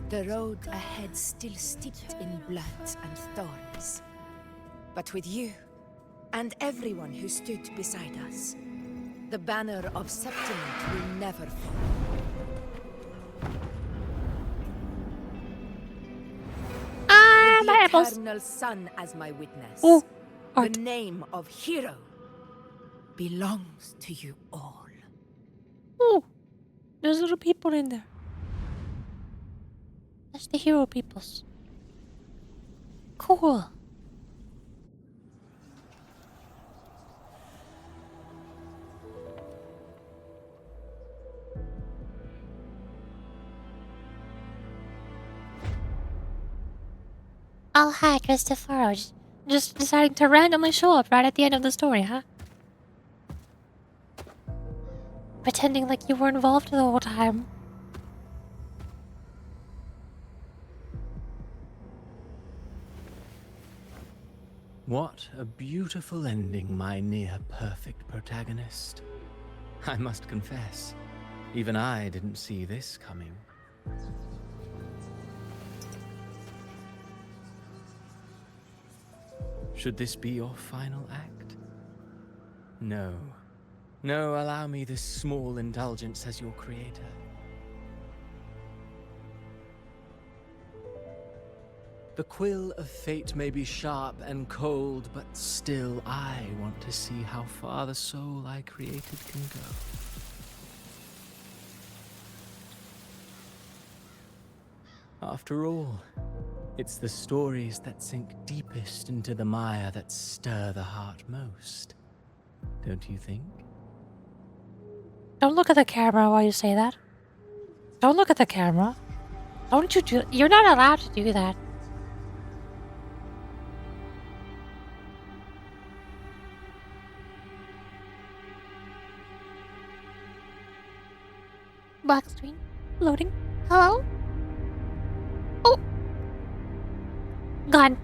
The road ahead still steeped in blood and thorns. But with you, and everyone who stood beside us, the banner of Septimont will never fall. With my the apples. Eternal Sun as my witness, Ooh, the name of hero belongs to you all. Ooh, there's little people in there. That's the hero peoples. Cool. Oh, hi, Christopher. Just deciding to randomly show up right at the end of the story, huh? Pretending like you were involved the whole time. What a beautiful ending, my near-perfect protagonist. I must confess, even I didn't see this coming. Should this be your final act? No. No, allow me this small indulgence as your creator. The quill of fate may be sharp and cold, but still I want to see how far the soul I created can go. After all, it's the stories that sink deepest into the mire that stir the heart most. Don't you think? Don't look at the camera while you say that. Don't look at the camera. Don't you do... You're not allowed to do that. Black screen. Loading. Hello? Oh! Gone.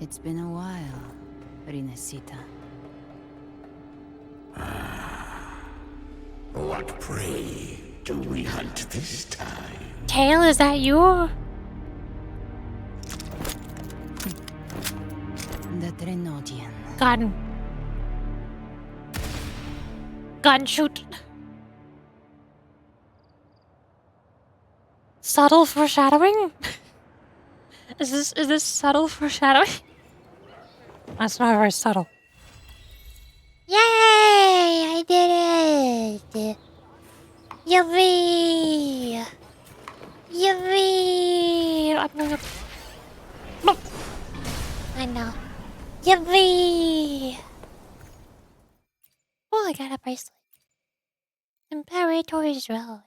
It's been a while, Rinesita. What prey do we hunt this time? Tail, is that you? The Trinodian. Gun. Gun shoot. Subtle foreshadowing? Is this subtle foreshadowing? That's not very subtle. Yay! I did it! Yippee! Yippee! I'm gonna... I know. Yippee! Oh, I got a bracelet. Imperator's relic.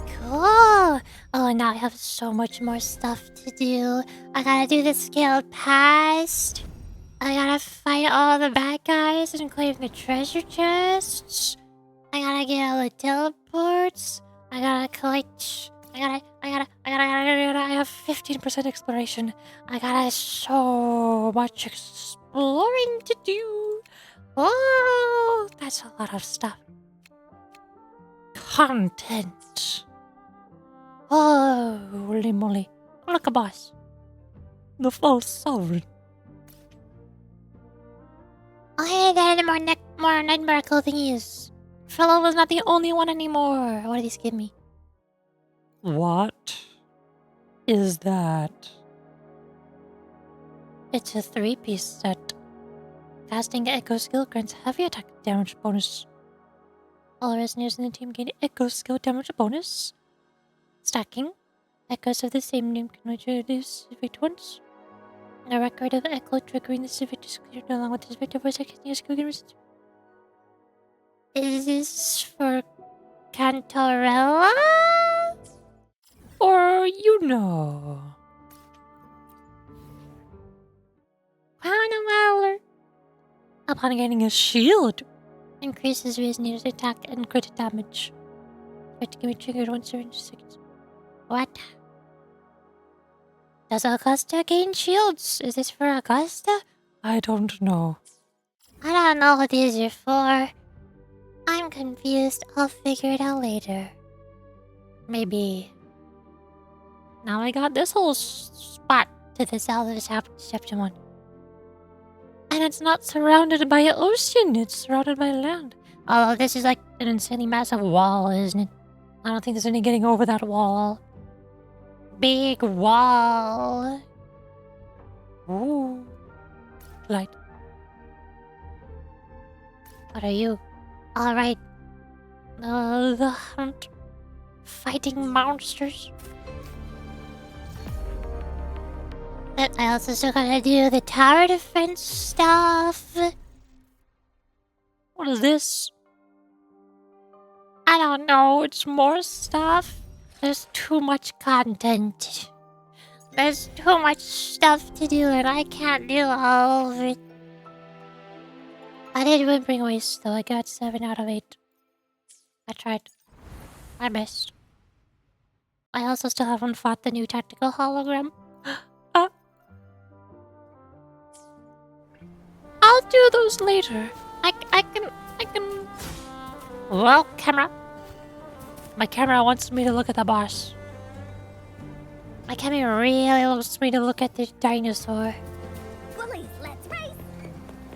Cool! Oh, now I have so much more stuff to do. I gotta do the scaled past. I gotta fight all the bad guys and claim the treasure chests. I gotta get all the teleports. I gotta collect. I have 15% exploration. I got so much exploring to do. Oh, that's a lot of stuff. Content. Holy moly. Look, a boss. The false sovereign. Oh, hey, there are more nightmare thingies. Fellow was not the only one anymore. What did these give me? What is that? It's a 3-piece set. Casting Echo skill grants heavy attack damage bonus. All resonators in the team gain Echo skill damage bonus. Stacking. Echoes of the same name can reduce effect once. A record of Echo triggering this effect is cleared along with this effect of voice acting a skill gain resist. Is this for Cantarella? Or you know. Crown Upon gaining a shield, increases resonator's attack and crit damage. Effect can be triggered once every 2 seconds. What? Does Augusta gain shields? Is this for Augusta? I don't know. I don't know what these are for. I'm confused. I'll figure it out later. Maybe. Now I got this whole spot to the south of Xichun. And it's not surrounded by an ocean, it's surrounded by land. Although this is like an insanely massive wall, isn't it? I don't think there's any getting over that wall. Big wall. Ooh. Light. What are you? Alright. The hunt. Fighting monsters. But I also still gotta do the tower defense stuff. What is this? I don't know. It's more stuff. There's too much content. There's too much stuff to do and I can't do all of it. I did win bring waste though. I got 7 out of 8. I tried my best. I also still haven't fought the new tactical hologram. I'll do those later. I can. Well, camera. My camera wants me to look at the boss. My camera really wants me to look at the dinosaur. Bullies, let's race.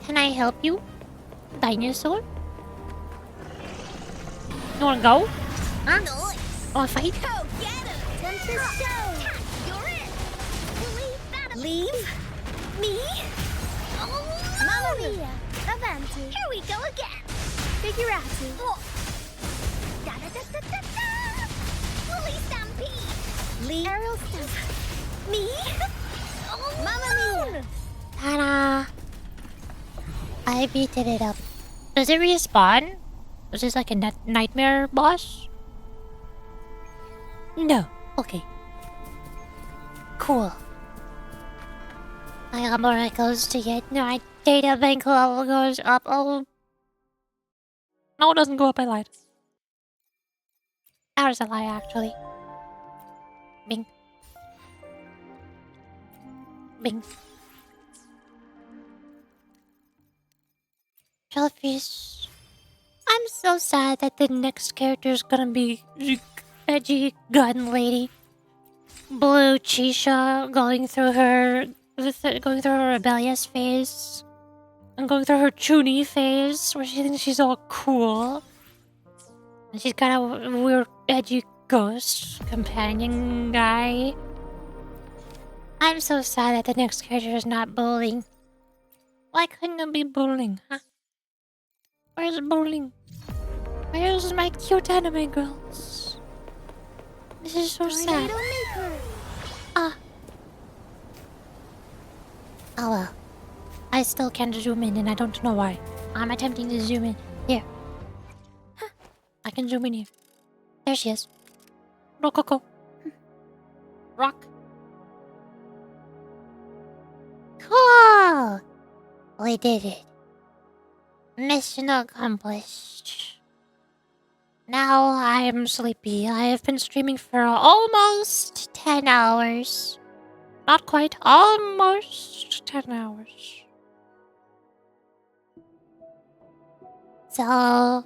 Can I help you, dinosaur? You wanna go? Huh? Nice. Wanna fight? Go get him. Time to show. You're it. Bully, that'll leave me. Oh, Mamma mia. Avanti. Here we go again. Figurati. Oh. Da da da da da da. Bully stampede. Leave. Aerial stamp. Me. Oh, Mamma mia. Ta-da! I beat it up. Does it respawn? Is this like a nightmare boss? No. Okay. Cool. I got more echoes to get. My data bank level goes up. Oh. No, it doesn't go up. I lied. That was a lie, actually. Bing. Bing. Jellyfish. I'm so sad that the next character is gonna be edgy gun lady. Blue Chisha going through her rebellious phase. And going through her chuny phase where she thinks she's all cool. And she's got a weird edgy ghost companion guy. I'm so sad that the next character is not bowling. Why couldn't it be bowling, huh? Where's bowling? Where's my cute anime girls? This is so sad. Ah. Oh well. I still can't zoom in and I don't know why. I'm attempting to zoom in. Here. Huh. I can zoom in here. There she is. Rococo. Rock. Cool! We did it. Mission accomplished. Now I'm sleepy. I have been streaming for almost 10 hours. Not quite, almost 10 hours. So,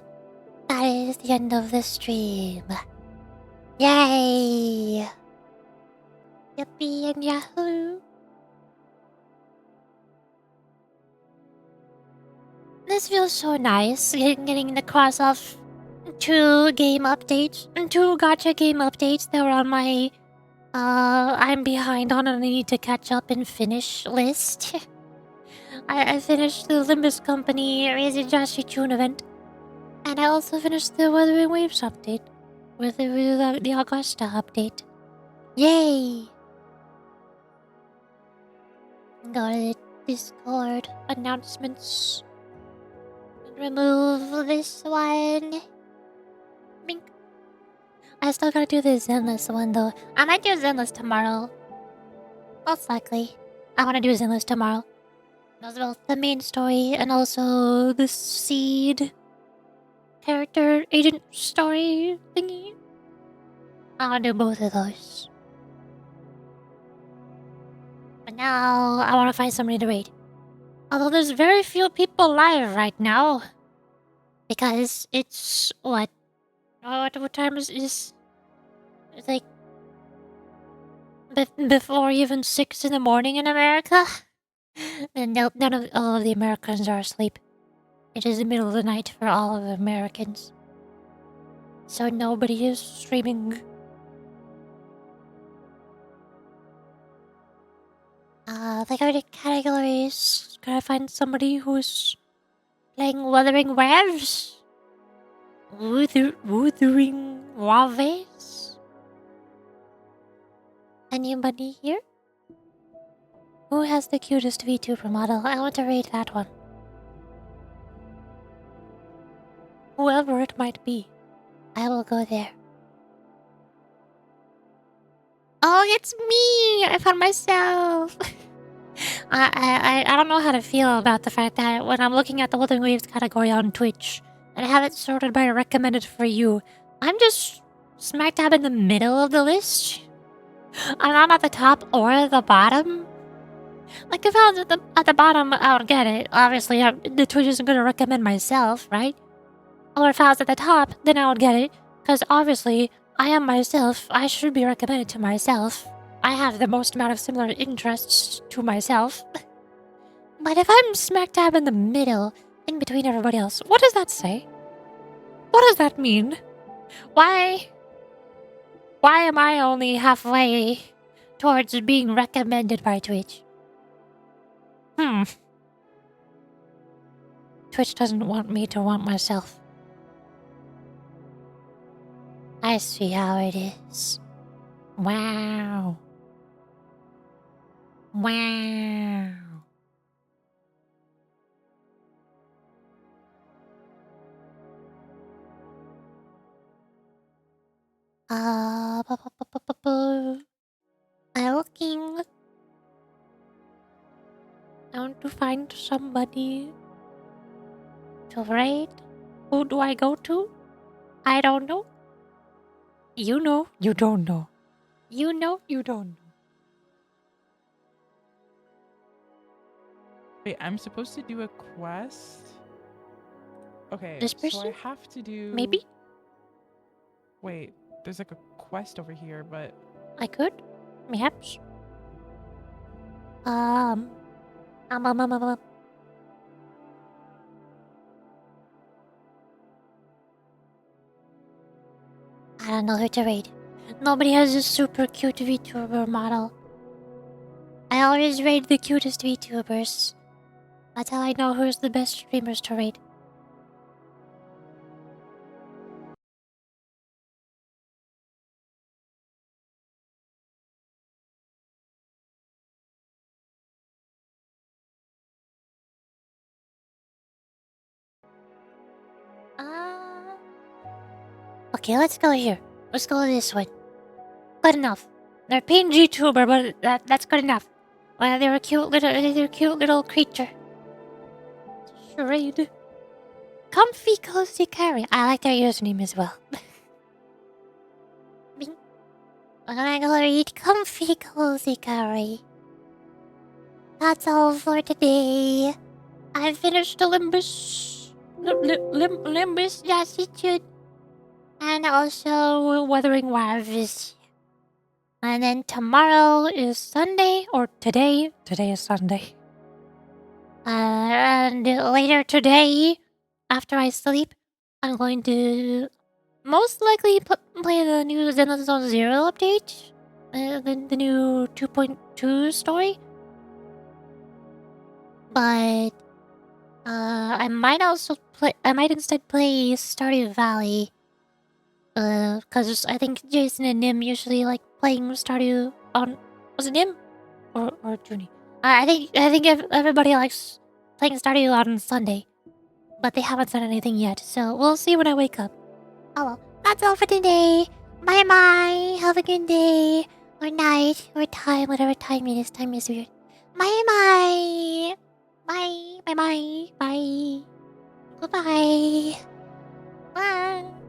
that is the end of the stream. Yay! Yippee and yahoo! This feels so nice, getting to cross off 2 game updates, 2 gacha game updates that were on my, I'm behind on and I need to catch up and finish list. I finished the Limbus Company Raising Josh Xichun event, and I also finished the Wuthering Waves update with the Augusta update. Yay! Go to the Discord announcements. Remove this one. Bink. I still gotta do the Zenless one though. I might do Zenless tomorrow. Most likely. I wanna do Zenless tomorrow. That's both the main story and also the seed character agent story thingy. I wanna do both of those. But now I wanna find somebody to raid. Although there's very few people live right now. Because it's what time is it's like before even 6 in the morning in America? And none of all of the Americans are asleep. It is the middle of the night for all of the Americans. So nobody is streaming. They go to categories. Gotta find somebody who's playing Wuthering Waves? Wuthering Waves? Anybody here? Who has the cutest VTuber model? I want to rate that one. Whoever it might be, I will go there. Oh, it's me! I found myself! I don't know how to feel about the fact that when I'm looking at the Wuthering Waves category on Twitch and I have it sorted by recommended for you, I'm just smack dab in the middle of the list. I'm not at the top or the bottom. Like if I was at the bottom, I would get it. Obviously, the Twitch isn't going to recommend myself, right? Or if I was at the top, then I would get it. Because obviously, I am myself. I should be recommended to myself. I have the most amount of similar interests to myself. But if I'm smack dab in the middle, in between everybody else, what does that say? What does that mean? Why am I only halfway towards being recommended by Twitch? Twitch doesn't want me to want myself. I see how it is. Wow. Wow. I'm looking. find somebody to raid. Who do I go to? I don't know. You know, you don't know. You know, you don't know. Wait, I'm supposed to do a quest? Okay, This so person? I have to do... Maybe? Wait, there's like a quest over here, but... I could? Perhaps? Um, um, um, um, um, um. I don't know who to raid. Nobody has a super cute VTuber model. I always raid the cutest VTubers. That's how I know who's the best streamers to raid. Okay, let's go here. Let's go this one. Good enough. They're PNG tuber, but that's good enough. Well, they're a cute little creature. Charade. Comfy cozy carry. I like their username as well. Bing. I'm gonna go read comfy cozy carry. That's all for today. I finished the Limbus. Limbus, yes, Xichun. And also Wuthering Waves. And then tomorrow is Sunday, or today. Today is Sunday. And later today, after I sleep, I'm going to most likely play the new Zenless Zero update. The new 2.2 story. But I might also play. I might instead play Stardew Valley. Cause I think Jason and Nim usually like playing Stardew on. Was it Nim or Junie? I think everybody likes playing Stardew on Sunday, but they haven't said anything yet. So we'll see when I wake up. Oh well, that's all for today. Bye bye. Have a good day or night or time, whatever time it is. Time is weird. Bye bye. Bye bye bye bye. Goodbye. Bye.